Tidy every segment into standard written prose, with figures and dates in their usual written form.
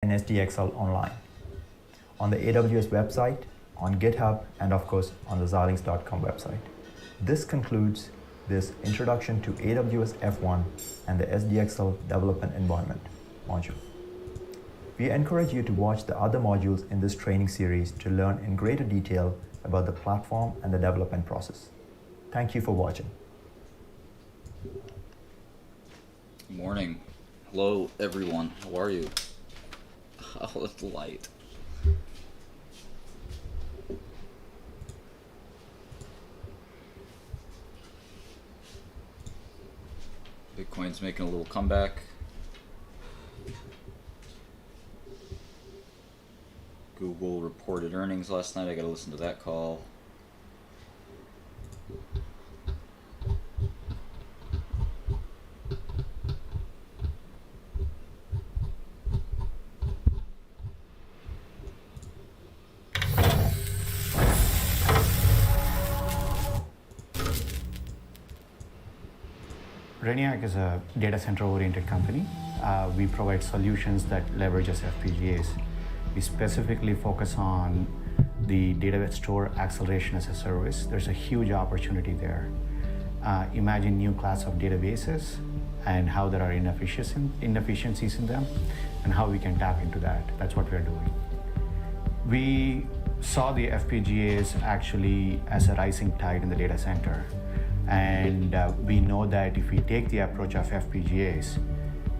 in SDXL online, on the AWS website, on GitHub, and of course on the Xilinx.com website. This concludes this introduction to AWS F1 and the SDXL development environment module. We encourage you to watch the other modules in this training series to learn in greater detail about the platform and the development process. Thank you for watching. Good morning. Hello, everyone. How are you? Oh, it's light. Bitcoin's making a little comeback. Google reported earnings last night. I gotta listen to that call. Reniac is a data center-oriented company. We provide solutions that leverages FPGAs. We specifically focus on the data store acceleration as a service. There's a huge opportunity there. Imagine new class of databases and how there are inefficiencies in them and how we can tap into that. That's what we're doing. We saw the FPGAs actually as a rising tide in the data center. And we know that if we take the approach of FPGAs,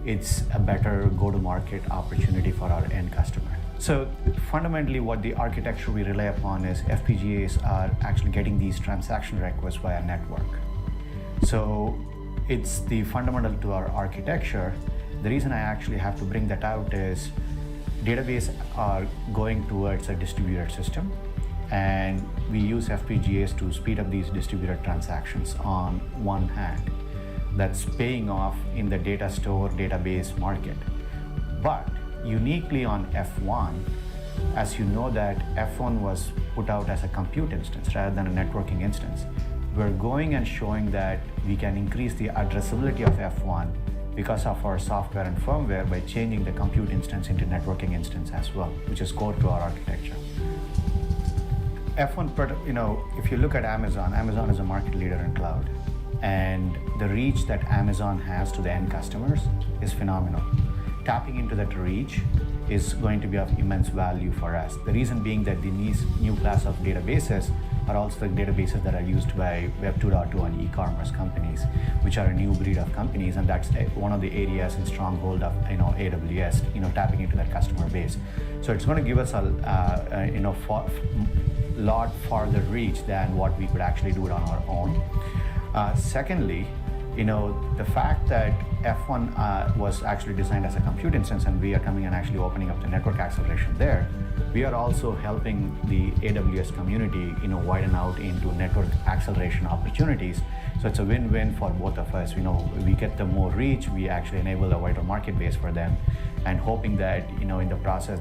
it's a better go-to-market opportunity for our end customer. So fundamentally what the architecture we rely upon is FPGAs are actually getting these transaction requests via network. So it's the fundamental to our architecture. The reason I actually have to bring that out is databases are going towards a distributed system. And we use FPGAs to speed up these distributed transactions on one hand. That's paying off in the data store database market. But uniquely on F1, as you know that F1 was put out as a compute instance rather than a networking instance, we're going and showing that we can increase the addressability of F1 because of our software and firmware by changing the compute instance into networking instance as well, which is core to our architecture. F1, if you look at Amazon is a market leader in cloud. And the reach that Amazon has to the end customers is phenomenal. Tapping into that reach is going to be of immense value for us. The reason being that these new class of databases are also the databases that are used by Web 2.2 and e-commerce companies, which are a new breed of companies, and that's one of the areas in stronghold of AWS, tapping into that customer base. So it's going to give us a lot farther reach than what we could actually do it on our own. Secondly, the fact that F1 was actually designed as a compute instance and we are coming and actually opening up the network acceleration there, we are also helping the AWS community widen out into network acceleration opportunities. So it's a win-win for both of us. We get the more reach, we actually enable a wider market base for them, and hoping that in the process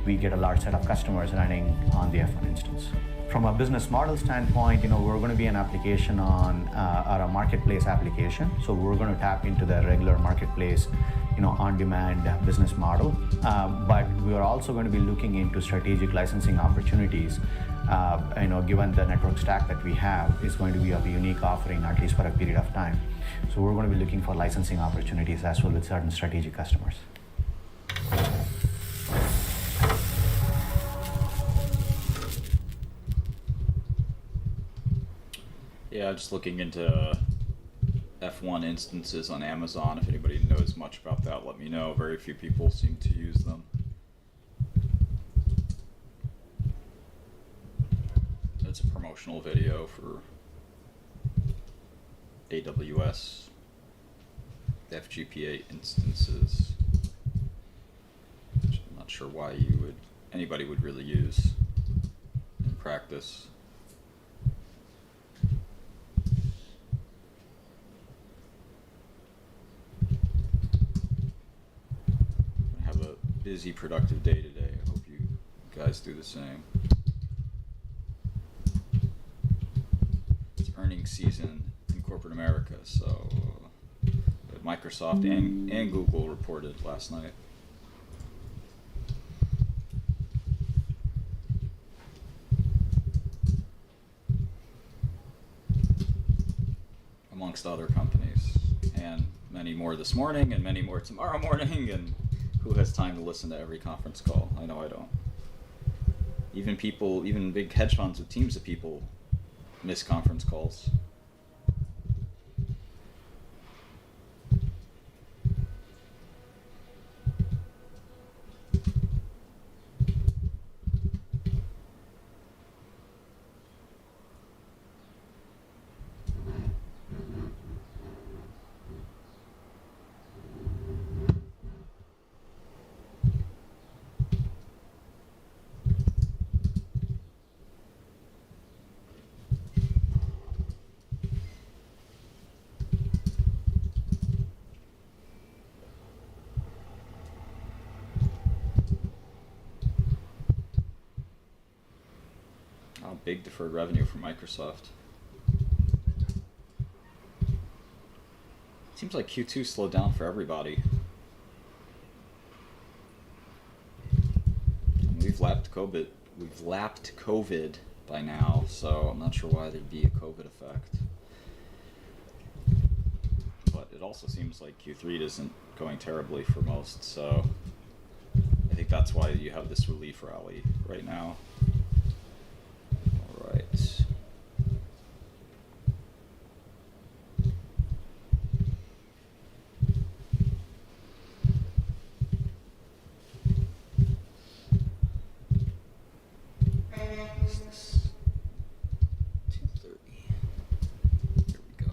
we get a large set of customers running on the F1 instance. From a business model standpoint, we're going to be an application on a marketplace application. So we're going to tap into the regular marketplace, on-demand business model. But we are also going to be looking into strategic licensing opportunities. Given the network stack that we have, is going to be of a unique offering, at least for a period of time. So we're going to be looking for licensing opportunities as well with certain strategic customers. Yeah, just looking into F1 instances on Amazon. If anybody knows much about that, let me know. Very few people seem to use them. It's a promotional video for AWS FGPA instances, which I'm not sure why anybody would really use in practice. Busy, productive day today. I hope you guys do the same. It's earnings season in corporate America, so Microsoft and Google reported last night. amongst other companies, and many more this morning, and many more tomorrow morning, and who has time to listen to every conference call? I know I don't. Even big hedge funds with teams of people miss conference calls. Big deferred revenue for Microsoft. Seems like Q2 slowed down for everybody. And we've lapped COVID by now, so I'm not sure why there'd be a COVID effect. But it also seems like Q3 isn't going terribly for most, so I think that's why you have this relief rally right now. Right. Business. 2:30. Here we go.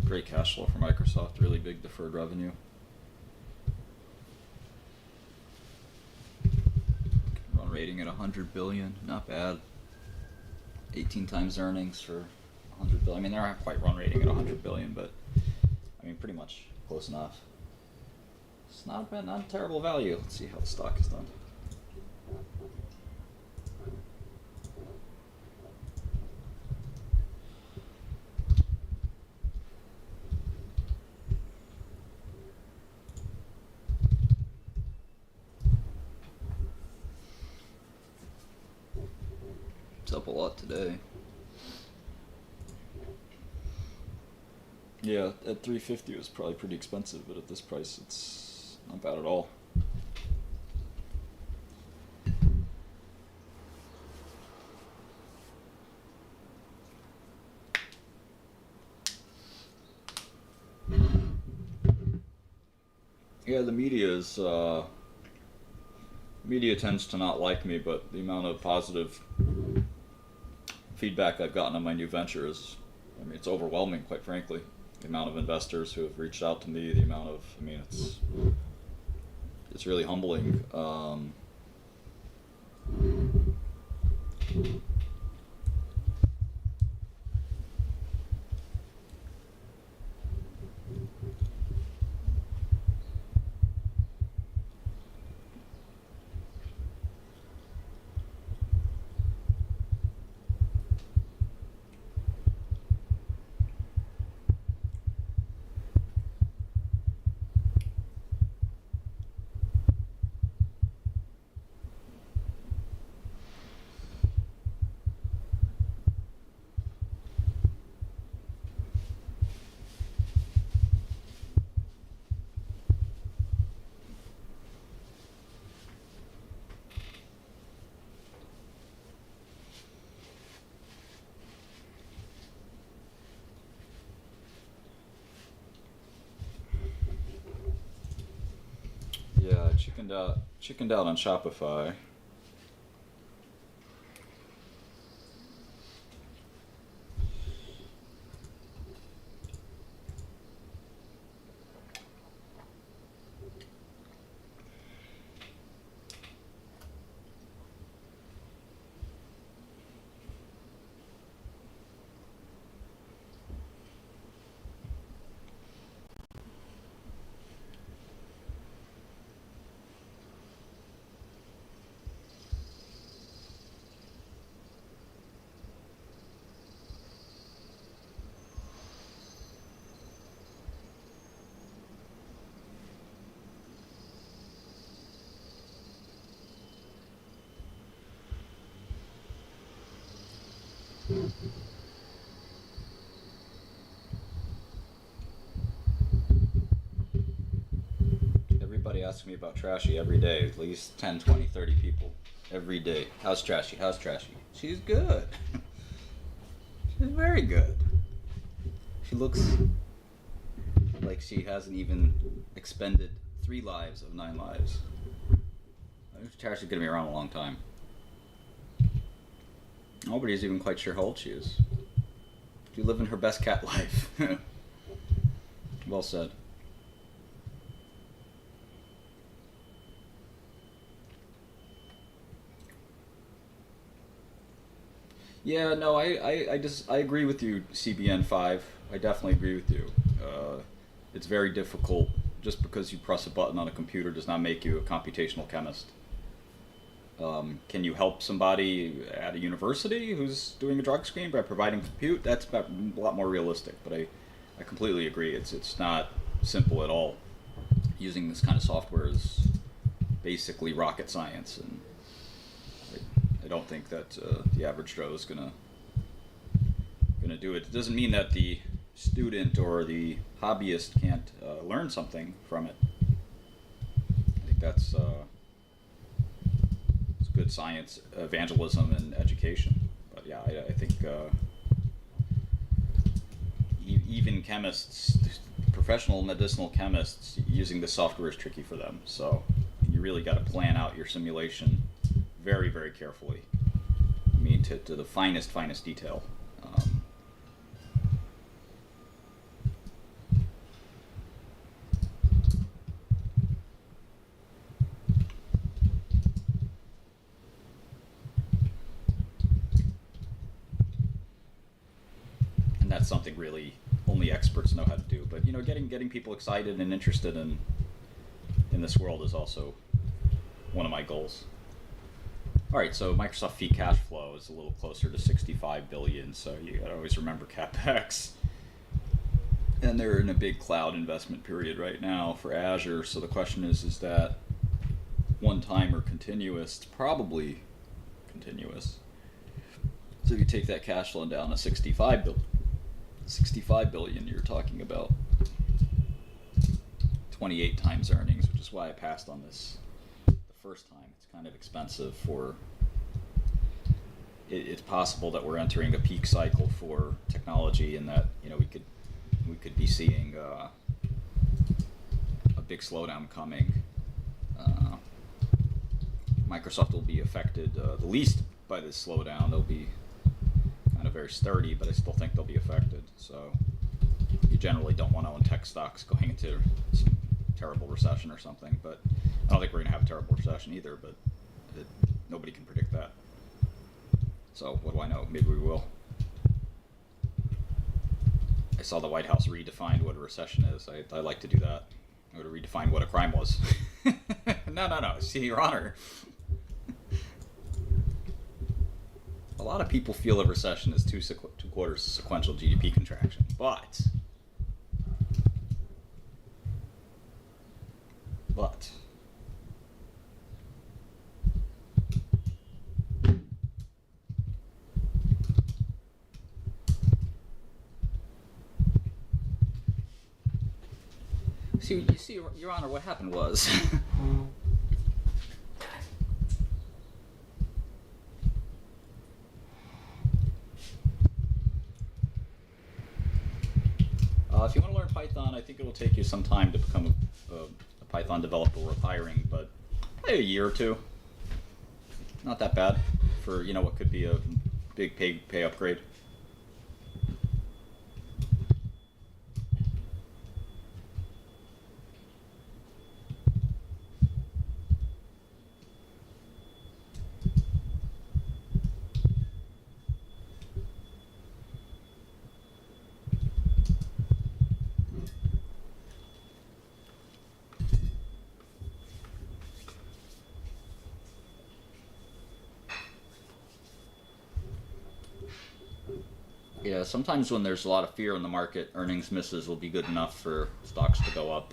Great cash flow for Microsoft, really big deferred revenue. Run rating at 100 billion, not bad. 18 times earnings for 100 billion. I mean, they're not quite run rating at 100 billion, but I mean, pretty much close enough. It's not bad, not a terrible value. Let's see how the stock is done. Up a lot today. Yeah, at 350 it was probably pretty expensive, but at this price it's not bad at all. Yeah, the media tends to not like me, but the amount of positive feedback I've gotten on my new venture is, I mean, it's overwhelming, quite frankly. The amount of investors who have reached out to me, the amount of, I mean, it's really humbling. chickened out on Shopify. Everybody asks me about Trashy every day, at least 10, 20, 30 people every day. How's Trashy? How's Trashy? She's good. She's very good. She looks like she hasn't even expended 3 lives of 9 lives. I think Trashy's gonna be around a long time. Nobody's even quite sure how old she is. She's living her best cat life. Well said. Yeah, no, I agree with you, CBN5. I definitely agree with you. It's very difficult. Just because you press a button on a computer does not make you a computational chemist. Can you help somebody at a university who's doing a drug screen by providing compute? That's a lot more realistic, but I completely agree. It's not simple at all. Using this kind of software is basically rocket science, and I don't think that the average Joe is gonna do it. It doesn't mean that the student or the hobbyist can't learn something from it. I think that's it's good science, evangelism, and education. But yeah, I think even chemists, professional medicinal chemists, using this software is tricky for them. So you really got to plan out your simulation very, very carefully. I mean, to the finest detail. And that's something really only experts know how to do. But you know, getting people excited and interested in this world is also one of my goals. All right, so Microsoft free cash flow is a little closer to 65 billion, so you gotta always remember CapEx. And they're in a big cloud investment period right now for Azure, so the question is that one time or continuous? It's probably continuous. So if you take that cash flow down to 65 billion, you're talking about 28 times earnings, which is why I passed on this the first time. It's kind of expensive for. It's possible that we're entering a peak cycle for technology, and that we could be seeing a big slowdown coming. Microsoft will be affected the least by this slowdown. They'll be kind of very sturdy, but I still think they'll be affected. So you generally don't want to own tech stocks going into some terrible recession or something. But I don't think we're going to have a terrible recession either, but nobody can predict that. So what do I know? Maybe we will. I saw the White House redefined what a recession is. I like to do that. I would redefine what a crime was. No. See, Your Honor. A lot of people feel a recession is two quarters sequential GDP contraction, but you see, Your Honor, what happened was if you want to learn Python, I think it will take you some time to become a Python developer worth hiring, but maybe a year or two. Not that bad for, you know, what could be a big pay upgrade. Yeah, sometimes when there's a lot of fear in the market, earnings misses will be good enough for stocks to go up.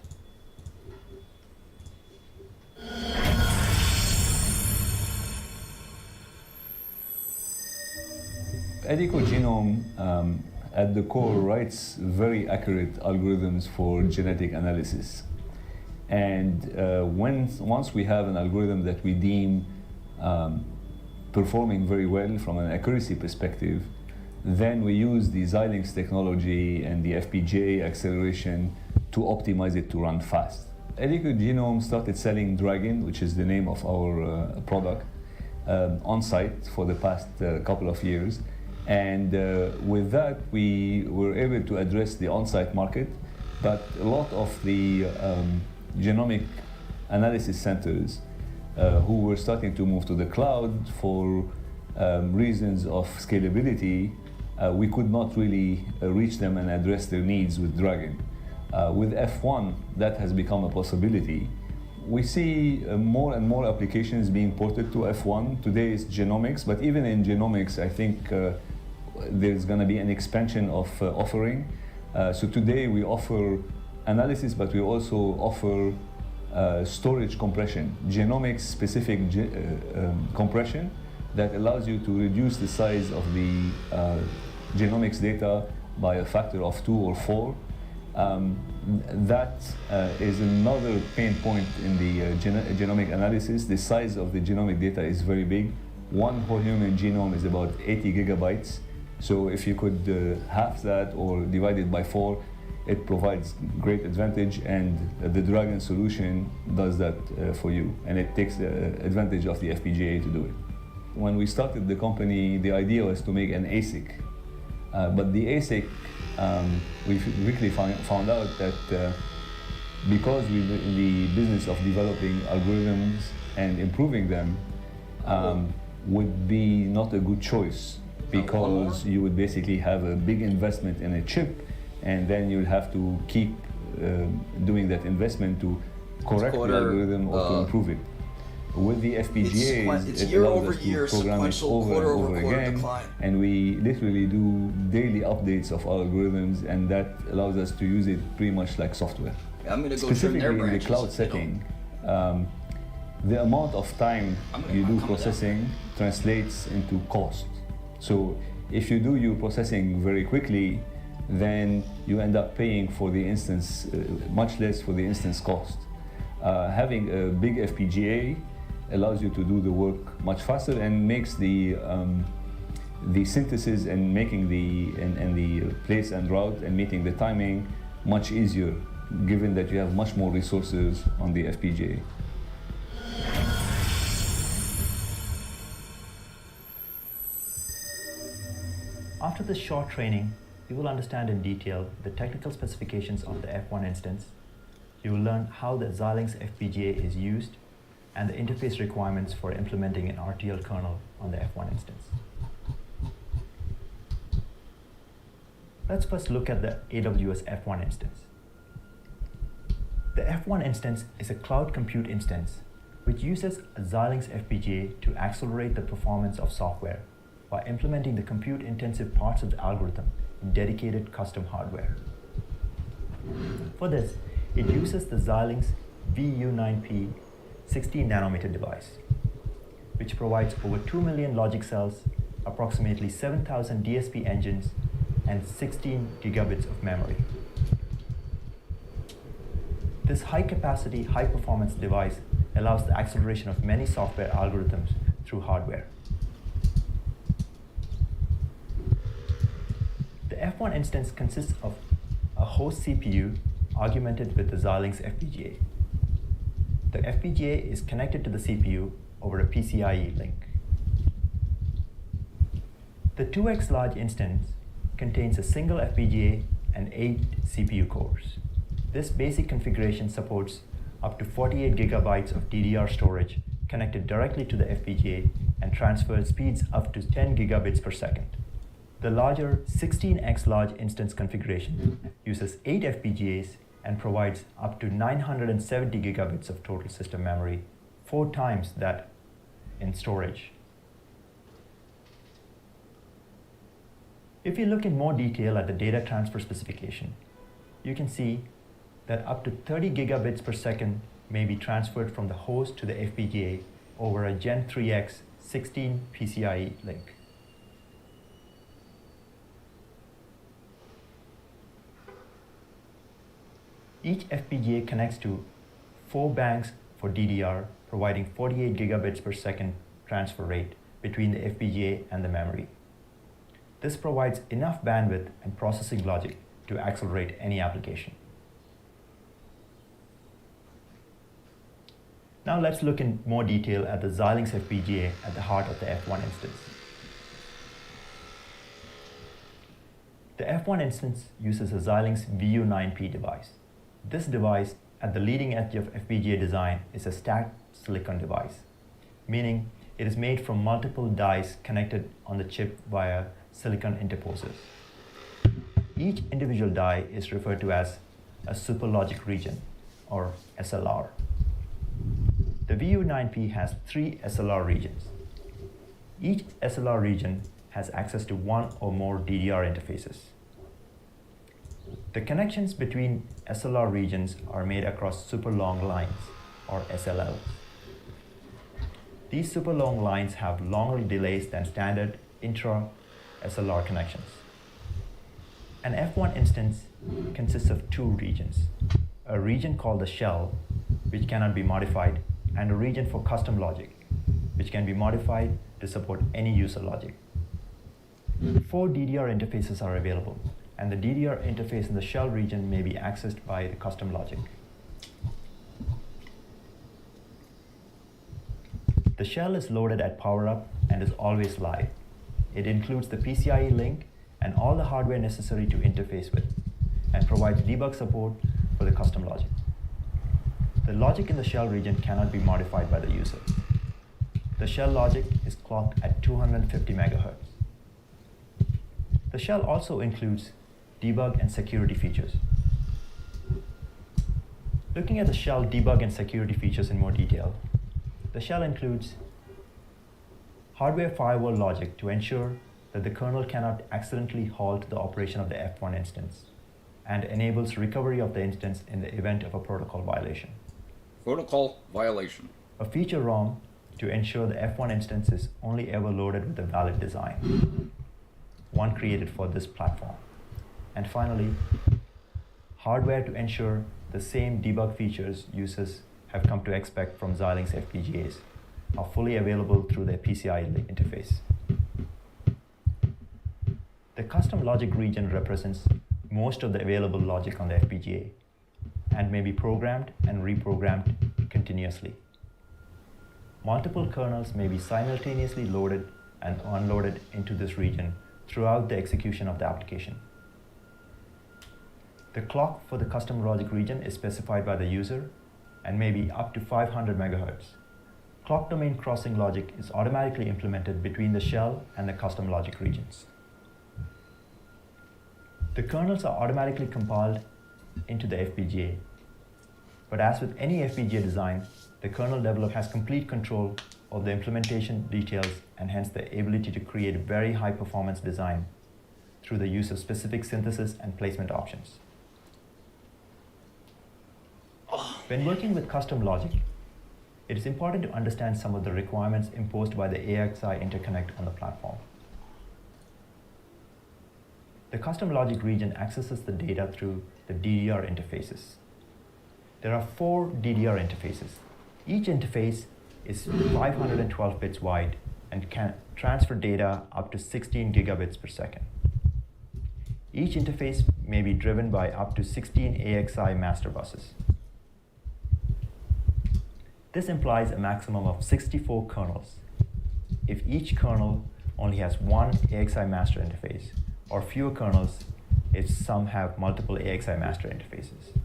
Ethical Genome at the core writes very accurate algorithms for genetic analysis. And once we have an algorithm that we deem performing very well from an accuracy perspective, then we use the Xilinx technology and the FPGA acceleration to optimize it to run fast. Ethical Genome started selling Dragon, which is the name of our product, on-site for the past couple of years. And with that, we were able to address the on-site market, but a lot of the genomic analysis centers who were starting to move to the cloud for reasons of scalability, we could not really reach them and address their needs with Dragon. With F1, that has become a possibility. We see more and more applications being ported to F1. Today it's genomics, but even in genomics, I think there's going to be an expansion of offering. So today we offer analysis, but we also offer storage compression, genomics-specific compression that allows you to reduce the size of the genomics data by a factor of 2 or 4. That is another pain point in the genomic analysis. The size of the genomic data is very big. One whole human genome is about 80 gigabytes. So if you could halve that or divide it by 4, it provides great advantage, and the Dragon solution does that for you, and it takes advantage of the FPGA to do it. When we started the company, the idea was to make an ASIC, but the ASIC, we quickly found out that because we're in the business of developing algorithms and improving them, would be not a good choice, because you would basically have a big investment in a chip, and then you'll have to keep doing that investment to correct the algorithm or to improve it. With the FPGAs, it allows us to program it over and over again, and we literally do daily updates of our algorithms, and that allows us to use it pretty much like software. I'm gonna go specifically in the cloud setting, the amount of time you do processing translates into cost. So if you do your processing very quickly, then you end up paying for the instance much less for the instance cost. Having a big FPGA allows you to do the work much faster and makes the synthesis and making the place and route and meeting the timing much easier, given that you have much more resources on the FPGA. After this short training, you will understand in detail the technical specifications of the F1 instance. You will learn how the Xilinx FPGA is used and the interface requirements for implementing an RTL kernel on the F1 instance. Let's first look at the AWS F1 instance. The F1 instance is a cloud compute instance which uses a Xilinx FPGA to accelerate the performance of software by implementing the compute-intensive parts of the algorithm in dedicated custom hardware. For this, it uses the Xilinx VU9P 16 nanometer device, which provides over 2 million logic cells, approximately 7,000 DSP engines, and 16 gigabits of memory. This high-capacity, high-performance device allows the acceleration of many software algorithms through hardware. The F1 instance consists of a host CPU augmented with the Xilinx FPGA. The FPGA is connected to the CPU over a PCIe link. The 2x large instance contains a single FPGA and 8 CPU cores. This basic configuration supports up to 48 gigabytes of DDR storage connected directly to the FPGA and transfers speeds up to 10 gigabits per second. The larger 16x large instance configuration uses 8 FPGAs and provides up to 970 gigabits of total system memory, 4 times that in storage. If you look in more detail at the data transfer specification, you can see that up to 30 gigabits per second may be transferred from the host to the FPGA over a Gen 3X 16 PCIe link. Each FPGA connects to 4 banks for DDR, providing 48 gigabits per second transfer rate between the FPGA and the memory. This provides enough bandwidth and processing logic to accelerate any application. Now let's look in more detail at the Xilinx FPGA at the heart of the F1 instance. The F1 instance uses a Xilinx VU9P device. This device at the leading edge of FPGA design is a stacked silicon device, meaning it is made from multiple dies connected on the chip via silicon interposers. Each individual die is referred to as a superlogic region, or SLR. The VU9P has 3 SLR regions. Each SLR region has access to 1 or more DDR interfaces. The connections between SLR regions are made across super long lines, or SLLs. These super long lines have longer delays than standard intra-SLR connections. An F1 instance consists of 2 regions, a region called the shell, which cannot be modified, and a region for custom logic, which can be modified to support any user logic. 4 DDR interfaces are available, and the DDR interface in the shell region may be accessed by the custom logic. The shell is loaded at power-up and is always live. It includes the PCIe link and all the hardware necessary to interface with, and provides debug support for the custom logic. The logic in the shell region cannot be modified by the user. The shell logic is clocked at 250 MHz. The shell also includes debug and security features. Looking at the shell debug and security features in more detail, the shell includes hardware firewall logic to ensure that the kernel cannot accidentally halt the operation of the F1 instance, and enables recovery of the instance in the event of a protocol violation. Protocol violation. A feature ROM to ensure the F1 instance is only ever loaded with a valid design, one created for this platform. And finally, hardware to ensure the same debug features users have come to expect from Xilinx FPGAs are fully available through their PCIe interface. The custom logic region represents most of the available logic on the FPGA and may be programmed and reprogrammed continuously. Multiple kernels may be simultaneously loaded and unloaded into this region throughout the execution of the application. The clock for the custom logic region is specified by the user and may be up to 500 MHz. Clock domain crossing logic is automatically implemented between the shell and the custom logic regions. The kernels are automatically compiled into the FPGA, but as with any FPGA design, the kernel developer has complete control of the implementation details and hence the ability to create a very high performance design through the use of specific synthesis and placement options. When working with custom logic, it is important to understand some of the requirements imposed by the AXI interconnect on the platform. The custom logic region accesses the data through the DDR interfaces. There are 4 DDR interfaces. Each interface is 512 bits wide and can transfer data up to 16 gigabits per second. Each interface may be driven by up to 16 AXI master buses. This implies a maximum of 64 kernels. If each kernel only has one AXI master interface, or fewer kernels if some have multiple AXI master interfaces.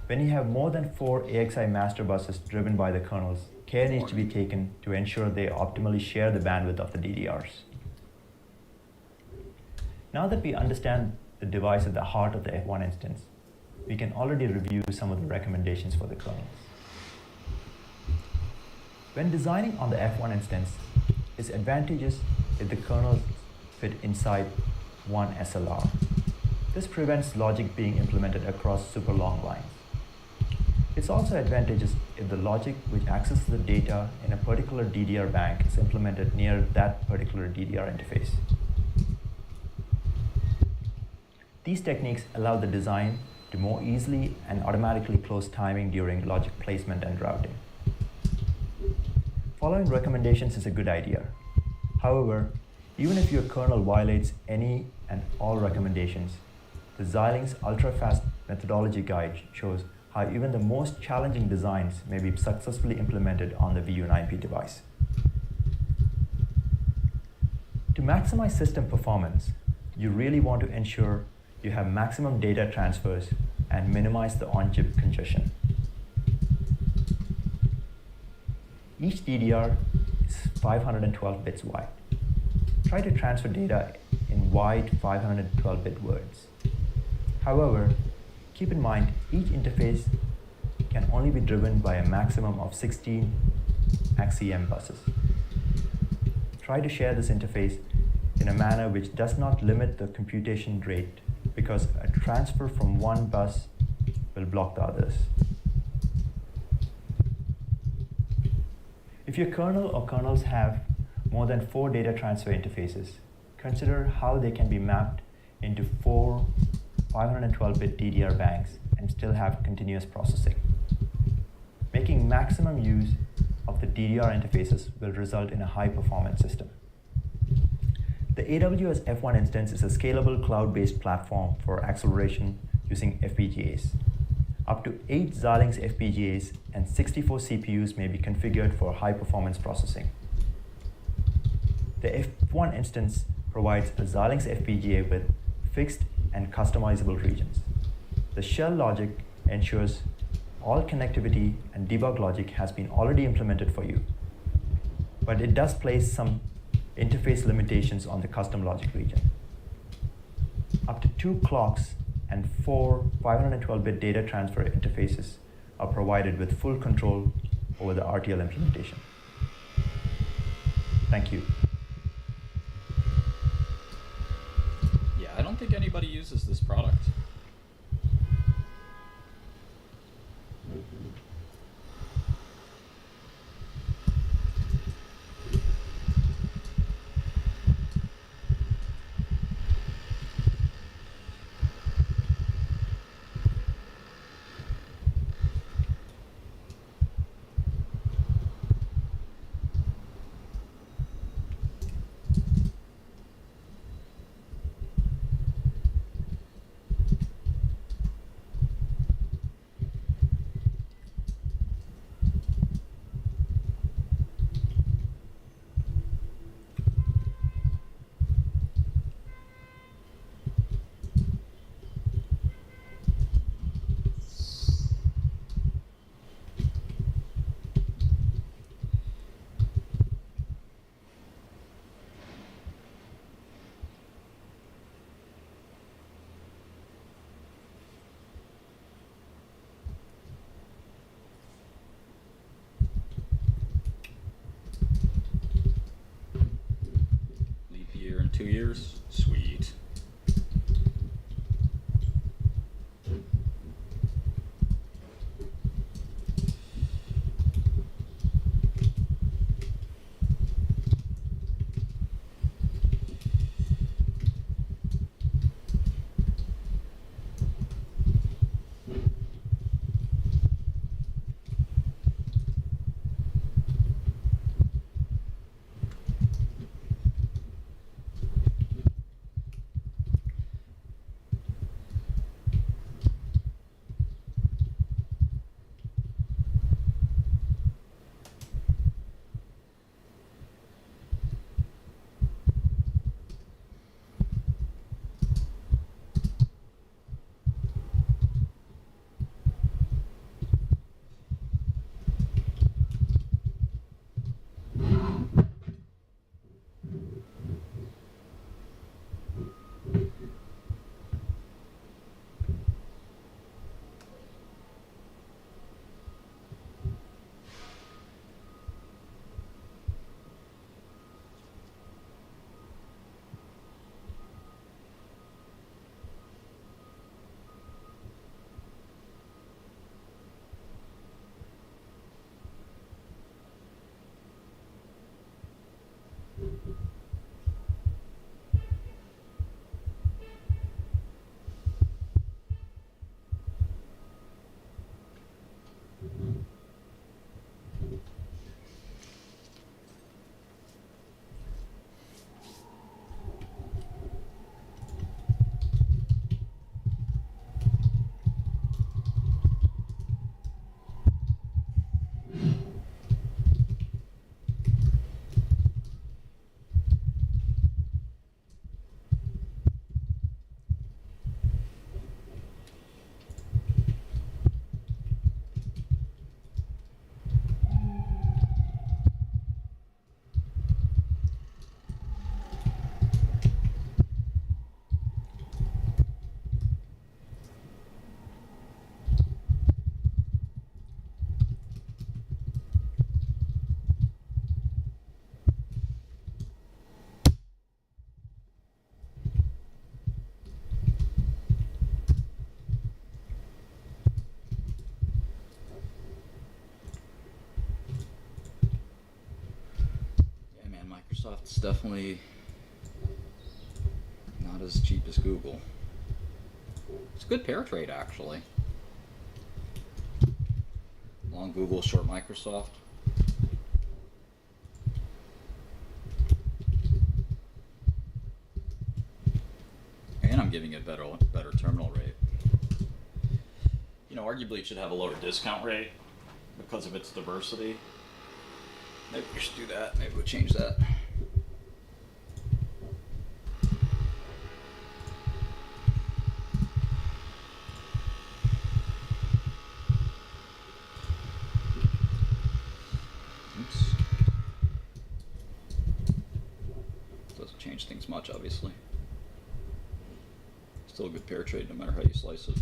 When you have more than 4 AXI master buses driven by the kernels, care needs to be taken to ensure they optimally share the bandwidth of the DDRs. Now that we understand the device at the heart of the F1 instance, we can already review some of the recommendations for the kernels. When designing on the F1 instance, it's advantageous if the kernels fit inside one SLR. This prevents logic being implemented across super long lines. It's also advantageous if the logic which accesses the data in a particular DDR bank is implemented near that particular DDR interface. These techniques allow the design to more easily and automatically close timing during logic placement and routing. Following recommendations is a good idea. However, even if your kernel violates any and all recommendations, the Xilinx ultra-fast methodology guide shows how even the most challenging designs may be successfully implemented on the VU9P device. To maximize system performance, you really want to ensure you have maximum data transfers and minimize the on-chip congestion. Each DDR is 512 bits wide. Try to transfer data in wide 512-bit words. However, keep in mind each interface can only be driven by a maximum of 16 AXIM buses. Try to share this interface in a manner which does not limit the computation rate, because a transfer from one bus will block the others. If your kernel or kernels have more than 4 data transfer interfaces, consider how they can be mapped into 4 512-bit DDR banks and still have continuous processing. Making maximum use of the DDR interfaces will result in a high-performance system. The AWS F1 instance is a scalable cloud-based platform for acceleration using FPGAs. Up to 8 Xilinx FPGAs and 64 CPUs may be configured for high-performance processing. The F1 instance provides a Xilinx FPGA with fixed and customizable regions. The shell logic ensures all connectivity and debug logic has been already implemented for you, but it does place some interface limitations on the custom logic region. Up to 2 clocks and 4 512-bit data transfer interfaces are provided with full control over the RTL implementation. Thank you. Yeah, I don't think anybody uses this product. Leap year in 2 years? Sweet. Microsoft's definitely not as cheap as Google. It's a good pair trade, actually. Long Google, short Microsoft. And I'm giving it better terminal rate. You know, arguably it should have a lower discount rate because of its diversity. Maybe we should do that. Maybe we'll change that. Oops. Doesn't change things much, obviously. Still a good pair trade no matter how you slice it.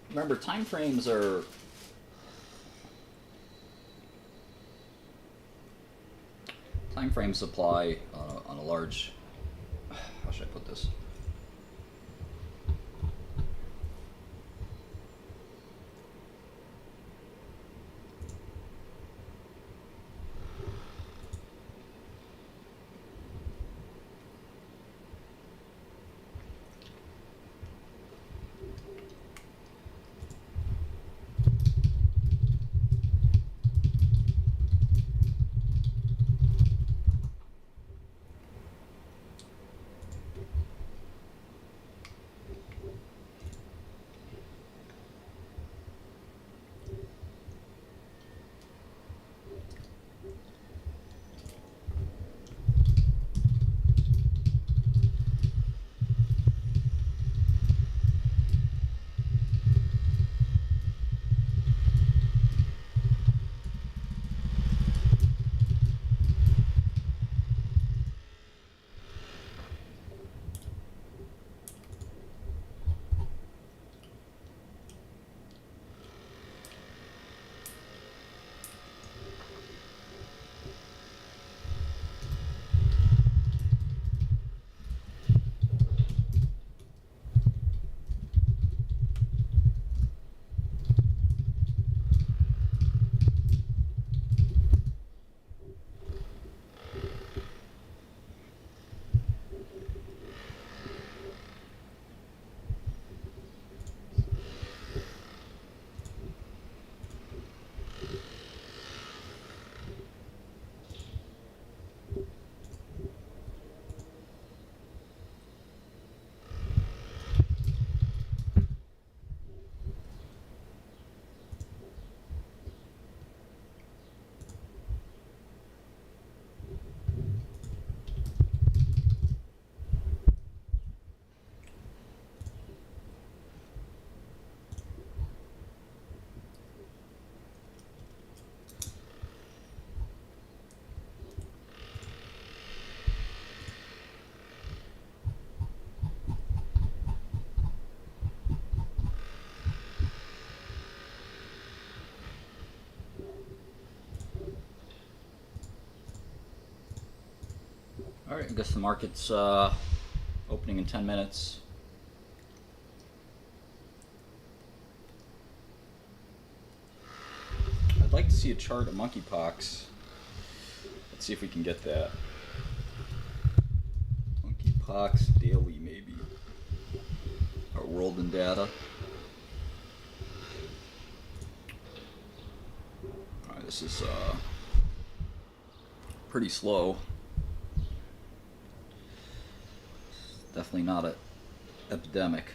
Remember, time frames apply on a large. How should I put this? All right, I guess the market's opening in 10 minutes. I'd like to see a chart of monkeypox. Let's see if we can get that. Monkeypox daily, maybe. Or world in data. All right, this is pretty slow. Definitely not an epidemic.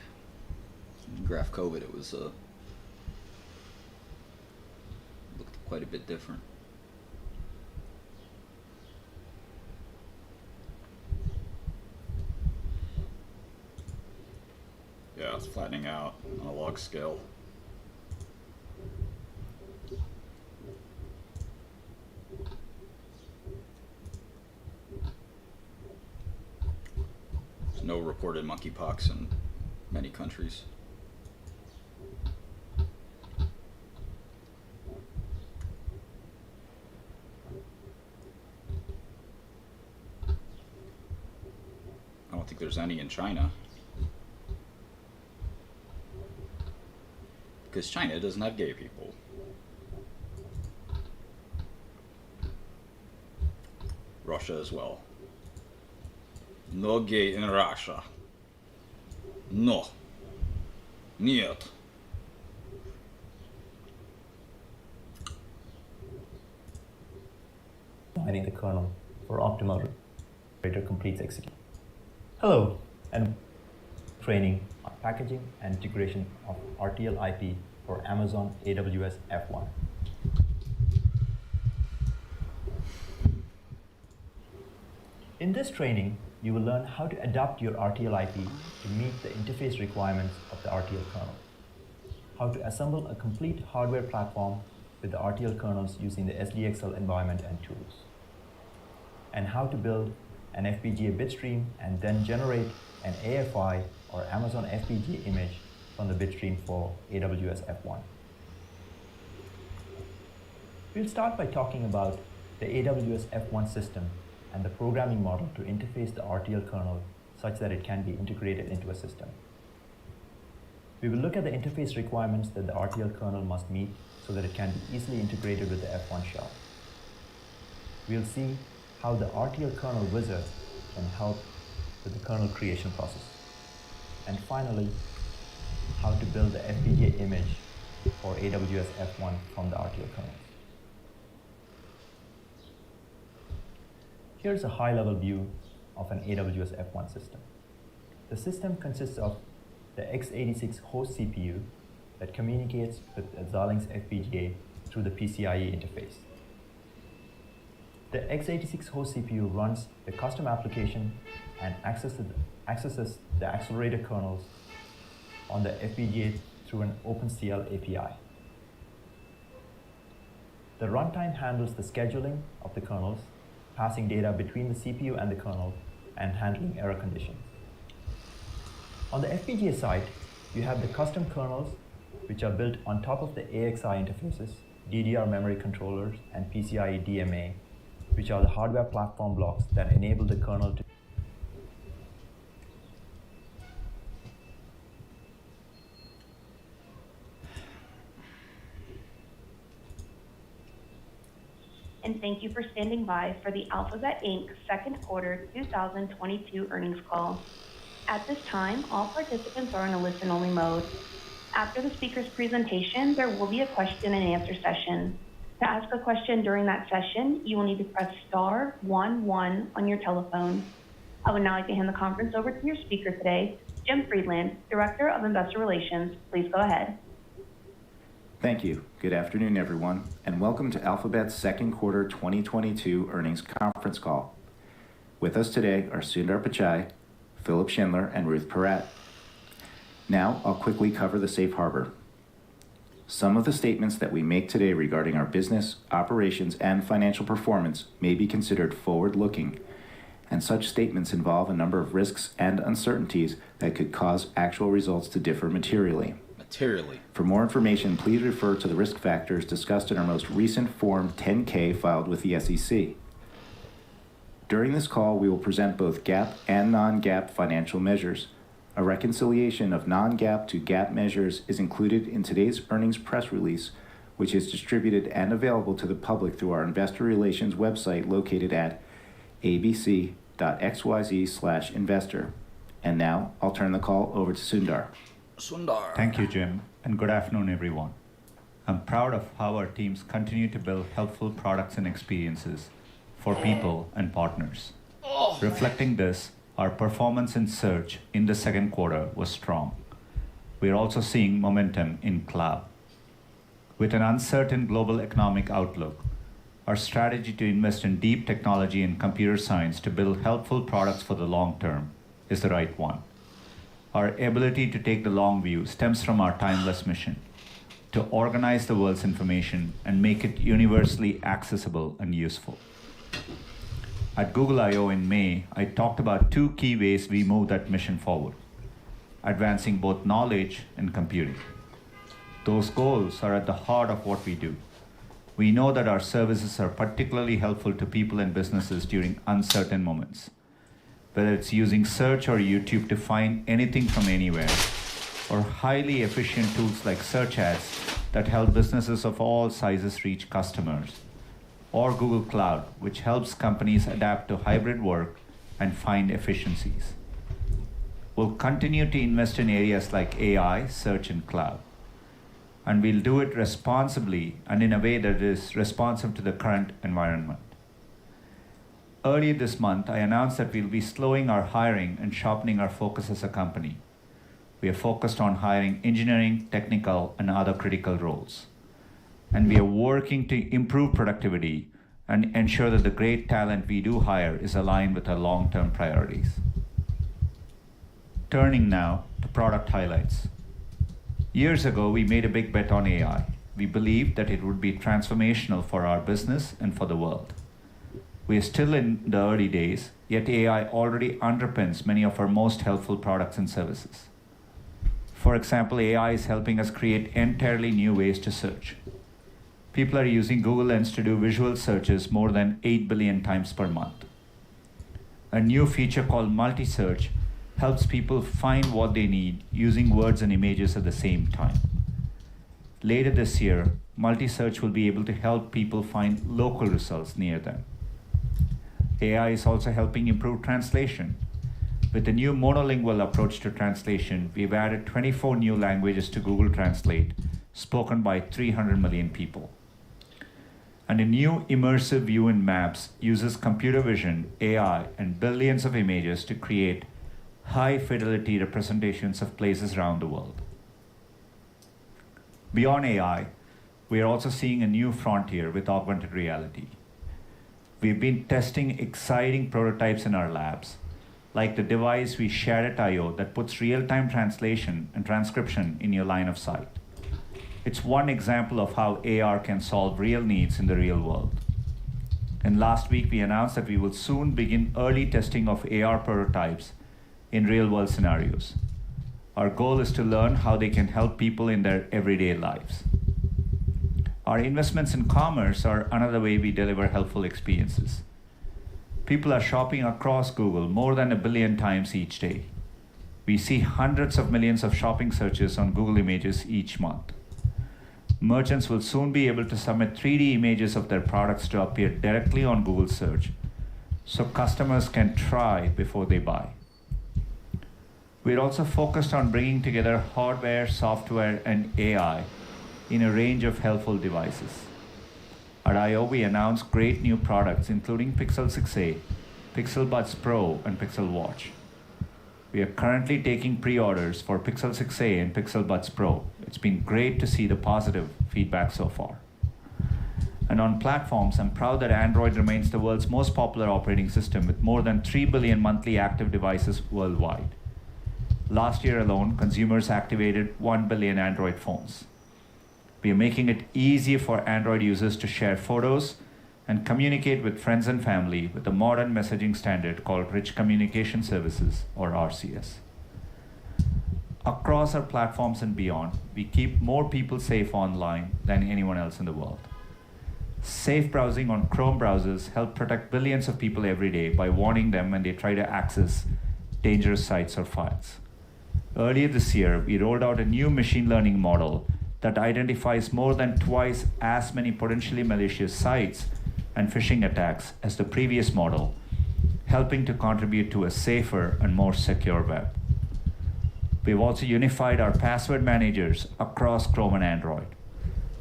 Graph COVID, it was looked quite a bit different. Yeah, it's flattening out on a log scale. No reported monkeypox in many countries. I don't think there's any in China. Because China doesn't have gay people. Russia as well. No gay in Russia. No. Нет. Defining the kernel for optimal greater complete execution. Hello, and training on packaging and integration of RTL IP for Amazon AWS F1. In this training, you will learn how to adapt your RTL IP to meet the interface requirements of the RTL kernel, how to assemble a complete hardware platform with the RTL kernels using the SDXL environment and tools, and how to build an FPGA bitstream and then generate an AFI or Amazon FPGA image from the bitstream for AWS F1. We'll start by talking about the AWS F1 system and the programming model to interface the RTL kernel such that it can be integrated into a system. We will look at the interface requirements that the RTL kernel must meet so that it can be easily integrated with the F1 shell. We'll see how the RTL kernel wizard can help with the kernel creation process. And finally, how to build the FPGA image for AWS F1 from the RTL kernel. Here's a high-level view of an AWS F1 system. The system consists of the x86 host CPU that communicates with the Xilinx FPGA through the PCIe interface. The x86 host CPU runs the custom application and accesses the accelerator kernels on the FPGA through an OpenCL API. The runtime handles the scheduling of the kernels, passing data between the CPU and the kernel, and handling error conditions. On the FPGA side, you have the custom kernels, which are built on top of the AXI interfaces, DDR memory controllers, and PCIe DMA, which are the hardware platform blocks that enable the kernel to and thank you for standing by for the Alphabet Inc. second quarter 2022 earnings call. At this time, all participants are in a listen-only mode. After the speaker's presentation, there will be a question and answer session. To ask a question during that session, you will need to press star 11 on your telephone. I would now like to hand the conference over to your speaker today, Jim Friedland, Director of Investor Relations. Please go ahead. Thank you. Good afternoon, everyone, and welcome to Alphabet's second quarter 2022 earnings conference call. With us today are Sundar Pichai, Philip Schindler, and Ruth Porat. Now, I'll quickly cover the safe harbor. Some of the statements that we make today regarding our business, operations, and financial performance may be considered forward-looking, and such statements involve a number of risks and uncertainties that could cause actual results to differ materially. For more information, please refer to the risk factors discussed in our most recent Form 10-K filed with the SEC. During this call, we will present both GAAP and non-GAAP financial measures. A reconciliation of non-GAAP to GAAP measures is included in today's earnings press release, which is distributed and available to the public through our investor relations website located at abc.xyz/investor. And now, I'll turn the call over to Sundar. Thank you, Jim, and good afternoon, everyone. I'm proud of how our teams continue to build helpful products and experiences for people and partners. Reflecting this, our performance in search in the second quarter was strong. We are also seeing momentum in cloud. With an uncertain global economic outlook, our strategy to invest in deep technology and computer science to build helpful products for the long term is the right one. Our ability to take the long view stems from our timeless mission to organize the world's information and make it universally accessible and useful. At Google I/O in May, I talked about two key ways we move that mission forward. advancing both knowledge and computing. Those goals are at the heart of what we do. We know that our services are particularly helpful to people and businesses during uncertain moments. Whether it's using search or YouTube to find anything from anywhere, or highly efficient tools like search ads that help businesses of all sizes reach customers, or Google Cloud, which helps companies adapt to hybrid work and find efficiencies. We'll continue to invest in areas like AI, search, and cloud. And we'll do it responsibly and in a way that is responsive to the current environment. Earlier this month, I announced that we'll be slowing our hiring and sharpening our focus as a company. We are focused on hiring engineering, technical, and other critical roles. And we are working to improve productivity and ensure that the great talent we do hire is aligned with our long-term priorities. Turning now to product highlights. Years ago, we made a big bet on AI. We believed that it would be transformational for our business and for the world. We are still in the early days, yet AI already underpins many of our most helpful products and services. For example, AI is helping us create entirely new ways to search. People are using Google Lens to do visual searches more than 8 billion times per month. A new feature called multi-search helps people find what they need using words and images at the same time. Later this year, multi-search will be able to help people find local results near them. AI is also helping improve translation. With the new monolingual approach to translation, we've added 24 new languages to Google Translate, spoken by 300 million people. And a new immersive view in Maps uses computer vision, AI, and billions of images to create high-fidelity representations of places around the world. Beyond AI, we are also seeing a new frontier with augmented reality. We've been testing exciting prototypes in our labs, like the device we shared at I/O that puts real-time translation and transcription in your line of sight. It's one example of how AR can solve real needs in the real world. And last week, we announced that we will soon begin early testing of AR prototypes in real-world scenarios. Our goal is to learn how they can help people in their everyday lives. Our investments in commerce are another way we deliver helpful experiences. People are shopping across Google more than 1 billion times each day. We see hundreds of millions of shopping searches on Google Images each month. Merchants will soon be able to submit 3D images of their products to appear directly on Google Search, so customers can try before they buy. We're also focused on bringing together hardware, software, and AI in a range of helpful devices. At I/O, we announced great new products, including Pixel 6a, Pixel Buds Pro, and Pixel Watch. We are currently taking pre-orders for Pixel 6a and Pixel Buds Pro. It's been great to see the positive feedback so far. And on platforms, I'm proud that Android remains the world's most popular operating system with more than 3 billion monthly active devices worldwide. Last year alone, consumers activated 1 billion Android phones. We are making it easier for Android users to share photos and communicate with friends and family with a modern messaging standard called Rich Communication Services, or RCS. Across our platforms and beyond, we keep more people safe online than anyone else in the world. Safe browsing on Chrome browsers help protect billions of people every day by warning them when they try to access dangerous sites or files. Earlier this year, we rolled out a new machine learning model that identifies more than twice as many potentially malicious sites and phishing attacks as the previous model, helping to contribute to a safer and more secure web. We've also unified our password managers across Chrome and Android.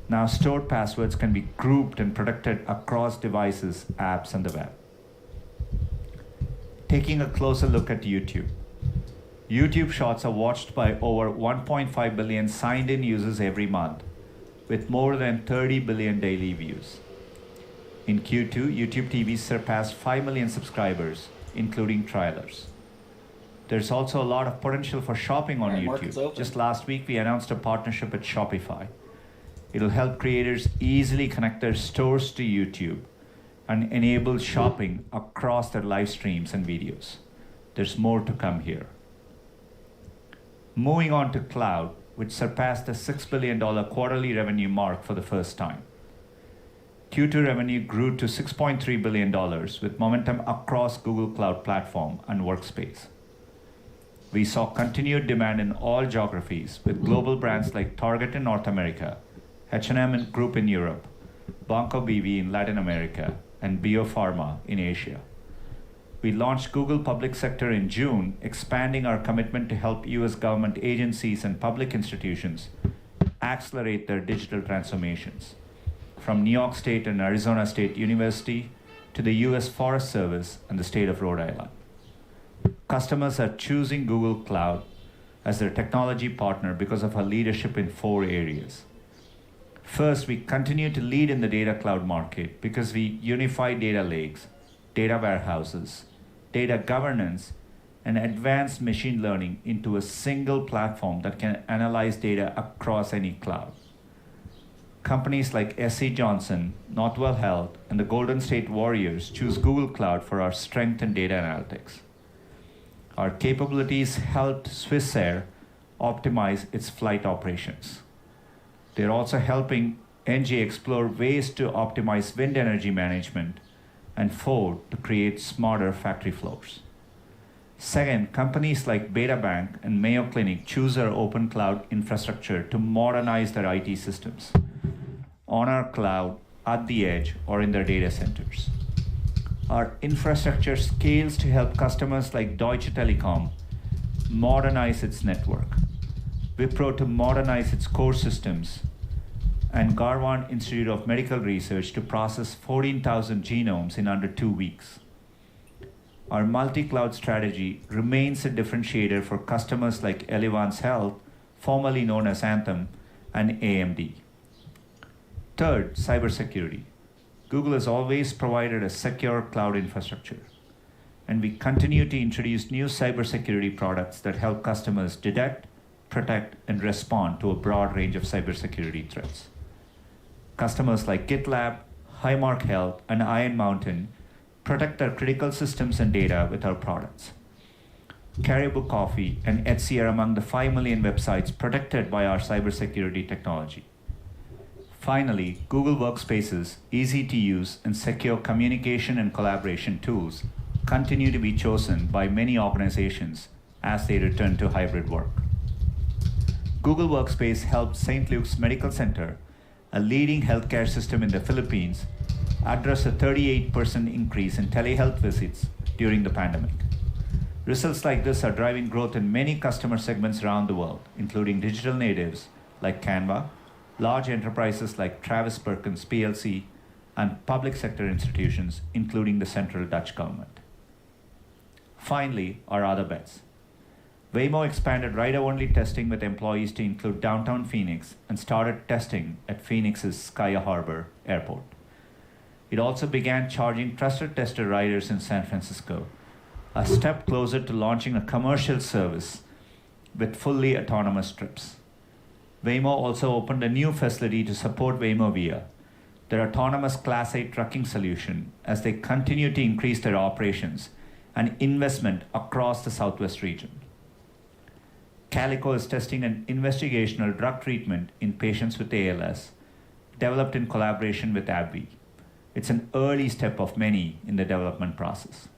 Now stored passwords can be grouped and protected across devices, apps, and the web. Taking a closer look at YouTube. YouTube Shorts are watched by over 1.5 billion signed-in users every month, with more than 30 billion daily views. In Q2, YouTube TV surpassed 5 million subscribers, including trialers. There's also a lot of potential for shopping on YouTube. Just last week, we announced a partnership with Shopify. It'll help creators easily connect their stores to YouTube and enable shopping across their live streams and videos. There's more to come here. Moving on to cloud, which surpassed the $6 billion quarterly revenue mark for the first time. Q2 revenue grew to $6.3 billion with momentum across Google Cloud Platform and Workspace. We saw continued demand in all geographies with global brands like Target in North America, H&M Group in Europe, Banco BV in Latin America, and Biopharma in Asia. We launched Google Public Sector in June, expanding our commitment to help US government agencies and public institutions accelerate their digital transformations, from New York State and Arizona State University to the US Forest Service and the state of Rhode Island. Customers are choosing Google Cloud as their technology partner because of our leadership in 4 areas. First, we continue to lead in the data cloud market because we unify data lakes, data warehouses, data governance, and advanced machine learning into a single platform that can analyze data across any cloud. Companies like SC Johnson, Northwell Health, and the Golden State Warriors choose Google Cloud for our strength in data analytics. Our capabilities helped Swissair optimize its flight operations. They're also helping NG explore ways to optimize wind energy management and Ford to create smarter factory floors. Second, companies like BetaBank and Mayo Clinic choose our open cloud infrastructure to modernize their IT systems on our cloud, at the edge, or in their data centers. Our infrastructure scales to help customers like Deutsche Telekom modernize its network, Wipro to modernize its core systems, and Garvan Institute of Medical Research to process 14,000 genomes in under 2 weeks. Our multi-cloud strategy remains a differentiator for customers like Elevance Health, formerly known as Anthem, and AMD. Third, cybersecurity. Google has always provided a secure cloud infrastructure, and we continue to introduce new cybersecurity products that help customers detect, protect, and respond to a broad range of cybersecurity threats. Customers like GitLab, Highmark Health, and Iron Mountain protect their critical systems and data with our products. Caribou Coffee and Etsy are among the 5 million websites protected by our cybersecurity technology. Finally, Google Workspace's easy-to-use and secure communication and collaboration tools continue to be chosen by many organizations as they return to hybrid work. Google Workspace helped St. Luke's Medical Center, a leading healthcare system in the Philippines, address a 38% increase in telehealth visits during the pandemic. Results like this are driving growth in many customer segments around the world, including digital natives like Canva, large enterprises like Travis Perkins PLC, and public sector institutions, including the central Dutch government. Finally, our other bets. Waymo expanded rider-only testing with employees to include downtown Phoenix and started testing at Phoenix's Sky Harbor Airport. It also began charging trusted tester riders in San Francisco, a step closer to launching a commercial service with fully autonomous trips. Waymo also opened a new facility to support Waymo Via, their autonomous Class 8 trucking solution, as they continue to increase their operations and investment across the Southwest region. Calico is testing an investigational drug treatment in patients with ALS, developed in collaboration with AbbVie. It's an early step of many in the development process.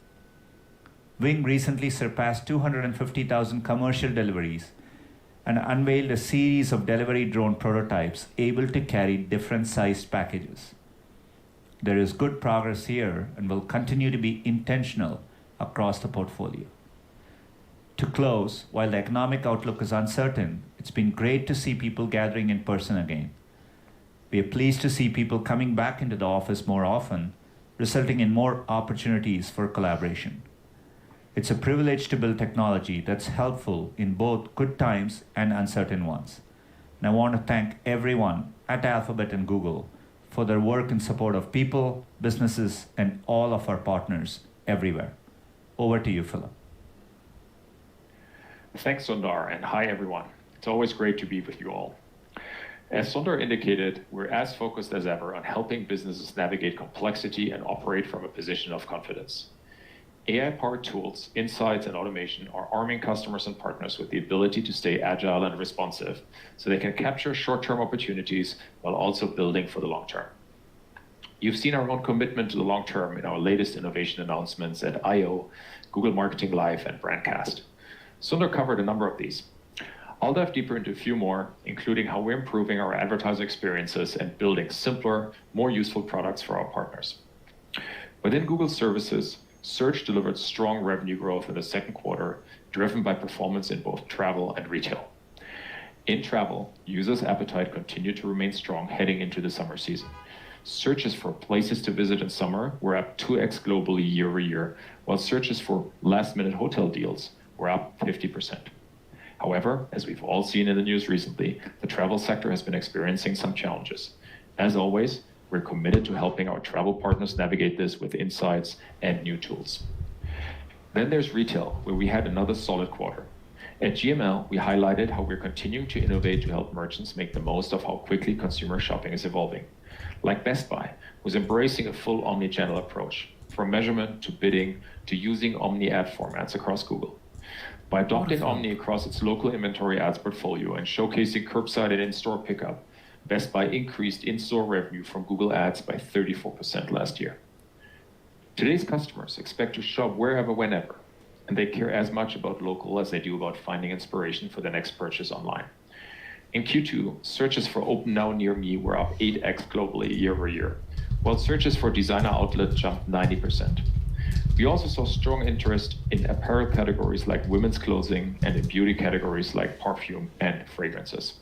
Wing recently surpassed 250,000 commercial deliveries and unveiled a series of delivery drone prototypes able to carry different sized packages. There is good progress here and will continue to be intentional across the portfolio. To close, while the economic outlook is uncertain, it's been great to see people gathering in person again. We are pleased to see people coming back into the office more often, resulting in more opportunities for collaboration. It's a privilege to build technology that's helpful in both good times and uncertain ones. And I want to thank everyone at Alphabet and Google for their work in support of people, businesses, and all of our partners everywhere. Over to you, Philip. Thanks, Sundar, and hi, everyone. It's always great to be with you all. As Sundar indicated, we're as focused as ever on helping businesses navigate complexity and operate from a position of confidence. AI-powered tools, insights, and automation are arming customers and partners with the ability to stay agile and responsive so they can capture short-term opportunities while also building for the long term. You've seen our own commitment to the long term in our latest innovation announcements at I/O, Google Marketing Live, and Brandcast. Sundar covered a number of these. I'll dive deeper into a few more, including how we're improving our advertiser experiences and building simpler, more useful products for our partners. Within Google Services, Search delivered strong revenue growth in the second quarter, driven by performance in both travel and retail. In travel, users' appetite continued to remain strong heading into the summer season. Searches for places to visit in summer were up 2x globally year over year, while searches for last-minute hotel deals were up 50%. However, as we've all seen in the news recently, the travel sector has been experiencing some challenges. As always, we're committed to helping our travel partners navigate this with insights and new tools. Then there's retail, where we had another solid quarter. At GML, we highlighted how we're continuing to innovate to help merchants make the most of how quickly consumer shopping is evolving. Like Best Buy, who's embracing a full omni-channel approach, from measurement to bidding to using omni ad formats across Google. By adopting omni across its local inventory ads portfolio and showcasing curbside and in-store pickup, Best Buy increased in-store revenue from Google Ads by 34% last year. Today's customers expect to shop wherever, whenever, and they care as much about local as they do about finding inspiration for the next purchase online. In Q2, searches for Open Now Near Me were up 8x globally year over year, while searches for designer outlet jumped 90%. We also saw strong interest in apparel categories like women's clothing and in beauty categories like perfume and fragrances.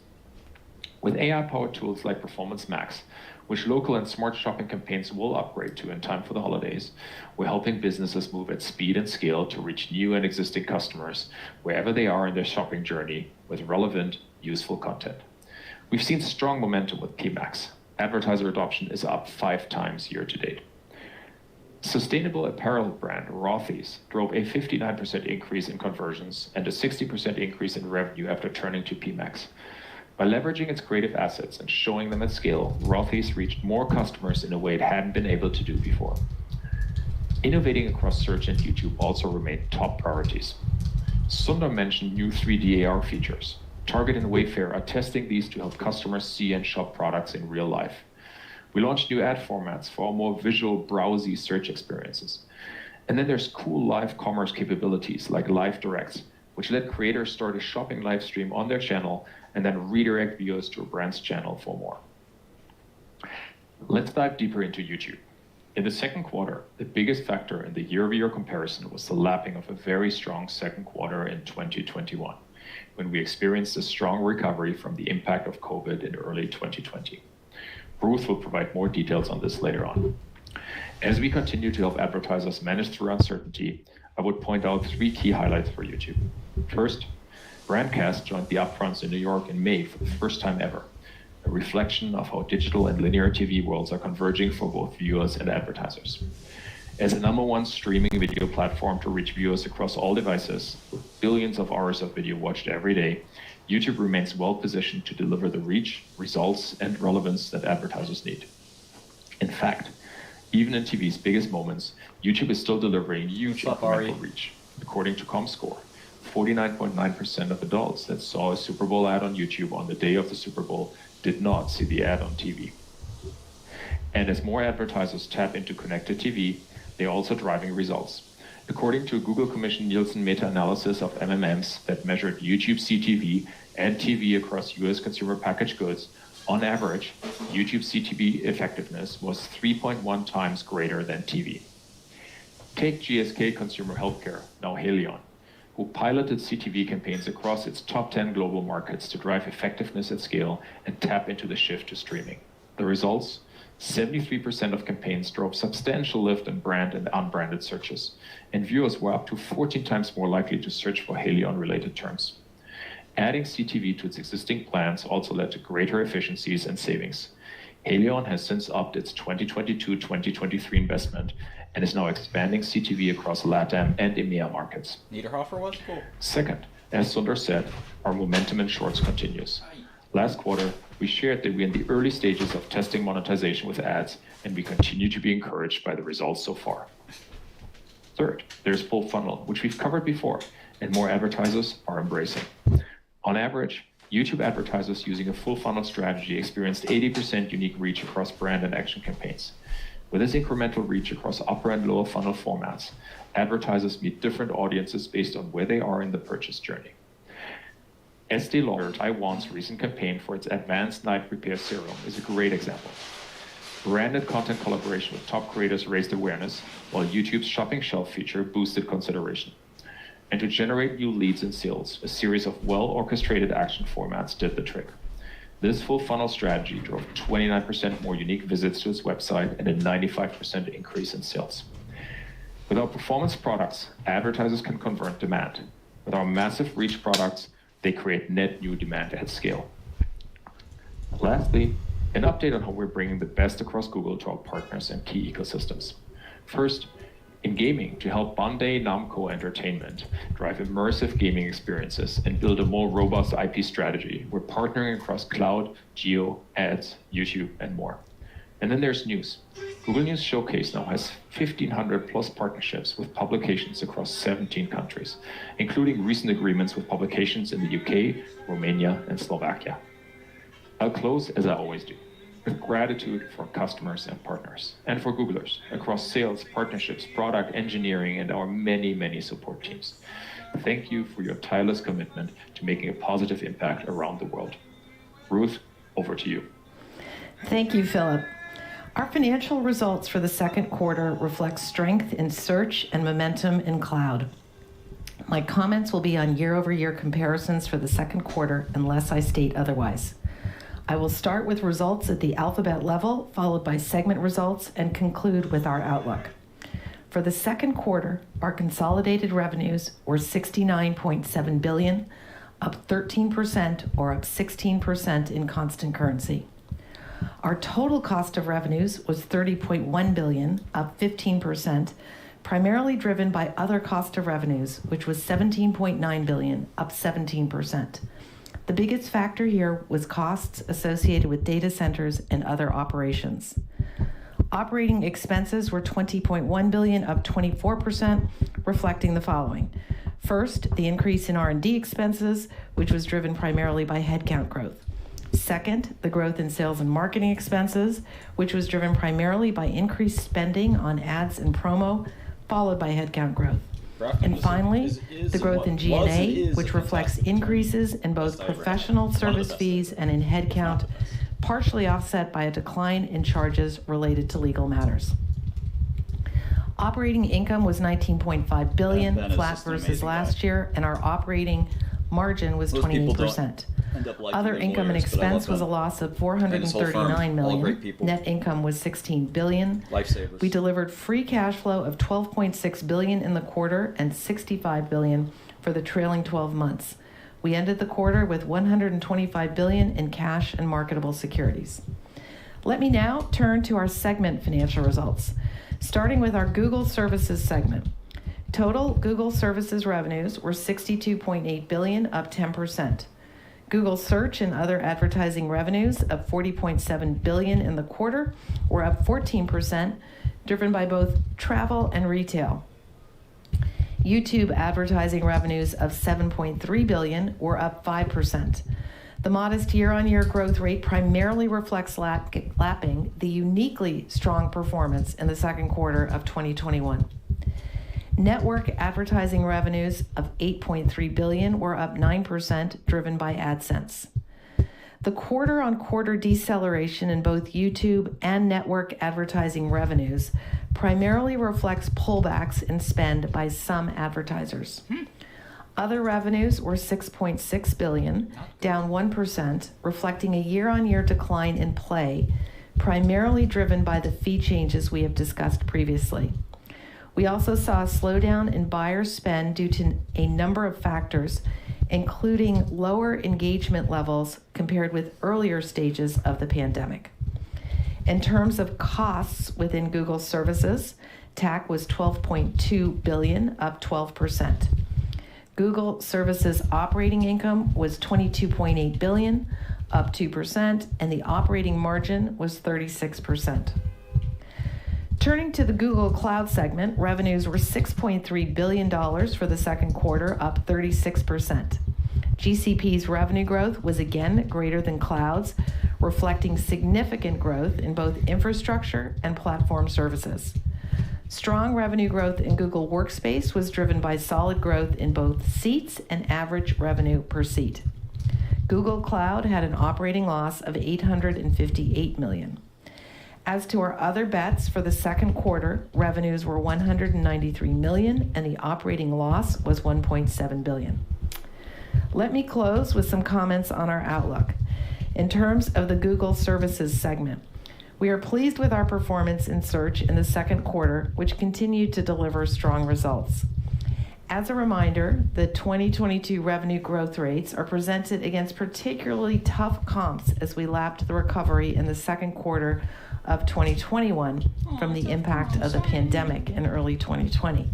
With AI-powered tools like Performance Max, which local and smart shopping campaigns will upgrade to in time for the holidays, we're helping businesses move at speed and scale to reach new and existing customers wherever they are in their shopping journey with relevant, useful content. We've seen strong momentum with PMax. Advertiser adoption is up 5 times year to date. Sustainable apparel brand Rothy's drove a 59% increase in conversions and a 60% increase in revenue after turning to PMax. By leveraging its creative assets and showing them at scale, Rothy's reached more customers in a way it hadn't been able to do before. Innovating across search and YouTube also remained top priorities. Sundar mentioned new 3D AR features. Target and Wayfair are testing these to help customers see and shop products in real life. We launched new ad formats for our more visual, browsy search experiences. And then there's cool live commerce capabilities like Live Directs, which let creators start a shopping live stream on their channel and then redirect viewers to a brand's channel for more. Let's dive deeper into YouTube. In the second quarter, the biggest factor in the year-over-year comparison was the lapping of a very strong second quarter in 2021, when we experienced a strong recovery from the impact of COVID in early 2020. Ruth will provide more details on this later on. As we continue to help advertisers manage through uncertainty, I would point out 3 key highlights for YouTube. First, Brandcast joined the upfronts in New York in May for the first time ever, a reflection of how digital and linear TV worlds are converging for both viewers and advertisers. As the #1 streaming video platform to reach viewers across all devices, with billions of hours of video watched every day, YouTube remains well positioned to deliver the reach, results, and relevance that advertisers need. In fact, even in TV's biggest moments, YouTube is still delivering huge incremental reach. According to ComScore, 49.9% of adults that saw a Super Bowl ad on YouTube on the day of the Super Bowl did not see the ad on TV. And as more advertisers tap into connected TV, they're also driving results. According to a Google commissioned Nielsen meta-analysis of MMMs that measured YouTube CTV and TV across US consumer packaged goods, on average, YouTube CTV effectiveness was 3.1 times greater than TV. Take GSK Consumer Healthcare, now Haleon, who piloted CTV campaigns across its top 10 global markets to drive effectiveness at scale and tap into the shift to streaming. The results? 73% of campaigns drove substantial lift in brand and unbranded searches, and viewers were up to 14 times more likely to search for Haleon-related terms. Adding CTV to its existing plans also led to greater efficiencies and savings. Haleon has since upped its 2022-2023 investment and is now expanding CTV across LATAM and EMEA markets. Niederhofer was cool. Second, as Sundar said, our momentum in Shorts continues. Last quarter, we shared that we're in the early stages of testing monetization with ads, and we continue to be encouraged by the results so far. Third, there's full funnel, which we've covered before, and more advertisers are embracing. On average, YouTube advertisers using a full funnel strategy experienced 80% unique reach across brand and action campaigns. With this incremental reach across upper and lower funnel formats, advertisers meet different audiences based on where they are in the purchase journey. Estée Lauder, Taiwan's recent campaign for its Advanced Night Repair Serum, is a great example. Branded content collaboration with top creators raised awareness, while YouTube's shopping shelf feature boosted consideration. And to generate new leads and sales, a series of well-orchestrated action formats did the trick. This full funnel strategy drove 29% more unique visits to its website and a 95% increase in sales. With our performance products, advertisers can convert demand. With our massive reach products, they create net new demand at scale. Lastly, an update on how we're bringing the best across Google to our partners and key ecosystems. First, in gaming, to help Bandai Namco Entertainment drive immersive gaming experiences and build a more robust IP strategy, we're partnering across cloud, geo, ads, YouTube, and more. And then there's news. Google News Showcase now has 1,500 plus partnerships with publications across 17 countries, including recent agreements with publications in the UK, Romania, and Slovakia. I'll close, as I always do, with gratitude for customers and partners, and for Googlers across sales, partnerships, product engineering, and our many, many support teams. Thank you for your tireless commitment to making a positive impact around the world. Ruth, over to you. Thank you, Philip. Our financial results for the second quarter reflect strength in search and momentum in cloud. My comments will be on year-over-year comparisons for the second quarter unless I state otherwise. I will start with results at the Alphabet level, followed by segment results, and conclude with our outlook. For the second quarter, our consolidated revenues were $69.7 billion, up 13% or up 16% in constant currency. Our total cost of revenues was $30.1 billion, up 15%, primarily driven by other cost of revenues, which was $17.9 billion, up 17%. The biggest factor here was costs associated with data centers and other operations. Operating expenses were $20.1 billion, up 24%, reflecting the following. First, the increase in R&D expenses, which was driven primarily by headcount growth. Second, the growth in sales and marketing expenses, which was driven primarily by increased spending on ads and promo, followed by headcount growth. And finally, the growth in G&A, which reflects increases in both professional service fees and in headcount, partially offset by a decline in charges related to legal matters. Operating income was $19.5 billion, flat versus last year, and our operating margin was 28%. Other income and expense was a loss of $439 million. Net income was $16 billion. Lifesavers. We delivered free cash flow of $12.6 billion in the quarter and $65 billion for the trailing 12 months. We ended the quarter with $125 billion in cash and marketable securities. Let me now turn to our segment financial results, starting with our Google Services segment. Total Google Services revenues were $62.8 billion, up 10%. Google Search and other advertising revenues of $40.7 billion in the quarter were up 14%, driven by both travel and retail. YouTube advertising revenues of $7.3 billion were up 5%. The modest year-on-year growth rate primarily reflects lapping the uniquely strong performance in the second quarter of 2021. Network advertising revenues of $8.3 billion were up 9%, driven by AdSense. The quarter-on-quarter deceleration in both YouTube and network advertising revenues primarily reflects pullbacks in spend by some advertisers. Other revenues were $6.6 billion, down 1%, reflecting a year-on-year decline in Play, primarily driven by the fee changes we have discussed previously. We also saw a slowdown in buyer spend due to a number of factors, including lower engagement levels compared with earlier stages of the pandemic. In terms of costs within Google Services, TAC was $12.2 billion, up 12%. Google Services operating income was $22.8 billion, up 2%, and the operating margin was 36%. Turning to the Google Cloud segment, revenues were $6.3 billion for the second quarter, up 36%. GCP's revenue growth was again greater than Cloud's, reflecting significant growth in both infrastructure and platform services. Strong revenue growth in Google Workspace was driven by solid growth in both seats and average revenue per seat. Google Cloud had an operating loss of $858 million. As to our other bets for the second quarter, revenues were $193 million and the operating loss was $1.7 billion. Let me close with some comments on our outlook. In terms of the Google Services segment, we are pleased with our performance in search in the second quarter, which continued to deliver strong results. As a reminder, the 2022 revenue growth rates are presented against particularly tough comps as we lapped the recovery in the second quarter of 2021 from the impact of the pandemic in early 2020.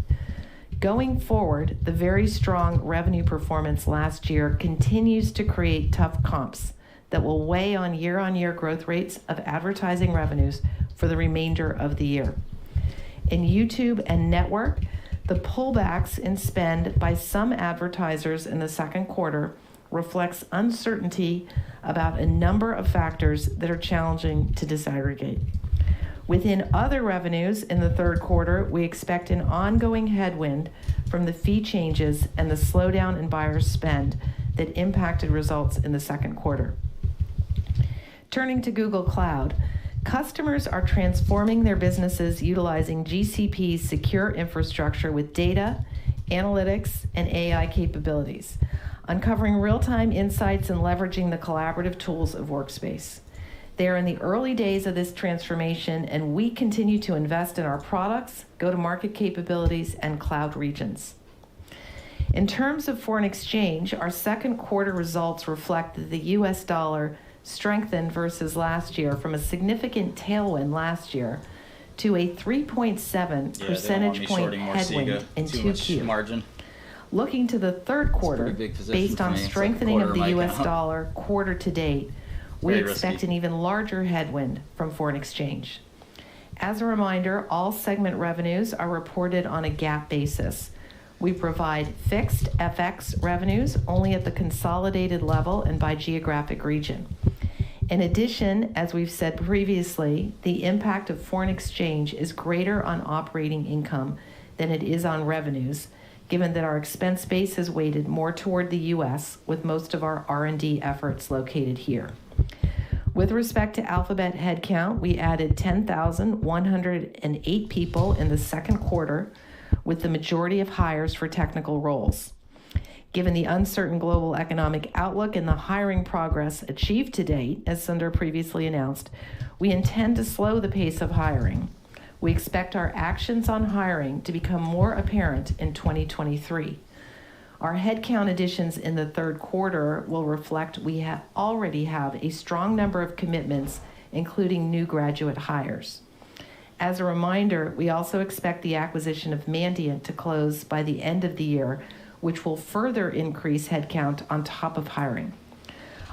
Going forward, the very strong revenue performance last year continues to create tough comps that will weigh on year-on-year growth rates of advertising revenues for the remainder of the year. In YouTube and network, the pullbacks in spend by some advertisers in the second quarter reflects uncertainty about a number of factors that are challenging to disaggregate. Within other revenues in the third quarter, we expect an ongoing headwind from the fee changes and the slowdown in buyer spend that impacted results in the second quarter. Turning to Google Cloud, customers are transforming their businesses utilizing GCP's secure infrastructure with data, analytics, and AI capabilities, uncovering real-time insights and leveraging the collaborative tools of Workspace. They are in the early days of this transformation, and we continue to invest in our products, go-to-market capabilities, and cloud regions. In terms of foreign exchange, our second quarter results reflect that the US dollar strengthened versus last year from a significant tailwind last year to a 3.7 percentage point headwind in 2Q. Margin. Looking to the third quarter, based on strengthening of the US dollar quarter to date, we expect an even larger headwind from foreign exchange. As a reminder, all segment revenues are reported on a GAAP basis. We provide fixed FX revenues only at the consolidated level and by geographic region. In addition, as we've said previously, the impact of foreign exchange is greater on operating income than it is on revenues, given that our expense base is weighted more toward the US, with most of our R&D efforts located here. With respect to Alphabet headcount, we added 10,108 people in the second quarter, with the majority of hires for technical roles. Given the uncertain global economic outlook and the hiring progress achieved to date, as Sundar previously announced, we intend to slow the pace of hiring. We expect our actions on hiring to become more apparent in 2023. Our headcount additions in the third quarter will reflect we already have a strong number of commitments, including new graduate hires. As a reminder, we also expect the acquisition of Mandiant to close by the end of the year, which will further increase headcount on top of hiring.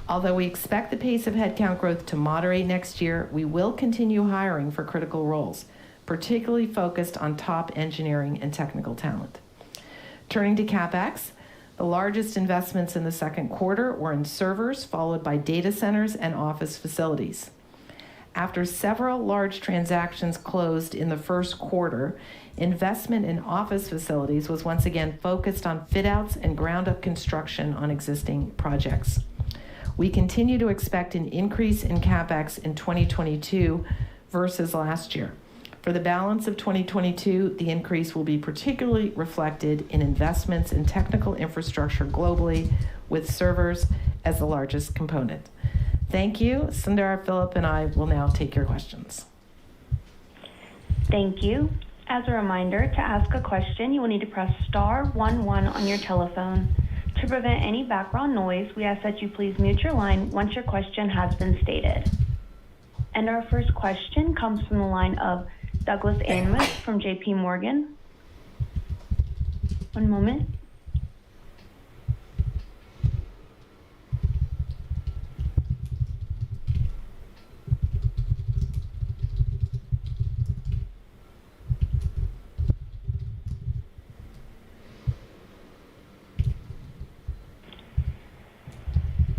Although we expect the pace of headcount growth to moderate next year, we will continue hiring for critical roles, particularly focused on top engineering and technical talent. Turning to CapEx, the largest investments in the second quarter were in servers, followed by data centers and office facilities. After several large transactions closed in the first quarter, investment in office facilities was once again focused on fit-outs and ground-up construction on existing projects. We continue to expect an increase in CapEx in 2022 versus last year. For the balance of 2022, the increase will be particularly reflected in investments in technical infrastructure globally, with servers as the largest component. Thank you. Sundar, Philip, and I will now take your questions. Thank you. As a reminder, to ask a question, you will need to press star 11 on your telephone. To prevent any background noise, we ask that you please mute your line once your question has been stated. And our first question comes from the line of Douglas Anmuth from JP Morgan. One moment.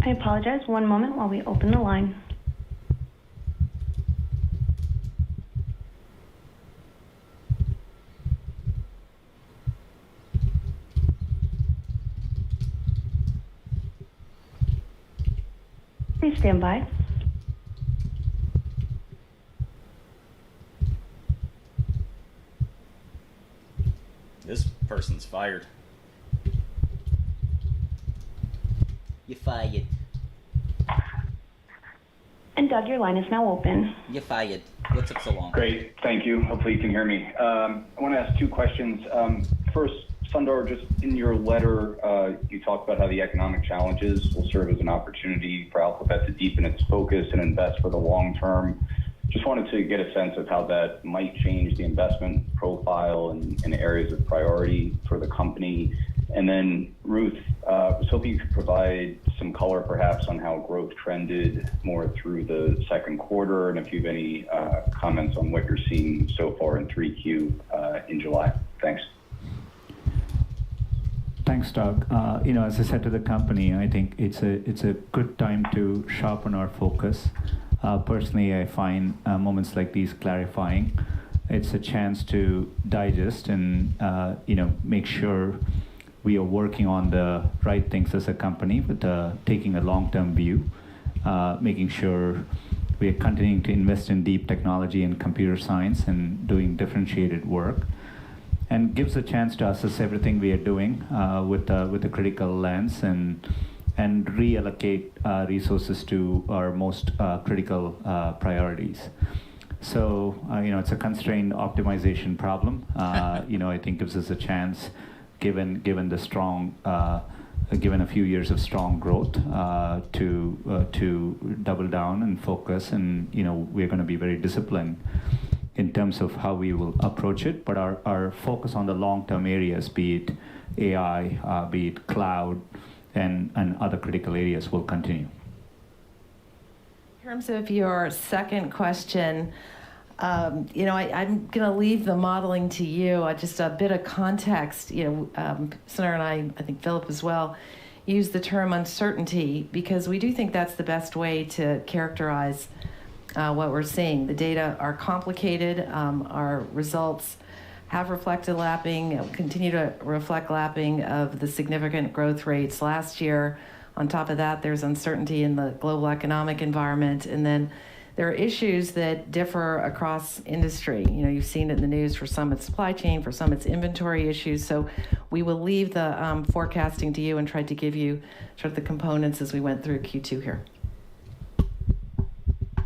I apologize. One moment while we open the line. Please stand by. This person's fired. You're fired. And Doug, your line is now open. You're fired. What took so long? Great, thank you. Hopefully you can hear me. I want to ask two questions. First, Sundar, just in your letter, you talked about how the economic challenges will serve as an opportunity for Alphabet to deepen its focus and invest for the long term. Just wanted to get a sense of how that might change the investment profile and areas of priority for the company. And then, Ruth, I was hoping you could provide some color perhaps on how growth trended more through the second quarter, and if you have any comments on what you're seeing so far in 3Q in July. Thanks. Thanks, Doug. As I said to the company, I think it's a good time to sharpen our focus. Personally, I find moments like these clarifying. It's a chance to digest and make sure we are working on the right things as a company, with taking a long-term view, making sure we are continuing to invest in deep technology and computer science and doing differentiated work, and gives a chance to assess everything we are doing with a critical lens and reallocate resources to our most critical priorities. So, it's a constrained optimization problem. I think gives us a chance, given the strong, given a few years of strong growth, to double down and focus. And we're going to be very disciplined in terms of how we will approach it. But our focus on the long-term areas, be it AI, be it cloud, and other critical areas, will continue. In terms of your second question, I'm going to leave the modeling to you. Just a bit of context. Senator and I think Philip as well, use the term uncertainty because we do think that's the best way to characterize what we're seeing. The data are complicated. Our results have reflected lapping, continue to reflect lapping of the significant growth rates last year. On top of that, there's uncertainty in the global economic environment. And then there are issues that differ across industry. You've seen it in the news. For some, it's supply chain. For some, it's inventory issues. So we will leave the forecasting to you and try to give you sort of the components as we went through Q2 here.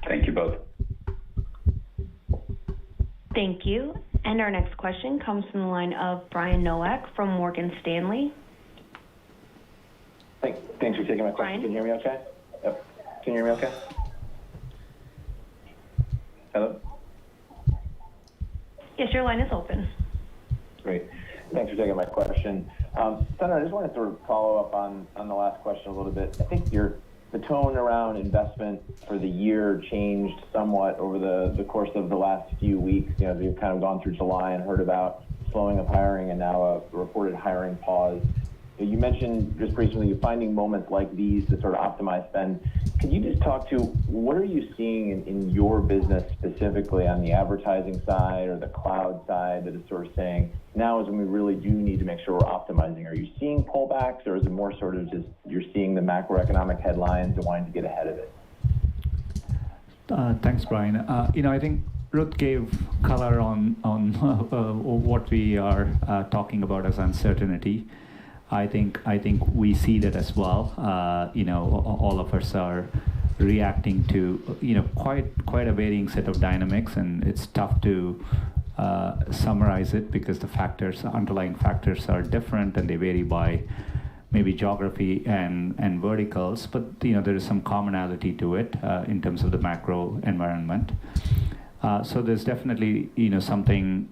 Thank you both. Thank you. And our next question comes from the line of Brian Nowak from Morgan Stanley. Thanks for taking my question. Brian? Can you hear me okay? Yep. Can you hear me okay? Hello? Yes, your line is open. Great. Thanks for taking my question. Senator, I just wanted to follow up on the last question a little bit. I think the tone around investment for the year changed somewhat over the course of the last few weeks. As we've kind of gone through July and heard about slowing of hiring and now a reported hiring pause. You mentioned just recently you're finding moments like these to sort of optimize spend. Could you just talk to what are you seeing in your business specifically on the advertising side or the cloud side that is sort of saying now is when we really do need to make sure we're optimizing? Are you seeing pullbacks, or is it more sort of just you're seeing the macroeconomic headlines and wanting to get ahead of it? Thanks, Brian. I think Ruth gave color on what we are talking about as uncertainty. I think we see that as well. All of us are reacting to quite a varying set of dynamics, and it's tough to summarize it because the underlying factors are different and they vary by maybe geography and verticals. But there is some commonality to it in terms of the macro environment. So there's definitely something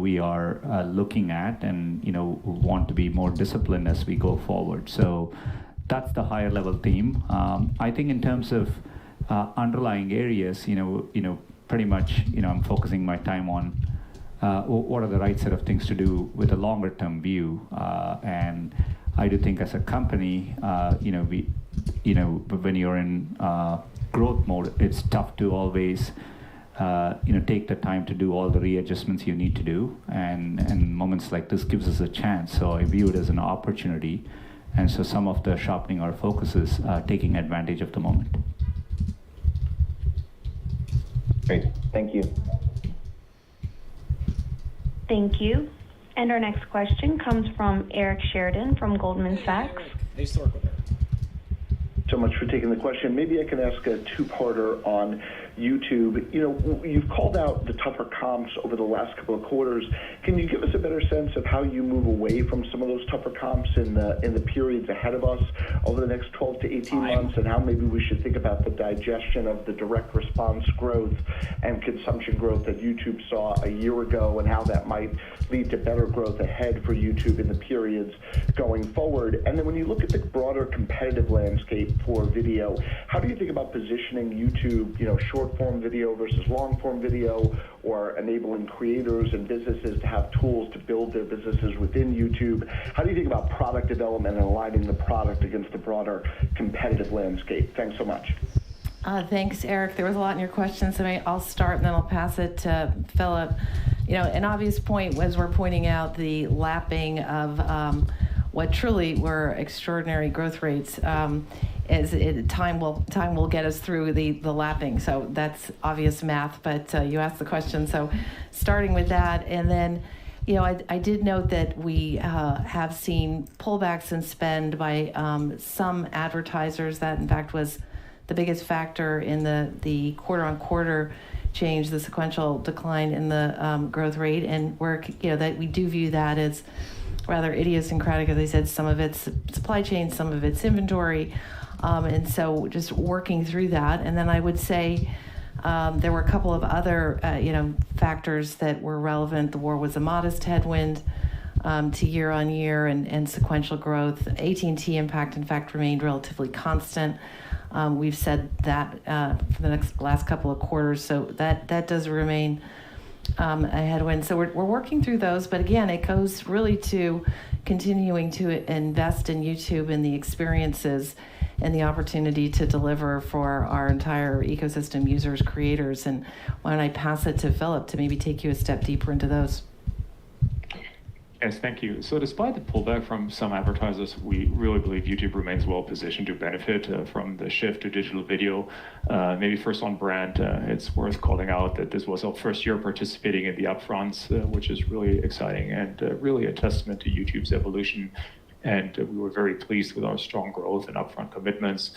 we are looking at and want to be more disciplined as we go forward. So that's the higher level theme. I think in terms of underlying areas, pretty much I'm focusing my time on what are the right set of things to do with a longer term view. And I do think as a company, when you're in growth mode, it's tough to always take the time to do all the readjustments you need to do, and moments like this gives us a chance. So I view it as an opportunity, and so some of the sharpening our focus is taking advantage of the moment. Great, thank you. Thank you. And our next question comes from Eric Sheridan from Goldman Sachs. They used to work with her. So much for taking the question. Maybe I can ask a two-parter on YouTube. You've called out the tougher comps over the last couple of quarters. Can you give us a better sense of how you move away from some of those tougher comps in the periods ahead of us over the next 12 to 18 months, and how maybe we should think about the digestion of the direct response growth and consumption growth that YouTube saw a year ago, and how that might lead to better growth ahead for YouTube in the periods going forward? And then when you look at the broader competitive landscape for video, how do you think about positioning YouTube, short-form video versus long-form video, or enabling creators and businesses to have tools to build their businesses within YouTube? How do you think about product development and aligning the product against the broader competitive landscape? Thanks so much. Thanks, Eric. There was a lot in your question, so I'll start and then I'll pass it to Philip. An obvious point was we're pointing out the lapping of what truly were extraordinary growth rates. Time will get us through the lapping, so that's obvious math. But you asked the question, so starting with that, and then I did note that we have seen pullbacks in spend by some advertisers. That in fact was the biggest factor in the quarter-on-quarter change, the sequential decline in the growth rate, and that we do view that as rather idiosyncratic. As I said, some of it's supply chain, some of it's inventory, and so just working through that. And then I would say there were a couple of other factors that were relevant. The war was a modest headwind to year-on-year and sequential growth. AT&T impact, in fact, remained relatively constant. We've said that for the last couple of quarters, so that does remain a headwind. So we're working through those, but again, it goes really to continuing to invest in YouTube and the experiences and the opportunity to deliver for our entire ecosystem, users, creators. And why don't I pass it to Philip to maybe take you a step deeper into those? Yes, thank you. So despite the pullback from some advertisers, we really believe YouTube remains well positioned to benefit from the shift to digital video. Maybe first on brand, it's worth calling out that this was our first year participating in the upfronts, which is really exciting and really a testament to YouTube's evolution. And we were very pleased with our strong growth and upfront commitments.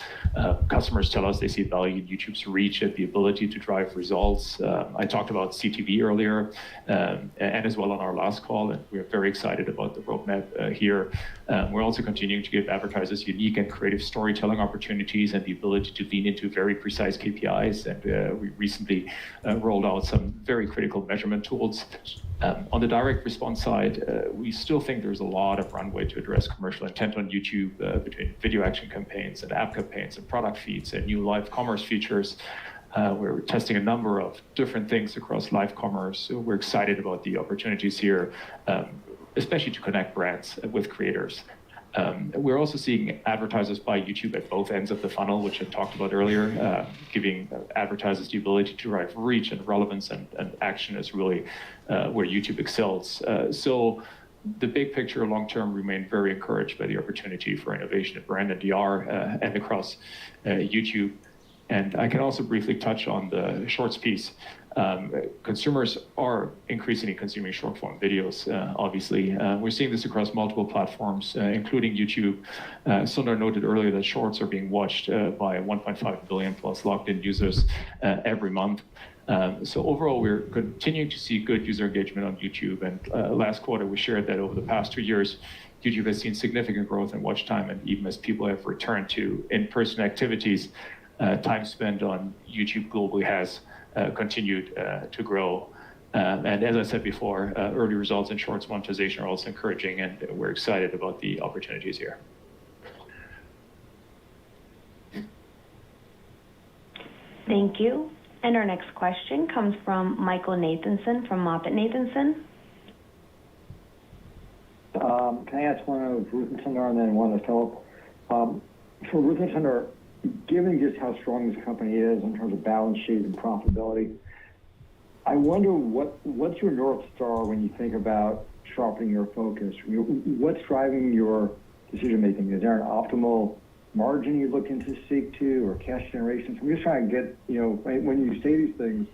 Customers tell us they see value in YouTube's reach and the ability to drive results. I talked about CTV earlier, and as well on our last call, and we're very excited about the roadmap here. We're also continuing to give advertisers unique and creative storytelling opportunities and the ability to lean into very precise KPIs. And we recently rolled out some very critical measurement tools. On the direct response side, we still think there's a lot of runway to address commercial intent on YouTube between video action campaigns and app campaigns and product feeds and new live commerce features. We're testing a number of different things across live commerce. So we're excited about the opportunities here, especially to connect brands with creators. We're also seeing advertisers buy YouTube at both ends of the funnel, which I talked about earlier, giving advertisers the ability to drive reach and relevance and action is really where YouTube excels. So the big picture long-term remain very encouraged by the opportunity for innovation in brand and DR and across YouTube. And I can also briefly touch on the shorts piece. Consumers are increasingly consuming short-form videos, obviously. We're seeing this across multiple platforms, including YouTube. Sundar noted earlier that shorts are being watched by 1.5 billion plus logged-in users every month. So overall, we're continuing to see good user engagement on YouTube. And last quarter, we shared that over the past 2 years, YouTube has seen significant growth in watch time. And even as people have returned to in-person activities, time spent on YouTube globally has continued to grow. And as I said before, early results in shorts monetization are also encouraging, and we're excited about the opportunities here. Thank you. And our next question comes from Michael Nathanson from MoffettNathanson. Can I ask one of Ruth and Sundar and then one of Philip? For Ruth and Sundar, given just how strong this company is in terms of balance sheet and profitability, I wonder what's your North Star when you think about sharpening your focus? What's driving your decision making? Is there an optimal margin you're looking to seek to, or cash generation? So I'm just trying to get, when you say these things,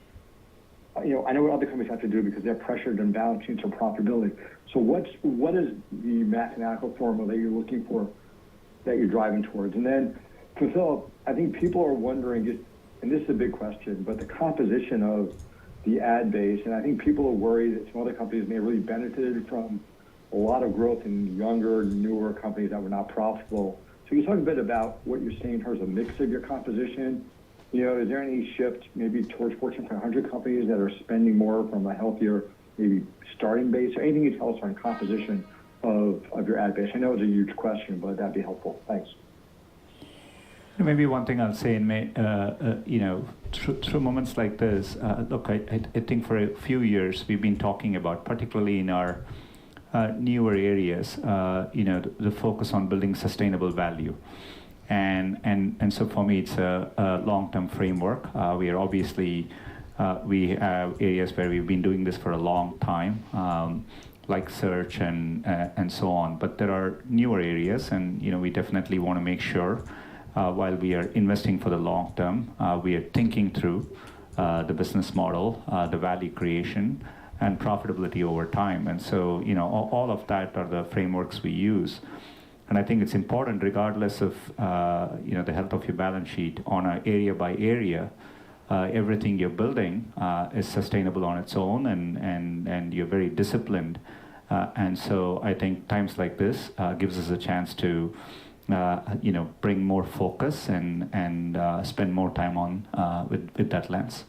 I know what other companies have to do because they're pressured in balance sheets or profitability. So what is the mathematical formula that you're looking for, that you're driving towards? And then for Philip, I think people are wondering, and this is a big question, but the composition of the ad base, and I think people are worried that some other companies may have really benefited from a lot of growth in younger, newer companies that were not profitable. So can you talk a bit about what you're seeing in terms of mix of your composition? Is there any shift maybe towards Fortune 500 companies that are spending more from a healthier, maybe starting base? Or anything you tell us on composition of your ad base? I know it's a huge question, but that'd be helpful. Thanks. Maybe one thing I'll say, through moments like this, look, I think for a few years we've been talking about, particularly in our newer areas, the focus on building sustainable value. And so for me, it's a long-term framework. We are obviously, we have areas where we've been doing this for a long time, like search and so on. But there are newer areas, and we definitely want to make sure, while we are investing for the long term, we are thinking through the business model, the value creation, and profitability over time. And so, all of that are the frameworks we use. And I think it's important, regardless of the health of your balance sheet, on an area by area, everything you're building is sustainable on its own, and you're very disciplined. And so I think times like this gives us a chance to bring more focus and spend more time on with that lens.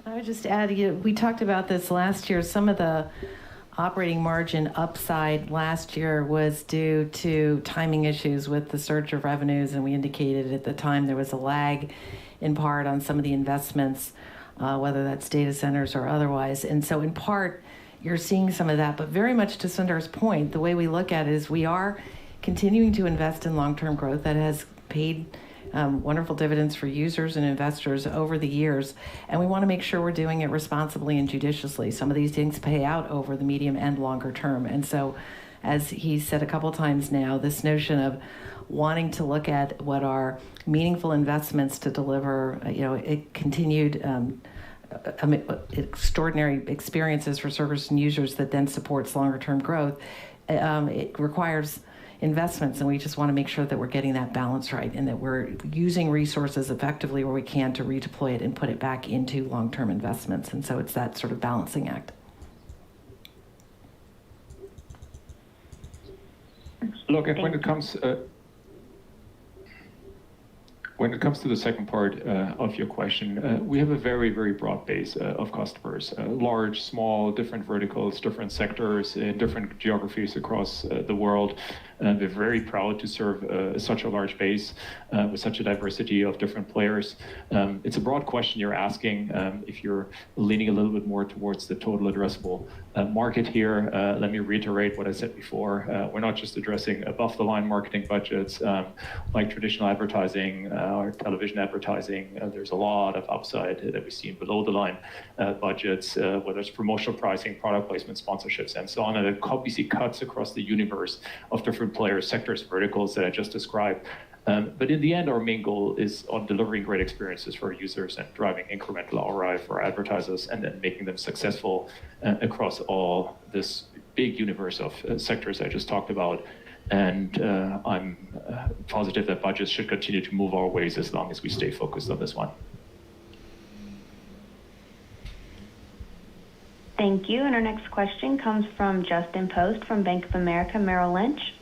I would just add, we talked about this last year. Some of the operating margin upside last year was due to timing issues with the surge of revenues, and we indicated at the time there was a lag in part on some of the investments, whether that's data centers or otherwise. And so in part, you're seeing some of that, but very much to Sundar's point, the way we look at it is we are continuing to invest in long-term growth that has paid wonderful dividends for users and investors over the years, and we want to make sure we're doing it responsibly and judiciously. Some of these things pay out over the medium and longer term, and so, as he said a couple times now, this notion of wanting to look at what are meaningful investments to deliver, a continued extraordinary experiences for servers and users that then supports longer term growth, it requires investments, and we just want to make sure that we're getting that balance right and that we're using resources effectively where we can to redeploy it and put it back into long-term investments. And so it's that sort of balancing act. Look, when it comes to the second part of your question, we have a very, very broad base of customers, large, small, different verticals, different sectors, in different geographies across the world. We're very proud to serve such a large base with such a diversity of different players. It's a broad question you're asking. If you're leaning a little bit more towards the total addressable market here, let me reiterate what I said before. We're not just addressing above-the-line marketing budgets like traditional advertising or television advertising. There's a lot of upside that we see in below-the-line budgets, whether it's promotional pricing, product placement, sponsorships, and so on. And it obviously cuts across the universe of different players, sectors, verticals that I just described. But in the end, our main goal is on delivering great experiences for our users and driving incremental ROI for our advertisers, and then making them successful across all this big universe of sectors I just talked about. And I'm positive that budgets should continue to move our ways as long as we stay focused on this one. Thank you. And our next question comes from Justin Post from Bank of America Merrill Lynch.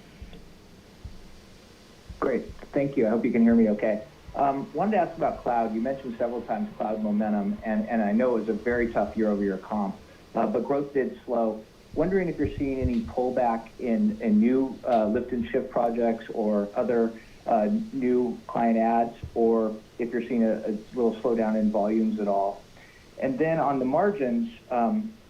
Great. Thank you. I hope you can hear me okay. Wanted to ask about cloud. You mentioned several times cloud momentum, and I know it was a very tough year-over-year comp, but growth did slow. Wondering if you're seeing any pullback in new lift and shift projects or other new client ads, or if you're seeing a little slowdown in volumes at all. And then on the margins,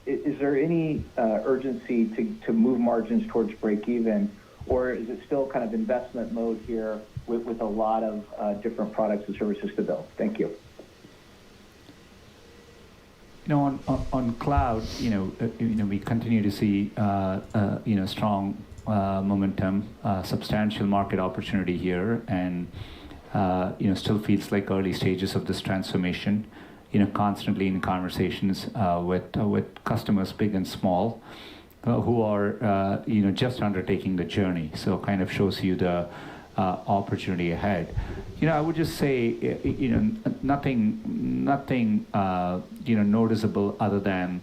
is there any urgency to move margins towards break even, or is it still kind of investment mode here with a lot of different products and services to build? Thank you. On cloud, we continue to see, strong momentum, substantial market opportunity here, and still feels like early stages of this transformation. Constantly in conversations with customers, big and small, who are just undertaking the journey. So kind of shows you the opportunity ahead. I would just say, nothing noticeable other than,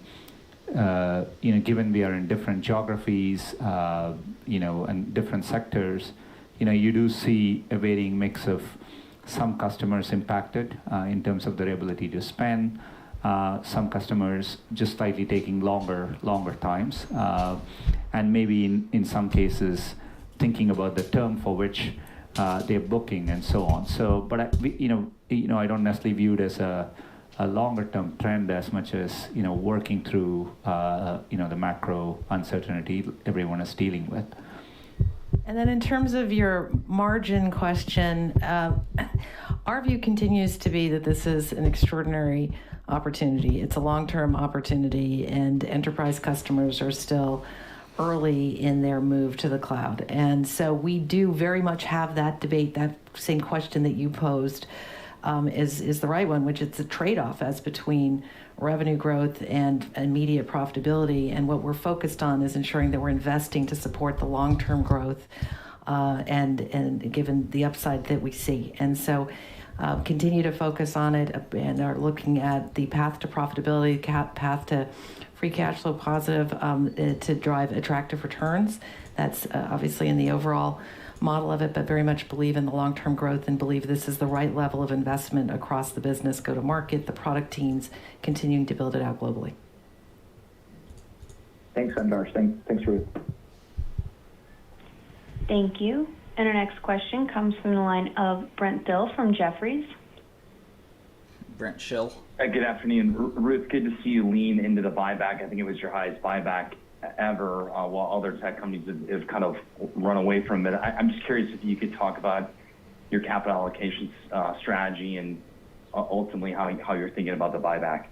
given we are in different geographies, and different sectors, you do see a varying mix of some customers impacted in terms of their ability to spend, some customers just slightly taking longer times, and maybe in some cases thinking about the term for which they're booking and so on. So, but I don't necessarily view it as a longer-term trend as much as working through the macro uncertainty everyone is dealing with. And then in terms of your margin question, our view continues to be that this is an extraordinary opportunity. It's a long-term opportunity, and enterprise customers are still early in their move to the cloud. And so we do very much have that debate. That same question that you posed is the right one, which it's a trade-off as between revenue growth and immediate profitability. And what we're focused on is ensuring that we're investing to support the long-term growth and given the upside that we see. And so continue to focus on it and are looking at the path to profitability, path to free cash flow positive to drive attractive returns. That's obviously in the overall model of it, but very much believe in the long-term growth and believe this is the right level of investment across the business, go to market, the product teams, continuing to build it out globally. Thanks, Sundar. Thanks, Ruth. Thank you. And our next question comes from the line of Brent Thill from Jefferies. Brent Schill. Good afternoon. Ruth, good to see you lean into the buyback. I think it was your highest buyback ever, while other tech companies have kind of run away from it. I'm just curious if you could talk about your capital allocation strategy and ultimately how you're thinking about the buyback.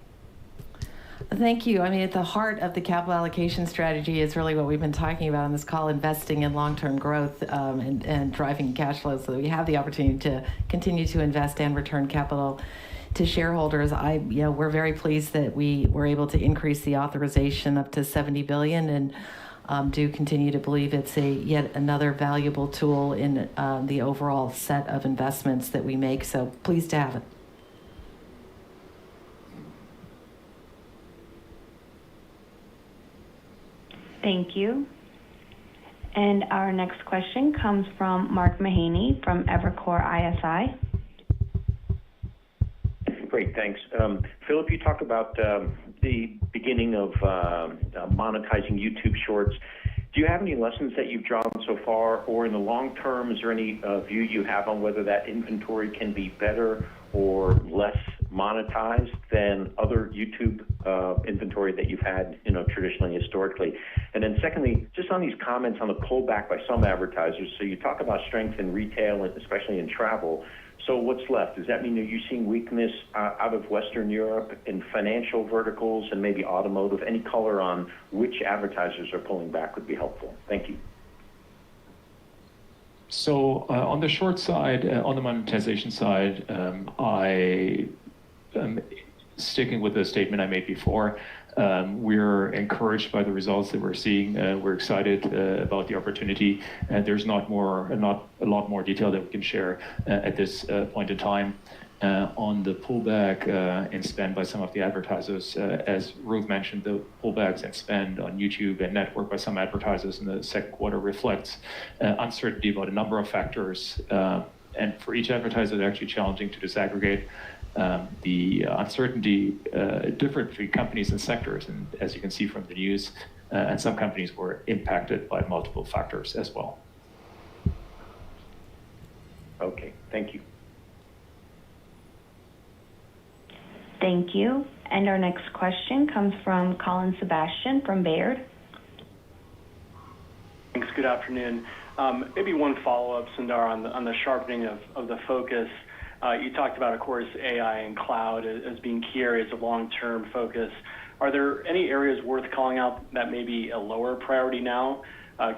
Thank you. I mean, at the heart of the capital allocation strategy is really what we've been talking about on this call, investing in long-term growth and driving cash flow so that we have the opportunity to continue to invest and return capital to shareholders. We're very pleased that we were able to increase the authorization up to $70 billion and do continue to believe it's yet another valuable tool in the overall set of investments that we make. So pleased to have it. Thank you. And our next question comes from Mark Mahaney from Evercore ISI. Great, thanks. Philip, you talked about the beginning of monetizing YouTube Shorts. Do you have any lessons that you've drawn so far, or in the long term, is there any view you have on whether that inventory can be better or less monetized than other YouTube inventory that you've had, traditionally, historically? And then secondly, just on these comments on the pullback by some advertisers, so you talk about strength in retail, and especially in travel. So what's left? Does that mean that you're seeing weakness out of Western Europe in financial verticals and maybe automotive? Any color on which advertisers are pulling back would be helpful. Thank you. So on the short side, on the monetization side, I am sticking with the statement I made before. We're encouraged by the results that we're seeing. We're excited about the opportunity, and there's not a lot more detail that we can share at this point in time. On the pullback in spend by some of the advertisers, as Ruth mentioned, the pullbacks in spend on YouTube and network by some advertisers in the second quarter reflects uncertainty about a number of factors. And for each advertiser, it's actually challenging to disaggregate the uncertainty different between companies and sectors. And as you can see from the news, and some companies were impacted by multiple factors as well. Okay, thank you. Thank you. And our next question comes from Colin Sebastian from Baird. Thanks. Good afternoon. Maybe one follow-up, Sundar, on the sharpening of the focus. You talked about, of course, AI and cloud as being key areas of long-term focus. Are there any areas worth calling out that may be a lower priority now,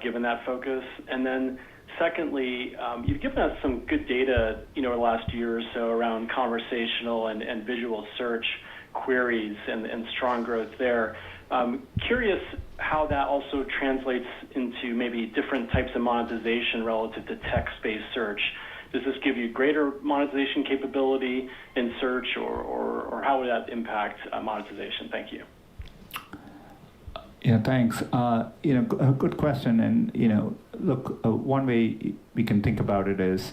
given that focus? And then secondly, you've given us some good data, over the last year or so around conversational and visual search queries and strong growth there. Curious how that also translates into maybe different types of monetization relative to text-based search. Does this give you greater monetization capability in search, or how would that impact monetization? Thank you. Yeah, thanks. A good question. And, look, one way we can think about it is,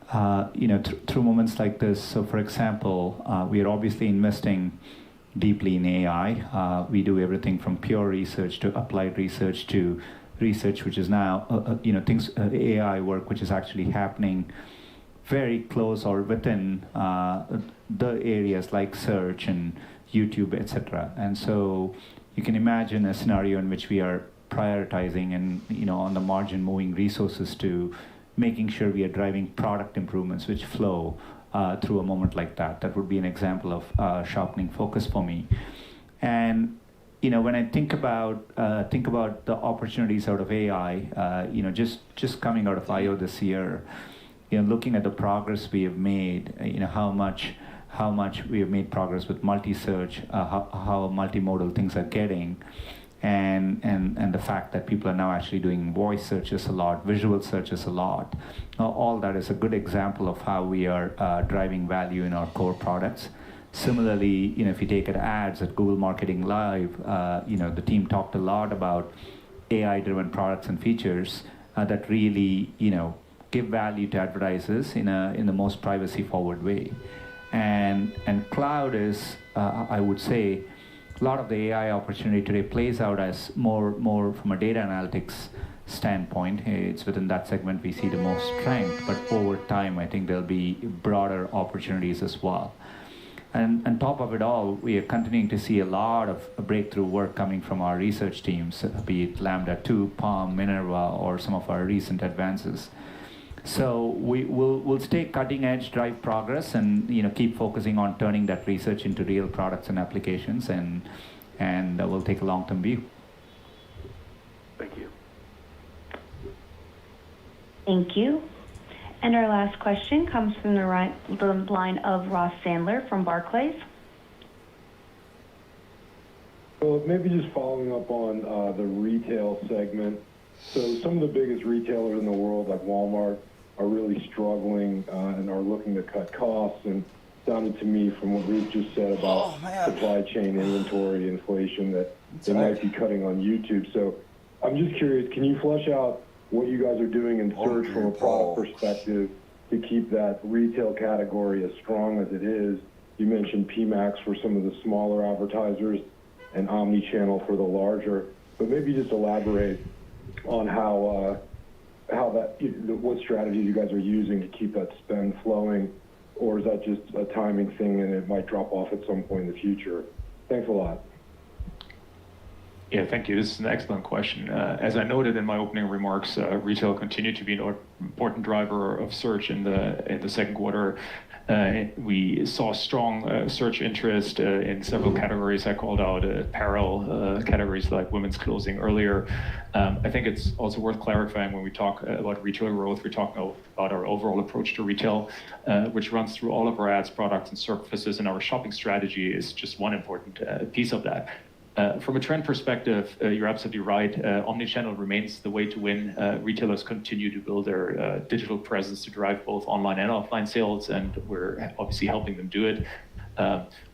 through moments like this. So, for example, we are obviously investing deeply in AI. We do everything from pure research to applied research to research, which is now, AI work, which is actually happening very close or within the areas like search and YouTube, etc. And so you can imagine a scenario in which we are prioritizing and, on the margin, moving resources to making sure we are driving product improvements which flow through a moment like that. That would be an example of sharpening focus for me. And when I think about the opportunities out of AI, just coming out of I/O this year, looking at the progress we have made, how much we have made progress with multi-search, how multimodal things are getting, and the fact that people are now actually doing voice searches a lot, visual searches a lot. All that is a good example of how we are driving value in our core products. Similarly, if you take ads at Google Marketing Live, the team talked a lot about AI-driven products and features that really, give value to advertisers in the most privacy-forward way. And cloud is, I would say, a lot of the AI opportunity today plays out as more from a data analytics standpoint. It's within that segment we see the most strength, but over time, I think there'll be broader opportunities as well. And on top of it all, we are continuing to see a lot of breakthrough work coming from our research teams, be it Lambda 2, Palm, Minerva, or some of our recent advances. So we'll stay cutting edge, drive progress, and keep focusing on turning that research into real products and applications, and we'll take a long-term view. Thank you. Thank you. And our last question comes from the line of Ross Sandler from Barclays. Well, maybe just following up on the retail segment. So some of the biggest retailers in the world, like Walmart, are really struggling and are looking to cut costs. And it sounded to me from what Ruth just said about supply chain inventory inflation that they might be cutting on YouTube. So I'm just curious, can you flesh out what you guys are doing in search from a product perspective to keep that retail category as strong as it is? You mentioned PMax for some of the smaller advertisers and omni-channel for the larger, but maybe just elaborate on what strategies you guys are using to keep that spend flowing, or is that just a timing thing and it might drop off at some point in the future? Thanks a lot. Yeah, thank you. This is an excellent question. As I noted in my opening remarks, retail continued to be an important driver of search in the second quarter. We saw strong search interest in several categories. I called out apparel categories like women's clothing earlier. I think it's also worth clarifying when we talk about retail growth, we're talking about our overall approach to retail, which runs through all of our ads, products, and surfaces, and our shopping strategy is just one important piece of that. From a trend perspective, you're absolutely right. Omnichannel remains the way to win. Retailers continue to build their digital presence to drive both online and offline sales, and we're obviously helping them do it.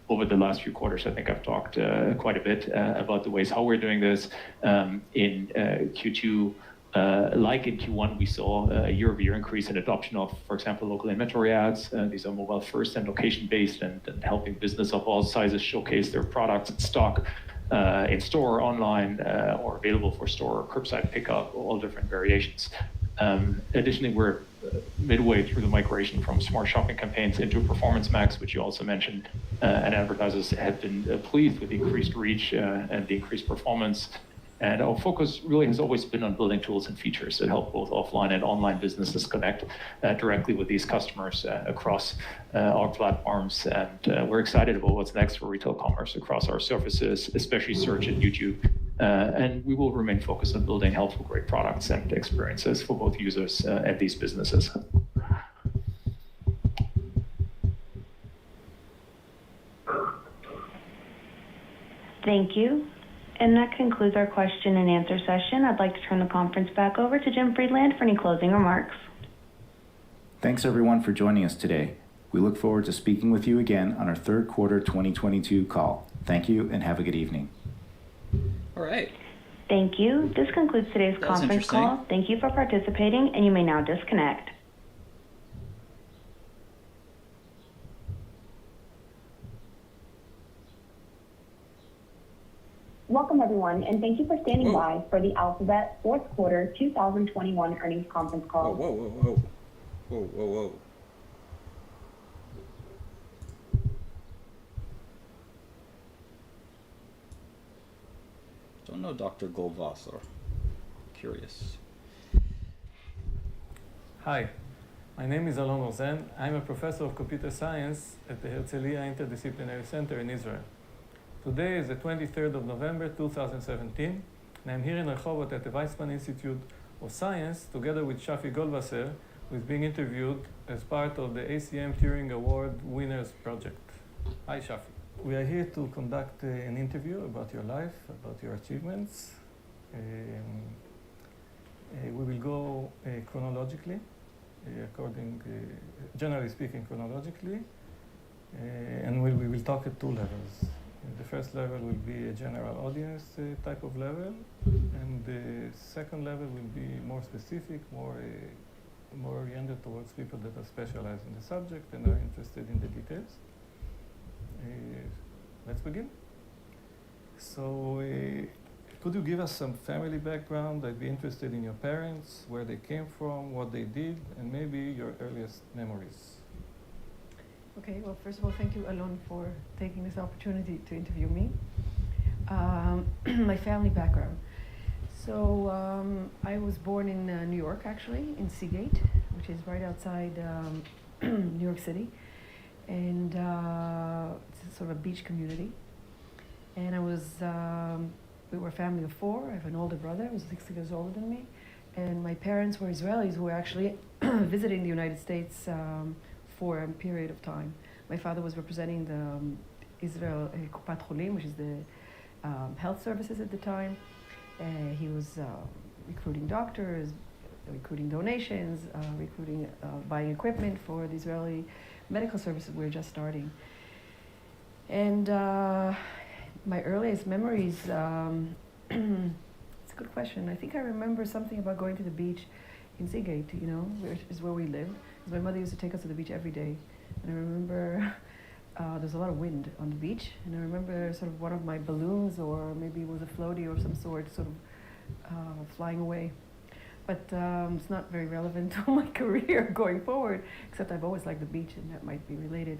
Over the last few quarters, I think I've talked quite a bit about the ways how we're doing this. In Q2, like in Q1, we saw a year-over-year increase in adoption of, for example, local inventory ads. These are mobile first and location based, and helping business of all sizes showcase their products in stock in store, online, or available for store or curbside pickup, all different variations. Additionally, we're midway through the migration from smart shopping campaigns into Performance Max, which you also mentioned, and advertisers have been pleased with the increased reach and the increased performance. And our focus really has always been on building tools and features that help both offline and online businesses connect directly with these customers across our platforms. And we're excited about what's next for retail commerce across our services, especially search and YouTube. And we will remain focused on building helpful, great products and experiences for both users and these businesses. Thank you. And that concludes our question and answer session. I'd like to turn the conference back over to Jim Friedland for any closing remarks. Thanks everyone for joining us today. We look forward to speaking with you again on our third quarter 2022 call. Thank you and have a good evening. All right. Thank you. This concludes today's That was conference interesting. call. Thank you for participating, and you may now disconnect. Welcome, everyone, and thank you for standing by for the Alphabet fourth quarter 2021 earnings conference call. Whoa, whoa, whoa, whoa, whoa, whoa. Don't know Dr. Goldwasser. Curious. Hi, my name is Alon Rosen. I'm a professor of computer science at the Herzliya Interdisciplinary Center in Israel. Today is the 23rd of November 2017, and I'm here in Rehovot at the Weizmann Institute of Science together with Shafi Goldwasser, who is being interviewed as part of the ACM Turing Award Winners Project. Hi, Shafi. We are here to conduct an interview about your life, about your achievements. We will go chronologically, generally speaking, chronologically, and we will talk at two levels. The first level will be a general audience type of level, and the second level will be more specific, more oriented towards people that are specialized in the subject and are interested in the details. Let's begin. So, could you give us some family background? I'd be interested in your parents, where they came from, what they did, and maybe your earliest memories. Okay, well, first of all, thank you, Alon, for taking this opportunity to interview me. My family background. So I was born in New York, actually, in Seagate, which is right outside New York City. And it's sort of a beach community. And we were a family of four. I have an older brother who's 6 years older than me. And my parents were Israelis who were actually visiting the United States for a period of time. My father was representing the Israel Kupat Cholim, which is the health services at the time. He was recruiting doctors, recruiting donations, buying equipment for the Israeli medical services we were just starting. And my earliest memories, it's a good question. I think I remember something about going to the beach in Seagate, which is where we lived. My mother used to take us to the beach every day. And I remember there's a lot of wind on the beach. And I remember sort of one of my balloons, or maybe it was a floaty or some sort, sort of flying away. But it's not very relevant to my career going forward, except I've always liked the beach, and that might be related.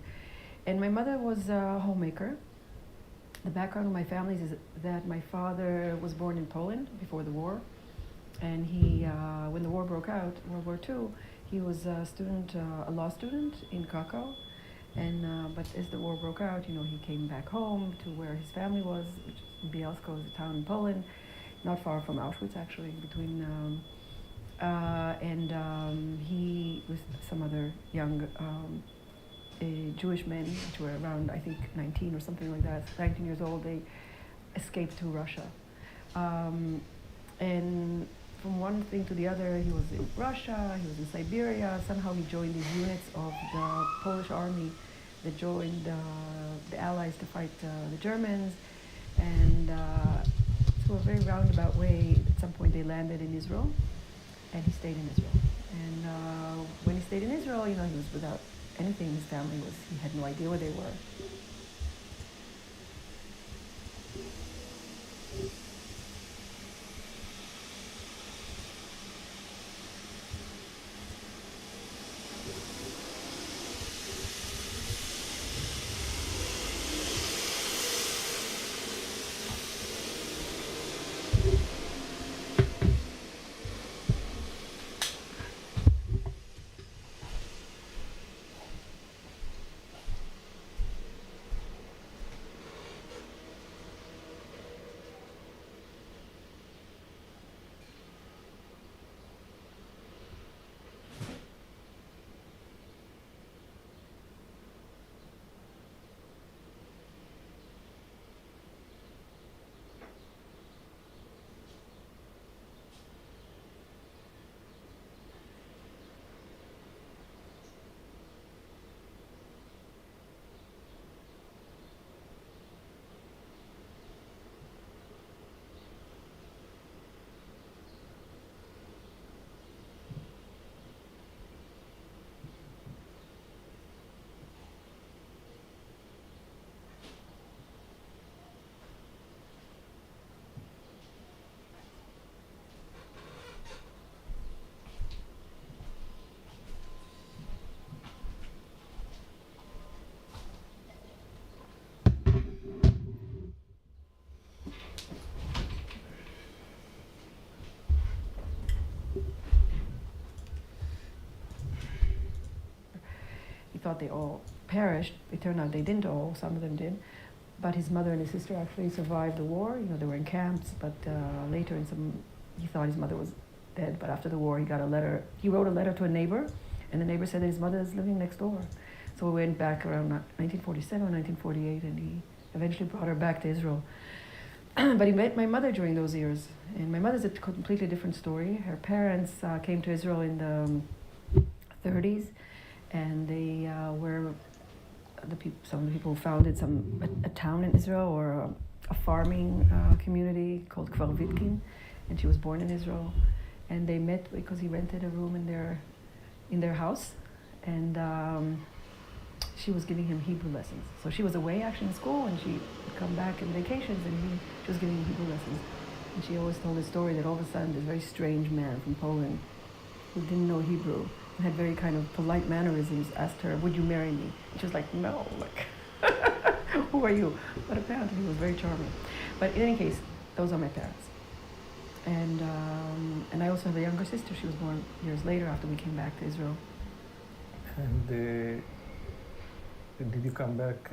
And my mother was a homemaker. The background of my family is that my father was born in Poland before the war. And he, when the war broke out, World War II, he was a student, a law student in Krakow. And, but as the war broke out, he came back home to where his family was, which is Bielsko, is a town in Poland, not far from Auschwitz, actually, between, he, with some other young Jewish men, which were around, I think, 19 or something like that, 19 years old, they escaped to Russia. And from one thing to the other, he was in Russia, he was in Siberia. Somehow he joined these units of the Polish army that joined the Allies to fight the Germans. And through a very roundabout way, at some point they landed in Israel, and he stayed in Israel. And when he stayed in Israel, he was without anything. His family he had no idea where they were. He thought they all perished. It turned out they didn't all, some of them did. But his mother and his sister actually survived the war. You know, they were in camps, but later he thought his mother was dead, but after the war he wrote a letter to a neighbor, and the neighbor said that his mother is living next door. So we went back around 1947, 1948, and he eventually brought her back to Israel. But he met my mother during those years, and my mother's a completely different story. Her parents came to Israel in the 30s, and they were some of the people who founded a town in Israel, or a farming community called Kfar Vitkin, and she was born in Israel. And they met because he rented a room in their house, and she was giving him Hebrew lessons. So she was away actually in school, and she would come back in vacations, and she was giving him Hebrew lessons. And she always told the story that all of a sudden this very strange man from Poland, who didn't know Hebrew and had very kind of polite mannerisms, asked her, "Would you marry me?" And she was like, "No, like, who are you?" But apparently he was very charming. But in any case, those are my parents. And I also have a younger sister. She was born years later after we came back to Israel. And did you come back,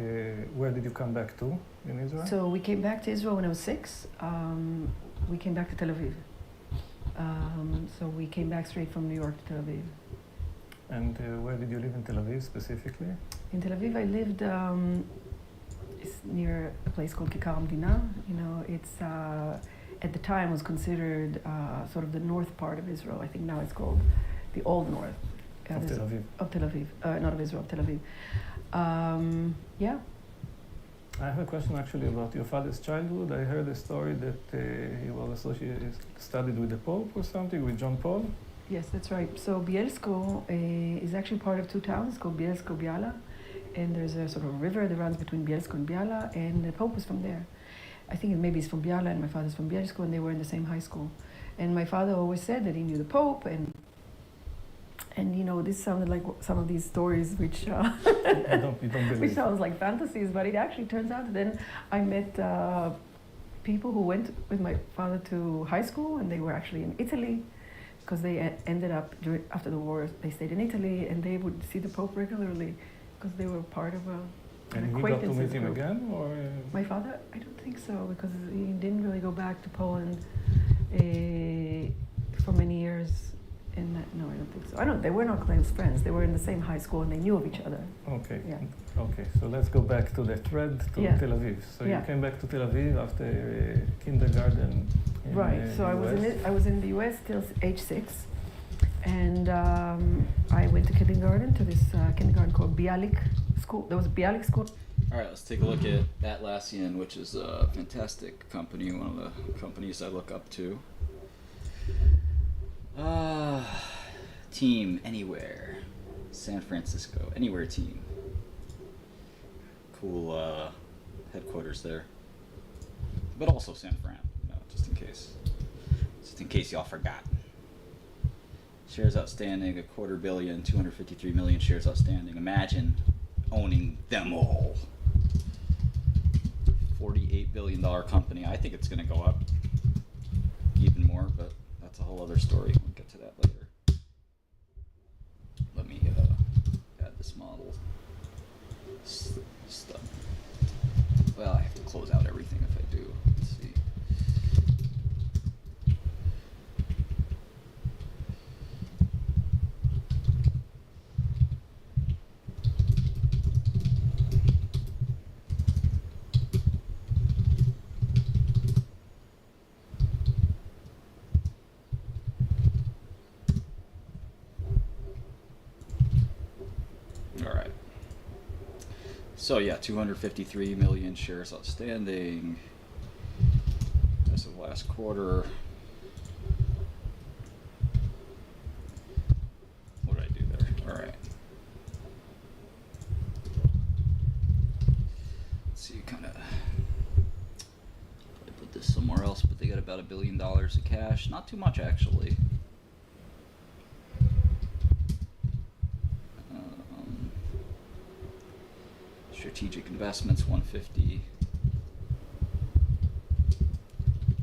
where did you come back to in Israel? So we came back to Israel when I was 6. We came back to Tel Aviv. So we came back straight from New York to Tel Aviv. And where did you live in Tel Aviv specifically? In Tel Aviv I lived it's near a place called Kikar Hamdina. You know, it's at the time was considered sort of the north part of Israel. I think now it's called the Old North. Of Tel Aviv. Of Tel Aviv. Not of Israel, of Tel Aviv. Yeah. I have a question actually about your father's childhood. I heard a story that he was studied with the Pope or something, with John Paul. Yes, that's right. So Bielsko is actually part of 2 towns called Bielsko, Biala. And there's a sort of river that runs between Bielsko and Biala, and the Pope was from there. I think maybe he's from Biala and my father's from Bielsko, and they were in the same high school. And my father always said that he knew the Pope, and you know, this sounded like some of these stories which you don't believe. which sounds like fantasies, but it actually turns out that then I met people who went with my father to high school, and they were actually in Italy, because they ended up, after the war, they stayed in Italy, and they would see the Pope regularly, because they were part of an and acquaintances you got to meet him group. again, or? My father? I don't think so, because he didn't really go back to Poland for many years. No, I don't think so. They were not close friends. They were in the same high school, and they knew of each other. Okay. Yeah. Okay, so let's go back to the thread to Yeah. Tel Aviv. So Yeah. you came back to Tel Aviv after kindergarten in Right. So I was in the U.S. till age 6, and I went to kindergarten, to this kindergarten called Bialik School. There was a Bialik School. All right, let's take a look at Atlassian, which is a fantastic company, one of the companies I look up to. Team Anywhere, San Francisco, Anywhere team. Cool headquarters there, but also San Fran, just in case y'all forgot. Shares outstanding, 250 million, 253 million shares outstanding. Imagine owning them all. $48 billion company. I think it's going to go up even more, but that's a whole other story. We'll get to that later. Let me add this model stuff. Well, I have to close out everything if I do. Let's see. So yeah, 253 million shares outstanding as of last quarter. What did I do there? All right. Let's see, kind of. I put this somewhere else, but they got about $1 billion of cash. Not too much, actually. Strategic investments, 150.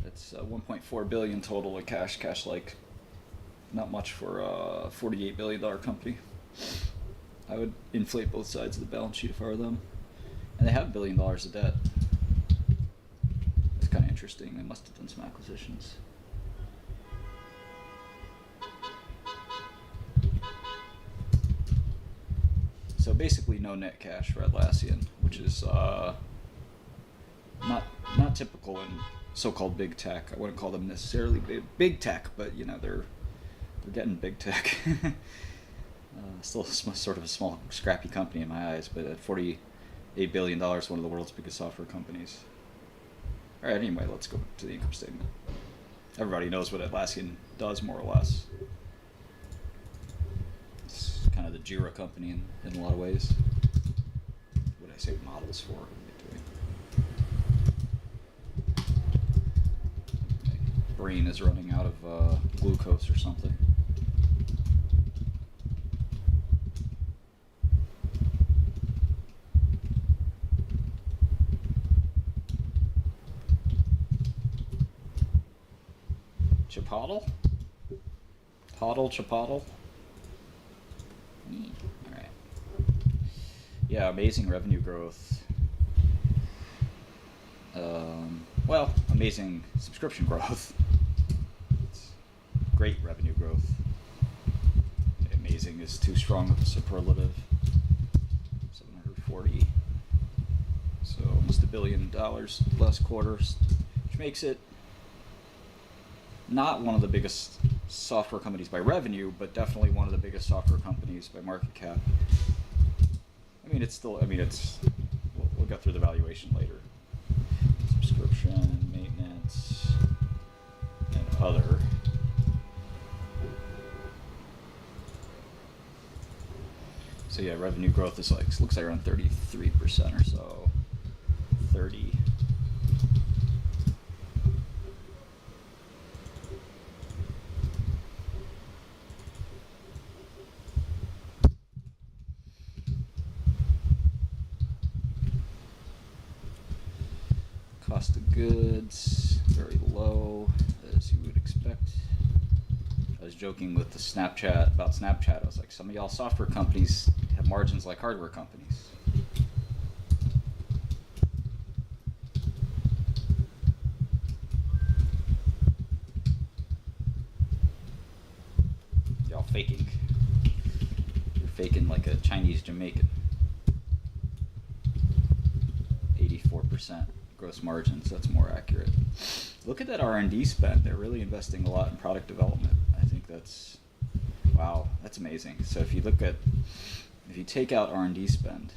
That's 1.4 billion total of cash. Cash, like, not much for a $48 billion company. I would inflate both sides of the balance sheet if I were them. And they have $1 billion of debt. It's kind of interesting. They must have done some acquisitions. So basically no net cash for Atlassian, which is not typical in so-called big tech. I wouldn't call them necessarily big tech, but you know they're getting big tech. Still sort of a small, scrappy company in my eyes, but at $48 billion, one of the world's biggest software companies. All right, anyway, let's go to the income statement. Everybody knows what Atlassian does, more or less. It's kind of the Jira company in a lot of ways. What did I say models for? My brain is running out of glucose or something. Chipotle? Chipotle? Alright. Yeah, amazing revenue growth. Well, amazing subscription growth. It's great revenue growth. Amazing is too strong of a superlative. 740. So almost $1 billion last quarter, which makes it not one of the biggest software companies by revenue, but definitely one of the biggest software companies by market cap. I mean, it's still, we'll get through the valuation later. Subscription, maintenance, and other. So yeah, revenue growth is looks like around 33% or so. 30. Cost of goods, very low, as you would expect. I was joking with the about Snapchat. I was like, some of y'all software companies have margins like hardware companies. Y'all faking. You're faking like a Chinese Jamaican. 84%. Gross margins, that's more accurate. Look at that R&D spend. They're really investing a lot in product development. I think that's, wow, that's amazing. So if you take out R&D spend,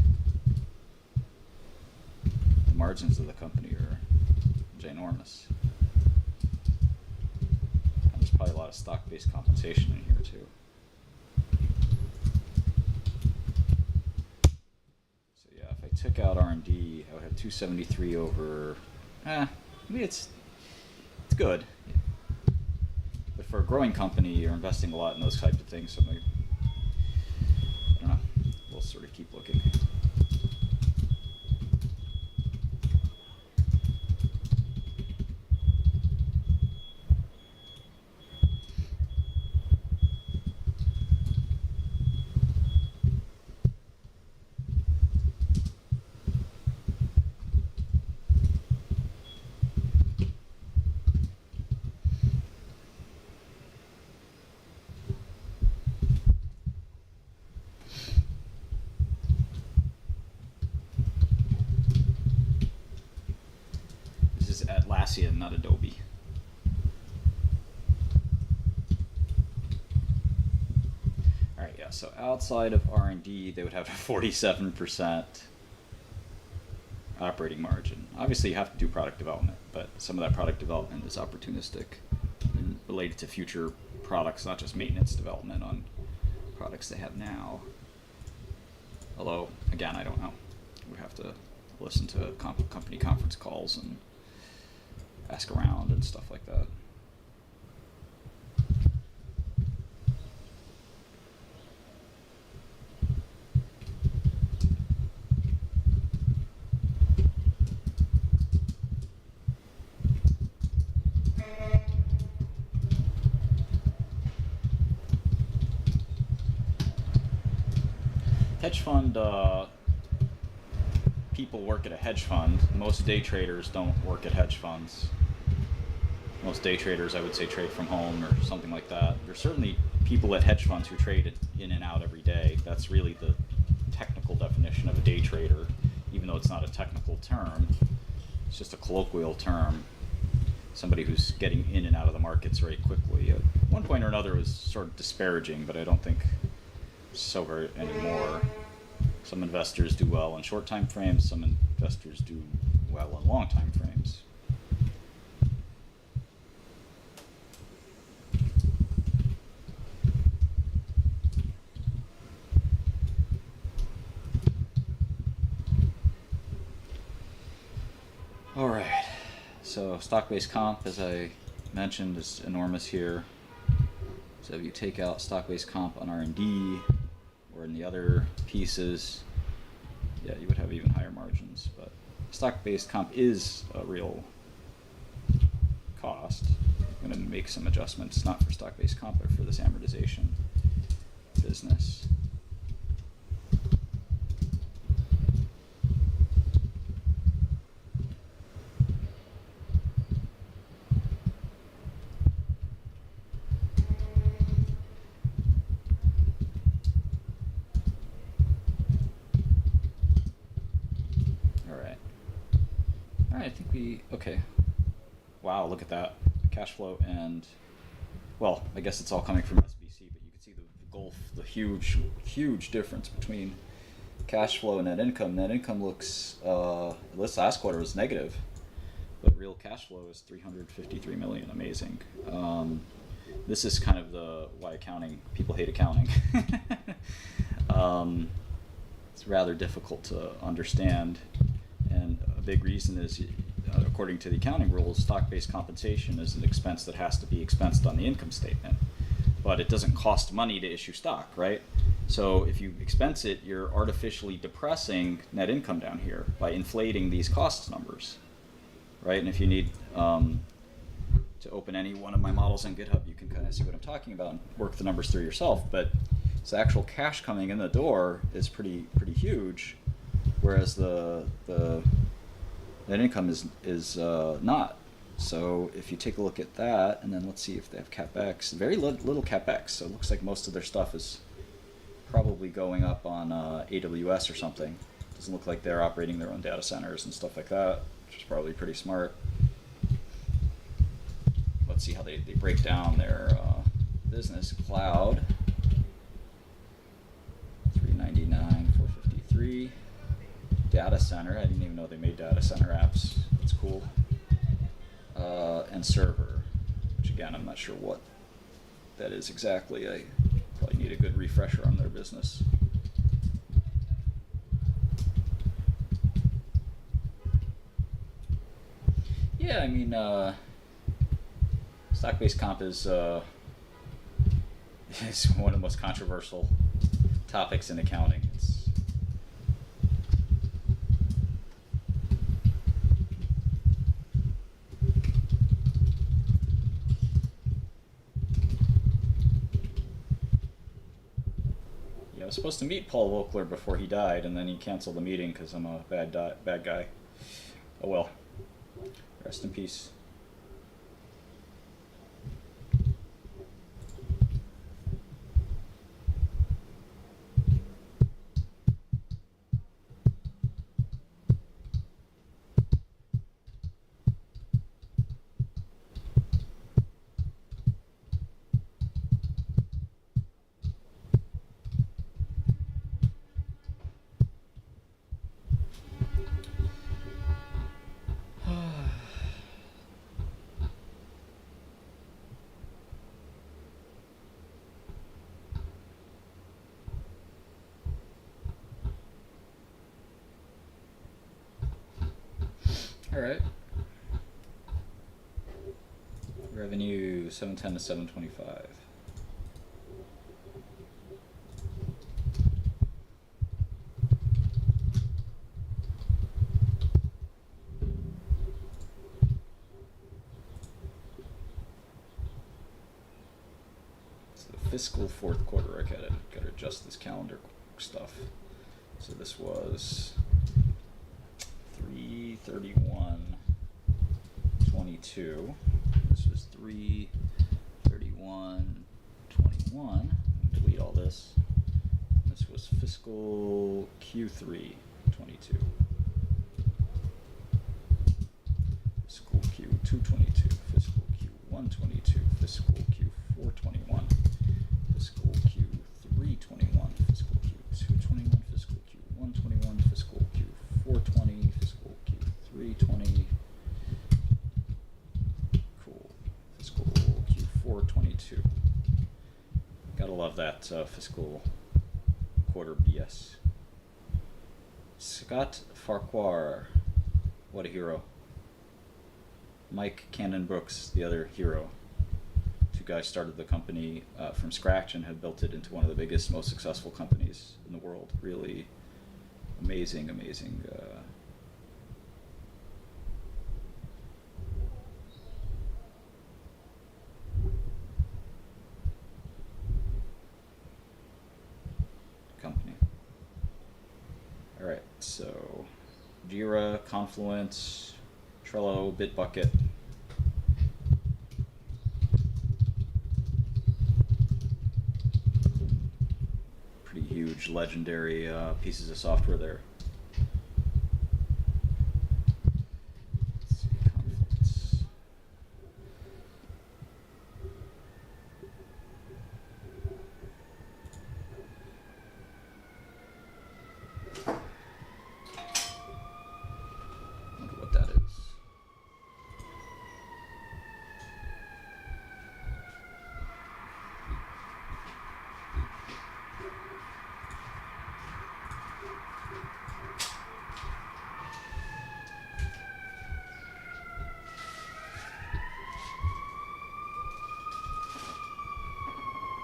the margins of the company are ginormous. And there's probably a lot of stock-based compensation in here too. Took out R&D, I would have 273 over. I mean it's good, but for a growing company, you're investing a lot in those types of things. So maybe, I don't know. We'll sort of keep looking. Atlassian, not Adobe. All right, yeah. So outside of R&D, they would have a 47% operating margin. Obviously, you have to do product development, but some of that product development is opportunistic and related to future products, not just maintenance development on products they have now. Although, again, I don't know. We have to listen to company conference calls and ask around and stuff like that. hedge fund people work at a hedge fund. Most day traders don't work at hedge funds. Most day traders, I would say, trade from home or something like that. There's certainly people at hedge funds who trade in and out every day. That's really the technical definition of a day trader, even though it's not a technical term. It's just a colloquial term. Somebody who's getting in and out of the markets very quickly. At one point or another, it was sort of disparaging, but I don't think so very anymore. Some investors do well in short time frames. Some investors do well in long time frames. All right. So stock-based comp, as I mentioned, is enormous here. So if you take out stock-based comp on R&D or in the other pieces, yeah, you would have even higher margins. But stock-based comp is a real cost. I'm going to make some adjustments, not for stock-based comp, but for this amortization business. Okay. Wow, look at that. Cash flow and, well, I guess it's all coming from SBC, but you can see the gulf, the huge difference between cash flow and net income. Net income looks, this last quarter was negative, but real cash flow is $353 million. Amazing. This is kind of why people hate accounting. It's rather difficult to understand, and a big reason is, according to the accounting rules, stock-based compensation is an expense that has to be expensed on the income statement, but it doesn't cost money to issue stock, right? So if you expense it, you're artificially depressing net income down here by inflating these cost numbers, right? And if you need to open any one of my models on GitHub, you can kind of see what I'm talking about and work the numbers through yourself. But the actual cash coming in the door is pretty huge, whereas the net income is not. So if you take a look at that, and then let's see if they have CapEx, very little CapEx. So it looks like most of their stuff is probably going up on AWS or something. Doesn't look like they're operating their own data centers and stuff like that, which is probably pretty smart. Let's see how they break down their business. Cloud, $399, $453. Data center, I didn't even know they made data center apps. That's cool. And server, which again, I'm not sure what that is exactly. I probably need a good refresher on their business. Yeah, I mean, stock-based comp is one of the most controversial topics in accounting. I was supposed to meet Paul Volckler before he died, and then he canceled the meeting because I'm a bad guy. Oh well. Rest in peace. All right. Revenue 710 to 725. It's the fiscal fourth quarter. I gotta adjust this calendar stuff. So this was 3/31/22. This was 3/31/21. Delete all this. This was fiscal Q3 22. Fiscal Q2 22. Fiscal Q1 22. Fiscal Q4 21. Fiscal Q3 21. Fiscal Q2 21. Fiscal Q1 21. Fiscal Q4 20. Fiscal Q3 20. Cool. Fiscal Q4 22. Gotta love that fiscal quarter BS. Scott Farquhar, what a hero. Mike Cannon-Brooks, the other hero. Two guys started the company from scratch and have built it into one of the biggest, most successful companies in the world. Really amazing company. All right, so Jira, Confluence, Trello, Bitbucket. Pretty huge, legendary pieces of software there. Let's see, Confluence. Wonder what that is.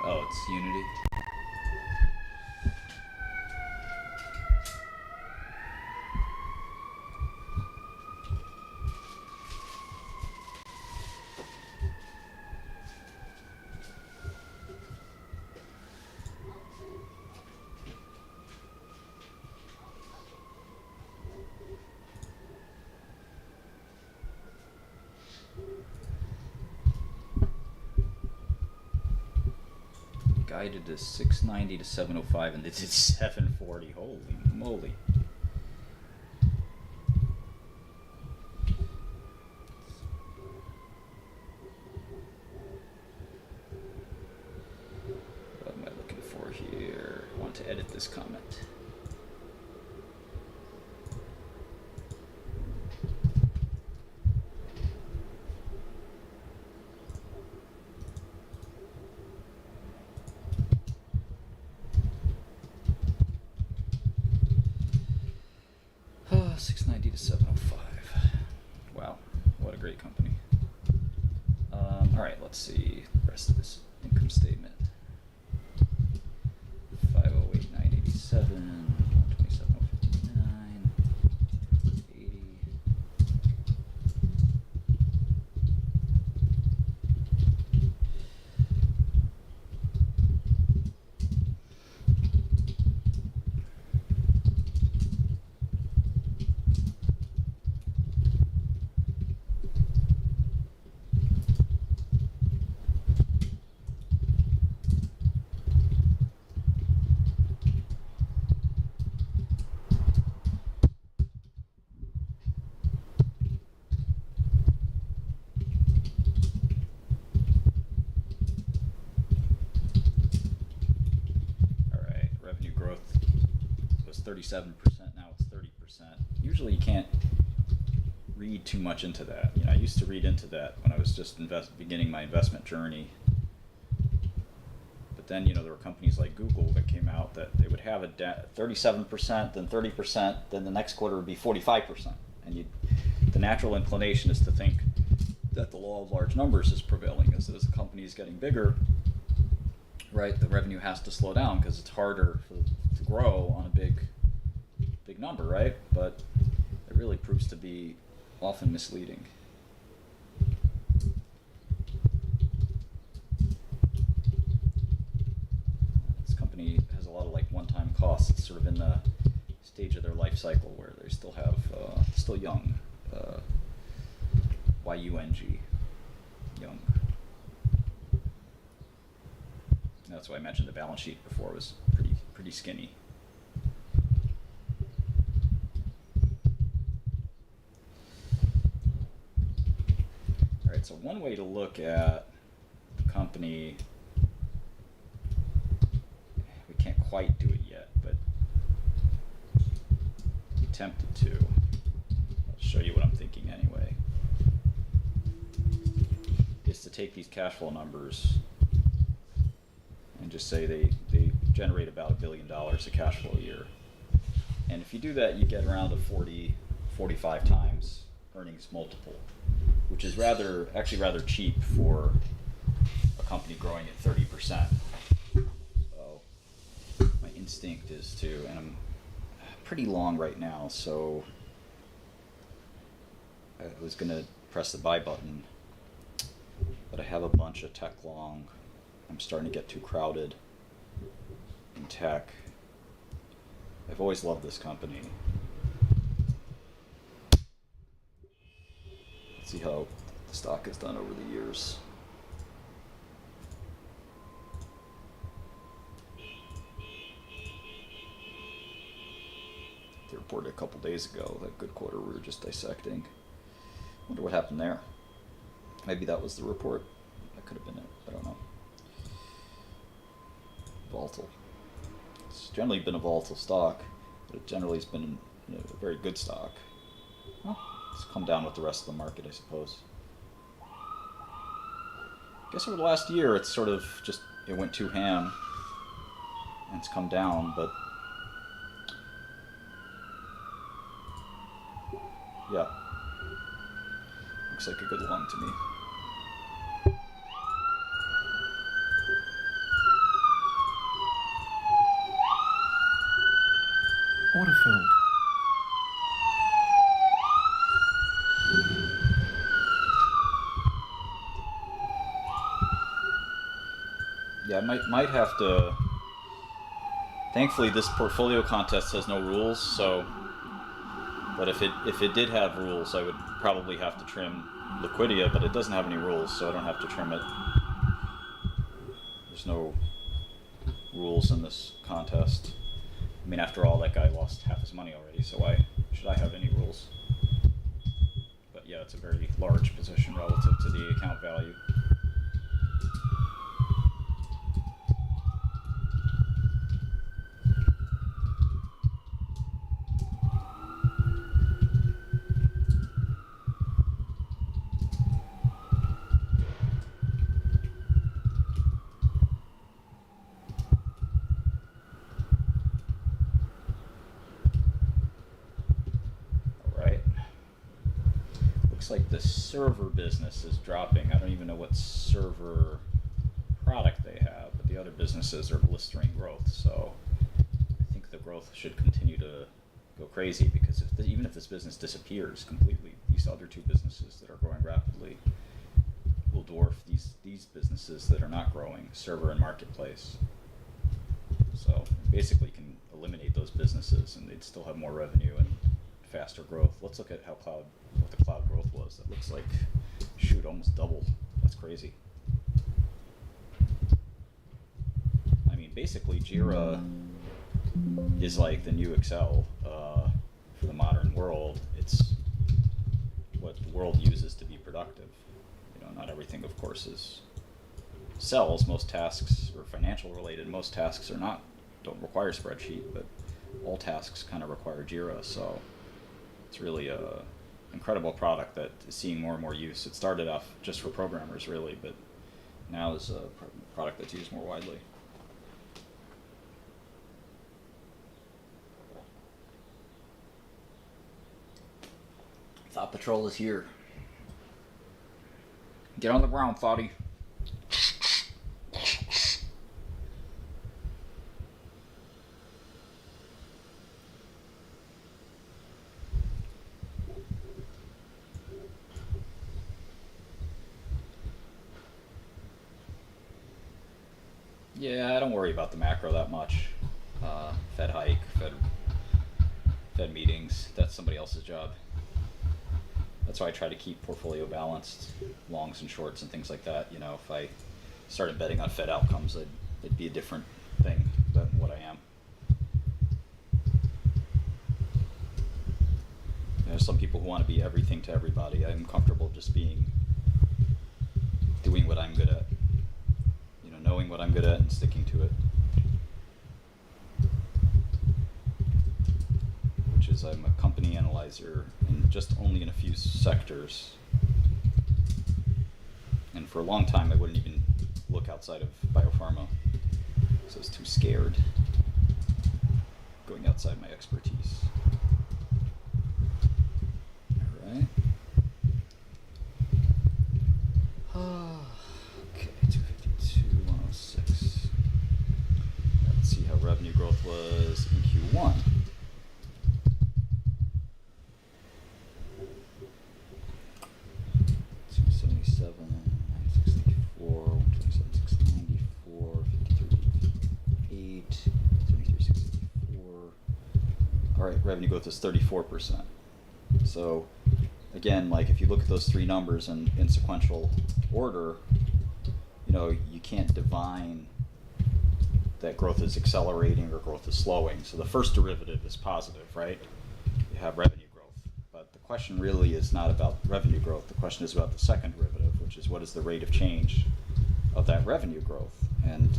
Oh, it's Unity. Guided to 690 to 705 and they did 740. Holy moly. What am I looking for here? I want to edit this comment. Oh, 690 to 705. Wow, what a great company. All right, let's see the rest of this income statement. 508,987, 127,059, 80. All right, revenue growth was 37%, now it's 30%. Usually you can't read too much into that. You know, I used to read into that when I was just beginning my investment journey. But then, you know, there were companies like Google that came out that they would have a 37%, then 30%, then the next quarter would be 45%. And the natural inclination is to think that the law of large numbers is prevailing. As the company is getting bigger, right, the revenue has to slow down because it's harder to grow on a big number, right? But it really proves to be often misleading. This company has a lot of like one-time costs. It's sort of in the stage of their life cycle where they still have, still young, Y-U-N-G, young. That's why I mentioned the balance sheet before was pretty skinny. All right, so one way to look at the company, we can't quite do it yet, but we attempted to. I'll show you what I'm thinking anyway. Is to take these cash flow numbers and just say they generate about $1 billion of cash flow a year. And if you do that, you get around a 45 times earnings multiple, which is actually rather cheap for a company growing at 30%. So my instinct is to, and I'm pretty long right now, so I was gonna press the buy button, but I have a bunch of tech long. I'm starting to get too crowded in tech. I've always loved this company. Let's see how the stock has done over the years. They reported a couple days ago, that good quarter we were just dissecting. Wonder what happened there. Maybe that was the report. That could have been it. I don't know. Volatile. It's generally been a volatile stock, but it generally has been a very good stock. Well, it's come down with the rest of the market, I suppose. I guess over the last year, it's sort of just, it went too ham, and it's come down, but yeah, looks like a good long to me. Autofilled. Yeah, I might have to. Thankfully, this portfolio contest has no rules, so. But if it did have rules, I would probably have to trim Liquidia, but it doesn't have any rules, so I don't have to trim it. There's no rules in this contest. I mean, after all, that guy lost half his money already, so why should I have any rules? But yeah, it's a very large position relative to the account value. Like the server business is dropping. I don't even know what server product they have, but the other businesses are blistering growth. So I think the growth should continue to go crazy, because even if this business disappears completely, these other two businesses that are growing rapidly will dwarf these businesses that are not growing, server and marketplace. So basically, you can eliminate those businesses and they'd still have more revenue and faster growth. Let's look at what the cloud growth was. That looks like, shoot, almost double. That's crazy. I mean, basically, Jira is like the new Excel for the modern world. It's what the world uses to be productive. You know, not everything, of course, is sells. Most tasks are financial related. Most tasks don't require spreadsheet, but all tasks kind of require Jira. So it's really a incredible product that is seeing more and more use. It started off just for programmers, really, but now is a product that's used more widely. Thought Patrol is here. Get on the ground, Thoughty. Yeah, I don't worry about the macro that much. Fed hike, Fed Fed meetings. That's somebody else's job. That's why I try to keep portfolio balanced, longs and shorts and things like that. You know, if I started betting on Fed outcomes, it'd be a different thing than what I am. There's some people who want to be everything to everybody. I'm comfortable just doing what I'm good at. You know, knowing what I'm good at and sticking to it. Which is, I'm a company analyzer and just only in a few sectors. And for a long time, I wouldn't even look outside of biopharma. So I was too scared going outside my expertise. Alright. Okay, 252, 106. Let's see how revenue growth was in Q1. 277, 964, 127, 694, 53, 73, 684. Alright, revenue growth is 34%. So, again, like if you look at those three numbers in sequential order, you know, you can't divine that growth is accelerating or growth is slowing. So the first derivative is positive, right? You have revenue growth. But the question really is not about revenue growth. The question is about the second derivative, which is what is the rate of change of that revenue growth. And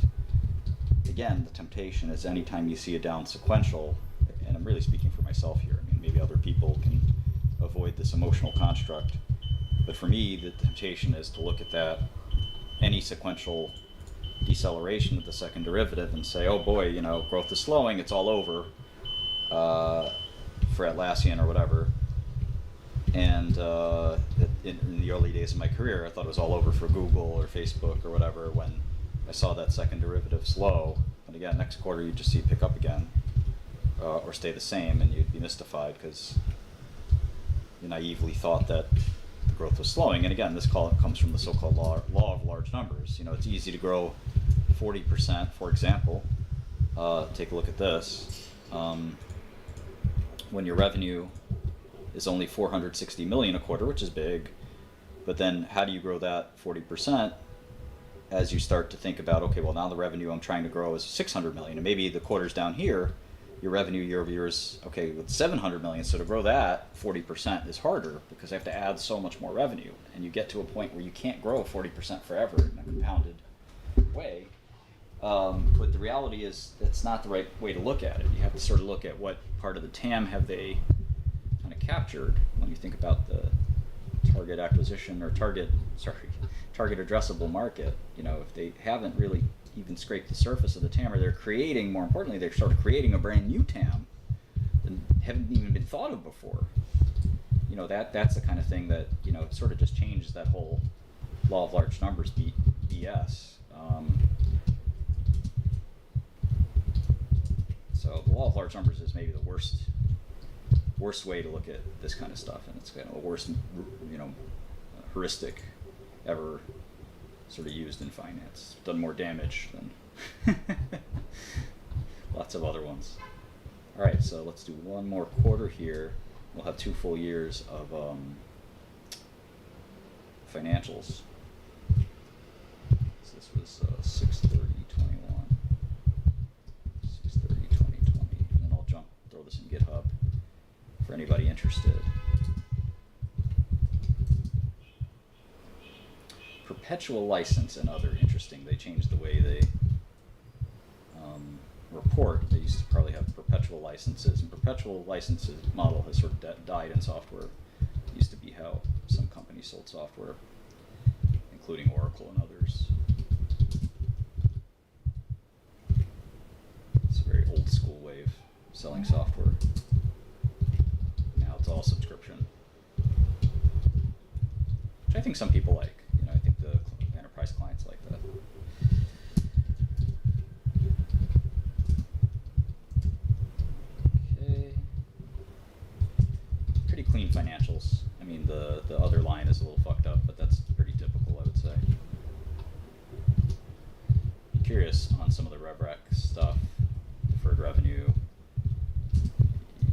again, the temptation is anytime you see a down sequential, and I'm really speaking for myself here, I mean, maybe other people can avoid this emotional construct, but for me, the temptation is to look at that, any sequential deceleration of the second derivative and say, oh boy, you know, growth is slowing, it's all over for Atlassian or whatever. And in the early days of my career, I thought it was all over for Google or Facebook or whatever when I saw that second derivative slow. And again, next quarter you just see it pick up again or stay the same, and you'd be mystified because you naively thought that the growth was slowing. And again, this comes from the so-called law of large numbers. You know, it's easy to grow 40%, for example. Take a look at this. When your revenue is only 460 million a quarter, which is big, but then how do you grow that 40% as you start to think about, okay, well now the revenue I'm trying to grow is 600 million, and maybe the quarters down here, your revenue year over year is, okay, with 700 million, so to grow that 40% is harder because I have to add so much more revenue, and you get to a point where you can't grow 40% forever in a compounded way. But the reality is that's not the right way to look at it. You have to sort of look at what part of the TAM have they kind of captured when you think about the target acquisition or target addressable market. You know, if they haven't really even scraped the surface of the TAM, or they're creating, more importantly, they're sort of creating a brand new TAM that haven't even been thought of before. You know, that's the kind of thing that, you know, sort of just changes that whole law of large numbers BS. So the law of large numbers is maybe the worst way to look at this kind of stuff, and it's kind of the worst, you know, heuristic ever sort of used in finance. Done more damage than lots of other ones. All right, so let's do one more quarter here. We'll have 2 full years of financials. So this was 6/30/21, 6/30/2020, and then I'll throw this in GitHub for anybody interested. Perpetual license and other interesting. They changed the way they report. They used to probably have perpetual licenses, and perpetual licenses model has sort of died in software. It used to be how some companies sold software, including Oracle and others. It's a very old school way of selling software. Now it's all subscription, which I think some people like. You know, I think the enterprise clients like that. Okay. Pretty clean financials. I mean, the other line is a little fucked up, but that's pretty typical, I would say. Be curious on some of the RevRec stuff, deferred revenue.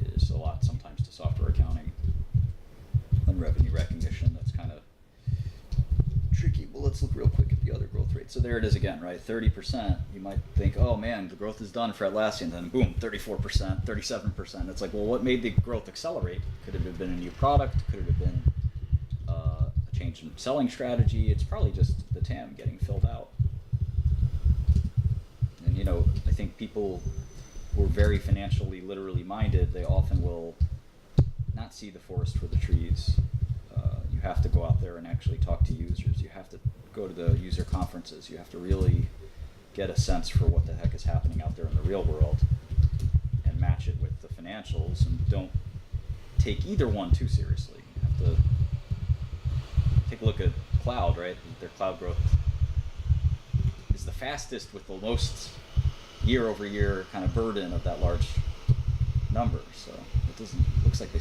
There's a lot sometimes to software accounting and revenue recognition. That's kind of tricky. Well, let's look real quick at the other growth rate. So there it is again, right? 30%. You might think, oh man, the growth is done for Atlassian. Then boom, 34%, 37%. It's like, well, what made the growth accelerate? Could it have been a new product? Could it have been a change in selling strategy? It's probably just the TAM getting filled out. And you know, I think people who are very financially literally minded, they often will not see the forest for the trees. You have to go out there and actually talk to users. You have to go to the user conferences. You have to really get a sense for what the heck is happening out there in the real world and match it with the financials, and don't take either one too seriously. You have to take a look at cloud, right? Their cloud growth is the fastest with the most year-over-year kind of burden of that large number. So it doesn't, looks like they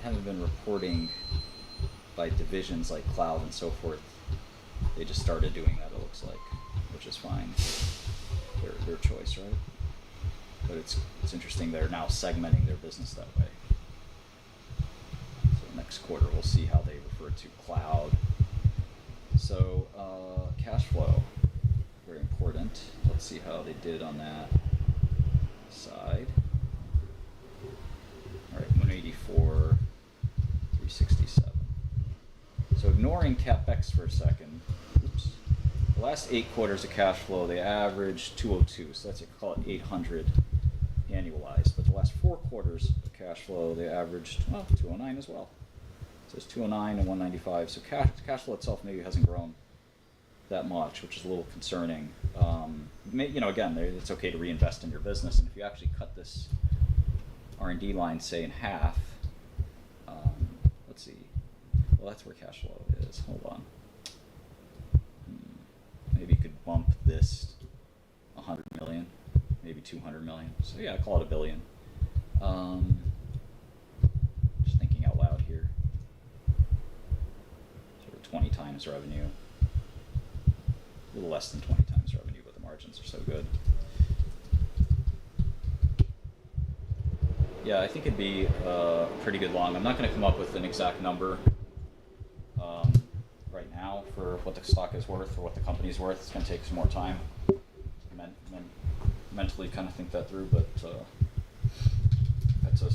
haven't been reporting by divisions like cloud and so forth. They just started doing that, it looks like, which is fine. Their choice, right? But it's interesting they're now segmenting their business that way. So next quarter we'll see how they refer to cloud. So cash flow, very important. Let's see how they did on that side. All right, 184, 367. So ignoring CapEx for a second, oops. The last 8 quarters of cash flow, they averaged 202, so that's, call it 800 annualized. But the last 4 quarters of cash flow, they averaged, well, 209 as well. So it's 209 and 195. So cash flow itself maybe hasn't grown that much, which is a little concerning. You know, again, it's okay to reinvest in your business, and if you actually cut this R&D line, say, in half, let's see. Well, that's where cash flow is. Hold on. Maybe you could bump this 100 million, maybe 200 million. So yeah, I call it $1 billion. Just thinking out loud here. Sort of 20 times revenue. A little less than 20 times revenue, but the margins are so good. Yeah, I think it'd be a pretty good long. I'm not going to come up with an exact number right now for what the stock is worth or what the company's worth. It's going to take some more time to mentally kind of think that through, but that's a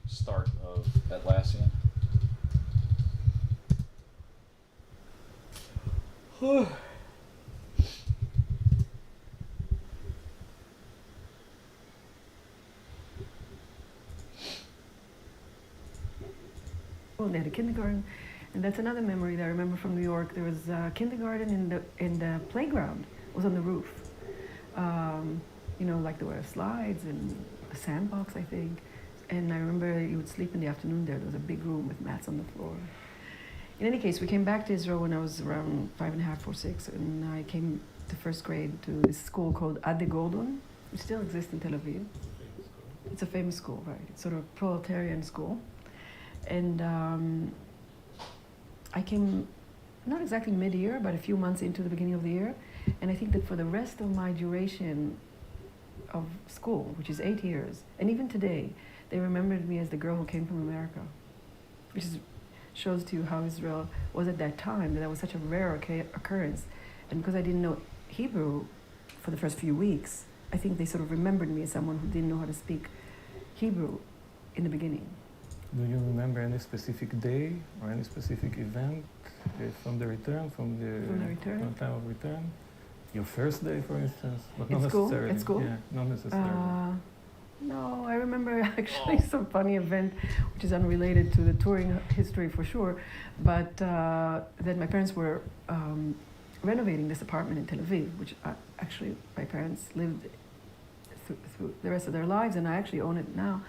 start of Atlassian. They had a kindergarten, and that's another memory that I remember from New York. There was a kindergarten in the playground. It was on the roof. You know, like there were slides and a sandbox, I think. And I remember you would sleep in the afternoon there. There was a big room with mats on the floor. In any case, we came back to Israel when I was around 5.5 or 6, and I came to first grade to this school called Ade Gordon. It still exists in Tel Aviv. It's a famous school, right? It's sort of a proletarian school. And I came not exactly mid-year, but a few months into the beginning of the year. And I think that for the rest of my duration of school, which is 8 years, and even today, they remembered me as the girl who came from America, which shows to you how Israel was at that time, that was such a rare occurrence. And because I didn't know Hebrew for the first few weeks, I think they sort of remembered me as someone who didn't know how to speak Hebrew in the beginning. Do you remember any specific day or any specific event from the return, from the time of return? Your first day, for instance, but not necessarily. At school? Yeah, not necessarily. No, I remember actually some funny event, which is unrelated to the touring history for sure, but that my parents were renovating this apartment in Tel Aviv, which actually my parents lived through the rest of their lives, and I actually own it now.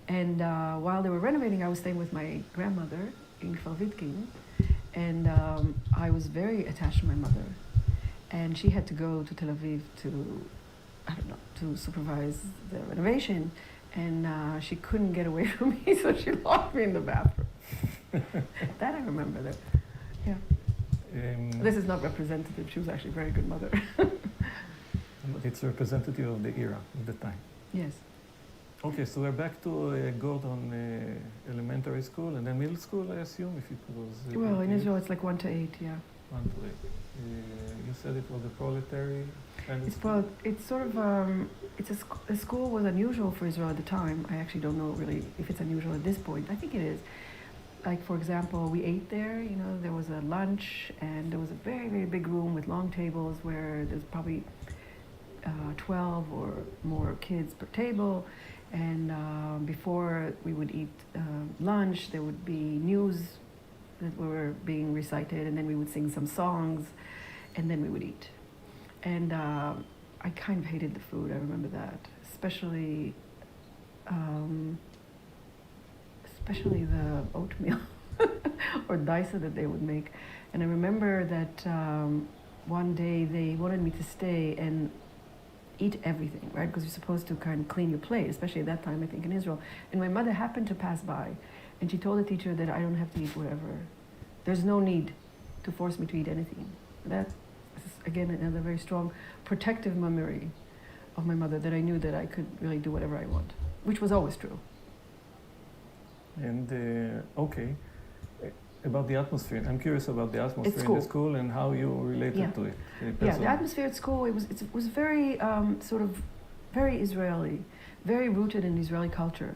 And while they were renovating, I was staying with my grandmother in Kfar Vitkin, and I was very attached to my mother. And she had to go to Tel Aviv to supervise the renovation, and she couldn't get away from me, so she locked me in the bathroom. That I remember. That, yeah. This is not representative. She was actually a very good mother. It's representative of the era, of the time. Yes. Okay, so we're back to Gordon Elementary School and then middle school, I assume, if it was... Well, in Israel, it's like 1 to 8, yeah. 1 to 8. You said it was a proletary kind of It's school? it's sort of the school was unusual for Israel at the time. I actually don't know really if it's unusual at this point. I think it is. Like, for example, we ate there. You know, there was a lunch, and there was a very, very big room with long tables where there's probably 12 or more kids per table. And before we would eat lunch, there would be news that were being recited, and then we would sing some songs, and then we would eat. And I kind of hated the food, I remember that, especially the oatmeal or daisa that they would make. And I remember that one day they wanted me to stay and eat everything, right? Because you're supposed to kind of clean your plate, especially at that time, I think, in Israel. And my mother happened to pass by, and she told the teacher that I don't have to eat whatever. There's no need to force me to eat anything. That is, again, another very strong protective memory of my mother, that I knew that I could really do whatever I want, which was always true. And, okay. About the atmosphere. I'm curious about the atmosphere in the school and how you related to it. Yeah, the atmosphere at school, it was very sort of very Israeli, very rooted in Israeli culture.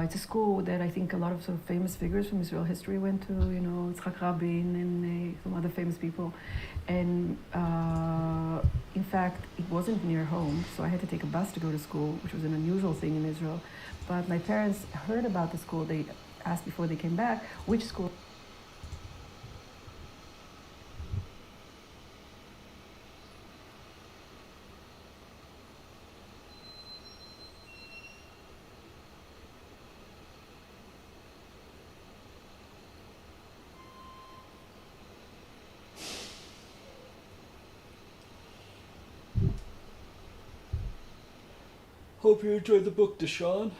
It's a school that I think a lot of sort of famous figures from Israel history went to, you know, Yitzhak Rabin and some other famous people. And in fact, it wasn't near home, so I had to take a bus to go to school, which was an unusual thing in Israel. But my parents heard about the school. They asked before they came back, which school. Hope you enjoyed the book, Deshaun.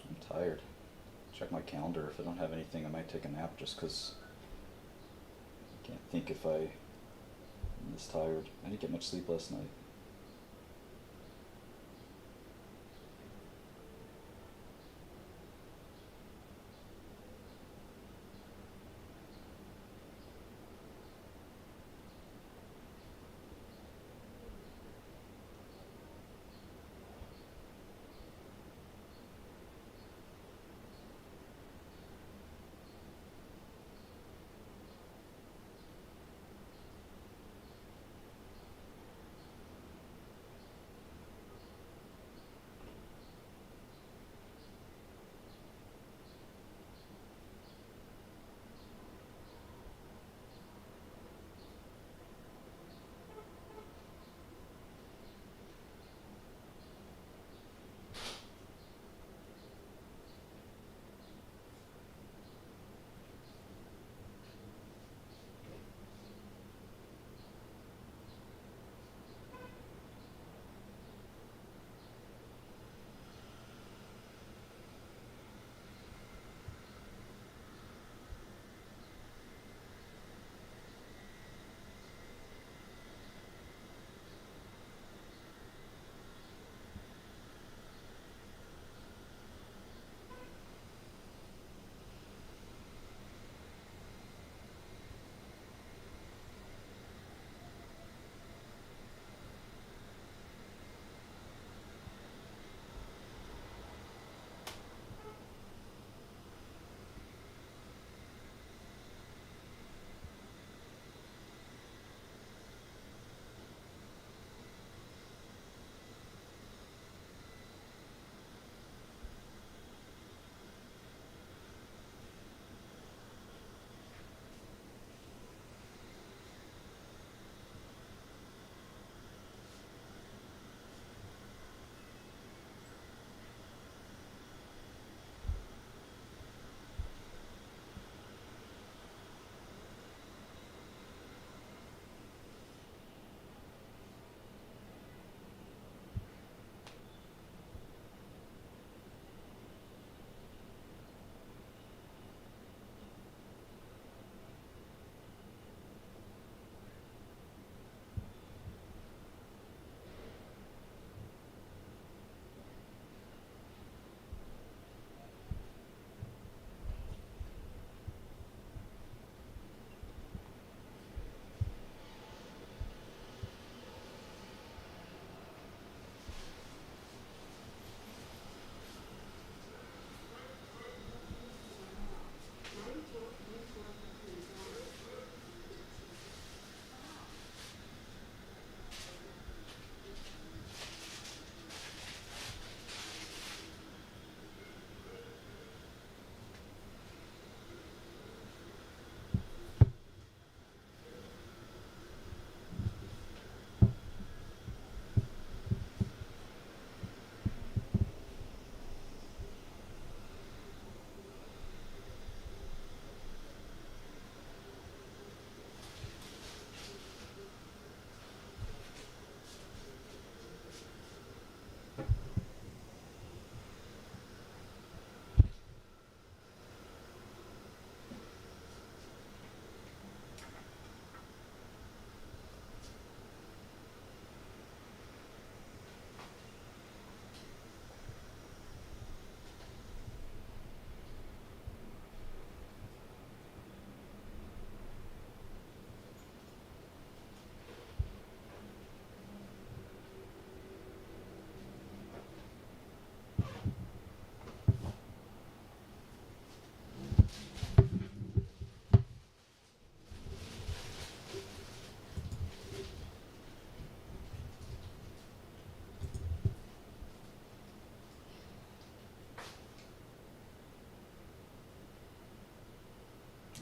I'm tired. Check my calendar. If I don't have anything, I might take a nap just because I can't think if I'm this tired. I didn't get much sleep last night.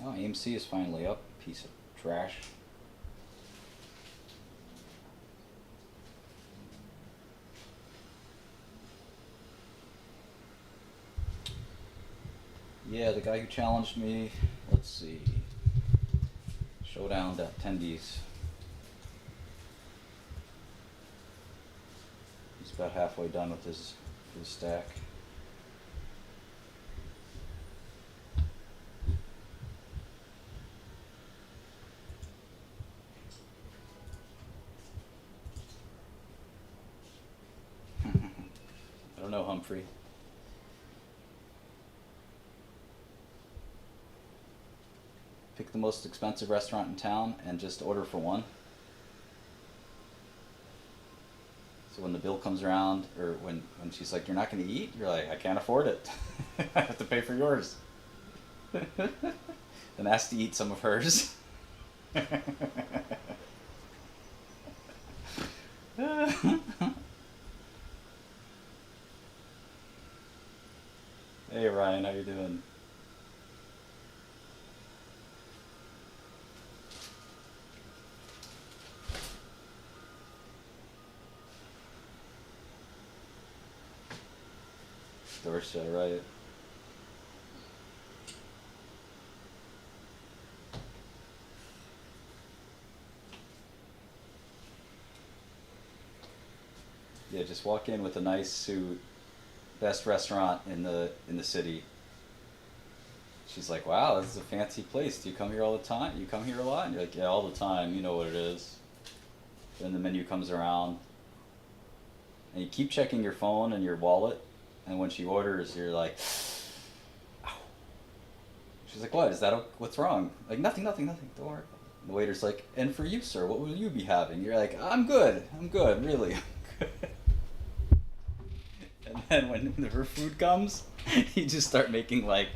Oh, AMC is finally up. Piece of trash. Yeah, the guy who challenged me, let's see. Showdown attendees. He's about halfway done with his stack. I don't know, Humphrey. Pick the most expensive restaurant in town and just order for one. So when the bill comes around, or when she's like, you're not going to eat, you're like, I can't afford it. I have to pay for yours. Then ask to eat some of hers. Hey Ryan, how you doing? Dorsha, right? Yeah, just walk in with a nice suit, best restaurant in the city. She's like, wow, this is a fancy place. Do you come here all the time? You come here a lot? And you're like, yeah, all the time. You know what it is. Then the menu comes around, and you keep checking your phone and your wallet, and when she orders, you're like, ow. She's like, what? Is that what's wrong? Like, nothing, don't worry. The waiter's like, and for you, sir, what will you be having? You're like, I'm good, really. And then when her food comes, you just start making like,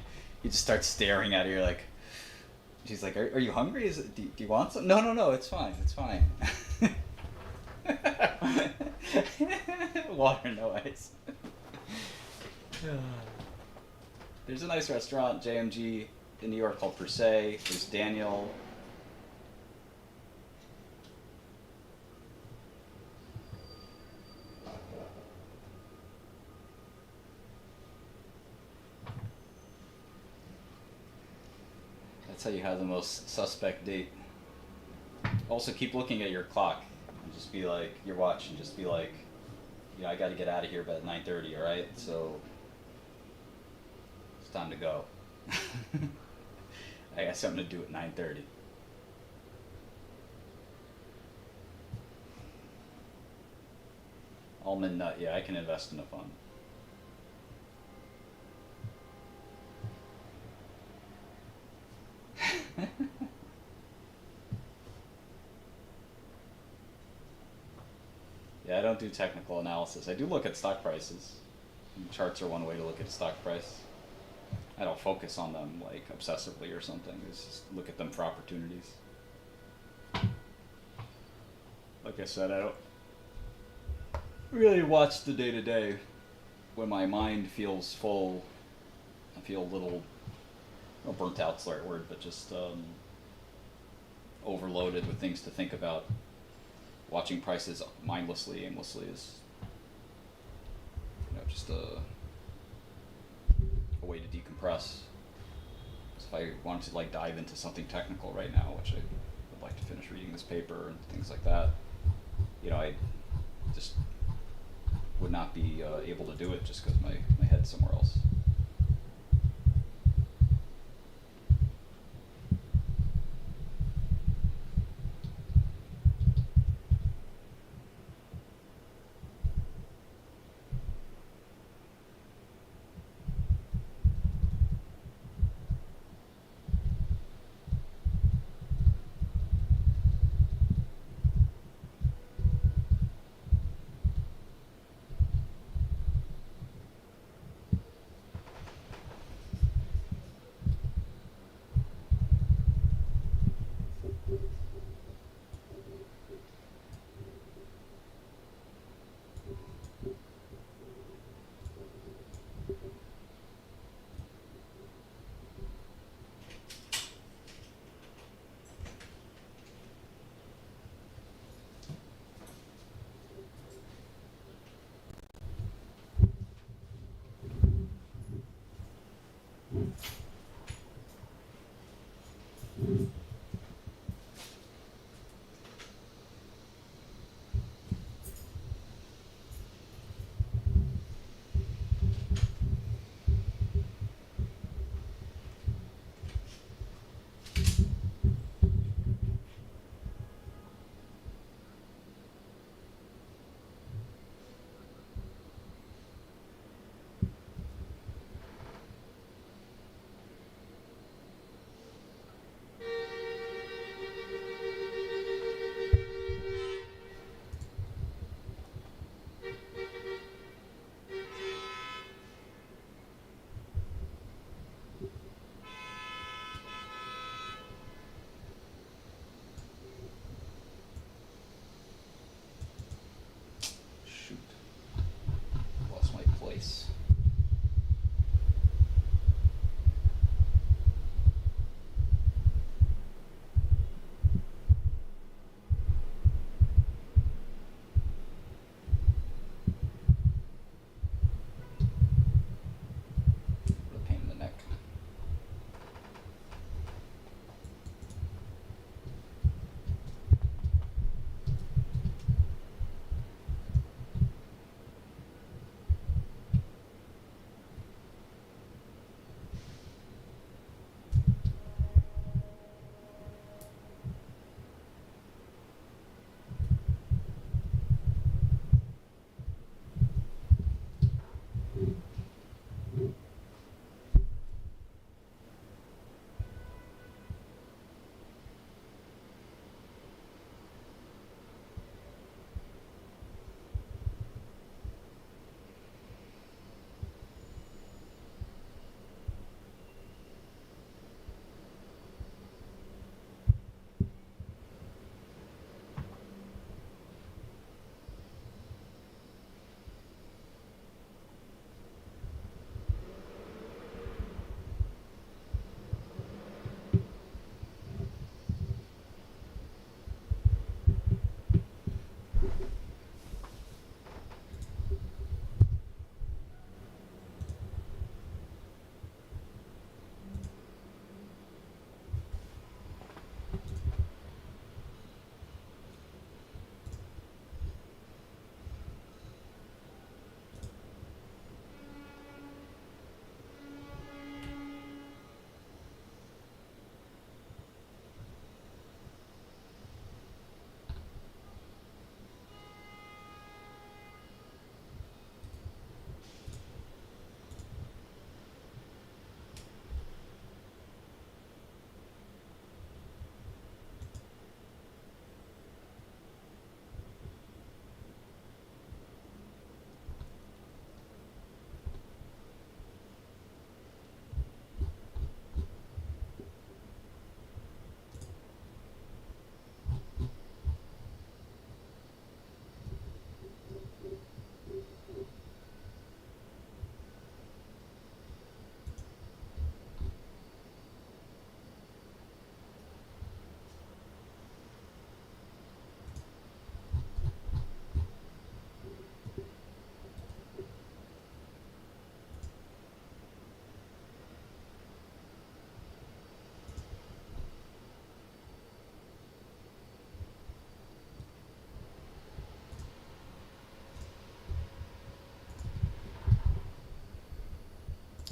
you just start staring at her. You're like, she's like, are you hungry? Do you want some? No, it's fine. Water, no ice. There's a nice restaurant, JMG, in New York called Per Se. There's Daniel. That's how you have the most suspect date. Also, keep looking at your clock and just be like, your watch, and just be like, you know, I got to get out of here by 9:30, all right? So it's time to go. I got something to do at 9:30. Almond nut, yeah, I can invest in a fund. Yeah, I don't do technical analysis. I do look at stock prices. Charts are one way to look at a stock price. I don't focus on them like obsessively or something. It's just look at them for opportunities. Like I said, I don't really watch the day-to-day. When my mind feels full, I feel a little, well, burnt out's the right word, but just overloaded with things to think about. Watching prices mindlessly, aimlessly is, you know, just a way to decompress. So if I wanted to like dive into something technical right now, which I would like to finish reading this paper and things like that, you know, I just would not be able to do it just because my head's somewhere else.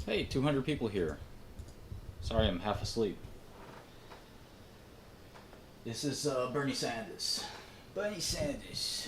Hey, 200 people here. Sorry, I'm half asleep. This is Bernie Sanders. Bernie Sanders.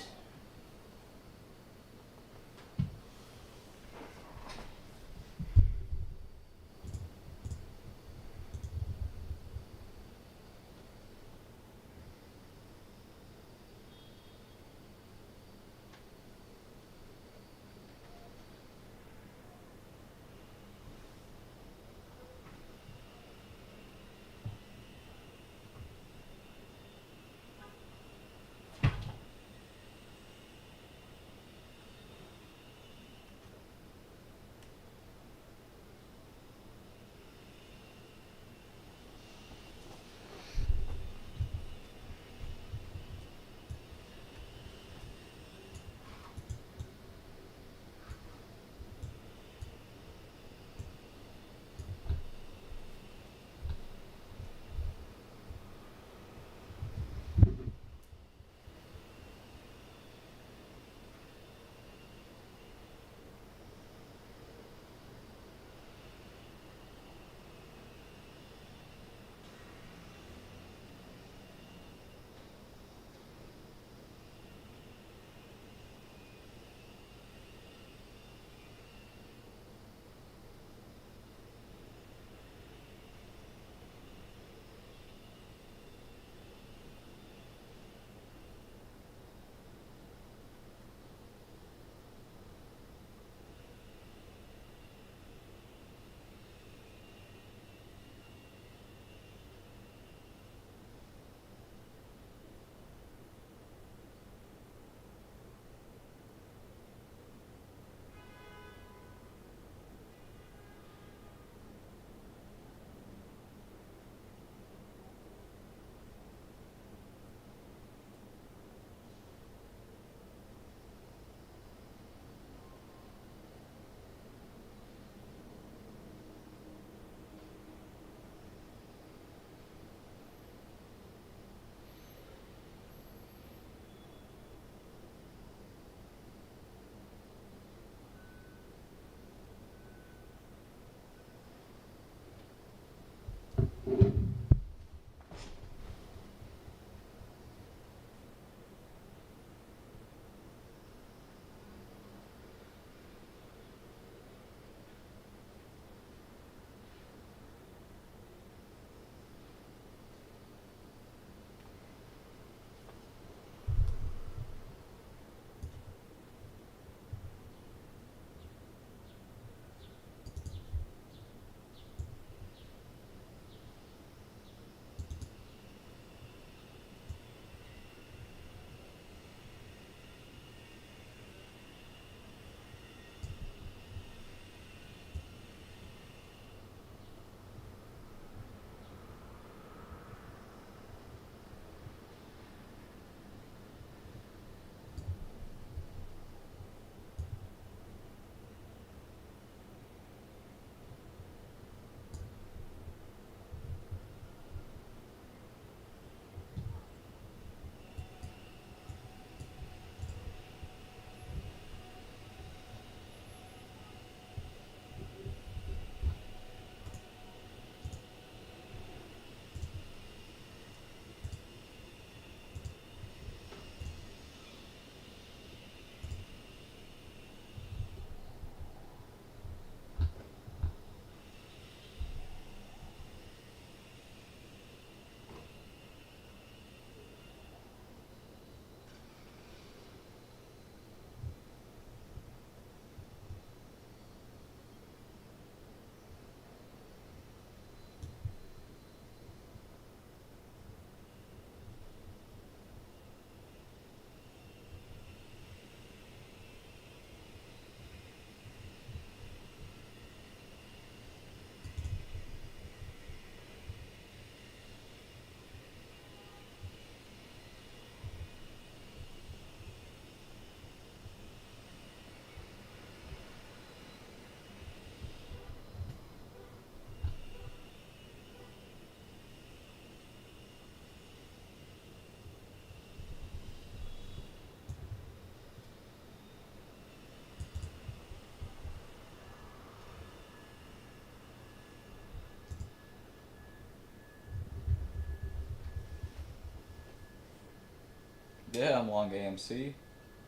Yeah, I'm long AMC.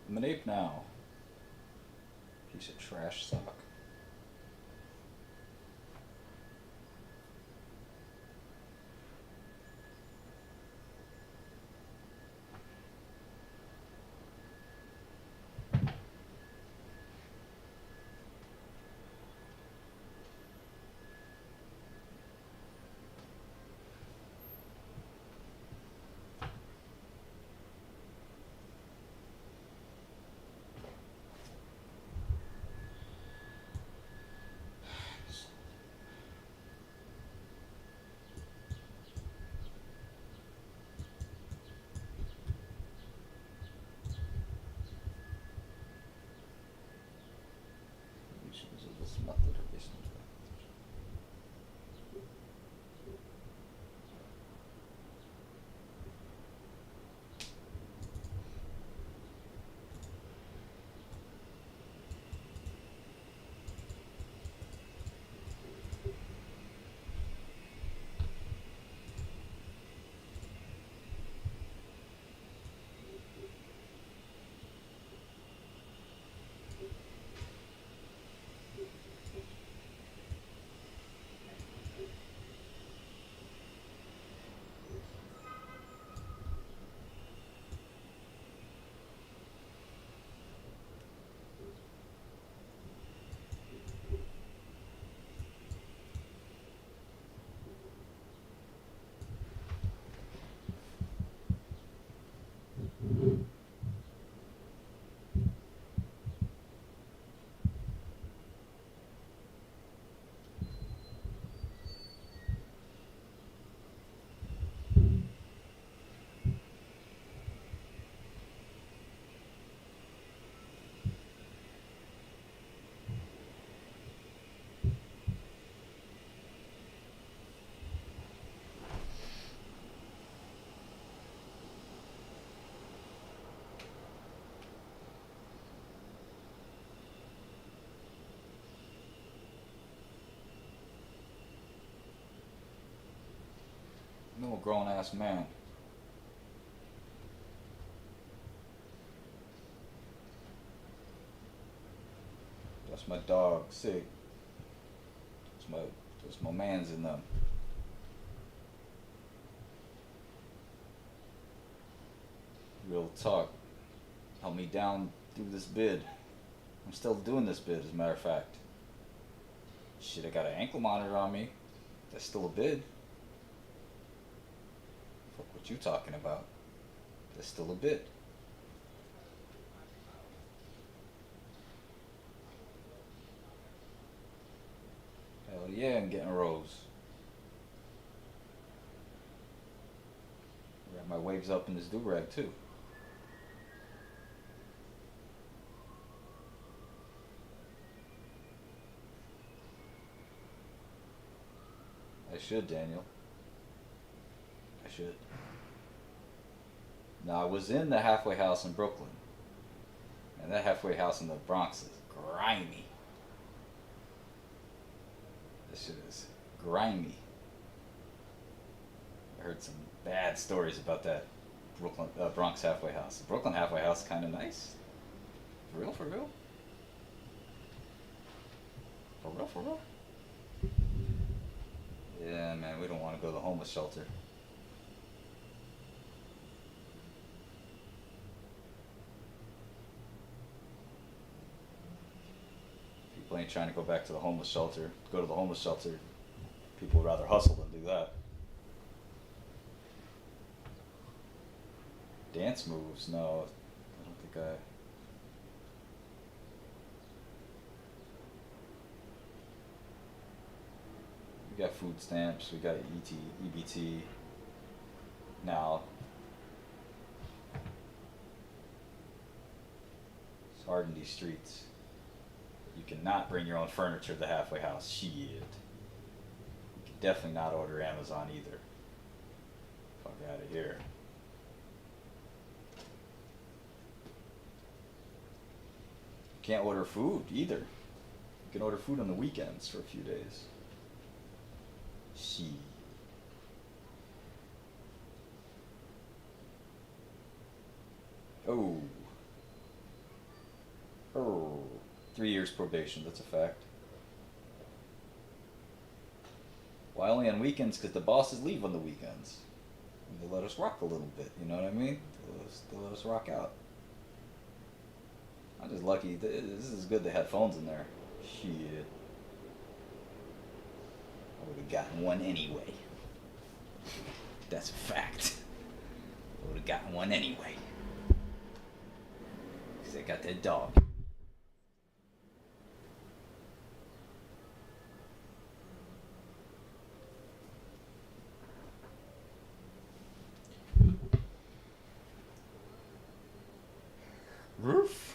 I'm an ape now. Piece of trash sock. This method of this. No grown ass man. That's my dog, Sig. That's my man's in them. Real talk. Help me down through this bid. I'm still doing this bid, as a matter of fact. Shit, I got an ankle monitor on me. That's still a bid. Fuck what you talking about? That's still a bid. Hell yeah, I'm getting rows. I got my waves up in this do-rag too. I should, Daniel. I should. Now, I was in the halfway house in Brooklyn. And that halfway house in the Bronx is grimy. This shit is grimy. I heard some bad stories about that Brooklyn, Bronx halfway house. The Brooklyn halfway house is kind of nice. For real, for real? For real, for real? Yeah, man, we don't want to go to the homeless shelter. People ain't trying to go back to the homeless shelter. Go to the homeless shelter. People would rather hustle than do that. Dance moves? No, I don't think I... We got food stamps, we got EBT. Now, it's hard in these streets. You cannot bring your own furniture to the halfway house. Shit. You can definitely not order Amazon either. Fuck out of here. You can't order food either. You can order food on the weekends for a few days. Shit. Oh. Oh. 3 years probation, that's a fact. Why only on weekends? Because the bosses leave on the weekends. And they let us rock a little bit, you know what I mean? They let us rock out. I'm just lucky. This is good they had phones in there. Shit. I would have gotten one anyway. That's a fact. I would have gotten one anyway. Because I got that dog. Roof.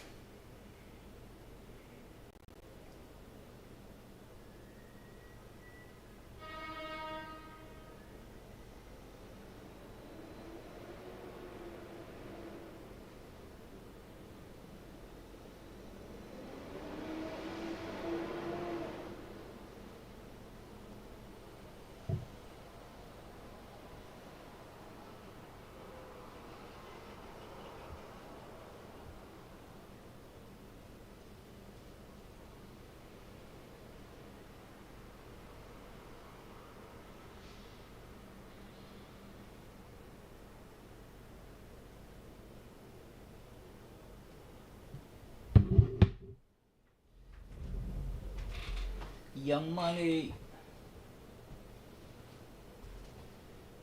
Young Money.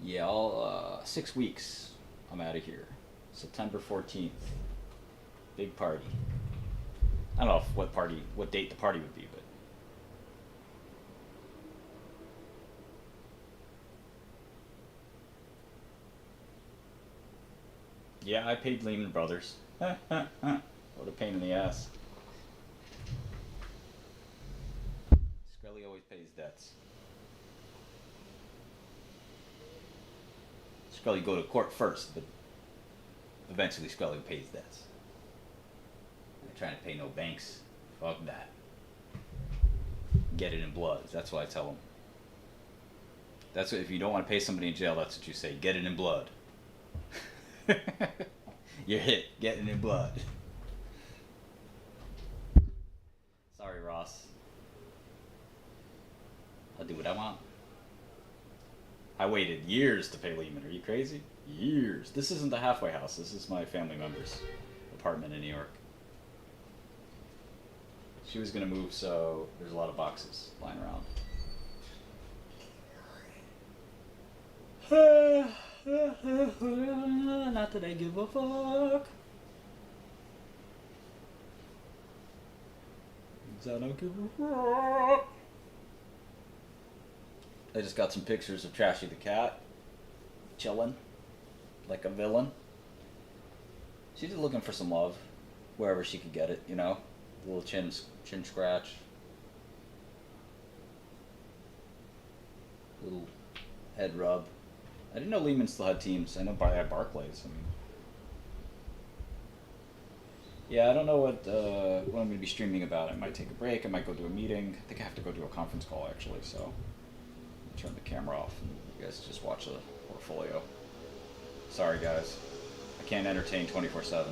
Yeah, all 6 weeks. I'm out of here. September 14th. Big party. I don't know what date the party would be, but. Yeah, I paid Lehman Brothers. What a pain in the ass. Scully always pays debts. Scully go to court first, but eventually Scully pays debts. I'm trying to pay no banks. Fuck that. Get it in blood. That's what I tell them. That's what, if you don't want to pay somebody in jail, that's what you say. Get it in blood. You're hit. Get it in blood. Sorry, Ross. I'll do what I want. I waited years to pay Lehman. Are you crazy? Years. This isn't the halfway house. This is my family member's apartment in New York. She was going to move, so there's a lot of boxes lying around. Not that I give a fuck. I don't give a fuck. I just got some pictures of Trashy the cat, chilling like a villain. She's just looking for some love, wherever she could get it, you know, a little chin scratch, little head rub. I didn't know Lehman still had teams. I know I had Barclays. I mean, yeah, I don't know what I'm going to be streaming about. I might take a break. I might go to a meeting. I think I have to go to a conference call actually. So I'll turn the camera off and you guys just watch the portfolio. Sorry guys, I can't entertain 24/7.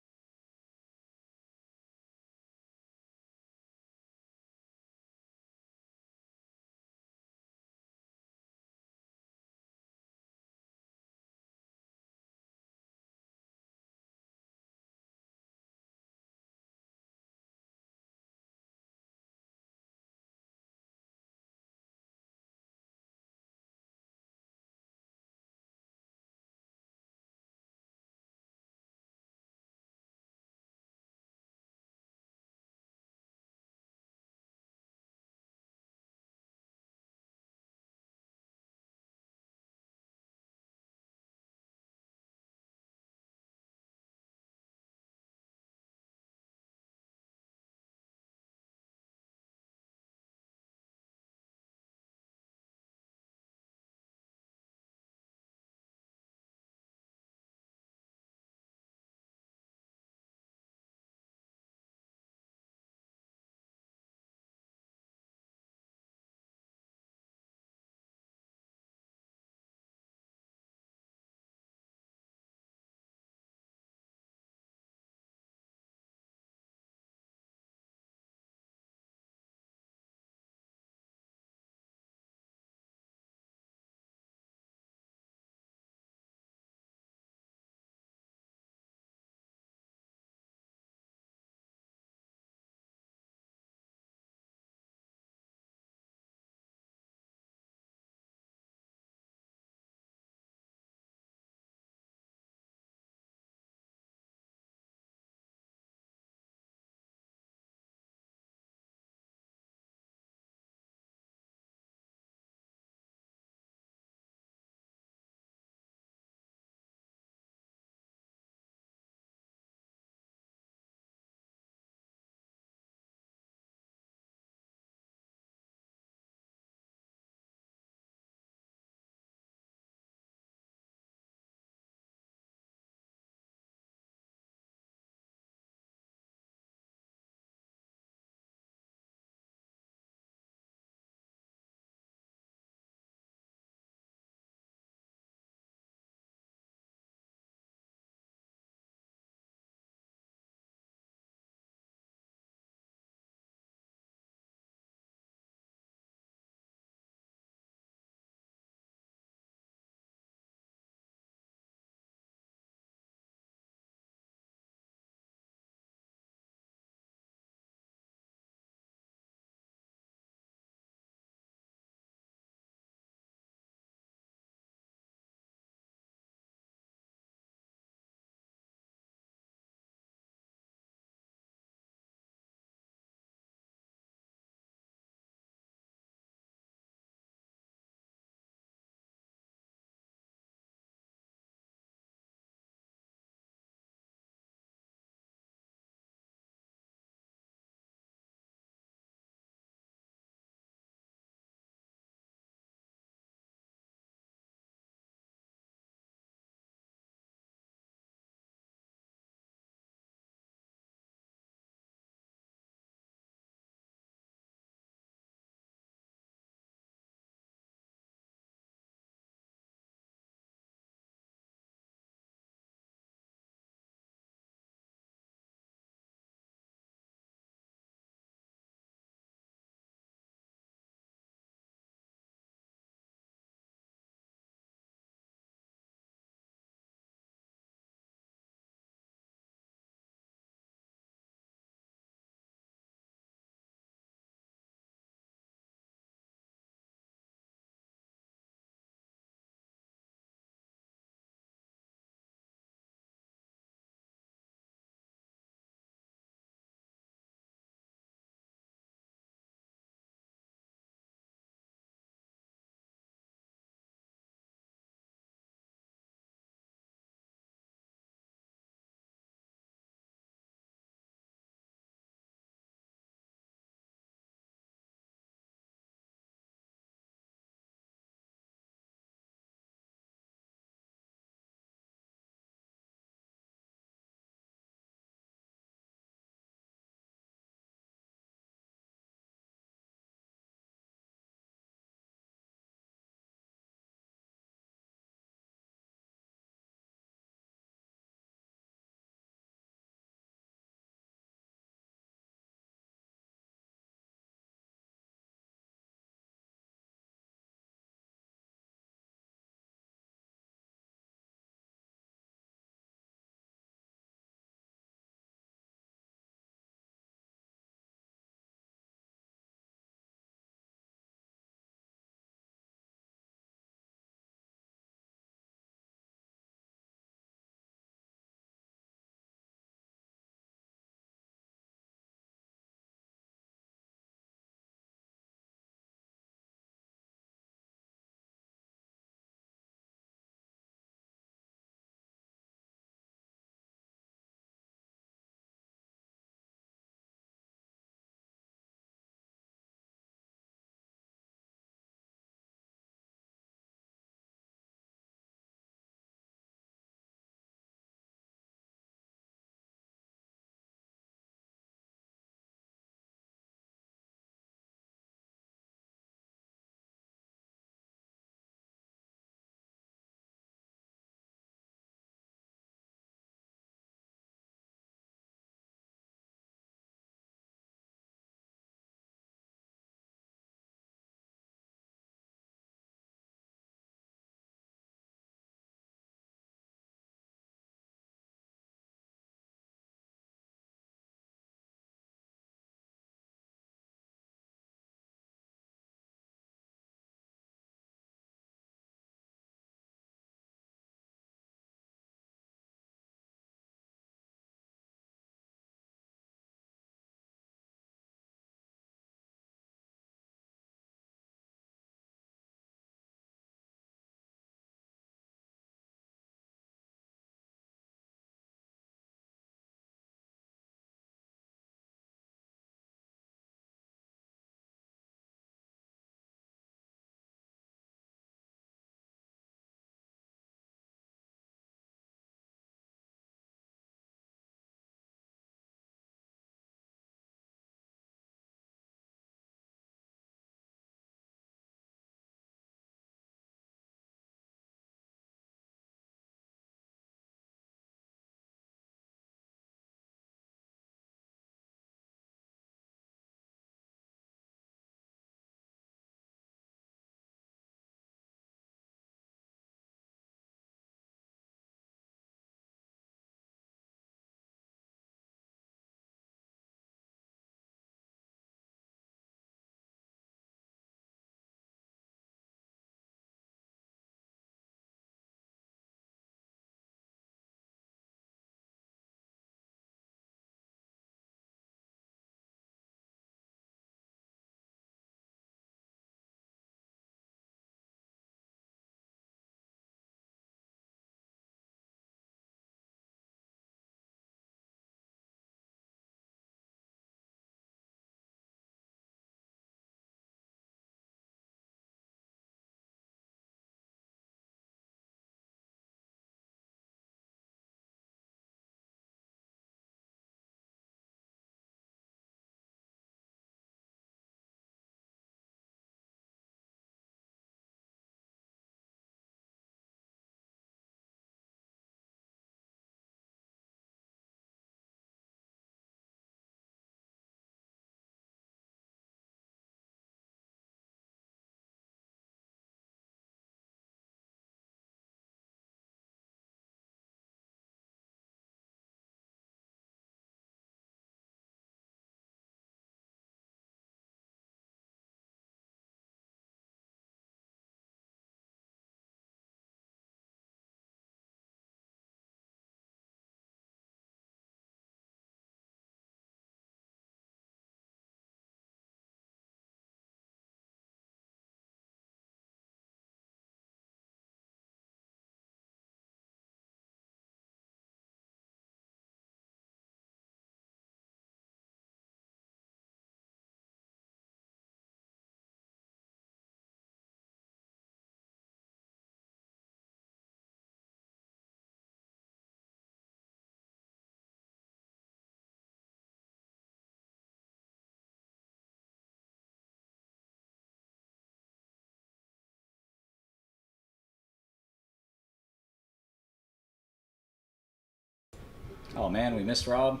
man, we missed Rob.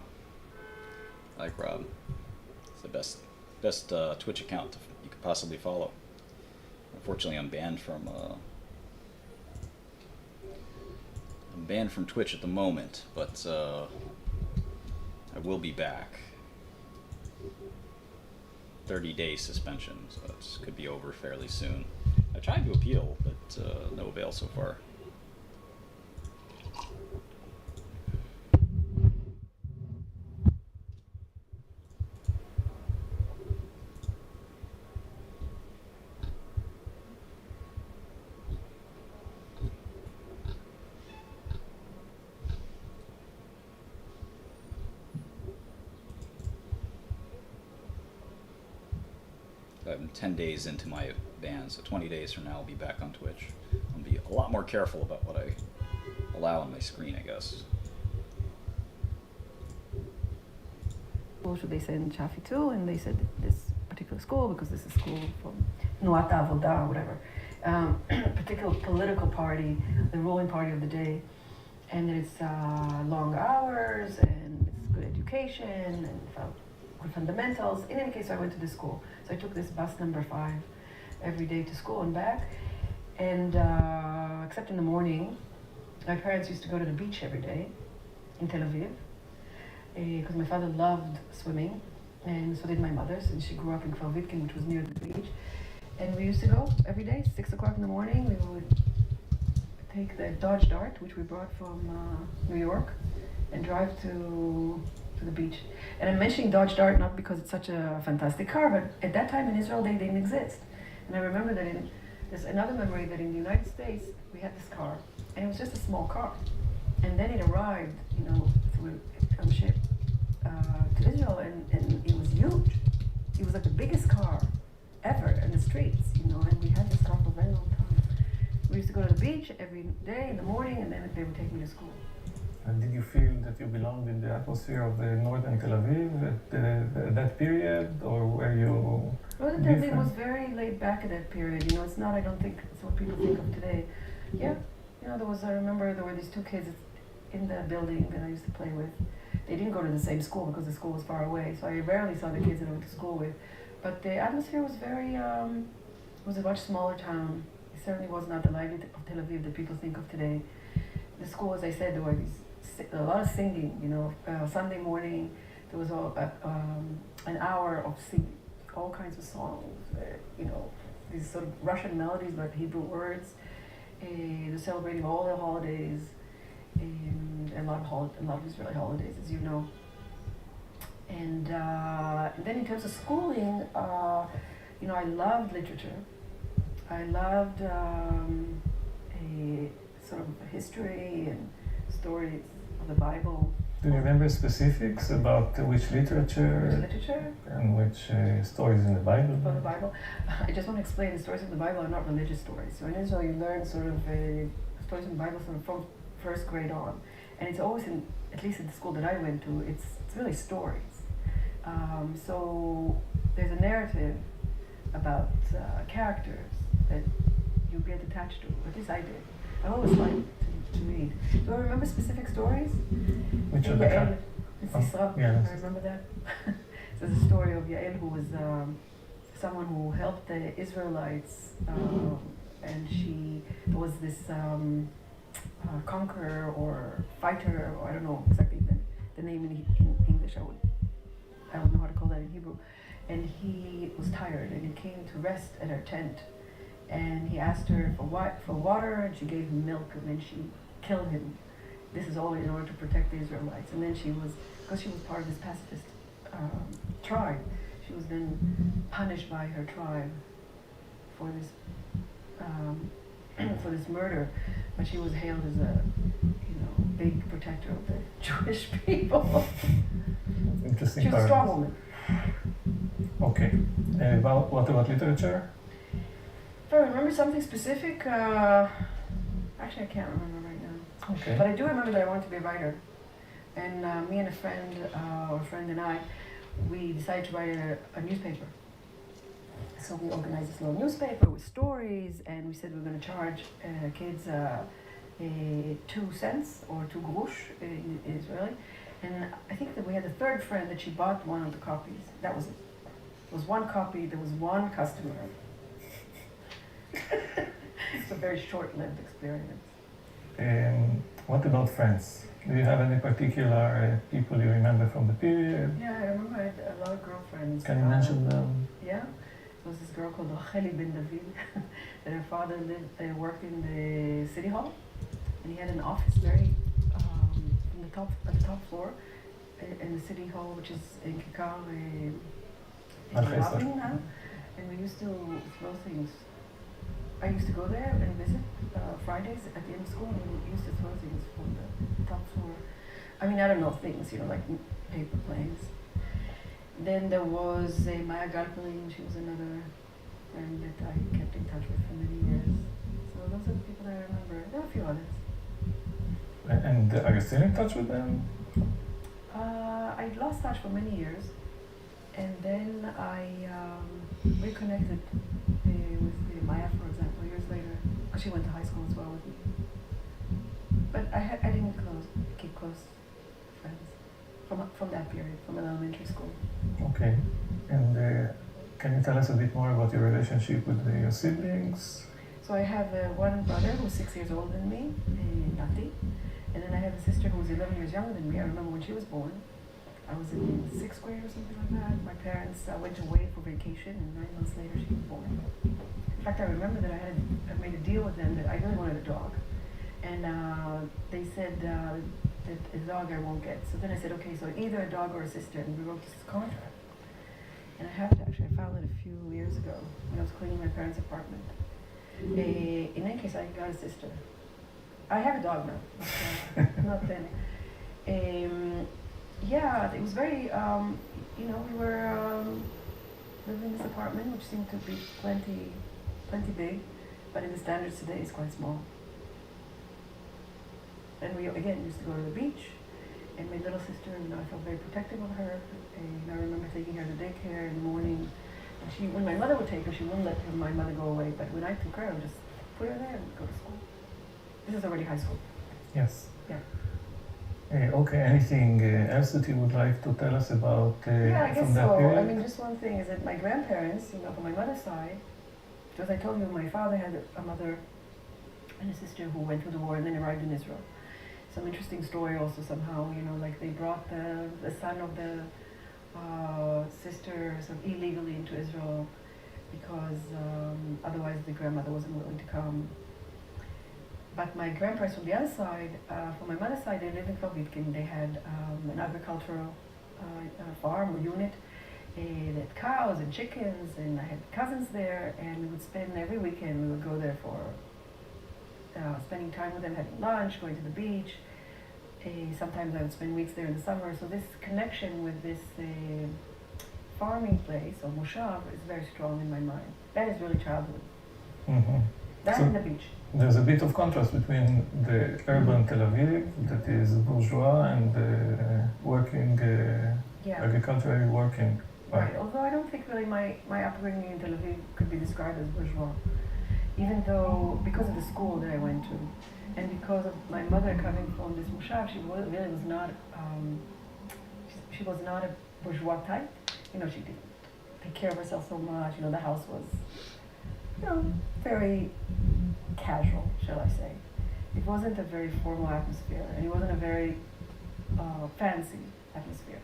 I like Rob. It's the best Twitch account you could possibly follow. Unfortunately, I'm banned from Twitch at the moment, but I will be back. 30-day suspension, so it could be over fairly soon. I tried to appeal, but no avail so far. I'm 10 days into my ban, so 20 days from now I'll be back on Twitch. I'll be a lot more careful about what I allow on my screen, I guess. Who should they send Chafi to? And they said this particular school, because this is school from Nuat Avodah, whatever. Particular political party, the ruling party of the day. And it's long hours, and it's good education, and good fundamentals. In any case, I went to this school. So I took this bus number 5 every day to school and back. And except in the morning, my parents used to go to the beach every day in Tel Aviv, because my father loved swimming, and so did my mother, since she grew up in Kfar Vitkin, which was near the beach. And we used to go every day, 6 o'clock in the morning. We would take the Dodge Dart, which we brought from New York, and drive to the beach. And I'm mentioning Dodge Dart not because it's such a fantastic car, but at that time in Israel they didn't exist. And I remember that there's another memory that in the United States we had this car, and it was just a small car. And then it arrived, through ship to Israel, and it was huge. It was like the biggest car ever in the streets, and we had this car for a very long time. We used to go to the beach every day in the morning, and then they would take me to school. And did you feel that you belonged in the atmosphere of the northern Tel Aviv at that period, or were you Northern Tel Aviv was very laid back at that period. It's not, I don't think it's what people think of today. Yeah, I remember there were these 2 kids in the building that I used to play with. They didn't go to the same school because the school was far away, so I rarely saw the kids that I went to school with. But the atmosphere was very, it was a much smaller town. It certainly was not the lively of Tel Aviv that people think of today. The school, as I said, there were a lot of singing, Sunday morning, there was an hour of singing, all kinds of songs, these sort of Russian melodies, but Hebrew words. They're celebrating all the holidays, and a lot of Israeli holidays, as you know. And then in terms of schooling, I loved literature. I loved a sort of history and stories of the Bible. Do you remember specifics about which literature? Which literature? And which stories in the Bible? About the Bible. I just want to explain, the stories of the Bible are not religious stories. So in Israel, you learn sort of stories in the Bible sort of from first grade on. And it's always, at least in the school that I went to, it's really stories. So there's a narrative about characters that you get attached to. At least I did. I always liked to read. Do I remember specific stories? Which of the I remember that. So there's a story of Yael, who was someone who helped the Israelites, and she was this conqueror or fighter, or I don't know exactly the name in English. I don't know how to call that in Hebrew. And he was tired, and he came to rest at her tent. And he asked her for water, and she gave him milk, and then she killed him. This is all in order to protect the Israelites. And then because she was part of this pacifist tribe, she was then punished by her tribe for this murder. But she was hailed as a, big protector of the Jewish people. Interesting. She was a strong woman. Okay. What about literature? If I remember something specific, actually I can't remember right now. Okay. But I do remember that I wanted to be a writer. And me and a friend and I, we decided to write a newspaper. So we organized this little newspaper with stories, and we said we were going to charge kids 2 cents or 2 grosh in Israeli, And I think that we had a third friend that she bought one of the copies. That was it. It was one copy, there was one customer. It's a very short-lived experience. What about friends? Do you have any particular people you remember from the period? Yeah, I remember I had a lot of girlfriends. Can you mention them? Yeah. There was this girl called Racheli Ben David, that her father worked in the city hall, and he had an office very at the top floor in the city hall, which is in Kikar Rabin now. And we used to throw things. I used to go there and visit Fridays at the end of school, and we used to throw things from the top floor. I mean, I don't know, things, like paper planes. Then there was Maya Galperin. She was another friend that I kept in touch with for many years. So those are the people that I remember. There are a few others. And are you still in touch with them? I lost touch for many years, and then I reconnected with Maya, for example, years later, because she went to high school as well with me. But I didn't keep close friends from that period, from an elementary school. Okay. And can you tell us a bit more about your relationship with your siblings? So I have one brother who's 6 years older than me, Nati. And then I have a sister who was 11 years younger than me. I remember when she was born. I was in 6th grade or something like that. My parents went away for vacation, and 9 months later she was born. In fact, I remember that I made a deal with them that I really wanted a dog. And they said that a dog I won't get. So then I said, okay, so either a dog or a sister, and we wrote this contract. And I have it actually. I found it a few years ago when I was cleaning my parents' apartment. In any case, I got a sister. I have a dog now, not then. Yeah, it was very, we were living in this apartment, which seemed to be plenty big, but in the standards today, it's quite small. And we, again, used to go to the beach, and my little sister, I felt very protective of her, and I remember taking her to daycare in the morning. And when my mother would take her, she wouldn't let my mother go away, but when I took her, I would just put her there and go to school. This is already high school. Yes. Yeah. Okay, anything else that you would like to tell us about yeah, I guess from that so. period? I mean, just one thing is that my grandparents, from my mother's side, because I told you my father had a mother and a sister who went through the war and then arrived in Israel. Some interesting story also somehow, like they brought the son of the sister sort of illegally into Israel because otherwise the grandmother wasn't willing to come. But my grandparents from the other side, from my mother's side, they lived in Krovitkin. They had an agricultural farm or unit. They had cows and chickens, and I had cousins there, and we would spend every weekend, we would go there for spending time with them, having lunch, going to the beach. Sometimes I would spend weeks there in the summer. So this connection with this farming place, or moshav, is very strong in my mind. That is really childhood. Mm-hmm. That so and the beach. There's a bit of contrast between the urban Tel Aviv, that is bourgeois, and the working, agriculturally working. Right, although I don't think really my upbringing in Tel Aviv could be described as bourgeois. Even though, because of the school that I went to, and because of my mother coming from this moshav, she really was not, she was not a bourgeois type. She didn't take care of herself so much. The house was, very casual, shall I say. It wasn't a very formal atmosphere, and it wasn't a very fancy atmosphere.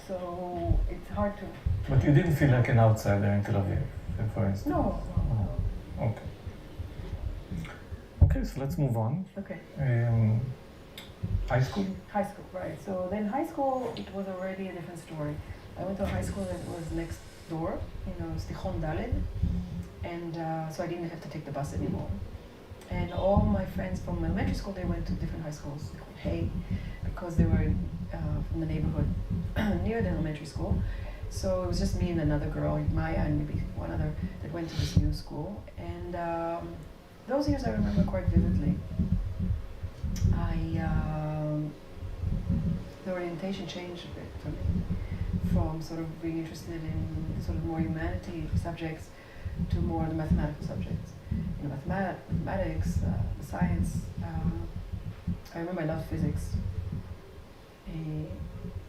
So it's hard to... But you didn't feel like an outsider in Tel Aviv, for instance? No. Okay. Okay, so let's move on. Okay. High school? High school, right. So then high school, it was already a different story. I went to a high school that was next door, Stichon Daled, and so I didn't have to take the bus anymore. And all my friends from elementary school, they went to different high schools, Hay, because they were from the neighborhood near the elementary school. So it was just me and another girl, Maya, and maybe one other, that went to this new school. And those years I remember quite vividly. The orientation changed a bit for me, from sort of being interested in sort of more humanity subjects to more the mathematical subjects. Mathematics, science. I remember I loved physics.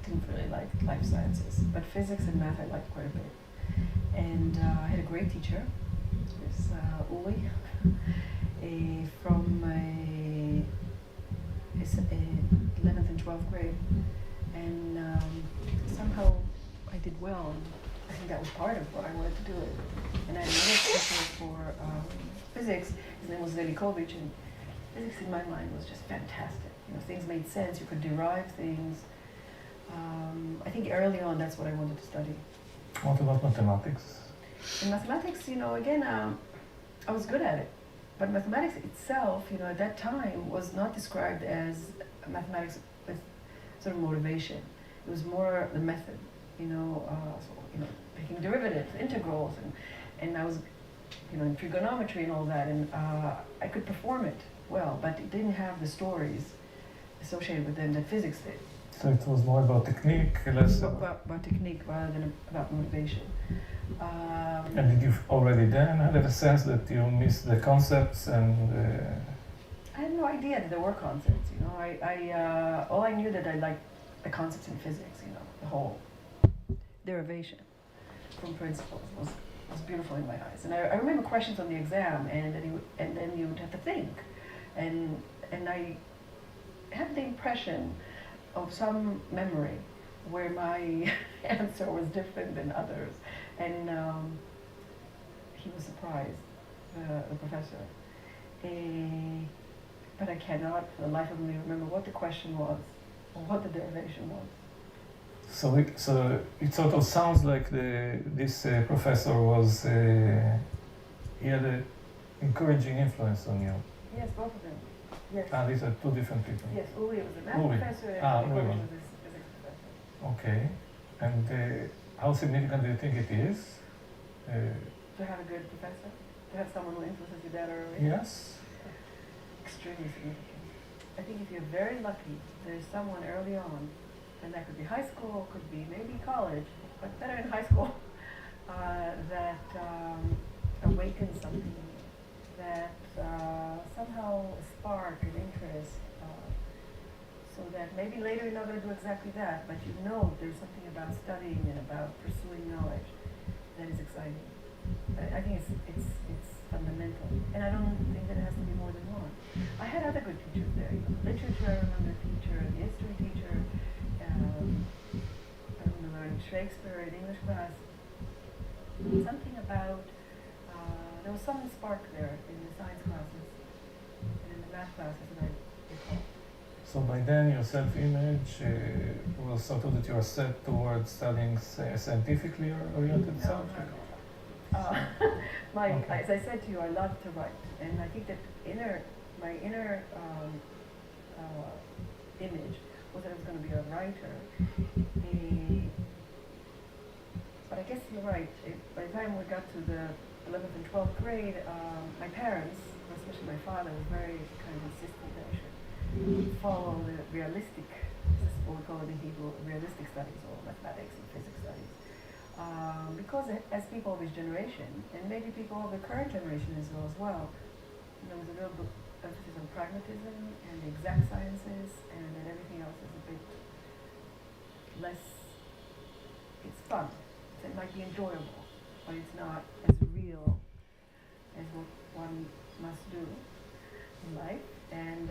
didn't really like life sciences, but physics and math I liked quite a bit. And I had a great teacher, Miss Uli, from 11th and 12th grade. And somehow I did well. I think that was part of what I wanted to do it. And I had another teacher for physics. His name was Zelikovic, and physics in my mind was just fantastic. You know, things made sense. You could derive things. I think early on, that's what I wanted to study. What about mathematics? In mathematics, you know, again, I was good at it. But mathematics itself, you know, at that time was not described as mathematics with sort of motivation. It was more the method, you know, taking derivatives, integrals, and I was, you know, in trigonometry and all that, and I could perform it well, but it didn't have the stories associated with them that physics did. So it was more about technique, less about technique rather than about motivation. And did you already then have a sense that you missed the concepts and? I had no idea that there were concepts. You know, I all I knew that I liked the concepts in physics. You know, the whole derivation from principles was beautiful in my eyes. And I remember questions on the exam, and then you would have to think, and I had the impression of some memory where my answer was different than others, and he was surprised, the professor. But I cannot, for the life of me, remember what the question was or what the derivation was. So it sort of sounds like this professor was he had an encouraging influence on you. Yes, both of them. Yes. These are two different people. Yes, Uli was a math professor and Uli was a physics professor. Okay, and how significant do you think it is? To have a good professor? To have someone who influences you that early? Yes. Extremely significant. I think if you're very lucky, there's someone early on, and that could be high school, could be maybe college, but better in high school, that awakens something in you, that somehow spark an interest, so that maybe later you're not going to do exactly that, but you know there's something about studying and about pursuing knowledge that is exciting. I think it's fundamental, and I don't think that it has to be more than one. I had other good teachers there. Literature, I remember a teacher, a history teacher. I remember learning Shakespeare in English class. Something about there was some spark there in the science classes and in the math classes that I recall. So by then your self-image was sort of that you were set towards studying scientifically oriented subjects? As I said to you, I love to write, and I think that my inner image was that I was going to be a writer. But I guess you're right. By the time we got to the 11th and 12th grade, my parents, especially my father, was very kind of insistent that I should follow the realistic, this is what we call it in Hebrew, realistic studies, or mathematics and physics studies. Because as people of his generation, and maybe people of the current generation as well, there was a real emphasis on pragmatism and the exact sciences, and then everything else is a bit less, it's fun. It might be enjoyable, but it's not as real as what one must do in life. And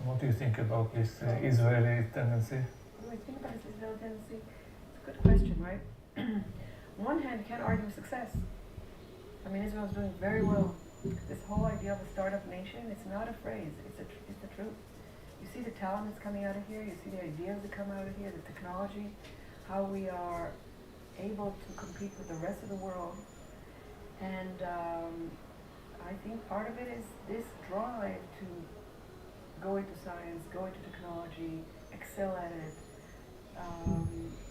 what do you think about this Israeli tendency? What do I think about this Israeli tendency? Good question, right? On one hand, you can't argue with success. I mean, Israel's doing very well. This whole idea of a startup nation, it's not a phrase, it's the truth. You see the talent that's coming out of here, you see the ideas that come out of here, the technology, how we are able to compete with the rest of the world. And I think part of it is this drive to go into science, go into technology, excel at it.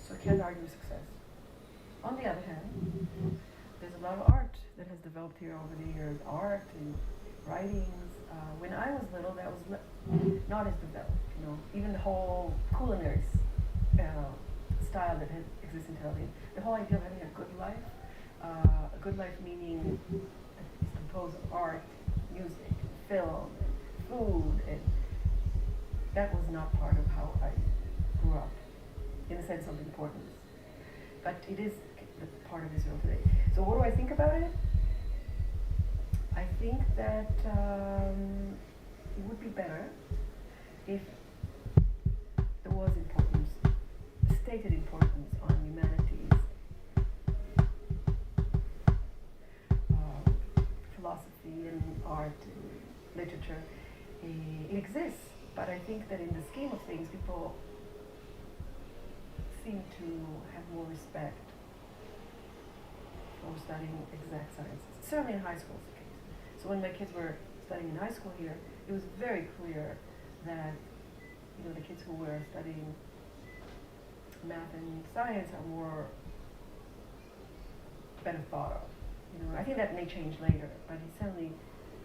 So I can't argue with success. On the other hand, there's a lot of art that has developed here over the years. Art and writings. When I was little, that was not as developed. You know, even the whole culinary style that exists in Tel Aviv. The whole idea of having a good life meaning it's composed of art, music, film, and food, and that was not part of how I grew up, in a sense of importance. But it is part of Israel today. So what do I think about it? I think that it would be better if there was importance, stated importance on humanities, philosophy and art and literature. It exists, but I think that in the scheme of things, people seem to have more respect for studying exact sciences. Certainly in high school is the case. So when my kids were studying in high school here, it was very clear that the kids who were studying math and science are more better thought of. I think that may change later, but it certainly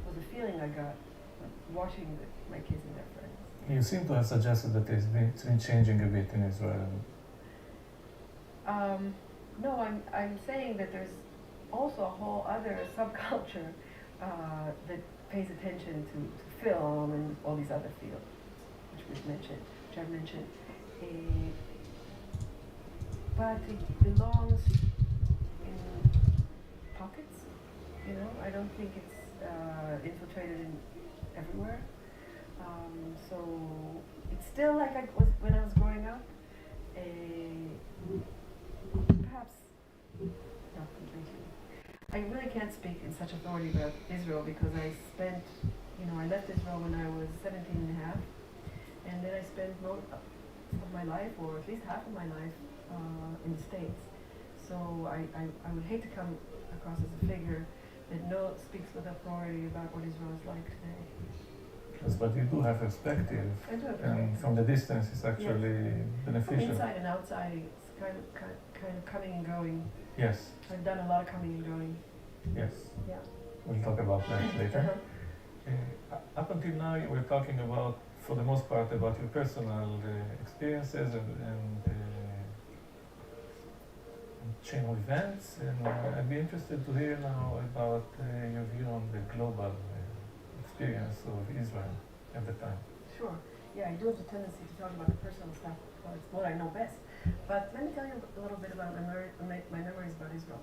was a feeling I got watching my kids and their friends. You seem to have suggested that it's been changing a bit in Israel. No, I'm saying that there's also a whole other subculture that pays attention to film and all these other fields, which I've mentioned. But it belongs in pockets. I don't think it's infiltrated in everywhere. So it's still like I was when I was growing up. Perhaps not completely. I really can't speak in such authority about Israel because I spent, I left Israel when I was 17 and a half, and then I spent most of my life, or at least half of my life, in the States. So I would hate to come across as a figure that speaks with authority about what Israel is like today. Yes, but you do have perspective, I do have and perspective. from the distance it's actually beneficial. Inside and outside, it's kind of coming and going. Yes. I've done a lot of coming and going. Yes. Yeah. We'll talk about that later. Up until now, you were talking about, for the most part, about your personal experiences and chain of events, and I'd be interested to hear now about your view on the global experience of Israel at the time. Sure. Yeah, I do have a tendency to talk about the personal stuff, but it's what I know best. But let me tell you a little bit about my memories about Israel.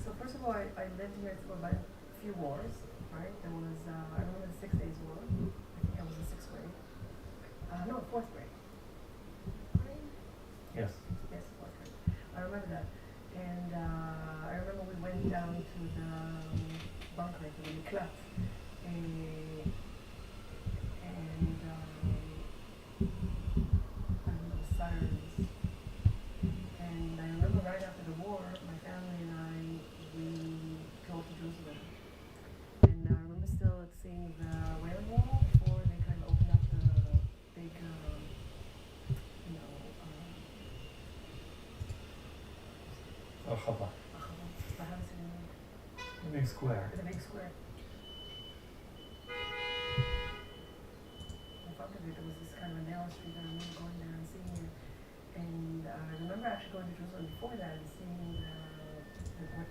So first of all, I lived here through about a few wars, right? There was, I remember the 6 Days War. I think I was in 6th grade. No, 4th grade. Yes. Yes, 4th grade. I remember that. And I remember we went down to the bunker, to the Miklat. And I remember the sirens. And I remember right after the war, my family and I, we drove to Jerusalem. And I remember still seeing the Wailing Wall before they kind of opened up the big, Archava. The big square. The big square. In front of it, there was this kind of a narrow street, and I remember going there and seeing it. And I remember actually going to Jerusalem before that and seeing what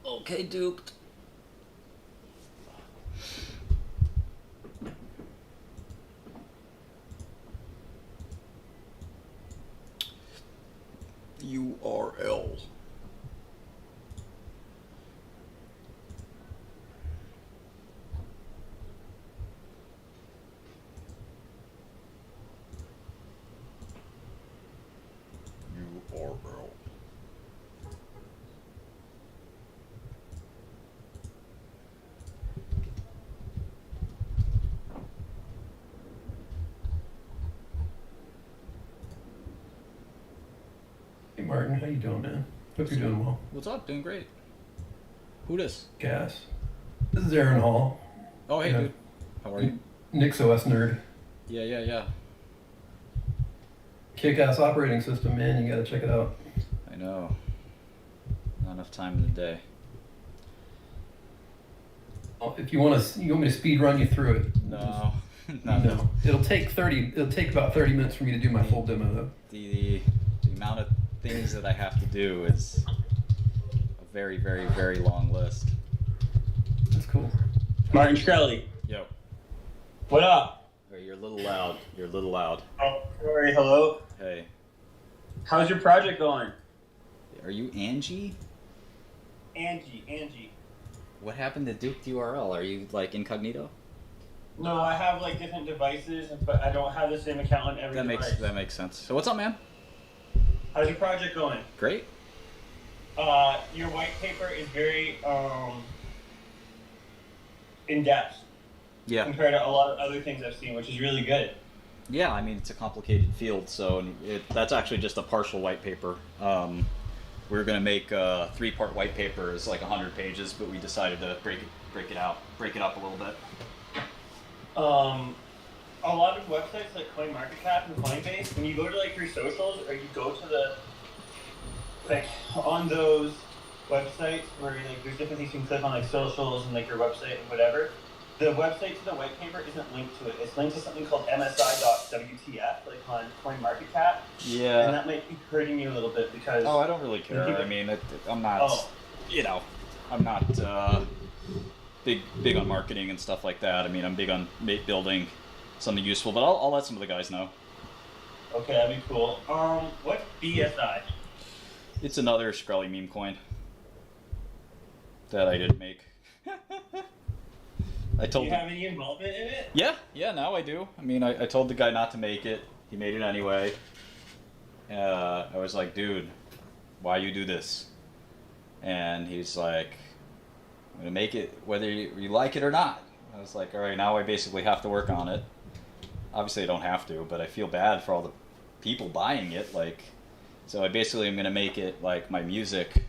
Okay, duped. URL. Martin. How you doing, man? Hope you're doing well. What's up? Doing great. Who this? Gas. This is Aaron Hall. Oh, hey, dude. How are you? Nix OS nerd. Yeah. Kick-ass operating system, man. You gotta check it out. I know. Not enough time in the day. Well, if you want me to speed run you through it? No. No. It'll take about 30 minutes for me to do my full demo, though. The amount of things that I have to do is a very, very, very long list. That's cool. Martin Shkreli. Yo. What up? You're a little loud. Oh, sorry. Hello. Hey. How's your project going? Are you Angie? Angie. What happened to Duped URL? Are you like incognito? No, I have like different devices, but I don't have the same account on every device. That makes sense. So what's up, man? How's your project going? Great. Your white paper is very in depth. Yeah. Compared to a lot of other things I've seen, which is really good. Yeah, I mean it's a complicated field, so that's actually just a partial white paper. We're gonna make a 3-part white paper. It's like 100 pages, but we decided to break it up a little bit. A lot of websites like CoinMarketCap and Coinbase, when you go to like your socials or you go to the like on those websites where like there's different things you can click on like socials and like your website and whatever, the website to the white paper isn't linked to it. It's linked to something called MSI.WTF, like on CoinMarketCap. Yeah. And that might be hurting you a little bit because. Oh, I don't really care. I mean, I'm not. I'm not big on marketing and stuff like that. I mean, I'm big on building something useful, but I'll let some of the guys know. Okay, that'd be cool. What's BSI? It's another Shkreli meme coin that I didn't make. Do you have any involvement in it? Yeah, now I do. I mean, I told the guy not to make it. He made it anyway. I was like, dude, why you do this? And he's like, I'm going to make it whether you like it or not. I was like, all right, now I basically have to work on it. Obviously, I don't have to, but I feel bad for all the people buying it. Like, so I basically am going to make it like my music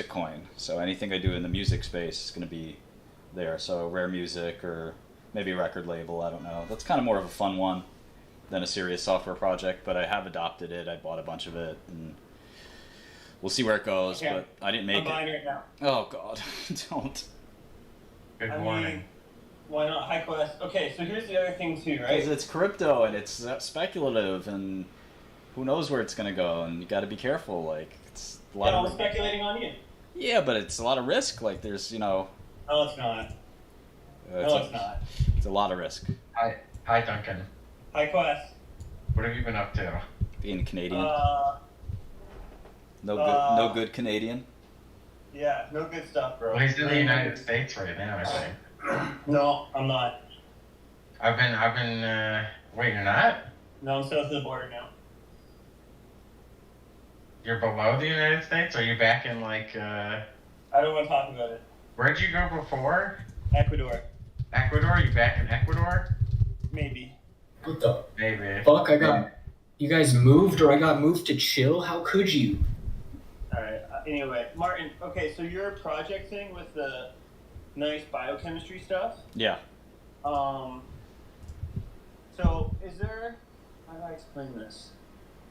coin. So anything I do in the music space is going to be there. So rare music or maybe a record label, I don't know. That's kind of more of a fun one than a serious software project, but I have adopted it. I bought a bunch of it, and we'll see where it goes, okay. But I didn't make I'm buying it now. Oh, God. Don't. Good morning. Why not? High Quest. Okay, so here's the other thing, too, right? Because it's crypto, and it's speculative, and who knows where it's going to go, and you got to be careful. Like, it's a lot of... I'm speculating on you. Yeah, but it's a lot of risk. Like, there's, No, it's not. It's not. It's a lot of risk. Hi, Duncan. Hi, Quest. What have you been up to? Being Canadian. No good Canadian. Yeah, no good stuff, bro. Well, he's in the United States right now, I think. No, I'm not. I've been. Wait, you're not? No, I'm south of the border now. You're below the United States? Are you back in like? I don't want to talk about it. Where'd you go before? Ecuador. Ecuador? You back in Ecuador? Maybe. What the Maybe. fuck? You guys moved, or I got moved to chill? How could you? Alright, anyway, Martin, okay, so your project thing with the nice biochemistry stuff? Yeah. So, is there... How do I explain this?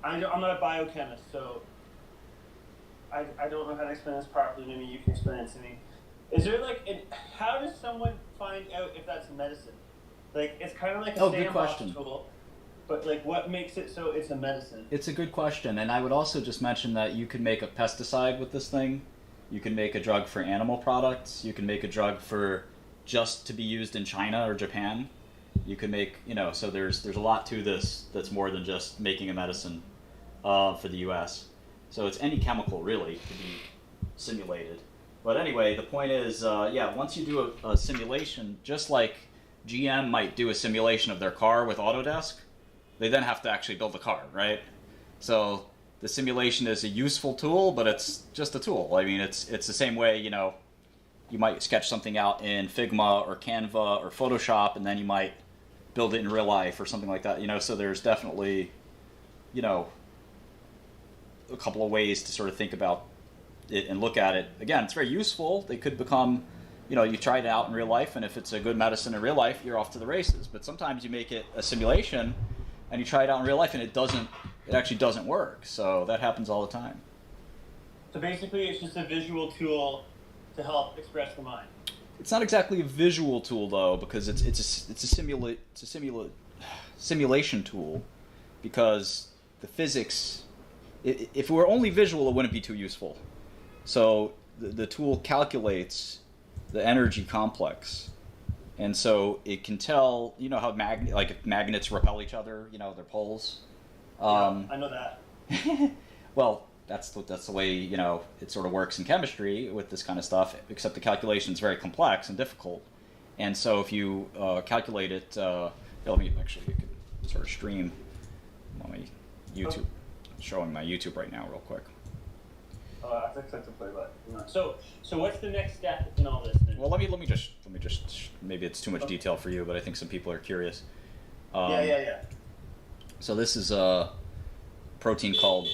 I'm not a biochemist, so... I don't know how to explain this properly. Maybe you can explain it to me. Is there, like... how does someone find out if that's medicine? Like, it's kind of like a sandbox tool. But, like, what makes it so it's a medicine? It's a good question, and I would also just mention that you could make a pesticide with this thing. You can make a drug for animal products. You can make a drug for just to be used in China or Japan. You can make, so there's a lot to this that's more than just making a medicine for the U.S. So it's any chemical, really, to be simulated. But anyway, the point is, once you do a simulation, just like GM might do a simulation of their car with Autodesk, they then have to actually build the car, right? So the simulation is a useful tool, but it's just a tool. I mean, it's the same way, you might sketch something out in Figma or Canva or Photoshop, and then you might build it in real life or something like that, So there's definitely, a couple of ways to sort of think about it and look at it. Again, it's very useful. They could become, you try it out in real life, and if it's a good medicine in real life, you're off to the races. But sometimes you make it a simulation, and you try it out in real life, and it actually doesn't work. So that happens all the time. So basically, it's just a visual tool to help express the mind. It's not exactly a visual tool though, because it's a simulation tool, because the physics. If it were only visual, it wouldn't be too useful. So the tool calculates the energy complex, and so it can tell. You know how if magnets repel each other. Their poles. I know that. Well, that's the way it sort of works in chemistry with this kind of stuff. Except the calculation is very complex and difficult, and so if you calculate it, let me actually you can sort of stream my YouTube. I'm showing my YouTube right now, real quick. I clicked the play button. So what's the next step in all this? Then? Well, let me just maybe it's too much detail for you, but I think some people are curious. Yeah. So this is a protein called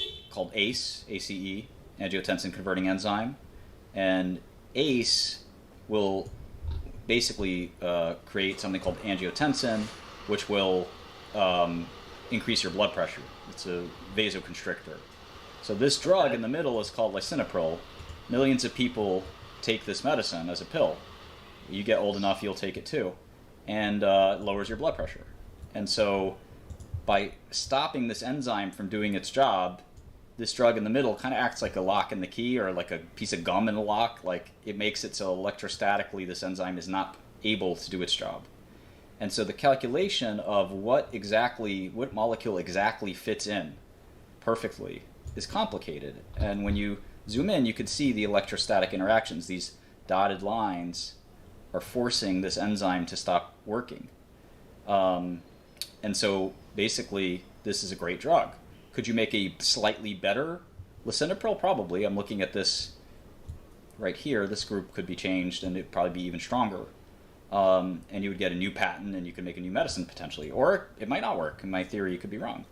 ACE, ACE, angiotensin converting enzyme, and ACE will basically create something called angiotensin, which will increase your blood pressure. It's a vasoconstrictor. So this drug in the middle is called lisinopril. Millions of people take this medicine as a pill. You get old enough, you'll take it too, and it lowers your blood pressure. And so by stopping this enzyme from doing its job, this drug in the middle kind of acts like a lock in the key, or like a piece of gum in a lock. Like, it makes it so electrostatically this enzyme is not able to do its job. And so the calculation of what molecule exactly fits in perfectly is complicated. And when you zoom in, you can see the electrostatic interactions. These dotted lines are forcing this enzyme to stop working. And so basically, this is a great drug. Could you make a slightly better lisinopril? Probably. I'm looking at this right here. This group could be changed, and it'd probably be even stronger. And you would get a new patent, and you could make a new medicine potentially. Or it might not work. In my theory, it could be wrong.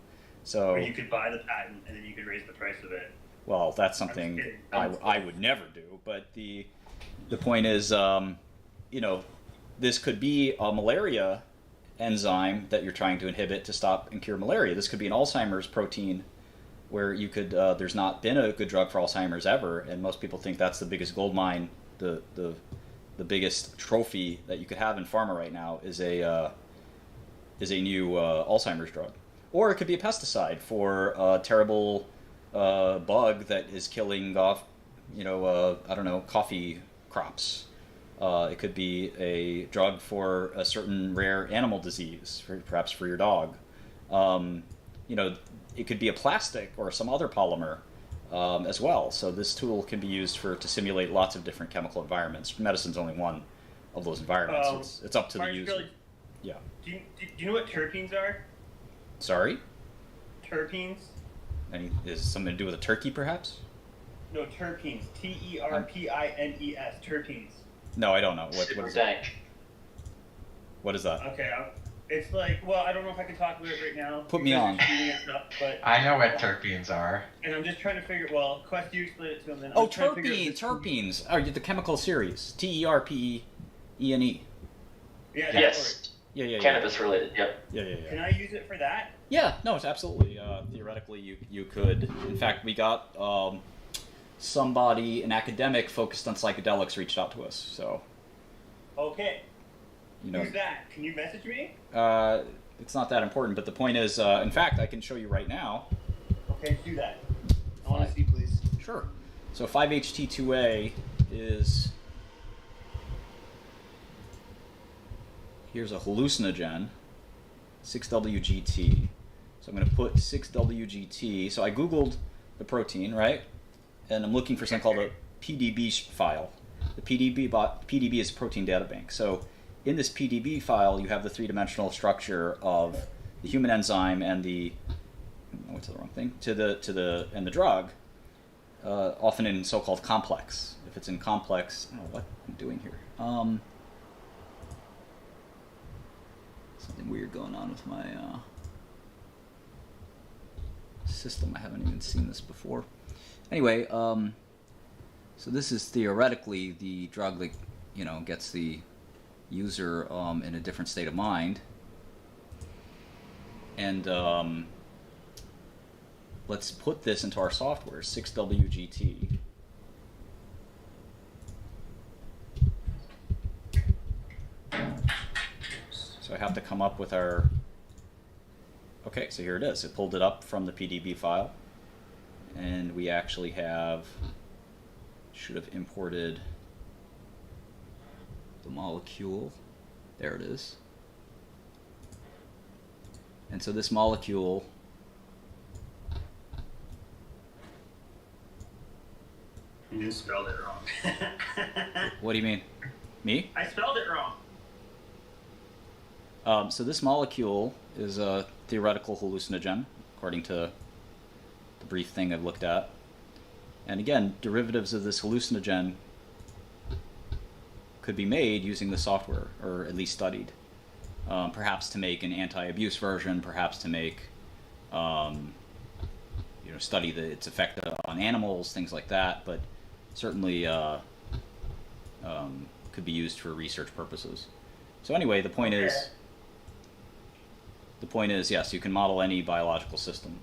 So, or you could buy the patent, and then you could raise the price of it. Well, that's something I would never do. But the point is, this could be a malaria enzyme that you're trying to inhibit to stop and cure malaria. This could be an Alzheimer's protein where you could, there's not been a good drug for Alzheimer's ever, and most people think that's the biggest gold mine, the biggest trophy that you could have in pharma right now is a new Alzheimer's drug. Or it could be a pesticide for a terrible bug that is killing off, coffee crops. It could be a drug for a certain rare animal disease, perhaps for your dog. It could be a plastic or some other polymer as well. So this tool can be used to simulate lots of different chemical environments. Medicine's only one of those environments. It's up to the user. Yeah. Do you know what terpenes are? Sorry? Terpenes? Is something to do with a turkey, perhaps? No, terpenes. Terpines. Terpenes. No, I don't know. What is that? What is that? Okay, it's like, well, I don't know if I can talk about it right now. Put me on. But I know what terpenes are. And I'm just trying to figure. Well, Quest, you explain it to him. Then terpenes. Oh, the chemical series. TERPENE. Yeah. Yes. Yeah. Cannabis related. Yep. Yeah. Can I use it for that? Yeah. No, it's absolutely. Theoretically, you could. In fact, we got somebody, an academic focused on psychedelics, reached out to us. So. Okay. Who's that? Can you message me? It's not that important, but the point is, in fact, I can show you right now. Okay, do that. I want to see, please. Sure. So 5-HT2A is, here's a hallucinogen, 6-WGT. So I'm going to put 6-WGT. So I Googled the protein, right? And I'm looking for something called a PDB file. The PDB is a protein data bank. So in this PDB file, you have the three-dimensional structure of the human enzyme and the and the drug, often in so-called complex. If it's in complex, I don't know what I'm doing here. Something weird going on with my system. I haven't even seen this before. Anyway, so this is theoretically the drug that, you know, gets the user in a different state of mind. And let's put this into our software, 6WGT. So I have to come up with our, okay, so here it is. It pulled it up from the PDB file. And we actually have, should have imported the molecule. There it is. And so this molecule You spelled it wrong. what do you mean? Me? I spelled it wrong. So this molecule is a theoretical hallucinogen, according to the brief thing I've looked at. And again, derivatives of this hallucinogen could be made using the software, or at least studied. Perhaps to make an anti-abuse version, perhaps to make, study its effect on animals, things like that, but certainly could be used for research purposes. So anyway, the point is, yes, you can model any biological system.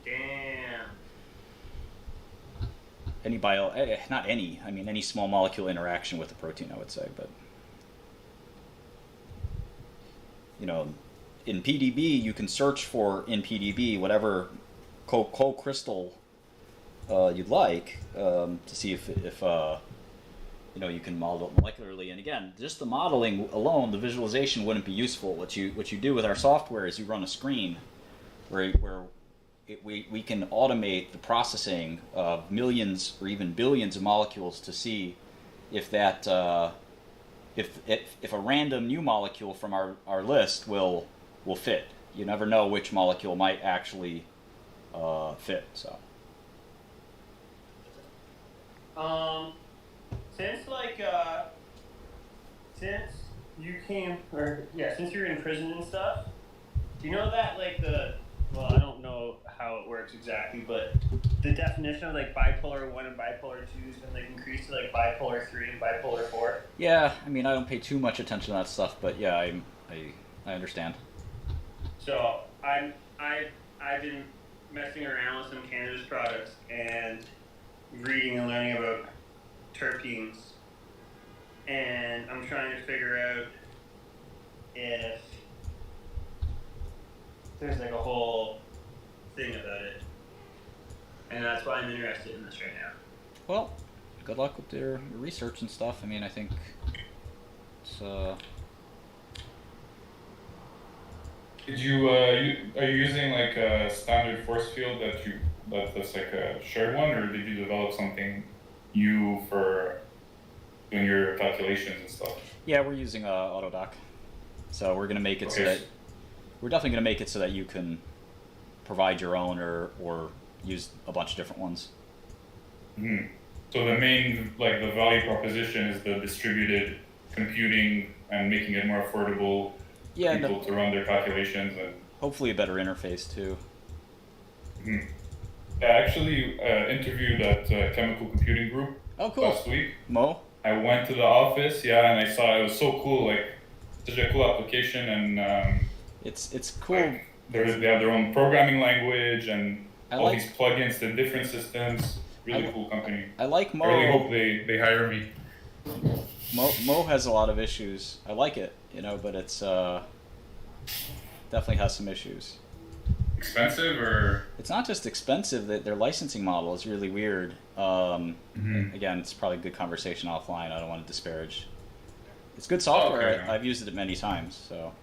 Damn. Any small molecule interaction with a protein, I would say, but in PDB you can search for, in PDB, whatever co-crystal you'd like, to see if you can model it molecularly. And again, just the modeling alone, the visualization wouldn't be useful. What you do with our software is you run a screen where we can automate the processing of millions or even billions of molecules to see if that if a random new molecule from our list will fit. You never know which molecule might actually fit. So. Since you're in prison and stuff, do you know that I don't know how it works exactly, but the definition of bipolar 1 and bipolar 2 has been increased to bipolar 3 and bipolar 4? Yeah, I don't pay too much attention to that stuff, but yeah, I understand. So I've been messing around with some cannabis products and reading and learning about terpenes, and I'm trying to figure out if there's a whole thing about it, and that's why I'm interested in this right now. Well, good luck with your research and stuff. I think it's Did you are you using a standard force field that's a shared one, or did you develop something new for doing your calculations and stuff? Yeah, we're using Autodoc, so we're gonna make it so that we're definitely gonna make it so that you can provide your own or use a bunch of different ones. Mm-hmm. So the main the value proposition is the distributed computing and making it more affordable. Yeah, people to run their calculations and hopefully a better interface too. Mm-hmm. I actually interviewed at Chemical Computing Group last week. Mo? I went to the office, and I saw it was so cool, such a cool application, and it's cool. They have their own programming language and all these plugins to different systems. Really cool company. I like Mo. I really hope they hire me. Mo has a lot of issues. I like it, but it's definitely has some issues. Expensive, or? It's not just expensive. Their licensing model is really weird. Again, it's probably a good conversation offline. I don't want to disparage. It's good software. Okay. I've used it many times. So.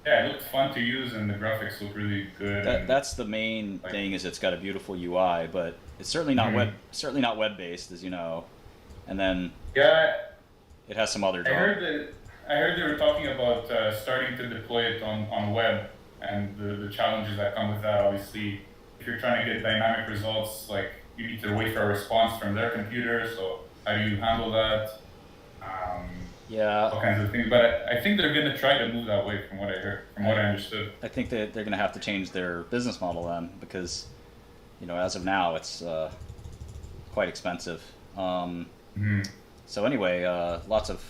Yeah, it looks fun to use, and the graphics look really good. That's the main thing. Is it's got a beautiful UI, but it's certainly not web based, as you know. And then it has some other. I heard they were talking about starting to deploy it on web, and the challenges that come with that. Obviously, if you're trying to get dynamic results, you need to wait for a response from their computer. So how do you handle that? Yeah. all kinds of things. But I think they're going to try to move that way, from what I heard, from what I understood. I think that they're going to have to change their business model then, because, as of now, it's quite expensive. So anyway, lots of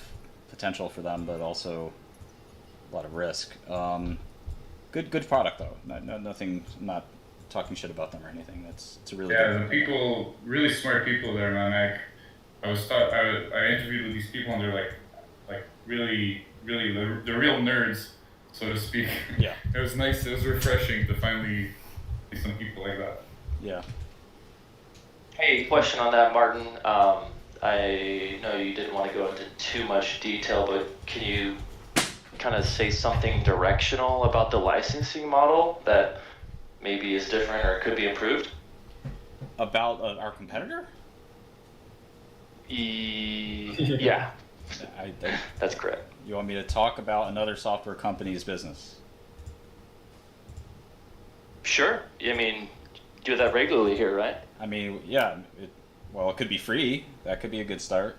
potential for them, but also a lot of risk. Good product though. Nothing. I'm not talking shit about them or anything. It's a really good. The people, really smart people there, man. I interviewed with these people, and they're like really, they're real nerds, so to speak. Yeah. It was nice. It was refreshing to finally see some people like that. Yeah. Hey, question on that, Martin. I know you didn't want to go into too much detail, but can you kind of say something directional about the licensing model that maybe is different or could be improved? About our competitor? Yeah. That's correct. You want me to talk about another software company's business? Sure. I mean, do that regularly here, right? I mean, yeah. It could be free. That could be a good start.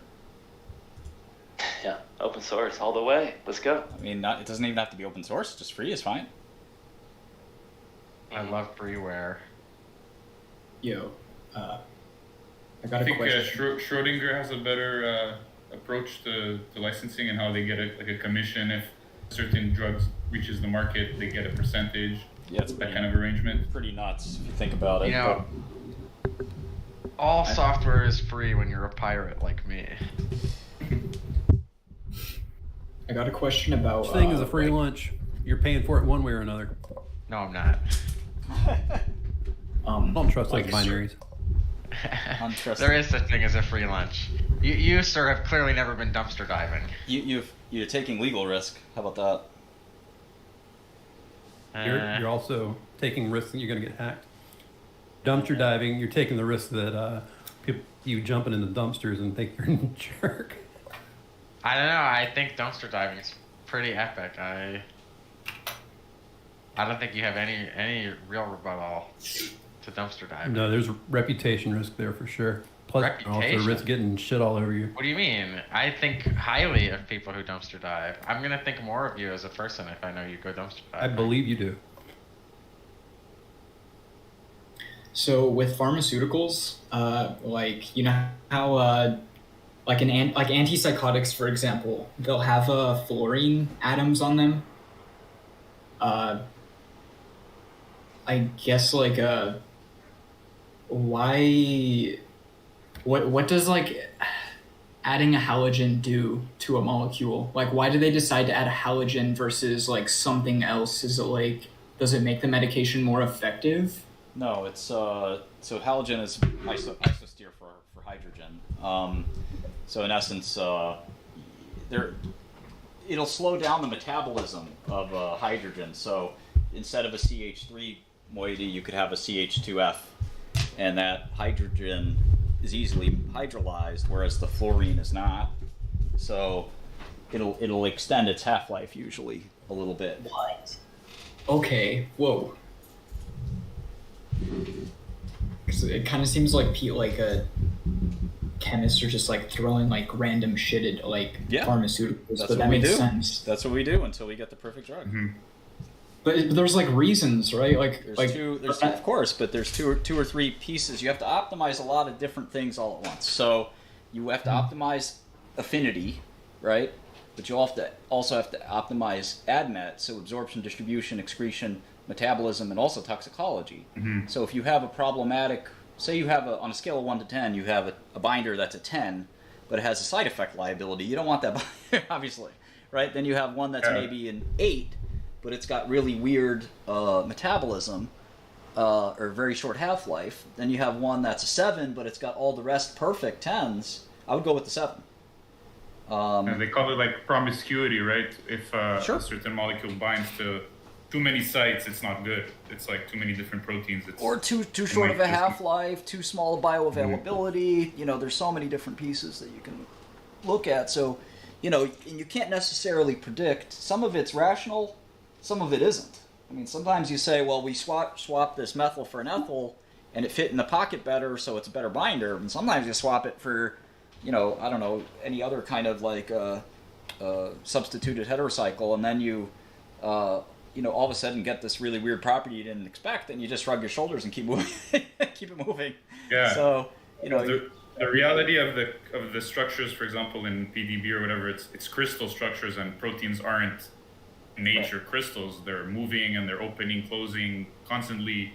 Yeah, open source all the way. Let's go. I mean, it doesn't even have to be open source. Just free is fine. I love freeware. Yo, I got I a think question. Schrodinger has a better approach to licensing, and how they get a commission if certain drugs reaches the market, they get a percentage. Yeah, it's that kind of arrangement. Pretty nuts if you think about it. All software is free when you're a pirate like me. I got a question about. Each thing is a free lunch. You're paying for it one way or another. No, I'm not. Don't trust those binaries. There is such thing as a free lunch. You, sir, have clearly never been dumpster diving. You're taking legal risk. How about that? You're also taking risks that you're going to get hacked. Dumpster diving, you're taking the risk that you jumping in the dumpsters and think you're a jerk. I don't know. I think dumpster diving is pretty epic. I don't think you have any real rebuttal to dumpster diving. No, there's reputation risk there for sure. Plus, Reputation? also risk getting shit all over you. What do you mean? I think highly of people who dumpster dive. I'm gonna think more of you as a person if I know you go dumpster I diving. believe you do. So with pharmaceuticals, like you know how like antipsychotics, for example, they'll have fluorine atoms on them. I guess like why? What does like adding a halogen do to a molecule? Like why do they decide to add a halogen versus like something else? Is it like, does it make the medication more effective? No, it's so halogen is isosteer for hydrogen. So in essence, it'll slow down the metabolism of hydrogen. So instead of a CH3 moiety, you could have a CH2F, and that hydrogen is easily hydrolyzed, whereas the fluorine is not. So it'll extend its half-life usually a little bit. What? Okay. Whoa. 'Cause it kind of seems like chemists are just like throwing like random shit at like pharmaceuticals, but that makes sense. That's what we do until we get the perfect drug. Mm-hmm. But there's like reasons, right? Like of course, but there's two or three pieces. You have to optimize a lot of different things all at once. So you have to optimize affinity, right? But you also have to optimize ADMET, so absorption, distribution, excretion, metabolism, and also toxicology. Mm-hmm. So if you have a problematic, say you have on a scale of 1 to 10, you have a binder that's a 10, but it has a side effect liability. You don't want that binder, obviously, right? Then you have one that's maybe an 8, but it's got really weird metabolism or very short half-life. Then you have one that's a 7, but it's got all the rest perfect 10s. I would go with the 7. And they call it like promiscuity, right? If a certain molecule binds to too many sites, it's not good. It's like too many different proteins. Or too short of a half-life, too small a bioavailability. You know, there's so many different pieces that you can look at. So, and you can't necessarily predict. Some of it's rational, some of it isn't. I mean, sometimes you say, well, we swap this methyl for an ethyl, and it fit in the pocket better, so it's a better binder. And sometimes you swap it for, I don't know, any other kind of like substituted heterocycle, and then you all of a sudden get this really weird property you didn't expect, and you just shrug your shoulders and keep moving, keep it moving. Yeah. So the reality of the structures, for example, in PDB or whatever, it's crystal structures, and proteins aren't in nature crystals. They're moving and they're opening, closing, constantly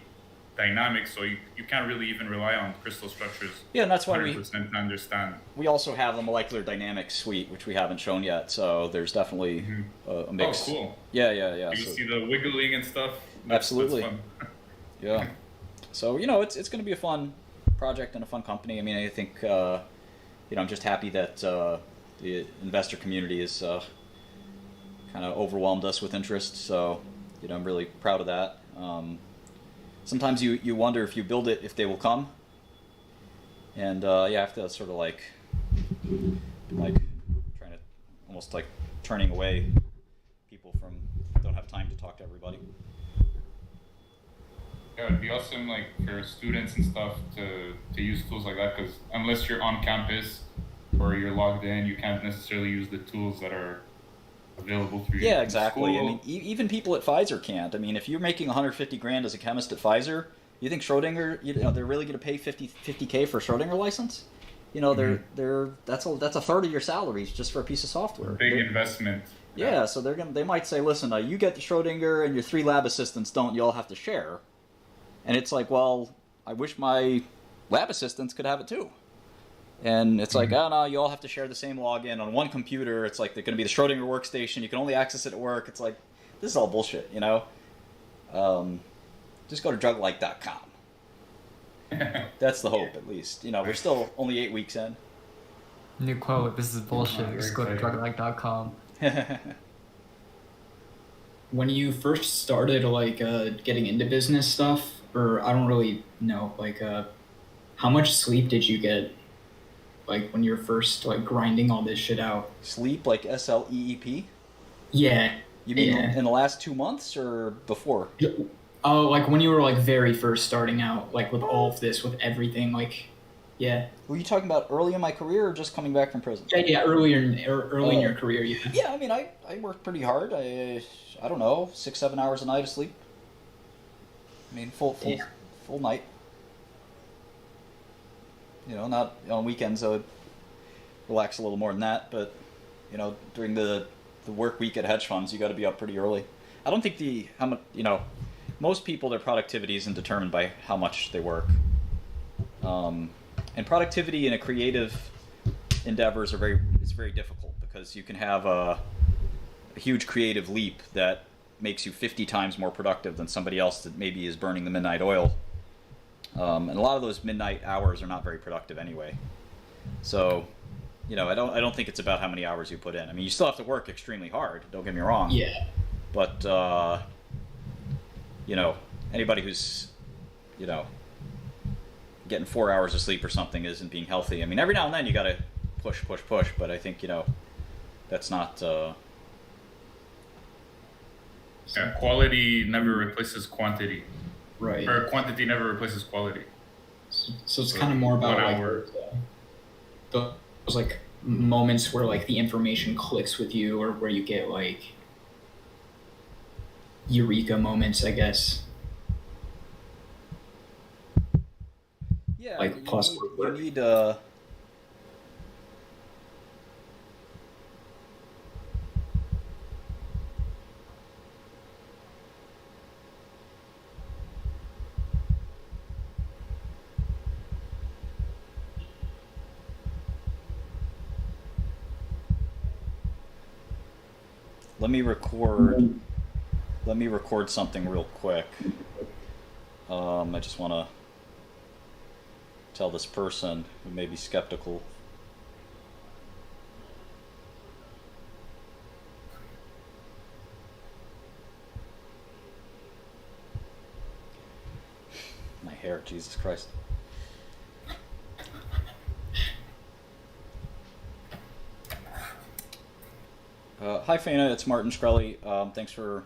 dynamic. So you can't really even rely on crystal structures. Yeah, and that's why 100% to understand. We also have the molecular dynamics suite, which we haven't shown yet. So there's definitely a mix. Oh, cool. Yeah. You see the wiggling and stuff. Absolutely. That's fun. Yeah. So it's going to be a fun project and a fun company. I mean, I think I'm just happy that the investor community is kind of overwhelmed us with interest. So I'm really proud of that. Sometimes you wonder if you build it, if they will come, and you have to sort of like trying to almost like turning away people from don't have time to talk to everybody. Yeah, it'd be awesome, like for students and stuff, to use tools like that, because unless you're on campus or you're logged in, you can't necessarily use the tools that are available through Yeah, exactly. school. I mean, even people at Pfizer can't. I mean, if you're making 150 grand as a chemist at Pfizer, you think Schrodinger, they're really going to pay 50K for a Schrodinger license? That's a third of your salaries just for a piece of software. Big investment. Yeah, so they might say, listen, you get the Schrodinger and your 3 lab assistants don't. You all have to share. And it's like, well, I wish my lab assistants could have it too. And it's like, oh no, you all have to share the same login on one computer. It's like they're going to be the Schrodinger workstation. You can only access it at work. It's like, this is all bullshit, Just go to druglike.com. That's the hope, at least. We're still only 8 weeks in. New quote, this is bullshit. Just go to druglike.com. When you first started, getting into business stuff, or I don't really know, how much sleep did you get? When you're first grinding all this shit out. Sleep, like SLEEP? Yeah. You mean in the last 2 months or before? Oh, when you were very first starting out, with all of this, with everything, yeah. Were you talking about early in my career or just coming back from prison? Yeah, early in your career, yeah. Yeah, I mean, I worked pretty hard. I don't know, 6-7 hours a night of sleep. I mean, full night. Not on weekends. I would relax a little more than that, but during the work week at hedge funds, you got to be up pretty early. I don't think most people, their productivity isn't determined by how much they work. And productivity in a creative endeavors is very difficult, because you can have a huge creative leap that makes you 50 times more productive than somebody else that maybe is burning the midnight oil. And a lot of those midnight hours are not very productive anyway. So, I don't think it's about how many hours you put in. I mean, you still have to work extremely hard, don't get me wrong. Yeah. But, anybody who's, getting 4 hours of sleep or something isn't being healthy. I mean, every now and then you got to push, but I think, that's not... Yeah, quality never replaces quantity. Right. Or quantity never replaces quality. So it's kind of more about those moments where the information clicks with you, or where you get eureka moments, I guess. Yeah. Plus you need Let me record something real quick. I just want to tell this person who may be skeptical. My hair, Jesus Christ. Hi, Fana. It's Martin Shkreli. Thanks for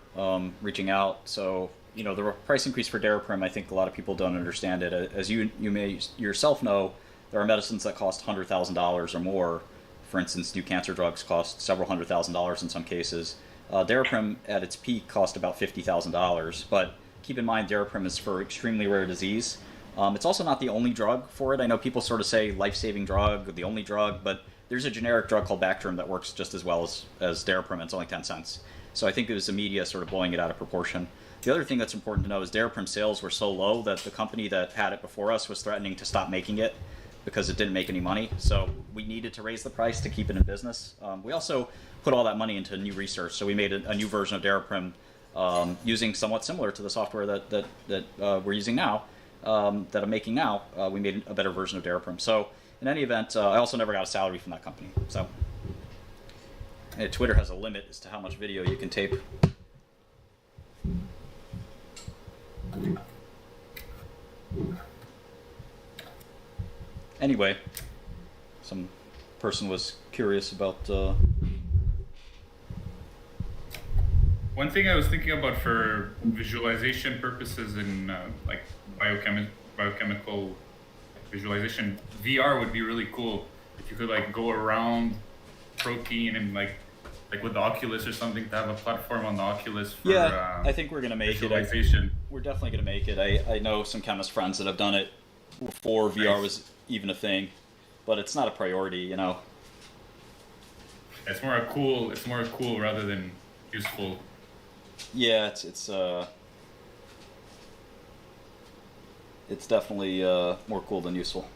reaching out. So, the price increase for Daraprim, I think a lot of people don't understand it. As you may yourself know, there are medicines that cost $100,000 or more For instance, new cancer drugs cost several $100,000 in some cases. Daraprim at its peak cost about $50,000, but keep in mind Daraprim is for extremely rare disease. It's also not the only drug for it. I know people sort of say life-saving drug, the only drug, but there's a generic drug called Bactrim that works just as well as Daraprim, and it's only 10 cents. So I think it was the media sort of blowing it out of proportion. The other thing that's important to know is Daraprim sales were so low that the company that had it before us was threatening to stop making it because it didn't make any money. So we needed to raise the price to keep it in business. We also put all that money into new research. So we made a new version of Daraprim using somewhat similar to the software that we're using now, that I'm making now. We made a better version of Daraprim. So in any event, I also never got a salary from that company. So Twitter has a limit as to how much video you can tape. Anyway, some person was curious about. One thing I was thinking about for visualization purposes in like biochemical visualization, VR would be really cool if you could like go around protein and like with the Oculus or something, to have a platform on the Oculus for I think we're gonna make visualization. it. We're definitely gonna make it. I know some chemist friends that have done it before VR was even a thing, but it's not a priority, you know. It's more a cool rather than useful. Yeah, it's definitely more cool than useful.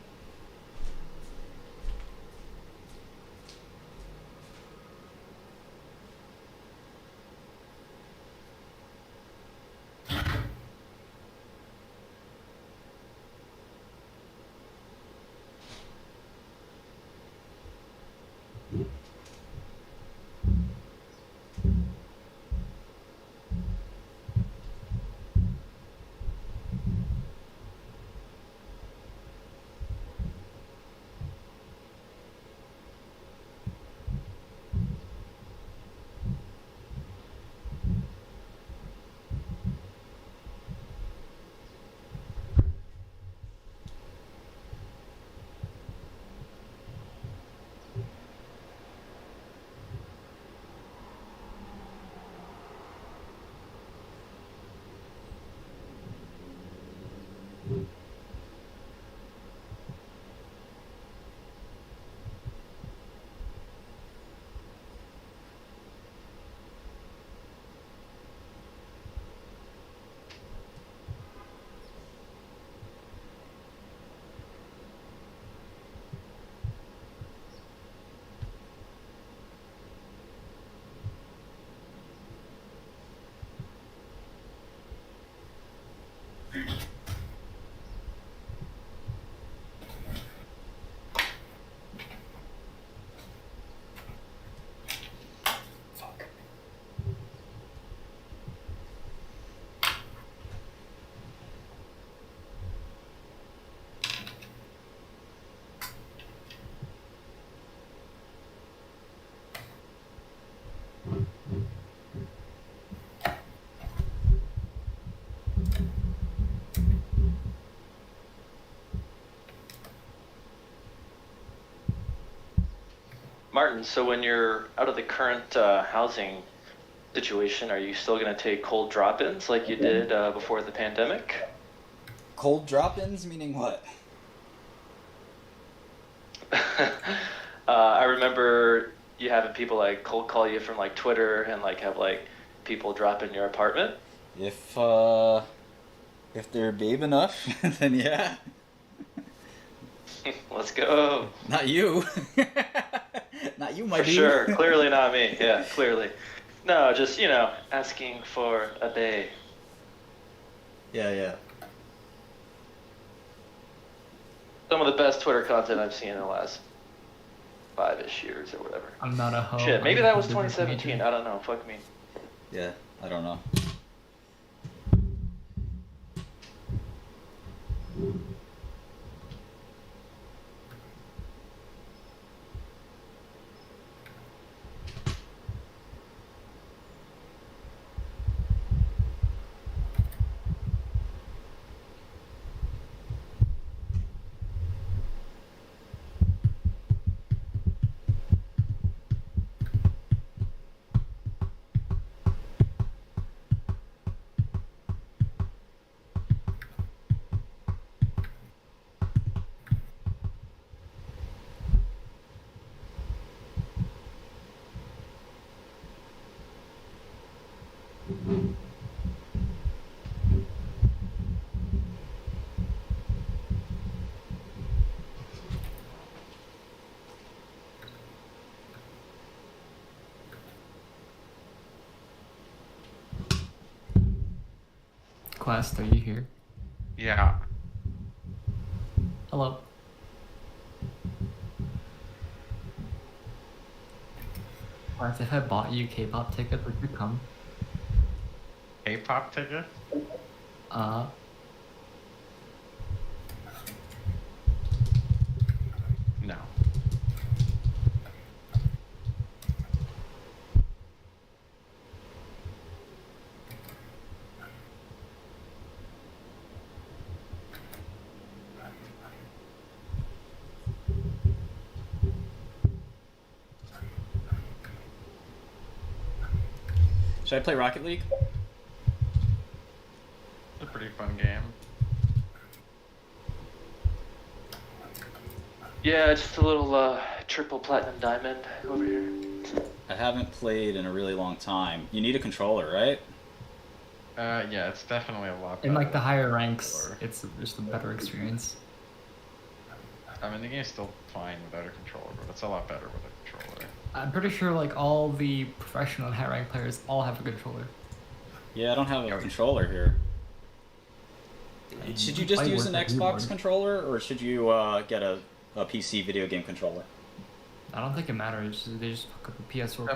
Martin, so when you're out of the current housing situation, are you still going to take cold drop-ins like you did before the pandemic? Cold drop-ins, meaning what? I remember you having people like cold call you from like Twitter and like have like people drop in your apartment. If they're babe enough, then yeah. Let's go. Not you. Not you, my For dude. sure. Clearly not me. Yeah, clearly. No, just, you know, asking for a bae. Yeah. Some of the best Twitter content I've seen in the last 5-ish years or whatever. I'm not a hoe. Shit, maybe that was 2017. I don't know. Fuck me. Yeah, I don't know. Quest, are you here? Yeah. Hello. Quest, if I bought you K-pop tickets, would you come? K-pop ticket? No. Should I play Rocket League? It's a pretty fun game. Yeah, just a little triple platinum diamond over here. I haven't played in a really long time. You need a controller, right? Yeah, it's definitely a lot better. In like the higher ranks, it's just a better experience. I mean, the game's still fine without a controller, but it's a lot better with a controller. I'm pretty sure like all the professional and high rank players all have a controller. Yeah, I don't have a controller here. Should you just use an Xbox controller, or should you get a PC video game controller? I don't think it matters. They just hook up a PS4.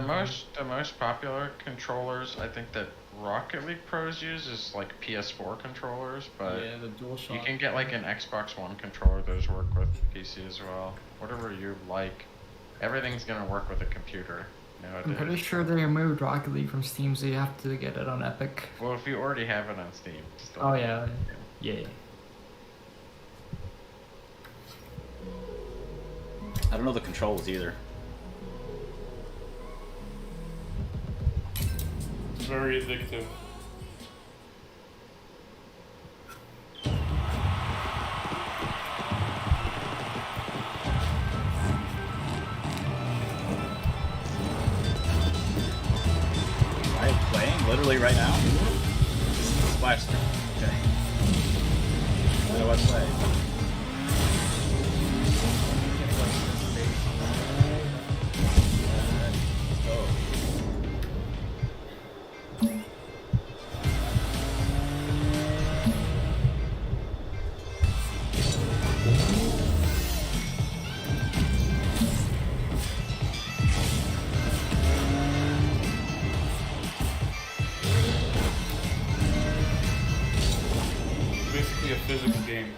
The most popular controllers I think that Rocket League pros use is like PS4 controllers, but yeah, the DualShock. you can get like an Xbox One controller. Those work with PC as well. Whatever you like, everything's gonna work with a computer nowadays. I'm pretty sure they removed Rocket League from Steam, so you have to get it on Epic. Well, if you already have it on Steam. Still Oh yeah, yeah. I don't know the controls either. It's very addictive. Right, playing literally right now. Splash screen. Okay. What do I play? Basically a physics game.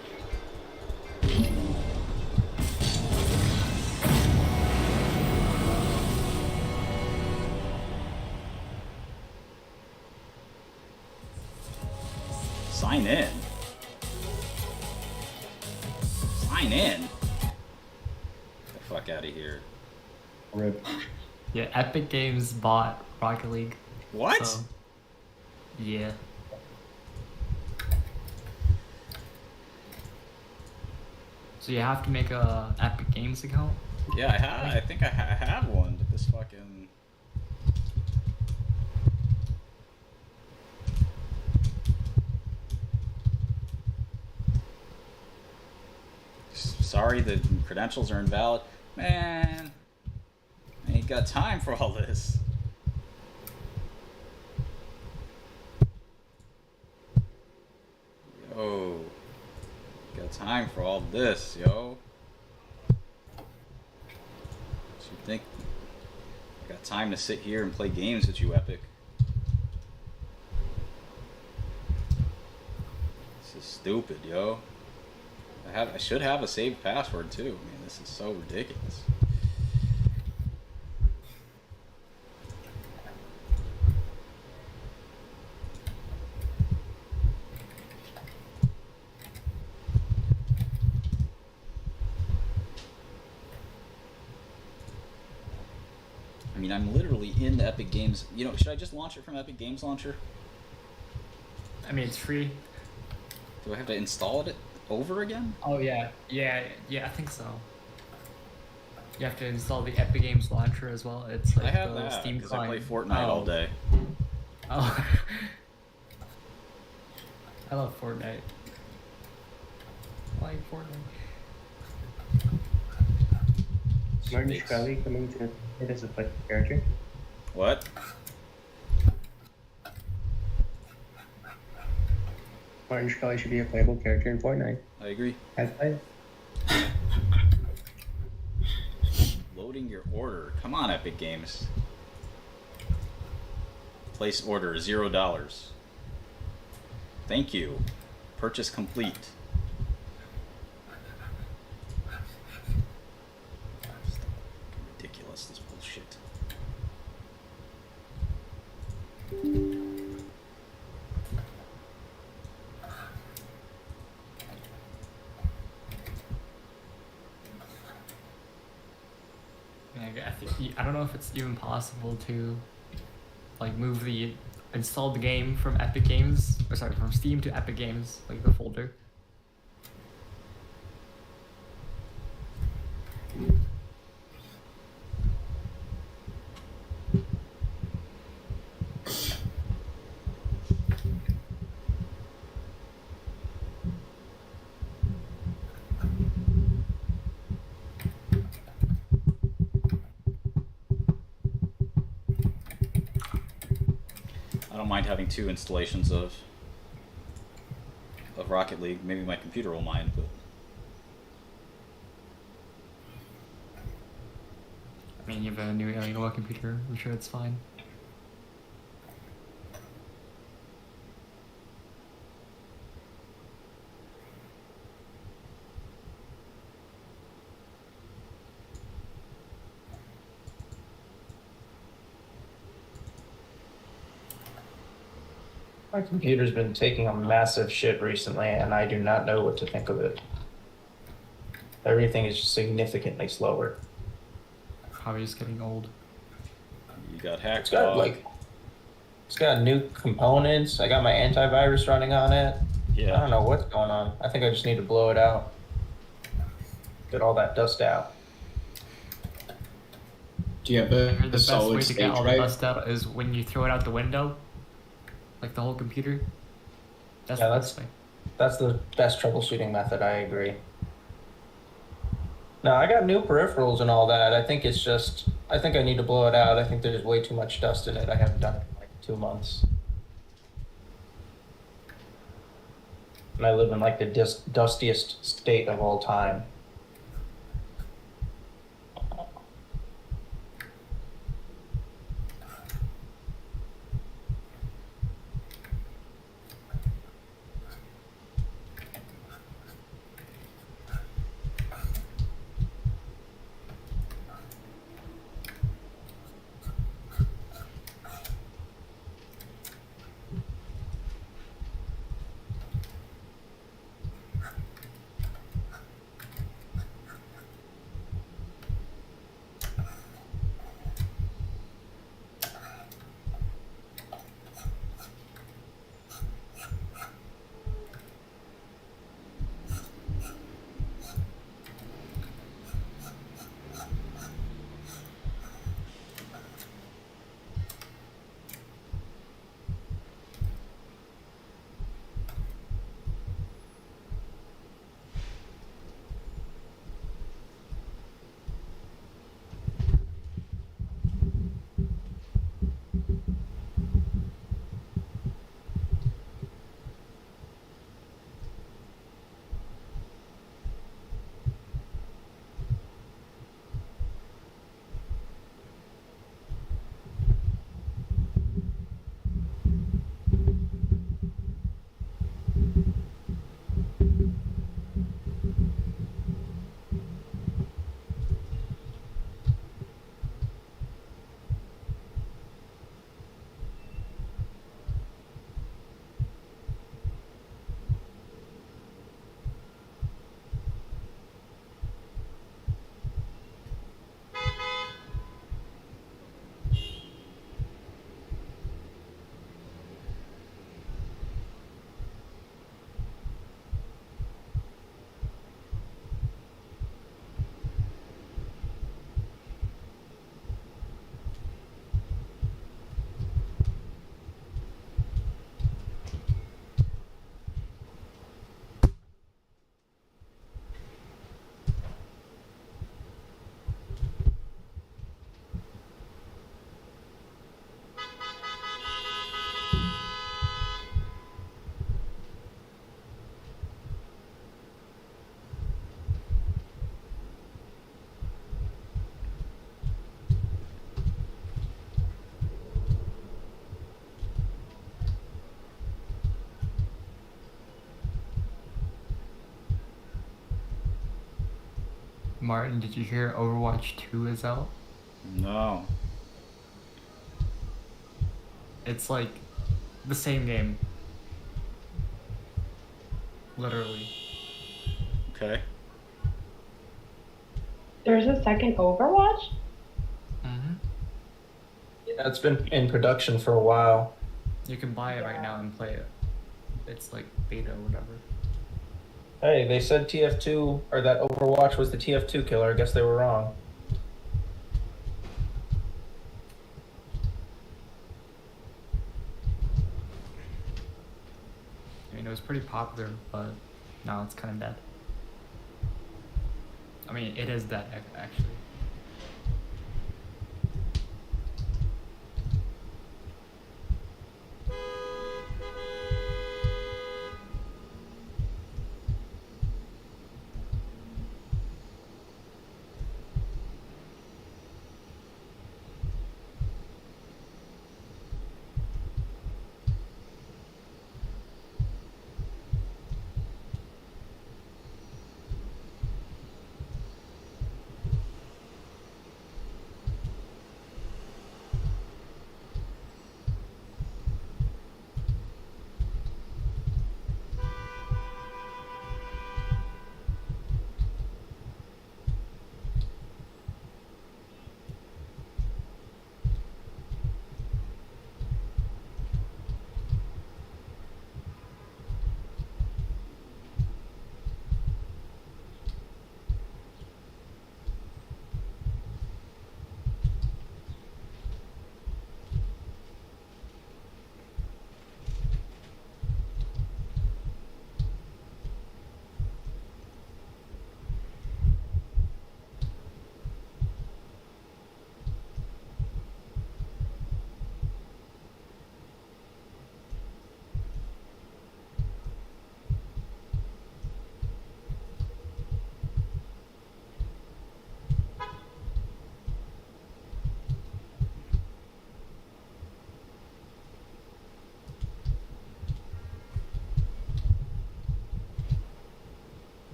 Sign in. Sign in. Get the fuck out of here. Rip. Yeah, Epic Games bought Rocket League. What? So, yeah. So you have to make a Epic Games account? Yeah, I have. I think I have one. But this fucking. Sorry, the credentials are invalid. Man, I ain't got time for all this. Yo, got time for all this, yo. So you think I got time to sit here and play games with you, Epic? This is stupid, yo. I should have a saved password too. I mean, this is so ridiculous. I mean, I'm literally in the Epic Games. You know, should I just launch it from Epic Games Launcher? I mean, it's free. Do I have to install it over again? Oh yeah, I think so. You have to install the Epic Games launcher as well. It's like I have the that Steam because I client. play Fortnite all day. Oh. I love Fortnite. I like Fortnite. Martin Shkreli coming to it as a playable character. What? Martin Shkreli should be a playable character in Fortnite. I agree. I'd play it. Loading your order. Come on, Epic Games. Place order, $0. Thank you. Purchase complete. Ridiculous, this bullshit. I don't know if it's even possible to like move the install the game from Epic Games, or sorry, from Steam to Epic Games, like the folder. I don't mind having 2 installations of Rocket League. Maybe my computer will mind, but I mean, you have a new Alienware computer. I'm sure it's fine. My computer's been taking a massive shit recently, and I do not know what to think of it. Everything is just significantly slower. Probably just getting old. You got hacked. It's got new components. I got my antivirus running on it. Yeah. I don't know what's going on. I think I just need to blow it out. Get all that dust out. Do you have I heard the best way solid to state get all the drive? dust out is when you throw it out the window, like the whole computer. That's Yeah, the best way. That's the best troubleshooting method. I agree. No, I got new peripherals and all that. I think it's just, I think I need to blow it out. I think there's way too much dust in it. I haven't done it in like 2 months. And I live in like the dustiest state of all time. Martin, did you hear Overwatch 2 is out? No. It's like the same game. Literally. Okay. There's a second Overwatch? Mm-hmm. Yeah, it's been in production for a while. You can buy it right now and play it. It's like beta or whatever. Hey, they said TF2, or that Overwatch was the TF2 killer. I guess they were wrong. I mean, it was pretty popular, but now it's kind of dead. I mean, it is dead, actually.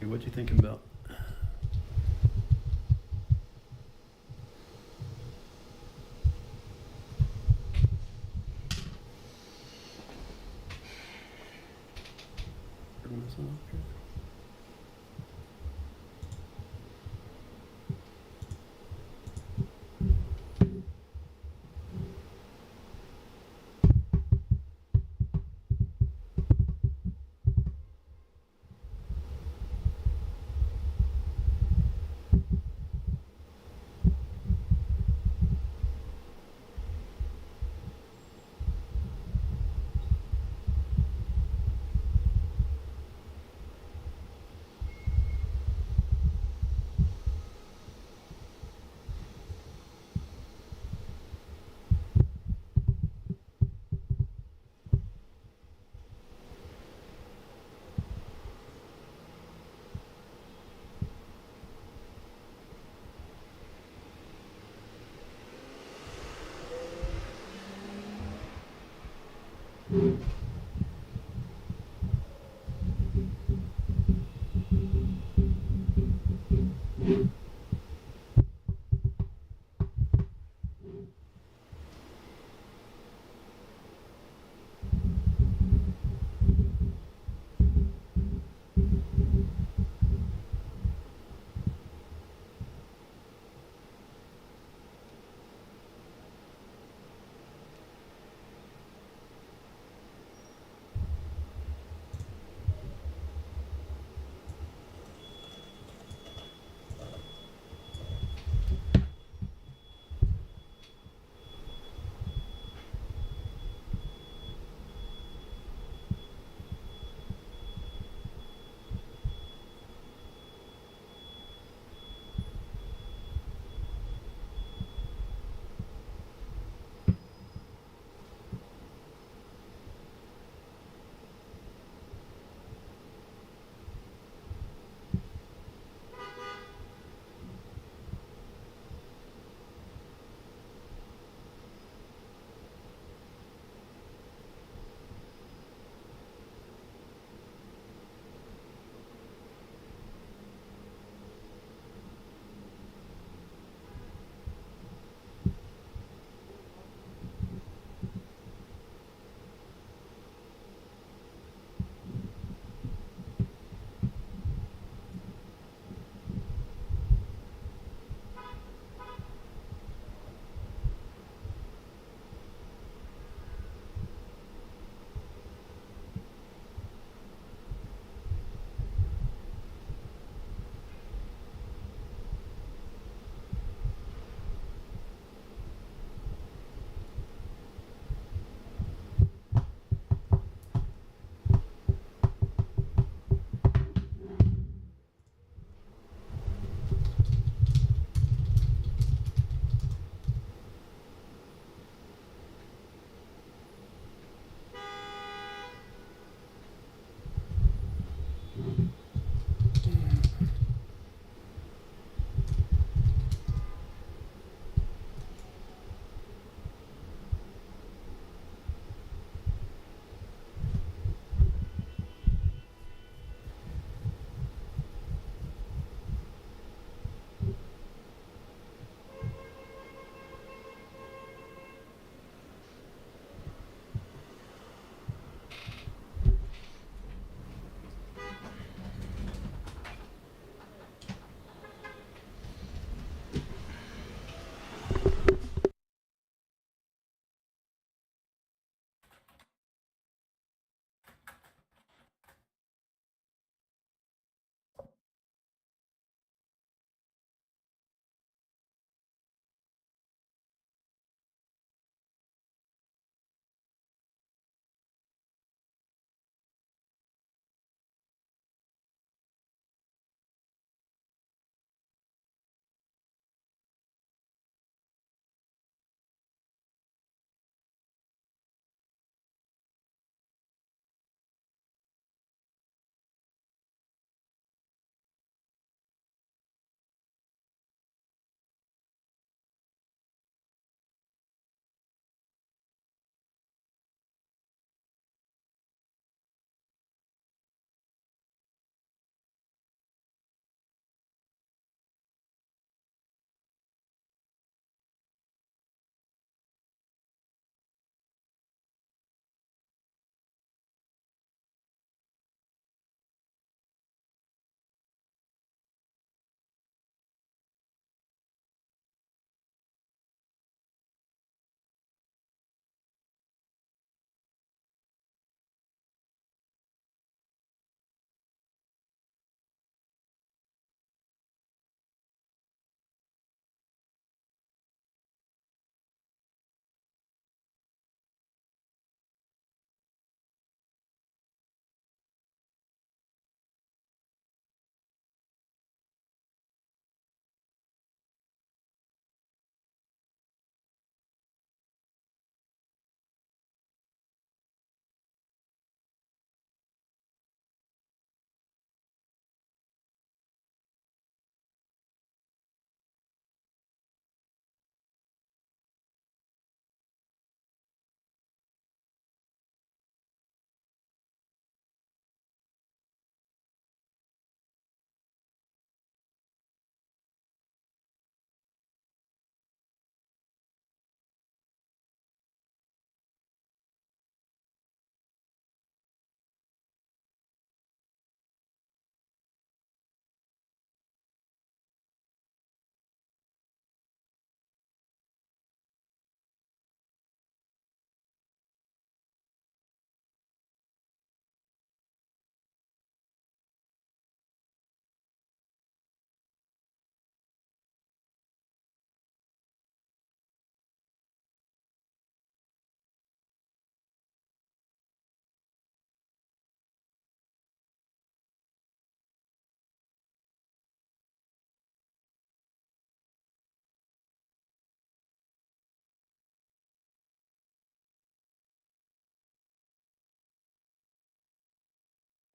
Hey, what you thinking about?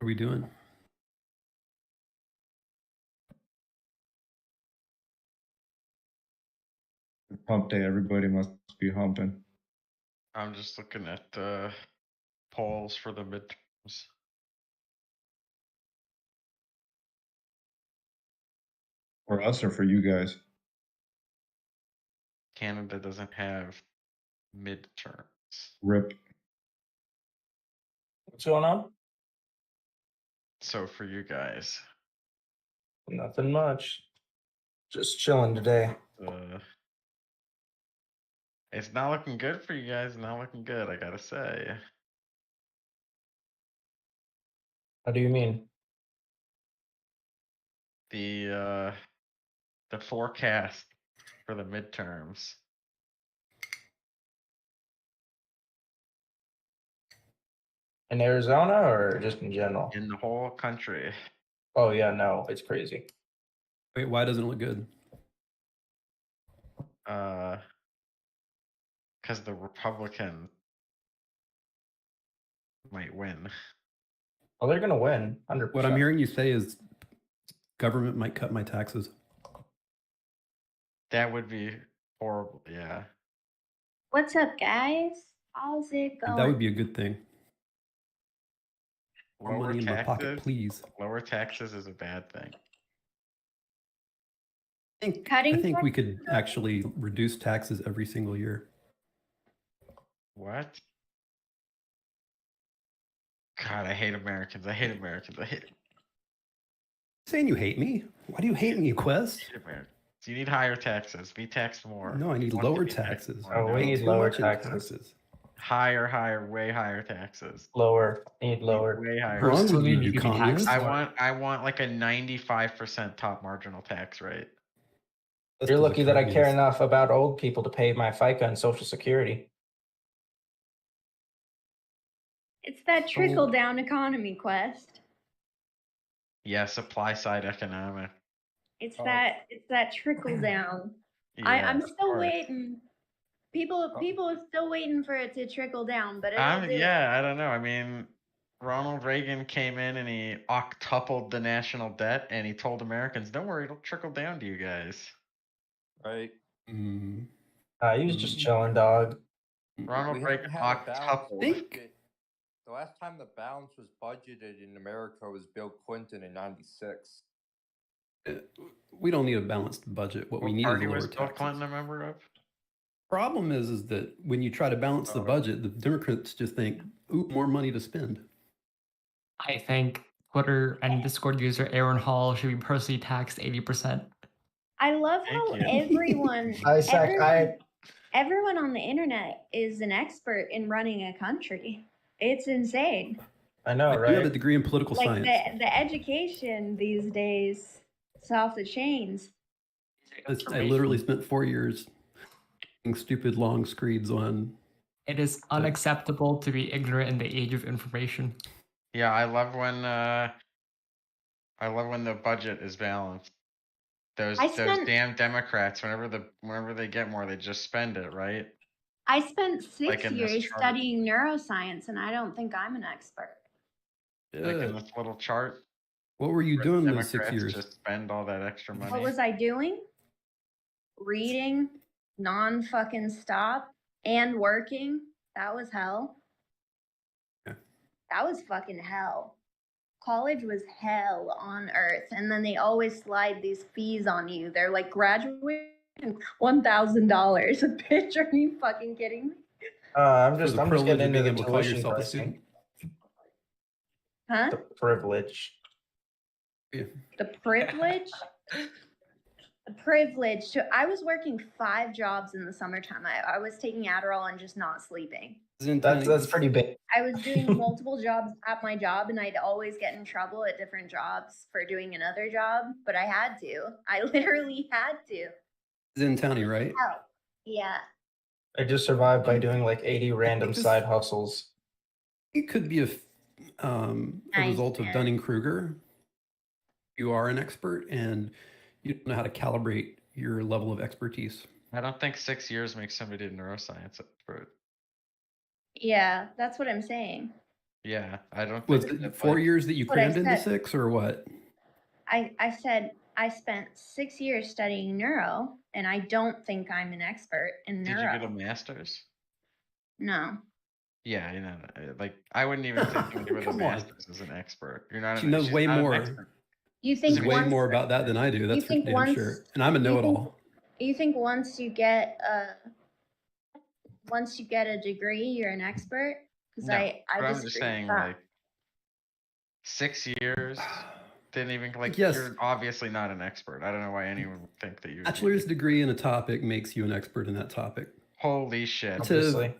are we doing? Hump day, everybody must be humping. I'm just looking at polls for the midterms. For us or for you guys? Canada doesn't have midterms. Rip. What's going on? So for you guys, Nothing much. Just chilling today. it's not looking good for you guys. Not looking good, I gotta say. How do you mean? The forecast for the midterms. In Arizona or just in general? In the whole country. Oh yeah, no, it's crazy. Wait, why doesn't it look good? Because the Republican might win. Well, they're gonna win. 100%. What I'm hearing you say is government might cut my taxes. That would be horrible. Yeah. What's up, guys? How's it going? That would be a good thing. More Lower money in my taxes, pocket, please. Lower taxes is a bad thing. I think we could actually reduce taxes every single year. What? God, I hate Americans. I hate Americans. I hate Saying you hate me? Why do you hate me, Quest? Americans. You need higher taxes. Be taxed more. No, I need Want to lower be taxed taxes. more. Oh, we Way need too lower much in taxes. Higher, way higher taxes. Lower. Need lower. Way higher. Wrong with you, you communist? I want like a 95% top marginal tax rate. You're lucky that I care enough about old people to pay my FICA and Social Security. It's that trickle down economy, Quest. Yeah, supply side economic. It's that trickle down. Yeah, I'm of still course. waiting. People are still waiting for it to trickle down, but it'll do. Yeah, I don't know. I mean, Ronald Reagan came in and he octupled the national debt, and he told Americans, "Don't worry, it'll trickle down to you guys." Right. He was just chilling, dog. Ronald We Reagan haven't had a balance octupled. budget. The last time the balance was budgeted in America was Bill Clinton in '96. We don't need a balanced budget. What we need is Party lower was Bill taxes. Clinton a member of? Problem is that when you try to balance the budget, the Democrats just think, "Ooh, more money to spend." I think Twitter and Discord user Aaron Hall should be personally taxed 80%. I love how everyone, everyone on the internet is an expert in running a country. It's insane. I know, You have a degree in political Like science. the education these days is off the chains. I literally spent 4 years doing stupid long screeds on. It is unacceptable to be ignorant in the age of information. Yeah, I love when the budget is balanced. Those damn Democrats, whenever they get more, they just spend it, right? I spent Like 6 in this years chart. studying neuroscience, and I don't think I'm an expert. Like in this little chart. What were you where doing the those 6 Democrats years? just spend all that extra money. What was I doing? Reading, non-fucking stop, and working. That was hell. Yeah. That was fucking hell. College was hell on earth, and then they always slide these fees on you. They're like, graduation, $1,000. Bitch, are you fucking kidding me? I'm For just the getting privilege of into being the able to call tuition yourself a pricing. student. Huh? The privilege. The privilege? The privilege to. I was working 5 jobs in the summertime. I was taking Adderall and just not sleeping. That's pretty big. I was doing multiple jobs at my job, and I'd always get in trouble at different jobs for doing another job, but I had to. I literally had to. Zentowny, right? Oh, yeah. I just survived by doing like 80 random side hustles. It could be a result of Nightmare. Dunning-Kruger. You are an expert, and you don't know how to calibrate your level of expertise. I don't think 6 years makes somebody a neuroscience expert. Yeah, that's what I'm saying. Yeah, I don't Was think it that, 4 like, years that you What I crammed into said. 6 or what? I said I spent 6 years studying neuro, and I don't think I'm an expert in did neuro. you get a master's? No. Yeah, you know, like I wouldn't even think somebody with a Come on. master's is an expert. You're not. She knows She's way not an more. expert. You She's think way once more about that than I do. That's you for think damn once sure. And I'm a you know-it-all. think once you get a degree, you're an expert? Because No, I but I'm disagree just with saying, that. like, 6 years didn't even like. Yes. You're obviously not an expert. I don't know why anyone would think that you. Bachelor's degree in a topic makes you an expert in that topic. Holy shit!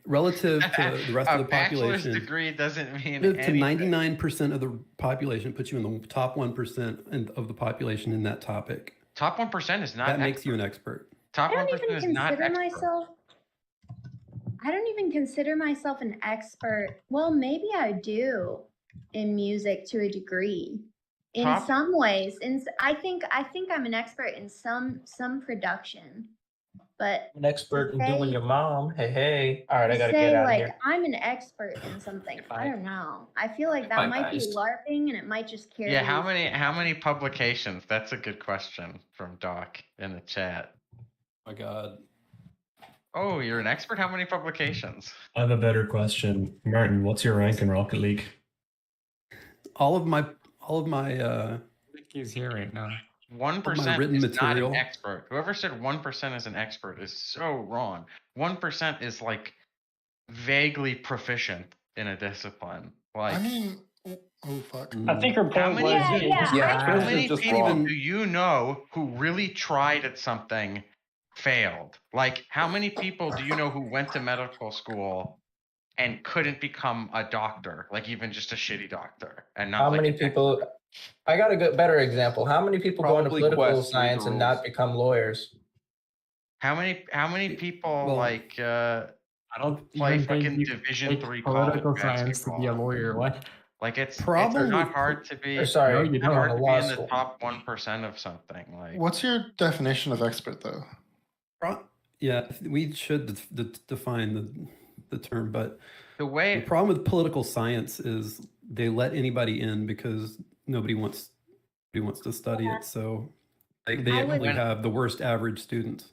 Relative to the rest of the bachelor's population. degree doesn't mean Relative to anything. 99% of the population puts you in the top 1% of the population in that topic. Top 1% is not. That makes you an expert. Top I don't 1% even is not consider expert. myself. I don't even consider myself an expert. Well, maybe I do in music to a degree. In Top- some ways, I think I'm an expert in some production, but An expert in say- doing your mom. Hey. All right, I gotta say get out of like here. I'm an expert in something. I don't know. I feel like that might be Bye-bye. LARPing, and it might just carry. Yeah, how many publications? That's a good question from Doc in the chat. My God. Oh, you're an expert? How many publications? I have a better question. Martin, what's your rank in Rocket League? All of my I think he's here right now. 1% written is material. not an expert. Whoever said 1% is an expert is so wrong. 1% is like vaguely proficient in a discipline. Like, I mean, oh fuck. I think her how point many, was how many just people wrong. do you know who really tried at something, failed? Like, how many people do you know who went to medical school and couldn't become a doctor, like even just a shitty doctor, and not How like many people? I got a better example. How many people go into Probably political Quest, read the science and not become lawyers? How many people Well, like I don't play even think fucking you Division take 3 political college science to be a basketball? lawyer. What? Like it's Probably- not hard to be. Or sorry, No, you It's not don't. hard to Going be to in law the school. top 1% of something. Like, What's your definition of expert, though? Yeah, we should define the term, but the the way problem with political science is they let anybody in because nobody wants to study it. So they I would- actually have the worst average students.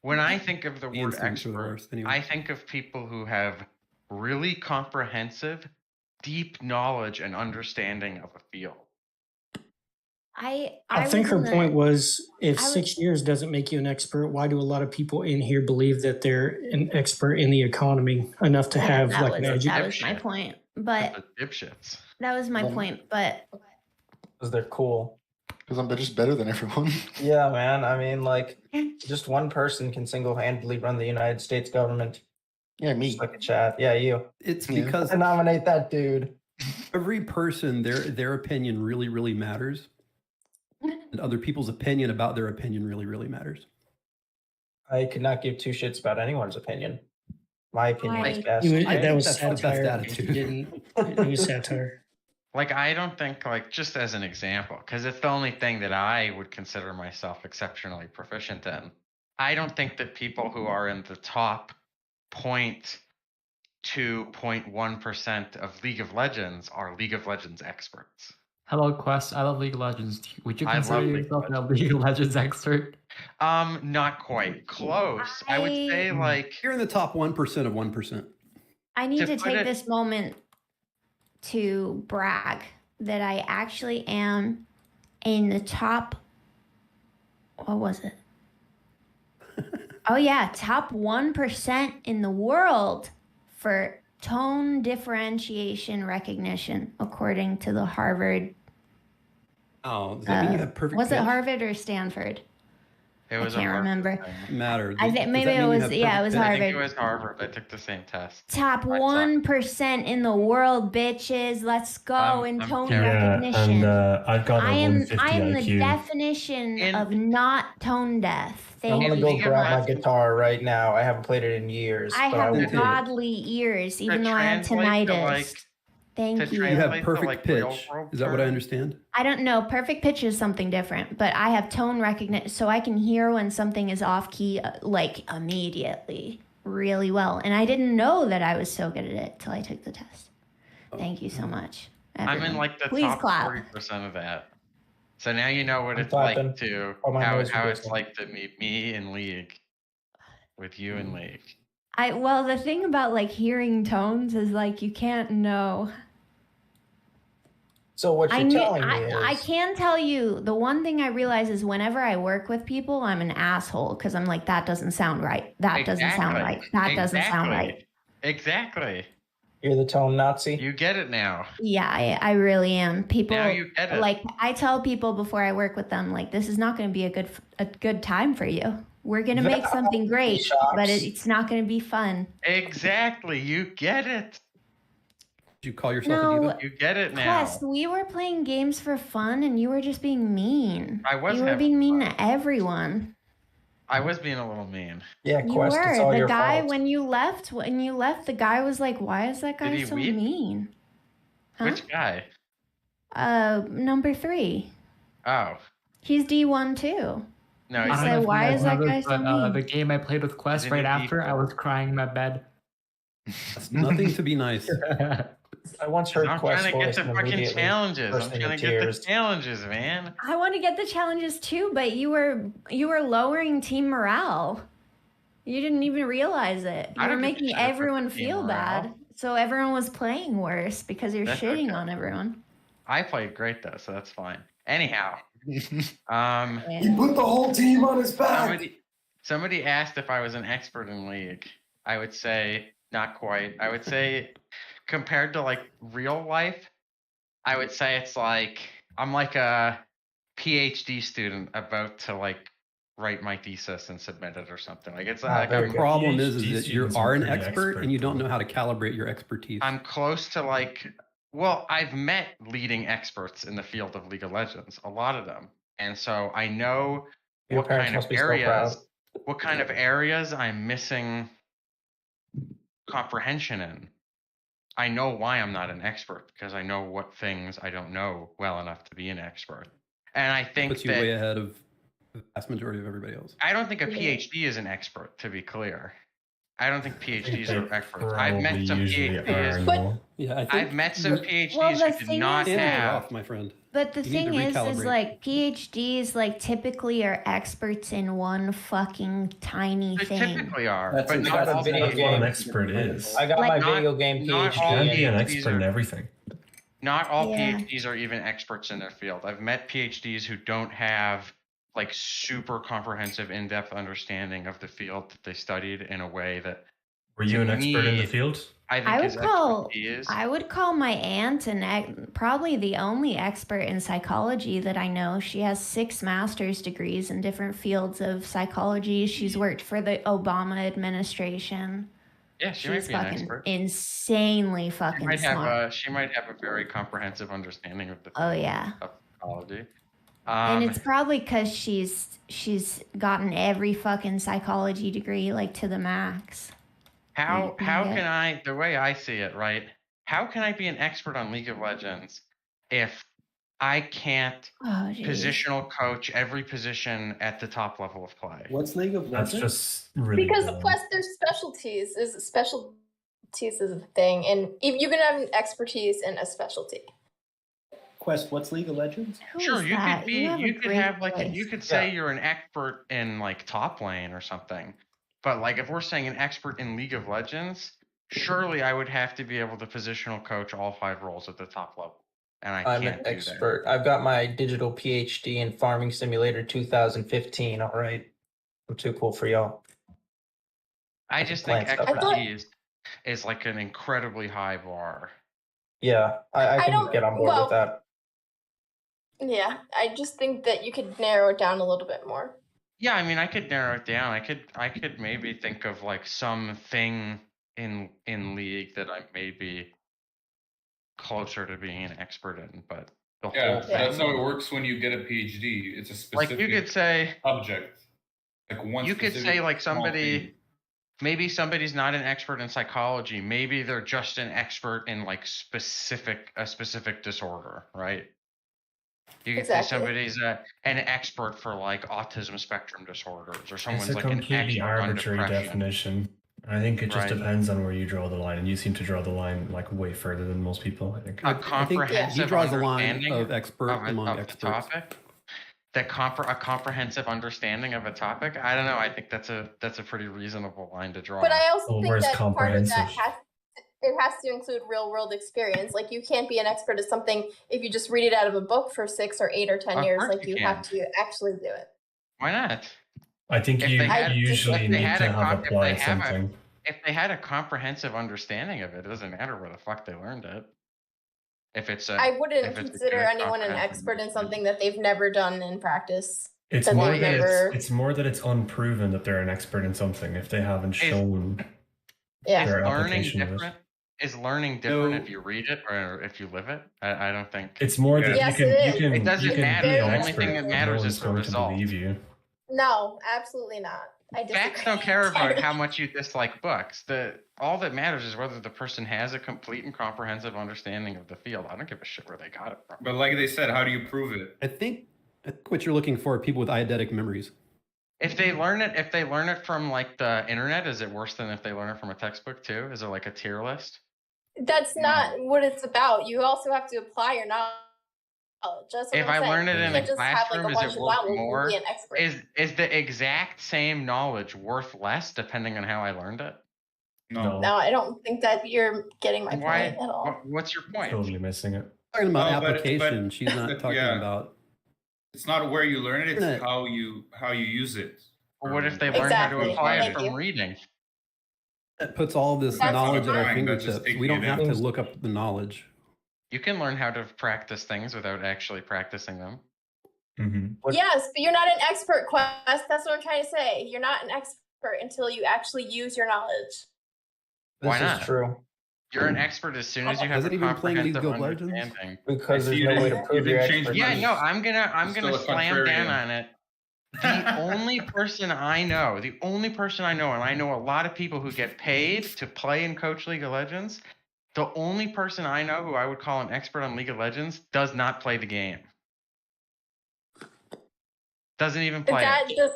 when I think of the The word instincts are the expert, worst anyway. I think of people who have really comprehensive, deep knowledge and understanding of a field. I think her point was if I was- 6 years doesn't make you an expert, why do a lot of people in here believe that they're an expert in the economy enough to have that like an was education? my point. But The dipshits. that was my Well- point. But Because they're cool. Because they're just better than everyone. Yeah, man. I mean, like, just one person can single-handedly run the United States government. Yeah, me. Just like a chat. Yeah, you. It's Yeah. because I nominate that dude. every person, their opinion really, really matters. And other people's opinion about their opinion really, really matters. I could not give two shits about anyone's opinion. My opinion is best. That was that's the best satire. attitude. It was satire. Like, I don't think, like, just as an example, because it's the only thing that I would consider myself exceptionally proficient in. I don't think that people who are in the top 0.2.1% of League of Legends are League of Legends experts. Hello, Quest. I love League of Legends. Would you I consider love League of yourself a League of Legends expert? Not quite. Close. I would say, like, You're in the top 1% of 1%. I need To to put take it- this moment to brag that I actually am in the top. What was it? Oh yeah, top 1% in the world for tone differentiation recognition, according to the Harvard. Oh, does that mean you have perfect Was it pitch? Harvard or Stanford? it was I can't remember. Matter. I think maybe it was. Yeah, it was I think it Harvard. was Harvard. I took the same test. Top 1% in the world, bitches. Let's go in tone recognition. And I've got a I am 150 the IQ. definition of not tone deaf. I'm Thank gonna you. go grab my guitar right now. I haven't played it in years. I but have will. godly ears, even though I have translate to, tinnitus. like, Thank you. You have translate to, perfect like, real pitch. world Is that what I terms? understand? I don't know. Perfect pitch is something different, but I have tone recognition, so I can hear when something is off key, like immediately, really well. And I didn't know that I was so good at it till I took the test. Thank you so much. I'm in everyone. like the Please top clap. 40% of that. So now you know what I'm it's clapping. like to Oh, my how nose is it's busy. like to meet me in League with you in League. Well, the thing about like hearing tones is like you can't know. So what you're telling me is... I can tell you the one thing I realize is whenever I work with people, I'm an asshole because I'm like, that doesn't sound right. That doesn't sound right. That doesn't sound right. Exactly. You're the tone Nazi? You get it now. Yeah, I really am. People Now you get it. like I tell people before I work with them, like this is not going to be a good time for you. We're going to make something great, but it's not going to be fun. Exactly. You get it. Did you call yourself a diva? You get it now. Quest, we were playing games for fun, and you were just being mean. I was. You were being mean to everyone. I was being a little mean. Yeah, You Quest, it's all were. The your guy fault. when you left, the guy was like, "Why is that Did guy he so weep? mean?" Huh? Which guy? Number 3. Oh. He's D1 too. No, He he's said, I don't know if you "Why guys is that know guy this, so but, mean?" the game I played with Quest Isn't right he after, I was crying in my bed. That's nothing to be nice. I once heard I'm Quest trying to get voice the and fucking immediately challenges. I'm bursting trying in to get the tears. challenges, man. I want to get the challenges too, but you were lowering team morale. You didn't even realize it. You I were don't give a making shit about everyone team feel morale. bad. So everyone was playing worse because you're That's shitting okay. on everyone. I played great though, so that's fine. Anyhow, He put the whole team on his back. somebody asked if I was an expert in League. I would say not quite. I would say compared to like real life, I would say it's like I'm like a PhD student about to like write my thesis and submit it or something. Like it's like The problem is PhD that you students are are an pretty expert expert, and you don't know how to calibrate your expertise. I'm close to like, well, I've met leading experts in the field of League of Legends, a lot of them. And so I know Your what parents kind of must be so proud. areas I'm missing comprehension in. I know why I'm not an expert because I know what things I don't know well enough to be an expert. And I think Puts you that way ahead of the vast majority of everybody else. I don't think a PhD is an expert, to be clear. I don't think PhDs are experts. I've met some PhDs. Yeah, I've met some PhDs Well, the who did thing not is- have. Off, my friend. But the You need thing to is recalibrate. like PhDs like typically are experts in one fucking tiny They thing. typically are, That's but not exactly all video That's what an PhDs. expert is. I got Like- my video game not PhD. all You can't be an PhDs expert in are- everything. Not all Yeah. PhDs are even experts in their field. I've met PhDs who don't have like super comprehensive, in-depth understanding of the field that they studied in a way that Were you to an expert in the me, field? I think I his would call my aunt probably the only expert in psychology that I know. She has 6 master's degrees in different fields of psychology. She's worked for the Obama administration. Yeah, she She's might be an fucking expert. insanely She fucking might smart. have she might have a very comprehensive understanding of the Oh, field yeah. of psychology. And it's probably because she's gotten every fucking psychology degree like to the max. How you how get- can I, the way I see it, right? How can I be an expert on League of Legends if I can't Oh, geez. positional coach every position at the top level of play? What's League of That's Legends? just really Because dumb. Quest, there's specialties. Specialties is a thing, and if you can have an expertise in a specialty. Quest, what's League of Legends? Sure, you could be, you could have like, voice. you could say you're an expert in like top lane or something. But like, if we're saying an expert in League of Legends, surely I would have to be able to positional coach all 5 roles at the top level. And I I'm can't an do expert. I've got my digital PhD in Farming Simulator 2015. All right. I'm too cool for y'all. that. I just think Plant stuff now. expertise is like an incredibly high bar. Yeah, I I can don't- get on board well- with that. Yeah, I just think that you could narrow it down a little bit more. Yeah, I mean, I could narrow it down. I could maybe think of like something in League that I may be closer to being an expert in, but the Yeah, whole thing. that's how it works when you get a PhD. It's a Like specific you could say, subject. Like one you could say specific like small somebody, thing. maybe somebody's not an expert in psychology. Maybe they're just an expert in like a specific disorder, right? You could say Exactly. somebody's an expert for like autism spectrum disorders, or It's someone's a like an completely expert on arbitrary depression. definition. I think it just Right. depends on where you draw the line, and you seem to draw the line like way further than most people. I think. A comprehensive he draws the line understanding of expert among of the experts. topic. A comprehensive understanding of a topic. I don't know. I think that's a pretty reasonable line to draw. But I also think where's that part of comprehensive? that has to include real world experience. Like, you can't be an expert at something if you just read it out of a book for 6 or 8 or 10 Of years. course Like, you you have can. to actually do it. Why not? I think If you they had- usually if they need had to a have com- if they applied have a- something. If they had a comprehensive understanding of it, it doesn't matter where the fuck they learned it. If it's a, I if wouldn't it's a consider good anyone an comprehensive expert in understanding. something that they've never done in practice. It's that more they've that never. it's more that it's unproven that they're an expert in something if they haven't shown Yeah. their Is learning application of it. different? Is learning different if you read it or if you live it? I don't think. It's more that Yes, you it can is. you can It doesn't you can matter. be The an only expert, thing that but matters no is one's the going result. to believe you. No, absolutely not. I disagree. Facts don't care about how much you dislike books. All that matters is whether the person has a complete and comprehensive understanding of the field. I don't give a shit where they got it from. But like they said, how do you prove it? I think what you're looking for are people with eidetic memories. If they learn it from like the internet, is it worse than if they learn it from a textbook too? Is it like a tier list? That's not what it's about. You also have to apply your knowledge. That's what If I'm I saying. learn it You in can't a just have, like, classroom, a is bunch it of worth vowels and more? be an expert. Is the exact same knowledge worth less depending on how I learned it? No. No, I don't think that you're getting my Why? point at all. What's your point? Totally missing it. Talking about No, but- application, but- she's not talking yeah. about. It's not where you learn it; it's Internet. how you use it. Well, what if they learn how to Exactly. apply it Thank from you. reading? That puts all this That's knowledge at our fine, but just fingertips. taking We don't it have in. to look up the knowledge. You can learn how to practice things without actually practicing them. Mm-hmm. Yes, but you're not an expert, Quest. That's what I'm trying to say. You're not an expert until you actually use your knowledge. Why This not? is true. You're an expert as soon as you have Hasn't a he been playing League comprehensive of Legends? understanding. Because I there's see no you way to didn't- prove you your didn't change expertise. Yeah, no, I'm gonna Still a slam down contrarian. on it. The only person I know, and I know a lot of people who get paid to play and coach League of Legends. The only person I know who I would call an expert on League of Legends does not play the game. Doesn't even play That it. just,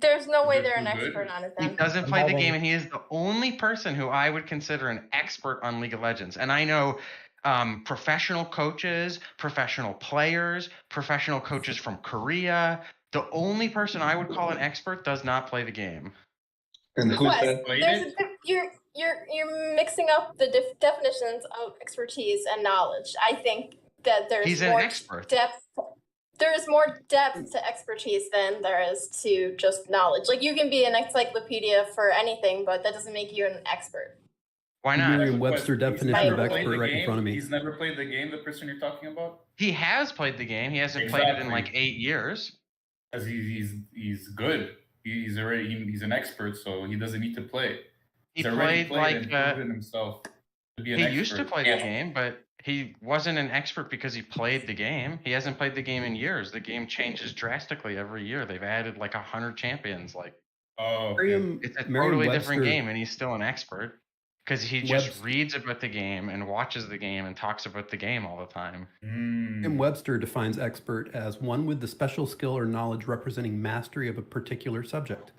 there's no way it they're an too good? expert on it He then. doesn't play the having- game, and he is the only person who I would consider an expert on League of Legends. And I know professional coaches, professional players, professional coaches from Korea. The only person I would call an expert does not play the game. And who Quest, said played there's it? you're mixing up the definitions of expertise and knowledge. I think that there's He's an more expert. depth. There is more depth to expertise than there is to just knowledge. Like, you can be an encyclopedia for anything, but that doesn't make you an expert. Why not? Merriam-Webster He's definition never of played expert the right in game? front of me. He's never played the game. The person you're talking about, He has played the game. He hasn't played it in Exactly. like 8 years. because he's good. He's an expert, so he doesn't need to play. He He's already played played and like proven himself to be an he expert. used to play the game, but he wasn't an expert because he played the game. He hasn't played the game in years. The game changes drastically every year. They've added like 100 champions. Like, Oh, okay. Merriam, it's a totally Merriam-Webster- different game, and he's still an expert because he just Webster- reads about the game and watches the game and talks about the game all the time. Merriam-Webster defines expert as one with the special skill or knowledge representing mastery of a particular subject.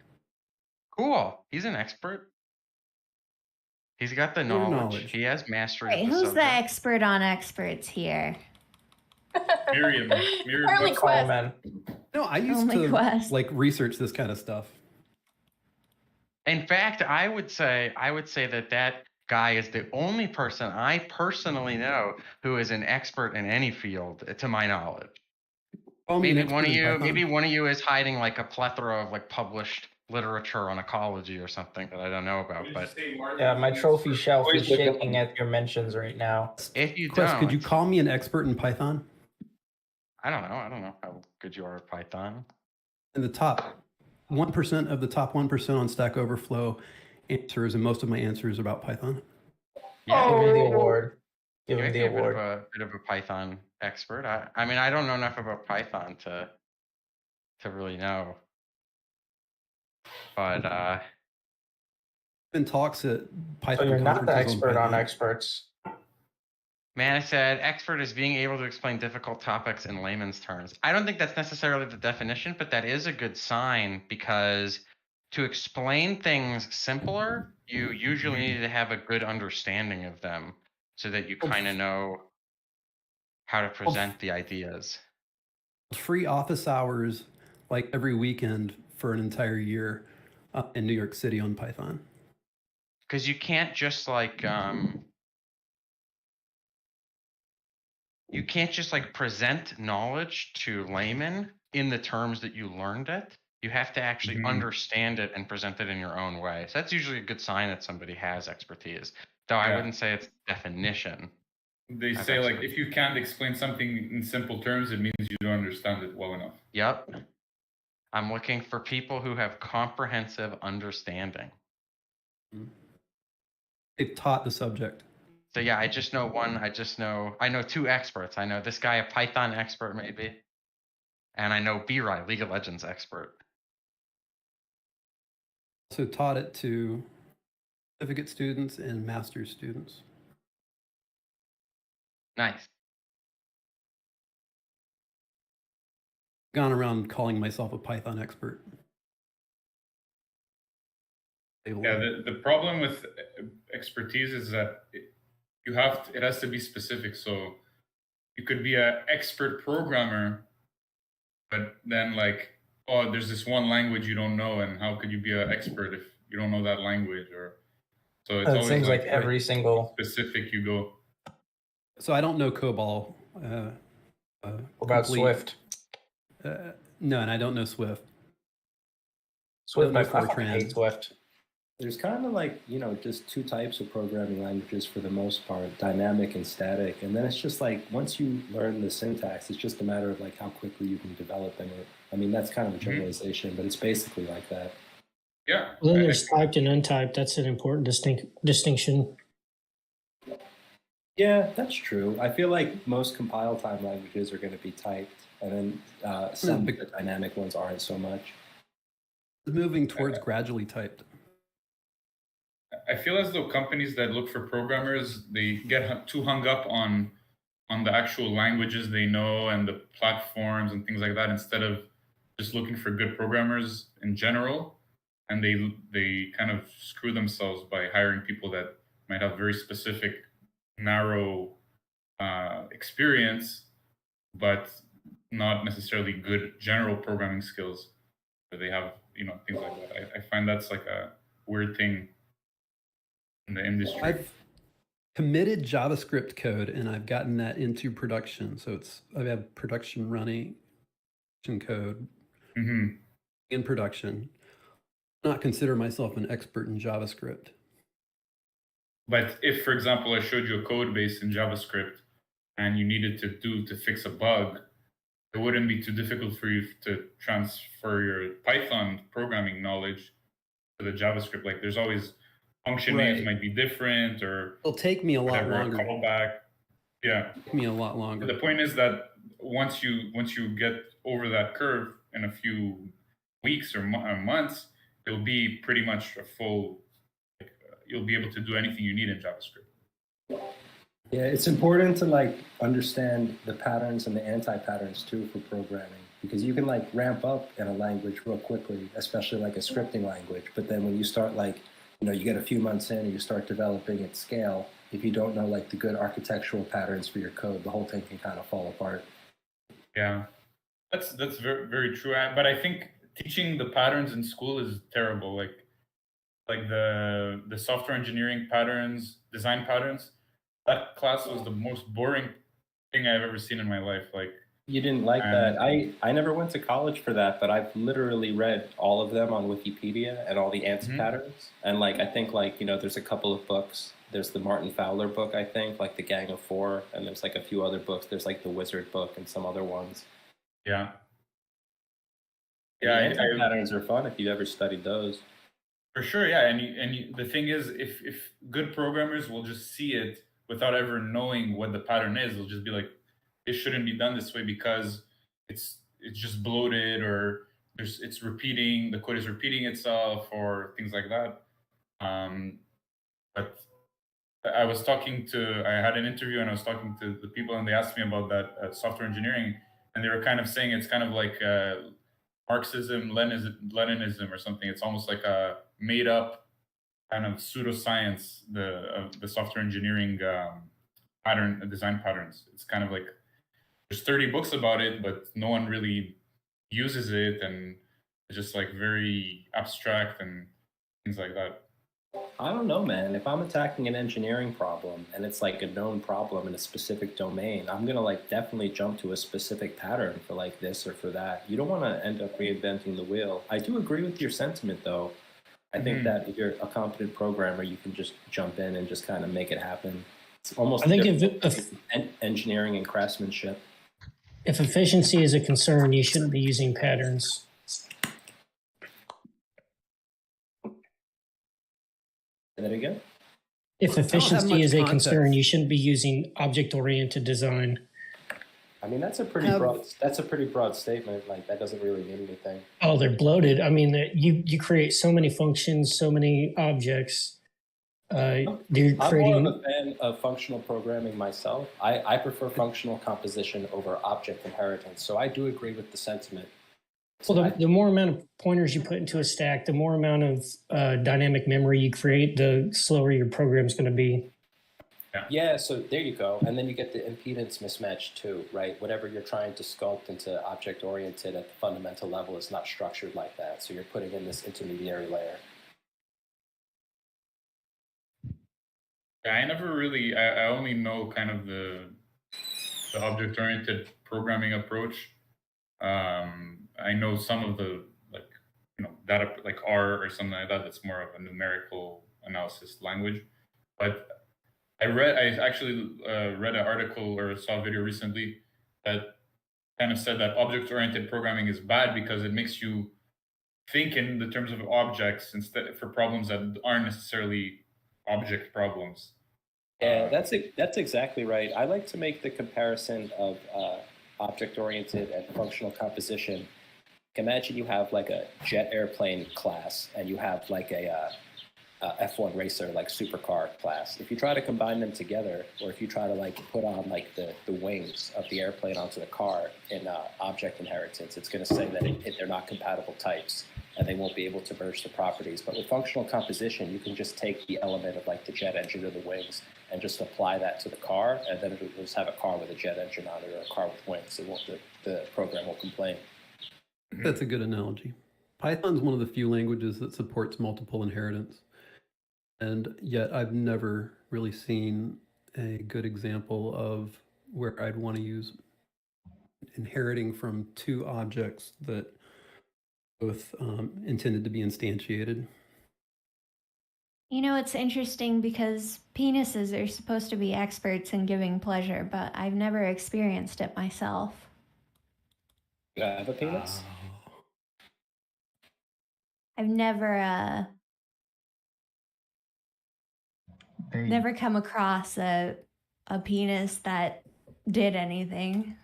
Cool. He's an expert. He's got the Your knowledge. knowledge. He has mastery. Wait, of the who's the subject. expert on experts here? Miriam Apparently Webster. Quest. Man. No, I used Only to Quest. like research this kind of stuff. In fact, I would say that guy is the only person I personally know who is an expert in any field, to my knowledge. Call me an Maybe one of expert in you, Python. maybe one of you is hiding like a plethora of like published literature on ecology or something that I don't know about. But Yeah, my trophy shelf is Wait, shaking at your mentions right now. if you Quest, don't, could you call me an expert in Python? I don't know how good you are at Python. In the top 1% of the top 1% on Stack Overflow answers, and most of my answers about Python. Yeah, Give him the award. Give you him might the be award. a bit of a Python expert. I mean, I don't know enough about Python to really know. But Been talks at So Python you're not the conferences expert on Python. experts. man, I said expert is being able to explain difficult topics in layman's terms. I don't think that's necessarily the definition, but that is a good sign because to explain things simpler, you usually need to have a good understanding of them so that you kind of know how to present the ideas. Free office hours like every weekend for an entire year in New York City on Python. Because you can't just like present knowledge to laymen in the terms that you learned it. You have to actually understand it and present it in your own way. So that's usually a good sign that somebody has expertise. Though I wouldn't say it's definition. They say like if you can't explain something in simple terms, it means you don't understand it well enough. Yep. I'm looking for people who have comprehensive understanding. They've taught the subject. So yeah, I just know one. I know two experts. I know this guy, a Python expert maybe, and I know B-Rye, League of Legends expert. So taught it to certificate students and master's students. Nice. Gone around calling myself a Python expert. Yeah, the problem with expertise is that it has to be specific. So you could be an expert programmer, but then like, oh, there's this one language you don't know, and how could you be an expert if you don't know that language? Or so it's always seems like every single specific you go. So I don't know COBOL. What about Swift? No, and I don't know Swift. Swift, I fucking hate Swift. There's kind of like, just two types of programming languages for the most part, dynamic and static. And then it's just like, once you learn the syntax, it's just a matter of like how quickly you can develop in it. I mean, that's kind of a generalization, but it's basically like that. Yeah. Well, then there's typed and untyped. That's an important distinction. Yeah, that's true. I feel like most compile time languages are going to be typed, and then some of the dynamic ones aren't so much. Moving towards gradually typed. I feel as though companies that look for programmers, they get too hung up on the actual languages they know and the platforms and things like that, instead of just looking for good programmers in general. And they kind of screw themselves by hiring people that might have very specific, narrow experience, but not necessarily good general programming skills. But they have, things like that. I find that's like a weird thing in the industry. I've committed JavaScript code and I've gotten that into production. So I have production running code in production. Not consider myself an expert in JavaScript. But if, for example, I showed you a code base in JavaScript and you needed to fix a bug, it wouldn't be too difficult for you to transfer your Python programming knowledge to the JavaScript. Like there's always function names might be different, or it'll take me a lot longer. Callback. Yeah. Take me a lot longer. The point is that once you get over that curve in a few weeks or months, it'll be pretty much a full. You'll be able to do anything you need in JavaScript. Yeah, it's important to understand the patterns and the anti-patterns too for programming, because you can ramp up in a language real quickly, especially like a scripting language. But then when you start you get a few months in and you start developing at scale, if you don't know the good architectural patterns for your code, the whole thing can kind of fall apart. Yeah, that's very, very true. But I think teaching the patterns in school is terrible. Like the software engineering patterns, design patterns. That class was the most boring thing I've ever seen in my life. You didn't like that. I never went to college for that, but I've literally read all of them on Wikipedia and all the anti-patterns. And I think there's a couple of books. There's the Martin Fowler book, I think, the Gang of Four, and there's a few other books. There's the Wizard book and some other ones. Yeah. Yeah, anti-patterns are fun if you've ever studied those. For sure, yeah. And the thing is, if good programmers will just see it without ever knowing what the pattern is, they'll just be like, it shouldn't be done this way because it's just bloated, or the code is repeating itself, or things like that. But I had an interview and I was talking to the people, and they asked me about that software engineering, and they were kind of saying it's kind of like Marxism, Leninism, or something. It's almost like a made up kind of pseudoscience. The software engineering design patterns. It's kind of like there's 30 books about it, but no one really uses it, and it's just like very abstract and things like that. I don't know, man. If I'm attacking an engineering problem and it's like a known problem in a specific domain, I'm gonna like definitely jump to a specific pattern for like this or for that. You don't want to end up reinventing the wheel. I do agree with your sentiment, though. I think that if you're a competent programmer, you can just jump in and just kind of make it happen. It's almost I think engineering and craftsmanship. If efficiency is a concern, you shouldn't be using patterns. Say that again? If efficiency is a concern, you shouldn't be using object-oriented design. I mean, that's a pretty broad statement. Like, that doesn't really mean anything. Oh, they're bloated. I mean, you create so many functions, so many objects. I'm more of a fan of functional programming myself. I prefer functional composition over object inheritance. So I do agree with the sentiment. Well, the more amount of pointers you put into a stack, the more amount of dynamic memory you create, the slower your program's going to be. Yeah, so there you go. And then you get the impedance mismatch too, right? Whatever you're trying to sculpt into object-oriented at the fundamental level is not structured like that. So you're putting in this intermediary layer. Yeah, I never really, I only know kind of the object-oriented programming approach. I know some of the, like, data, like R or something like that, that's more of a numerical analysis language. But I actually read an article or saw a video recently that kind of said that object-oriented programming is bad because it makes you think in the terms of objects instead for problems that aren't necessarily object problems. Yeah, that's exactly right. I like to make the comparison of object-oriented and functional composition. Imagine you have like a jet airplane class and you have like a F1 racer, like supercar class. If you try to combine them together, or if you try to like put on like the wings of the airplane onto the car in object inheritance, it's going to say that they're not compatible types and they won't be able to merge the properties. But with functional composition, you can just take the element of like the jet engine or the wings and just apply that to the car, and then it'll just have a car with a jet engine on it or a car with wings. It won't, the program won't complain. That's a good analogy. Python's one of the few languages that supports multiple inheritance. And yet I've never really seen a good example of where I'd want to use inheriting from two objects that both intended to be instantiated. You know, it's interesting because penises are supposed to be experts in giving pleasure, but I've never experienced it myself. You have a penis? I've never never come across a penis that did anything.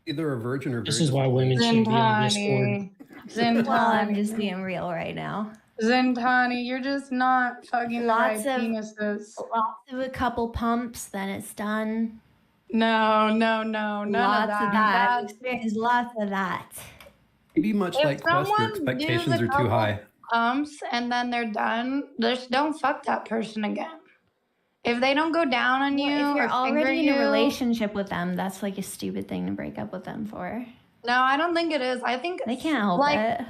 Either a virgin or this is why women should be on Discord. Well, I'm just being real right now. Zintani, you're just not fucking Lots the right of penises. Lots of a couple pumps, then it's done. No, none Lots of that. There's lots of that. Maybe much If like Quest, your expectations are too high. Pumps and then they're done, just don't fuck that person again. If they don't go down on you, If you're or already in finger a you- relationship with them, that's like a stupid thing to break up with them for. No, I don't think it is. I think They can't help like, it.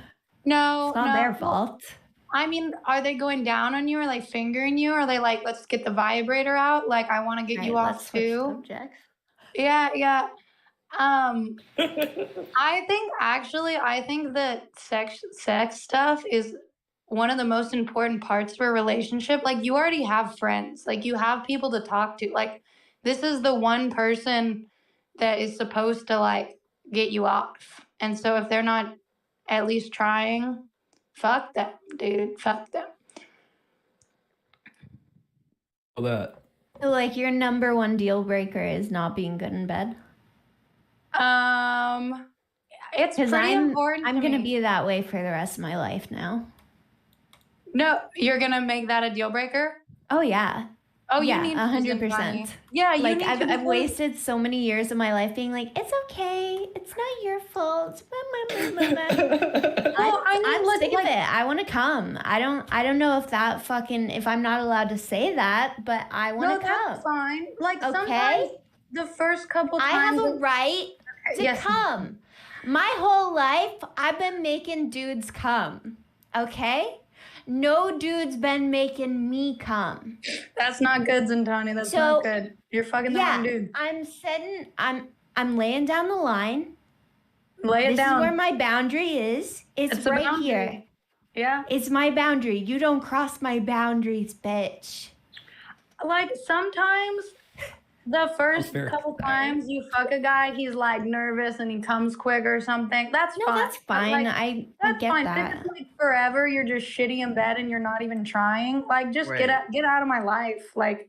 No, It's not their fault. I mean, are they going down on you? Are they fingering you? Are they like, let's get the vibrator out? Like, I want to get you Right, off let's switch too. subjects. Yeah. I think that sex stuff is one of the most important parts for a relationship. Like, you already have friends. Like, you have people to talk to. Like, this is the one person that is supposed to like get you off. And so if they're not at least trying, fuck them, dude. Fuck them. That. So, like, your number one deal breaker is not being good in bed? It's pretty important. I'm going to be that way for the rest of my life now. No, you're going to make that a deal breaker? Oh, yeah. Oh, you Yeah, need 100%. Yeah, you Like need I've to because- wasted so many years of my life being like, it's okay, it's not your fault. I'm sick of it. I want to come. I don't know if that if I'm not allowed to say that, but I want to come. That's fine. Like sometimes Okay? the first couple times I have a right to come. My whole life, I've been making dudes come. Okay? No dude's been making me come. That's not good, Zintani. That's not good. You're fucking the wrong dude. I'm laying down the line. Lay it down. This is where my boundary is. It's a right boundary. here. Yeah. It's my boundary. You don't cross my boundaries, bitch. Like sometimes the first couple times you fuck a guy, he's like nervous and he comes quick or something. That's fine. That's fine. I get fine. that. If it's like forever, you're just shitty in bed and you're not even trying. Like just get out of my life. Like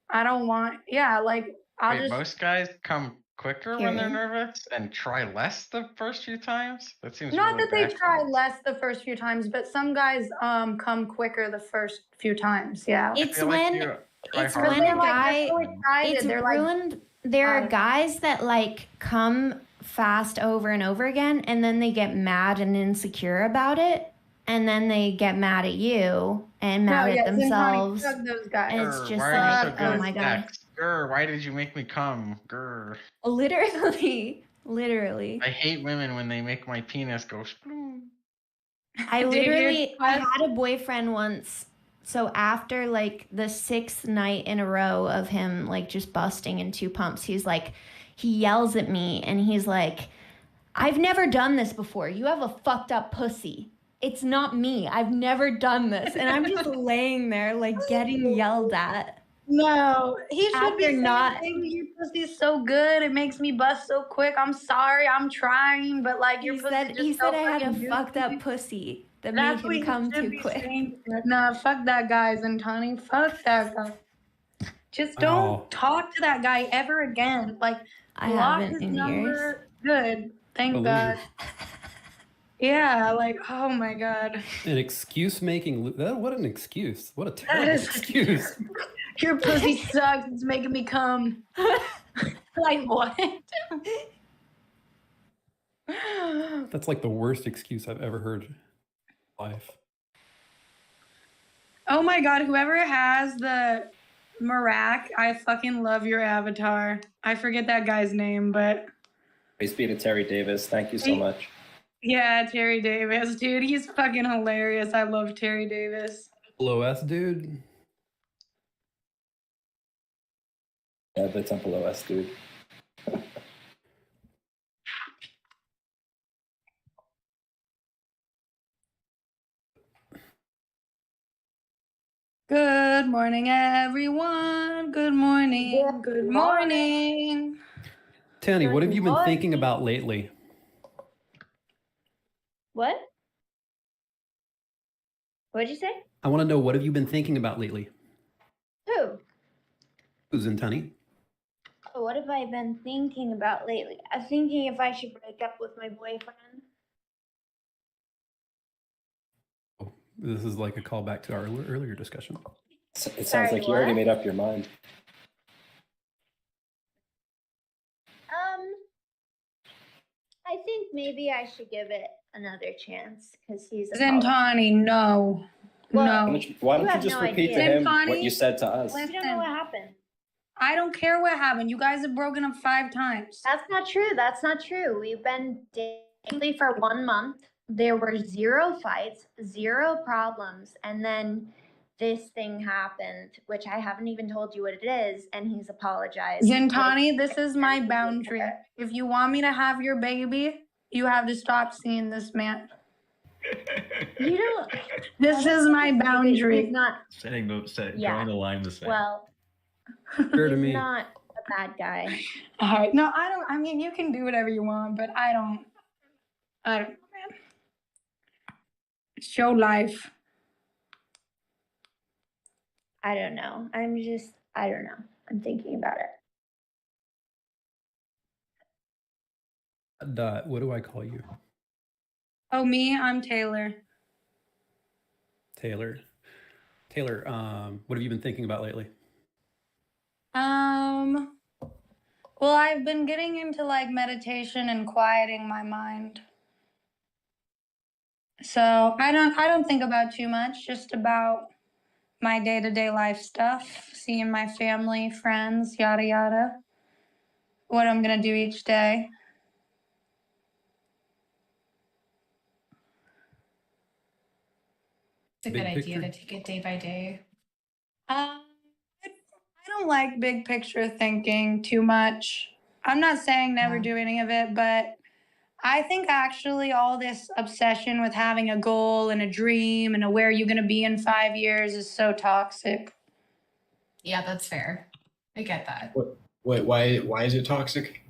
I don't want. Yeah. Like I'll just. Most guys come quicker when they're nervous and try less the first few times. That seems Not really that they bad. try less the first few times, but some guys come quicker the first few times. Yeah. It's when a guy. It's ruined. There are guys that like come fast over and over again, and then they get mad and insecure about it, and then they get mad at you and mad at themselves. Those guys. And it's just Why are you like, so good oh at my god. sex? Grr, why did you make me come? Grr. Literally. I hate women when they make my penis go sploon. I had a boyfriend once. So after like the 6th night in a row of him like just busting in 2 pumps, he yells at me and he's like, I've never done this before. You have a fucked up pussy. It's not me. I've never done this. And I'm just laying there like getting yelled at. No, he should be saying, "Baby, your pussy's so good. It makes me bust so quick. I'm sorry. I'm trying, but like your pussy just He so said I had a fucking fucked up pussy that That's made him what come you should too be quick. saying. Nah, fuck that guy, Zintani. Fuck that guy. Just don't talk to that guy ever again. Like, I block haven't his in number. years. Good. Thank Believe God. Yeah, like, oh my God. An excuse making. What an excuse. What a terrible excuse. Your pussy sucks. It's making me come. Like, what? That's like the worst excuse I've ever heard in life. Oh my God, whoever has the Marac, I fucking love your avatar. I forget that guy's name, but Praise be to Terry Davis. Thank you so much. yeah, Terry Davis, dude. He's fucking hilarious. I love Terry Davis. OS dude. Yeah, the Temple OS dude. Good morning, everyone. Good morning. Good morning. Tony, what have you been thinking about lately? What? What'd you say? I want to know, what have you been thinking about lately? Who? Who's in Tony? Oh, what have I been thinking about lately? I'm thinking if I should break up with my boyfriend. This is like a callback to our earlier discussion. It sounds like you already made up your mind. I think maybe I should give it another chance because he's a Zintani, no. Well, no. Why don't you just repeat to him Zintani, what you said to us? You don't know what happened. I don't care what happened. You guys have broken up 5 times. That's not true. That's not true. We've been dating for 1 month. There were 0 fights, 0 problems, and then this thing happened, which I haven't even told you what it is, and he's apologized. Zintani, this is my boundary. If you want me to have your baby, you have to stop seeing this man. You don't. This is my boundary. He's not. Drawing the line the same. Well, Fair to he's me. not a bad guy. All right. No, I don't. I mean, you can do whatever you want, but I don't know, man. It's your life. I don't know. I don't know. I'm thinking about it. What do I call you? Oh, me? I'm Taylor. Taylor. Taylor, what have you been thinking about lately? Well, I've been getting into like meditation and quieting my mind. So I don't think about too much, just about my day-to-day life stuff, seeing my family, friends, yada yada. What I'm gonna do each day. It's a good idea to take it day by day. I don't like big picture thinking too much. I'm not saying never do any of it, but I think actually all this obsession with having a goal and a dream and a where you're going to be in 5 years is so toxic. Yeah, that's fair. I get that. Why is it toxic?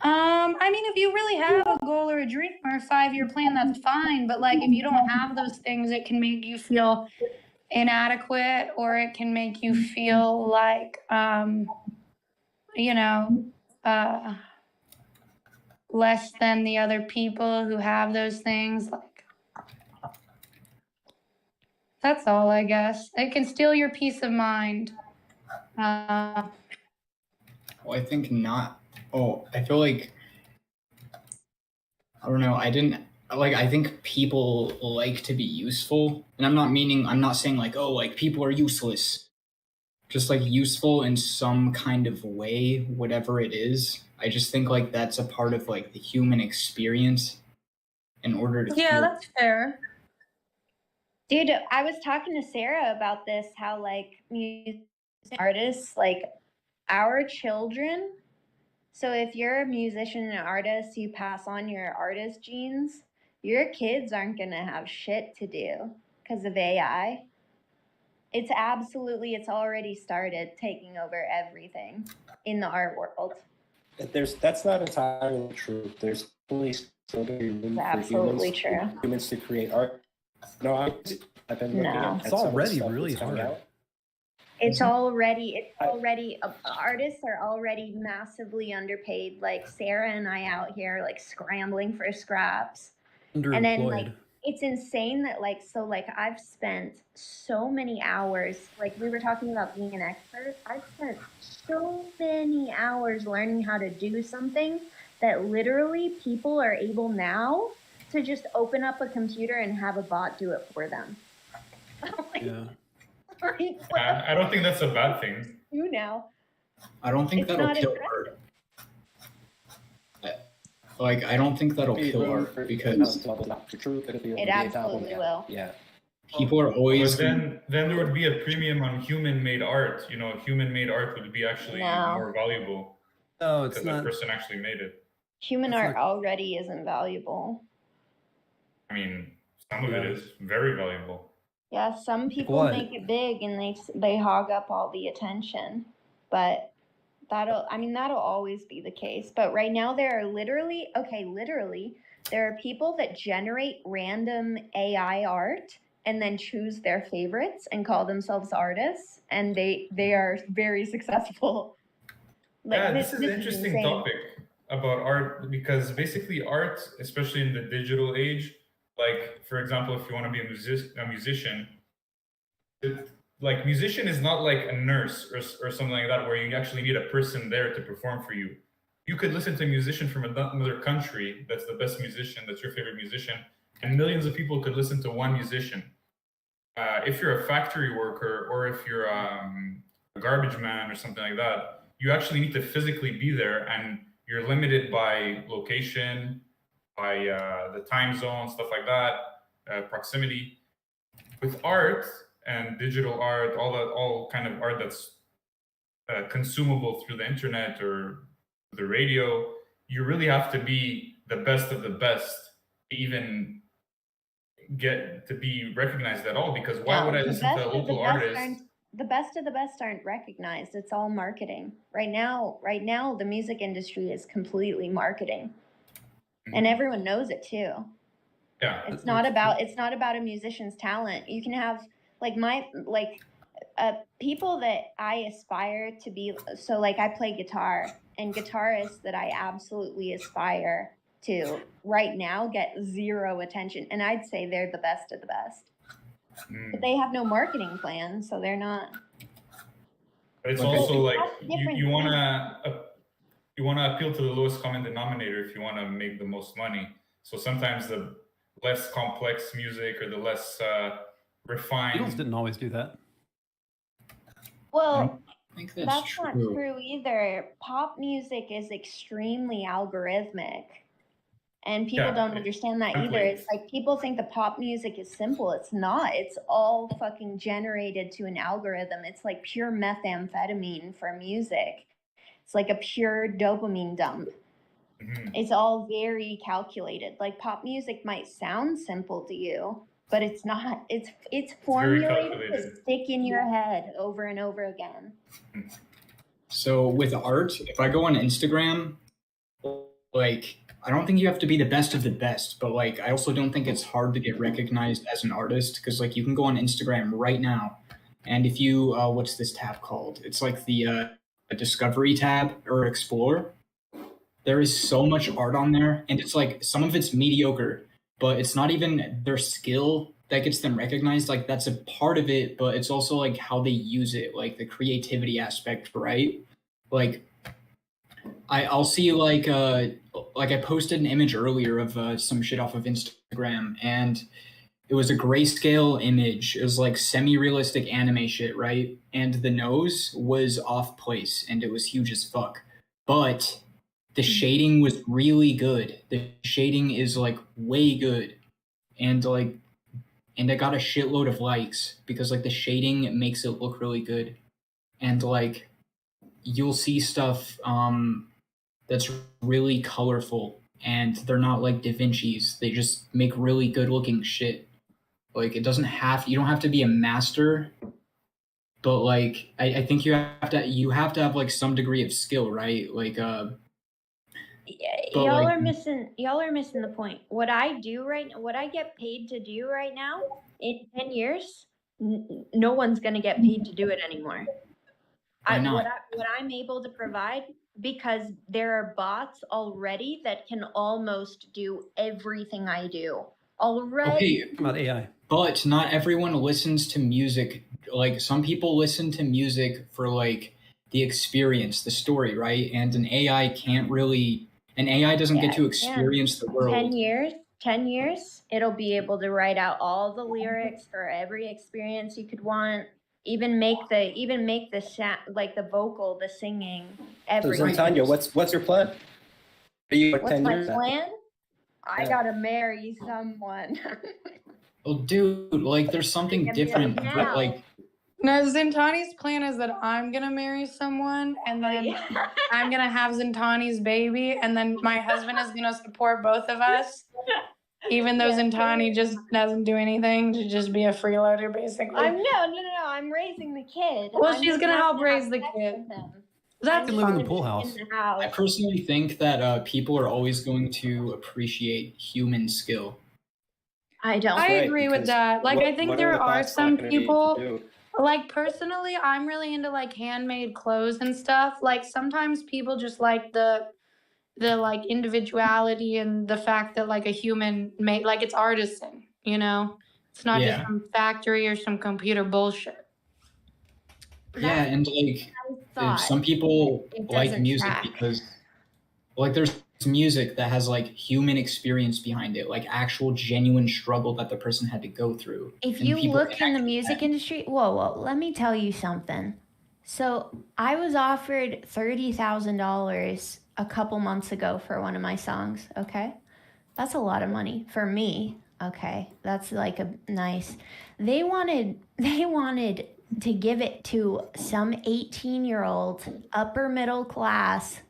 I mean, if you really have a goal or a dream or a 5-year plan, that's fine. But like, if you don't have those things, it can make you feel inadequate, or it can make you feel like, less than the other people who have those things. Like, that's all, I guess. It can steal your peace of mind. Well, I think not. Oh, I feel like, I don't know. I think people like to be useful. And I'm not saying like, oh, like people are useless. Just like useful in some kind of way, whatever it is. I just think like that's a part of like the human experience in order to Yeah, that's fair. Dude, I was talking to Sarah about this, how like music artists, like our children. So if you're a musician and an artist, you pass on your artist genes, your kids aren't going to have shit to do because of AI. It's already started taking over everything in the art world. That's not entirely true. There's only still going to be room for humans to create art. No, I've been looking at it's already really hard. It's already artists are already massively underpaid. Like Sarah and I out here like scrambling for scraps. And then like it's insane that like I've spent so many hours, like we were talking about being an expert. I've spent so many hours learning how to do something that literally people are able now to just open up a computer and have a bot do it for them. Yeah. I don't think that's a bad thing. You now. I don't think that'll kill art. Like, I don't think that'll kill art because it absolutely will. Yeah. People are always. Then there would be a premium on human-made art. You know, human-made art would be actually more valuable. No, it's not. The person actually made it. Human art already isn't valuable. I mean, some of it is very valuable. Yeah, some people make it big and they hog up all the attention, but that'll always be the case. But right now there are literally there are people that generate random AI art and then choose their favorites and call themselves artists, and they are very successful. Like, yeah, this is an interesting topic about art, because basically art, especially in the digital age, like for example, if you want to be a musician, like musician is not like a nurse or something like that, where you actually need a person there to perform for you. You could listen to a musician from another country that's the best musician, that's your favorite musician, and millions of people could listen to one musician. If you're a factory worker, or if you're a garbage man or something like that, you actually need to physically be there, and you're limited by location, by the time zone, stuff like that, proximity. With art and digital art, all kind of art that's consumable through the internet or the radio, you really have to be the best of the best to even get to be recognized at all. Because why would I listen to a local artist? The best of the best aren't recognized. It's all marketing. Right now, the music industry is completely marketing. And everyone knows it too. Yeah. It's not about a musician's talent. You can have people that I aspire to be. So like I play guitar, and guitarists that I absolutely aspire to right now get zero attention. And I'd say they're the best of the best. But they have no marketing plan, so they're not. But it's Like, also like That's different you wanna appeal to the lowest common denominator if you wanna make the most money. So sometimes the less complex music or the less refined. Beatles didn't always do that. Well, I think that's not true either. Pop music is extremely algorithmic. And people don't understand that either. It's like people think the pop music is simple. It's not. It's all fucking generated to an algorithm. It's like pure methamphetamine for music. It's like a pure dopamine dump. It's all very calculated. Like pop music might sound simple to you, but it's not. It's formulated to stick in your head over and over again. So with art, if I go on Instagram, like I don't think you have to be the best of the best, but like I also don't think it's hard to get recognized as an artist because like you can go on Instagram right now, and if you what's this tab called? It's like the Discovery tab or Explore. There is so much art on there, and it's like some of it's mediocre, but it's not even their skill that gets them recognized. Like that's a part of it, but it's also like how they use it, like the creativity aspect, right? Like I'll see like I posted an image earlier of some shit off of Instagram, and it was a grayscale image. It was like semi-realistic anime shit, right? And the nose was off place, and it was huge as fuck. But the shading was really good. The shading is like way good, and I got a shitload of likes because like the shading makes it look really good, and like you'll see stuff that's really colorful, and they're not like Da Vinci's. They just make really good looking shit. Like you don't have to be a master, but like I think you have to have like some degree of skill, right? Like y'all are missing the point. What I get paid to do right now, in 10 years, no one's gonna get paid to do it anymore. What I'm able to provide, because there are bots already that can almost do everything I do already. Okay, about AI. But not everyone listens to music. Like some people listen to music for like the experience, the story, right? And an AI doesn't get to experience the world. 10 years, it'll be able to write out all the lyrics for every experience you could want. Even make the sound, like the vocal, the singing, everything. So Tanya, what's your plan? What's my plan? I gotta marry someone. Well, dude, like there's something different, but like. No, Zintani's plan is that I'm gonna marry someone, and then I'm gonna have Zintani's baby, and then my husband is gonna support both of us. Even though Zintani just doesn't do anything, to just be a freeloader, basically. No. I'm raising the kid. Well, she's gonna help raise the kid. That's live in the pool house. I personally think that people are always going to appreciate human skill. I don't. I agree with that. Like, I think there are some people. Like personally, I'm really into like handmade clothes and stuff. Like sometimes people just like the like individuality and the fact that like a human made, like it's artisan, you know? It's not just some factory or some computer bullshit. Yeah, and like some people like music because like there's music that has like human experience behind it, like actual genuine struggle that the person had to go through. If you look in the music industry, whoa, let me tell you something. So I was offered $30,000 a couple months ago for one of my songs, okay? That's a lot of money for me, okay? That's like a nice. They wanted to give it to some 18-year-old upper middle class.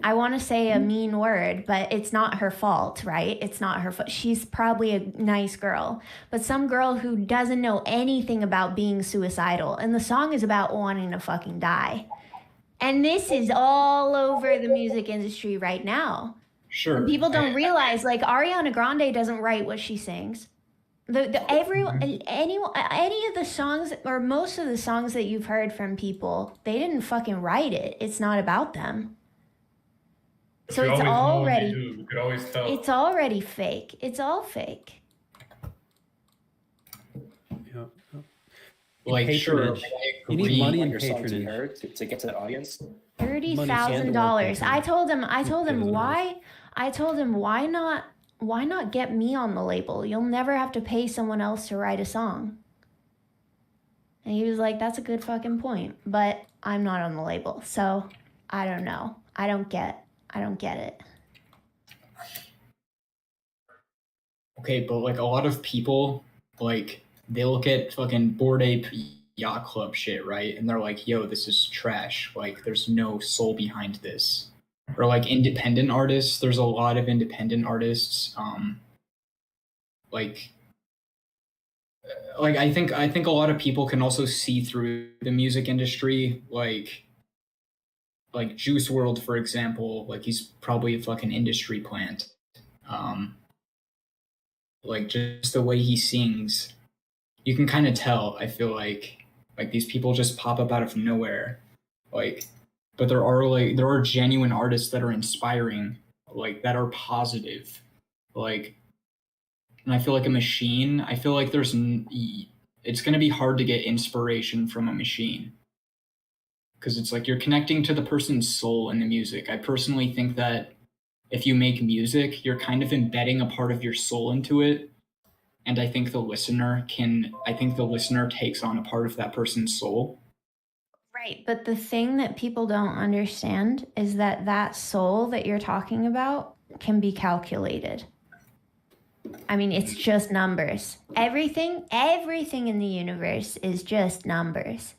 I want to say a mean word, but it's not her fault, right? It's not her fault. She's probably a nice girl, but some girl who doesn't know anything about being suicidal. And the song is about wanting to fucking die. And this is all over the music industry right now. Sure. And people don't realize, like, Ariana Grande doesn't write what she sings. Any of the songs, or most of the songs that you've heard from people, they didn't fucking write it. It's not about them. So it's already, you could always tell. It's already fake. It's all fake. Yeah. Like, sure, patronage. I You need agree. money want and your song to be patronage. heard to get to the audience. $30,000. I told him patronage. why not get me on the label? You'll never have to pay someone else to write a song. And he was like, that's a good fucking point, but I'm not on the label, so I don't know. I don't get it. Okay, but like a lot of people, like they look at fucking Bored Ape Yacht Club shit, right? And they're like, yo, this is trash. Like there's no soul behind this. Or like independent artists, there's a lot of independent artists. Like I think a lot of people can also see through the music industry, like Juice World, for example, like he's probably a fucking industry plant. Like just the way he sings, you can kind of tell. I feel like these people just pop up out of nowhere, like, but there are genuine artists that are inspiring, like that are positive, like, and I feel like a machine. I feel like it's gonna be hard to get inspiration from a machine because it's like you're connecting to the person's soul in the music. I personally think that if you make music, you're kind of embedding a part of your soul into it. And I think the listener takes on a part of that person's soul. Right, but the thing that people don't understand is that soul that you're talking about can be calculated. I mean, it's just numbers. Everything in the universe is just numbers,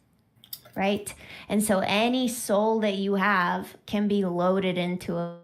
right? And so any soul that you have can be loaded into a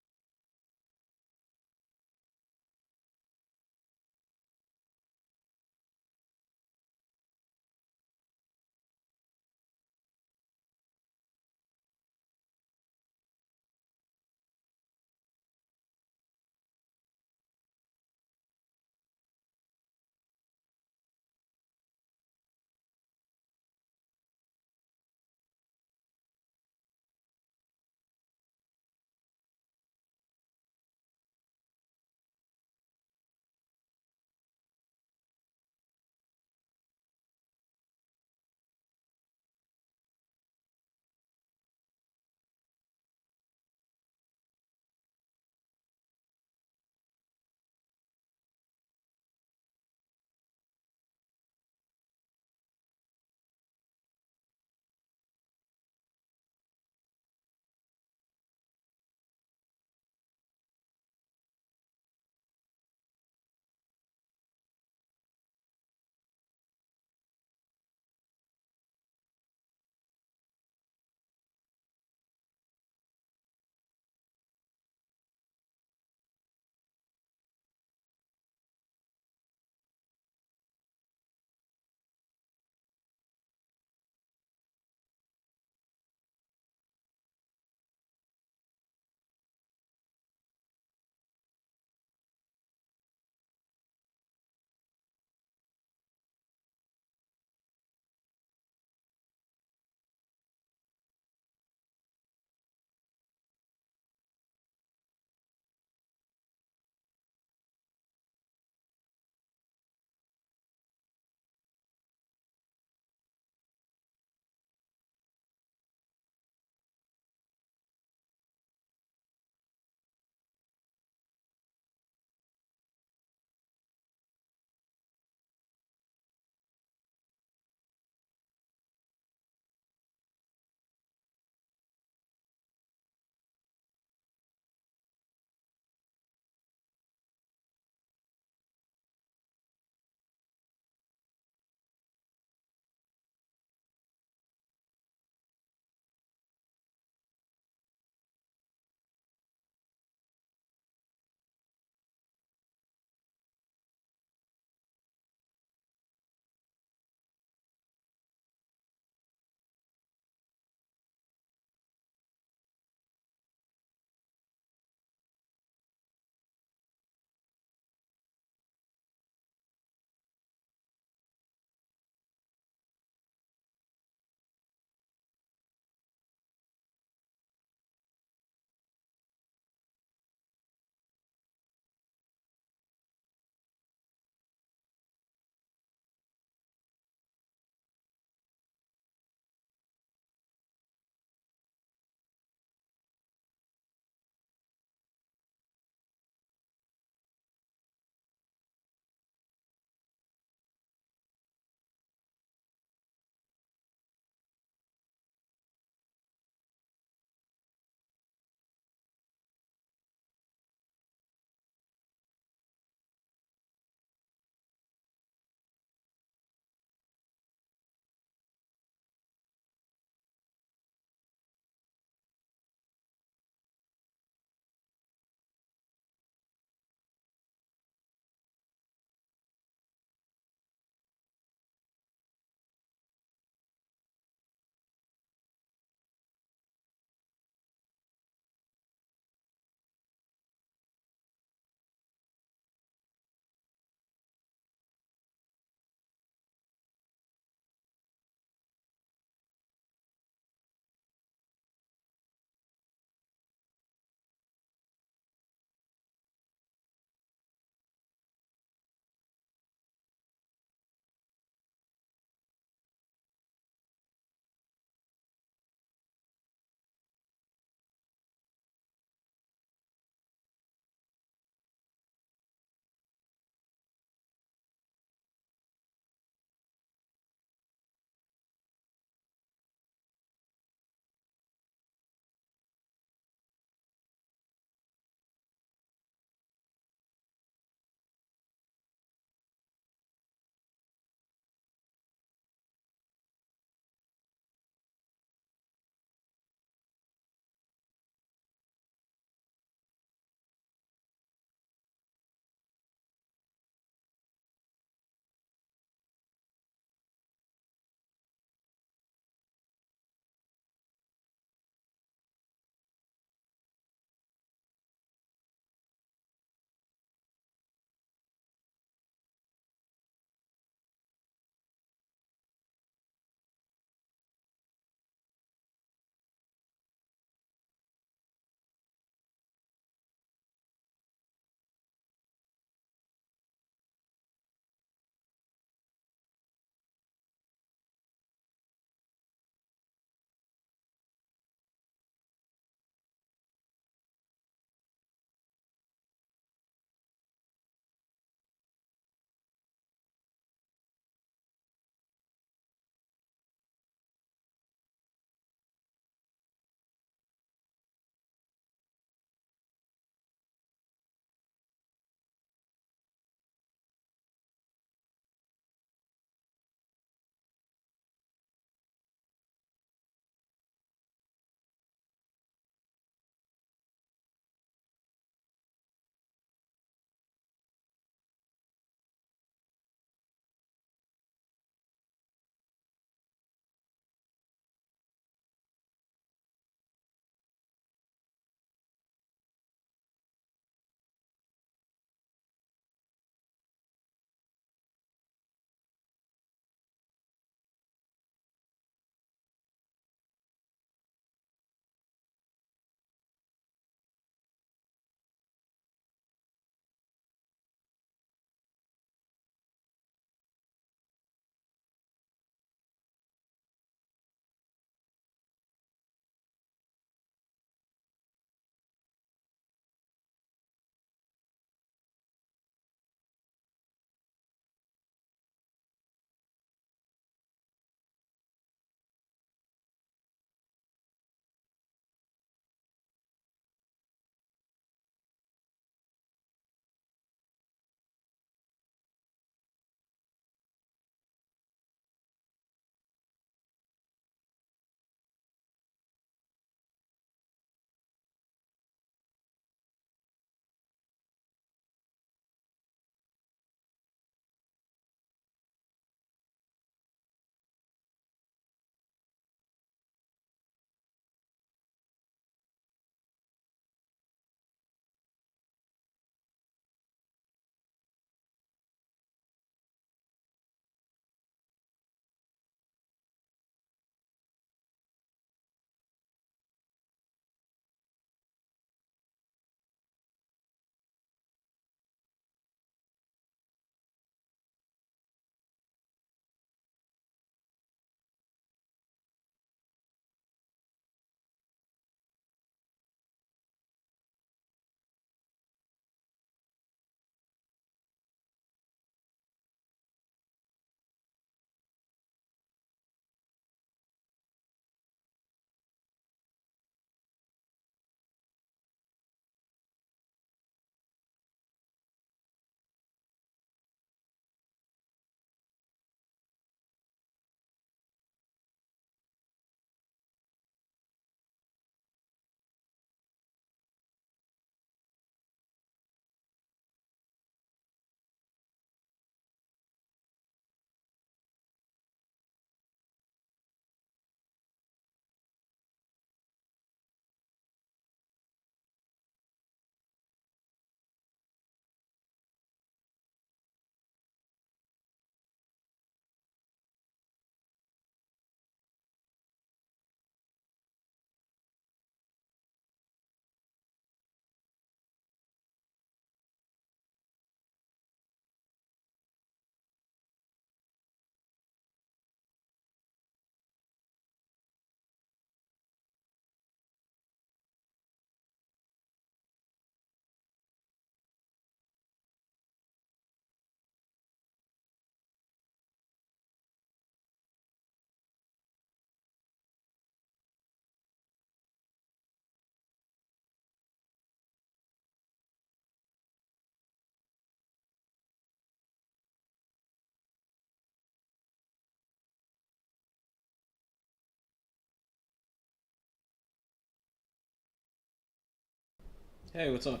Hey, what's up?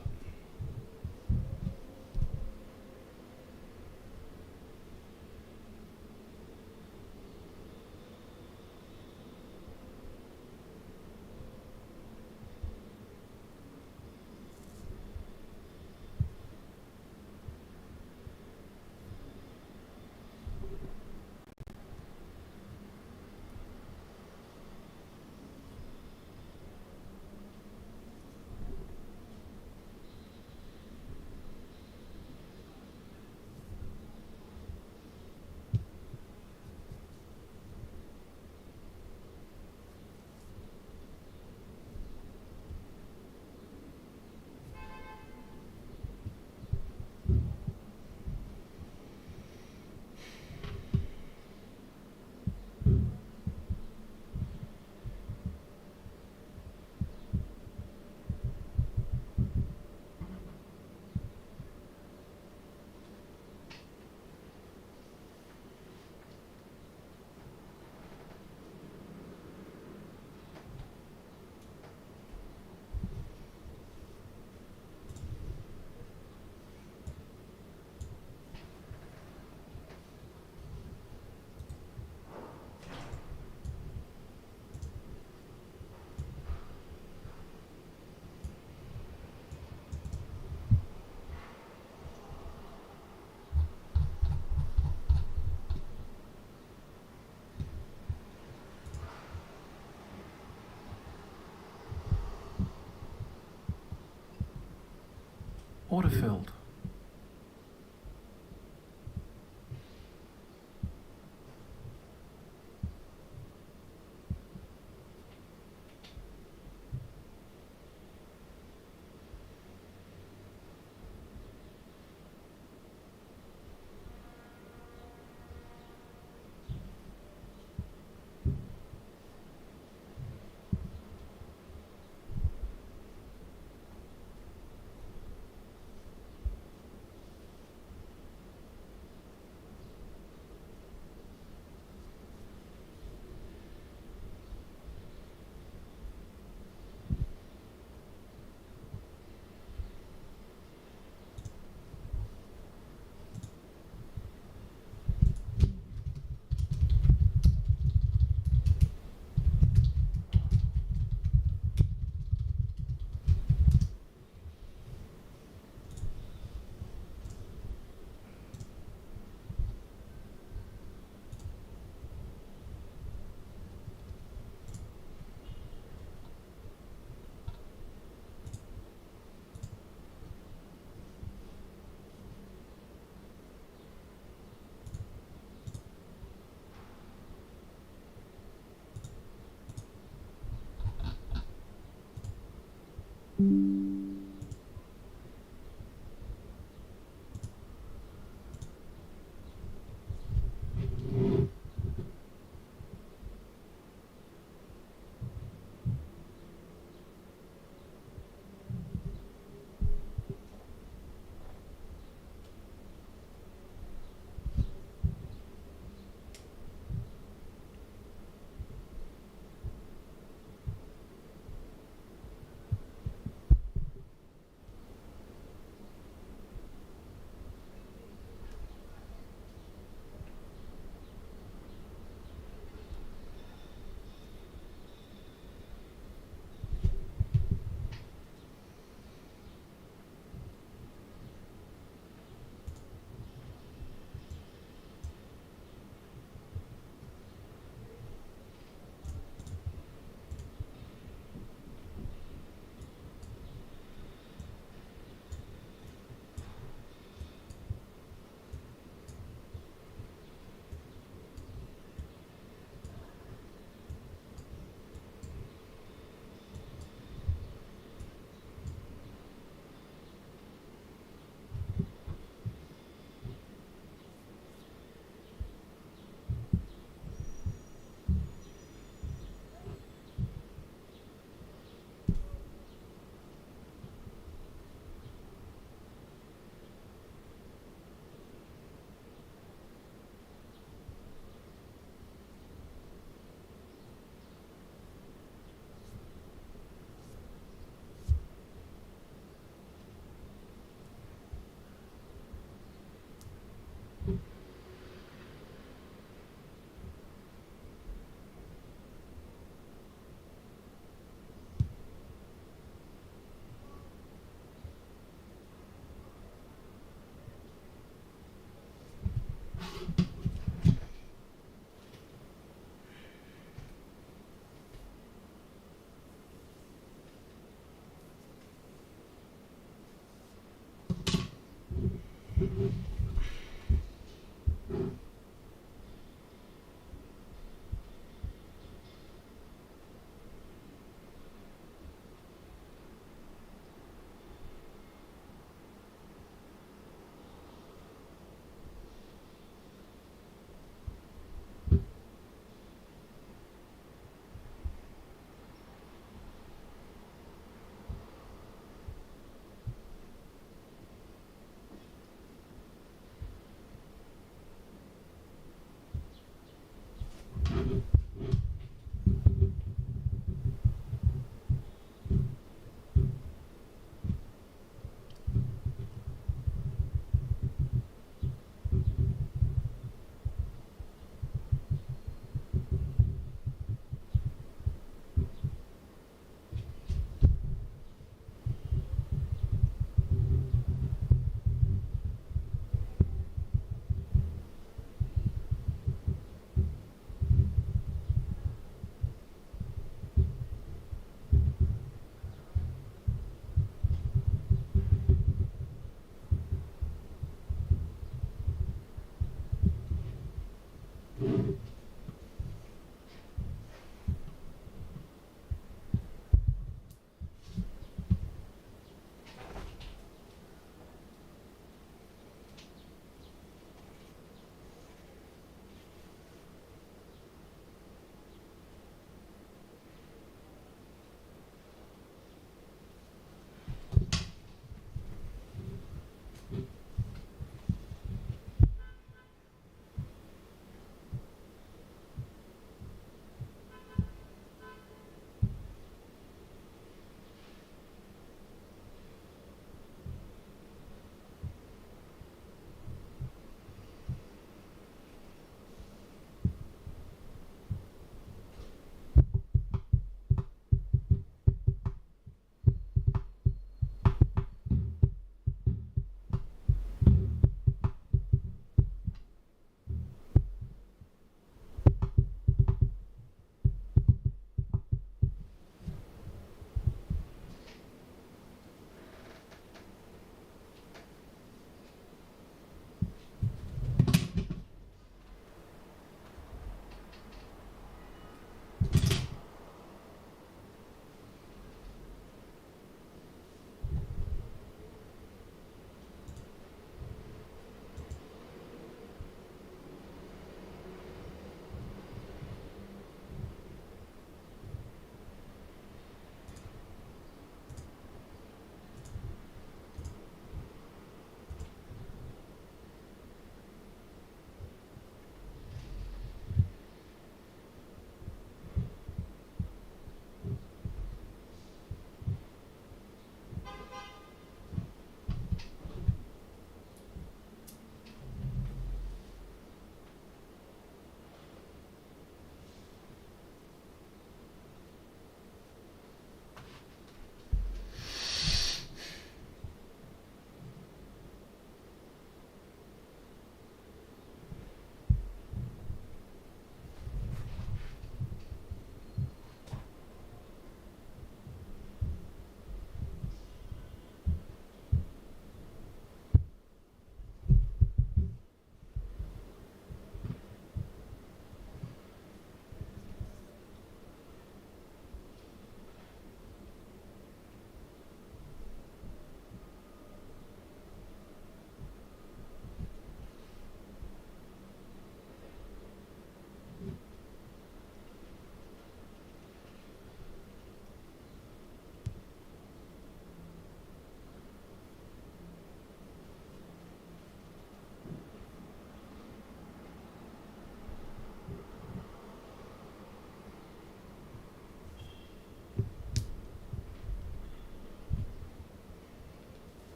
Order filled.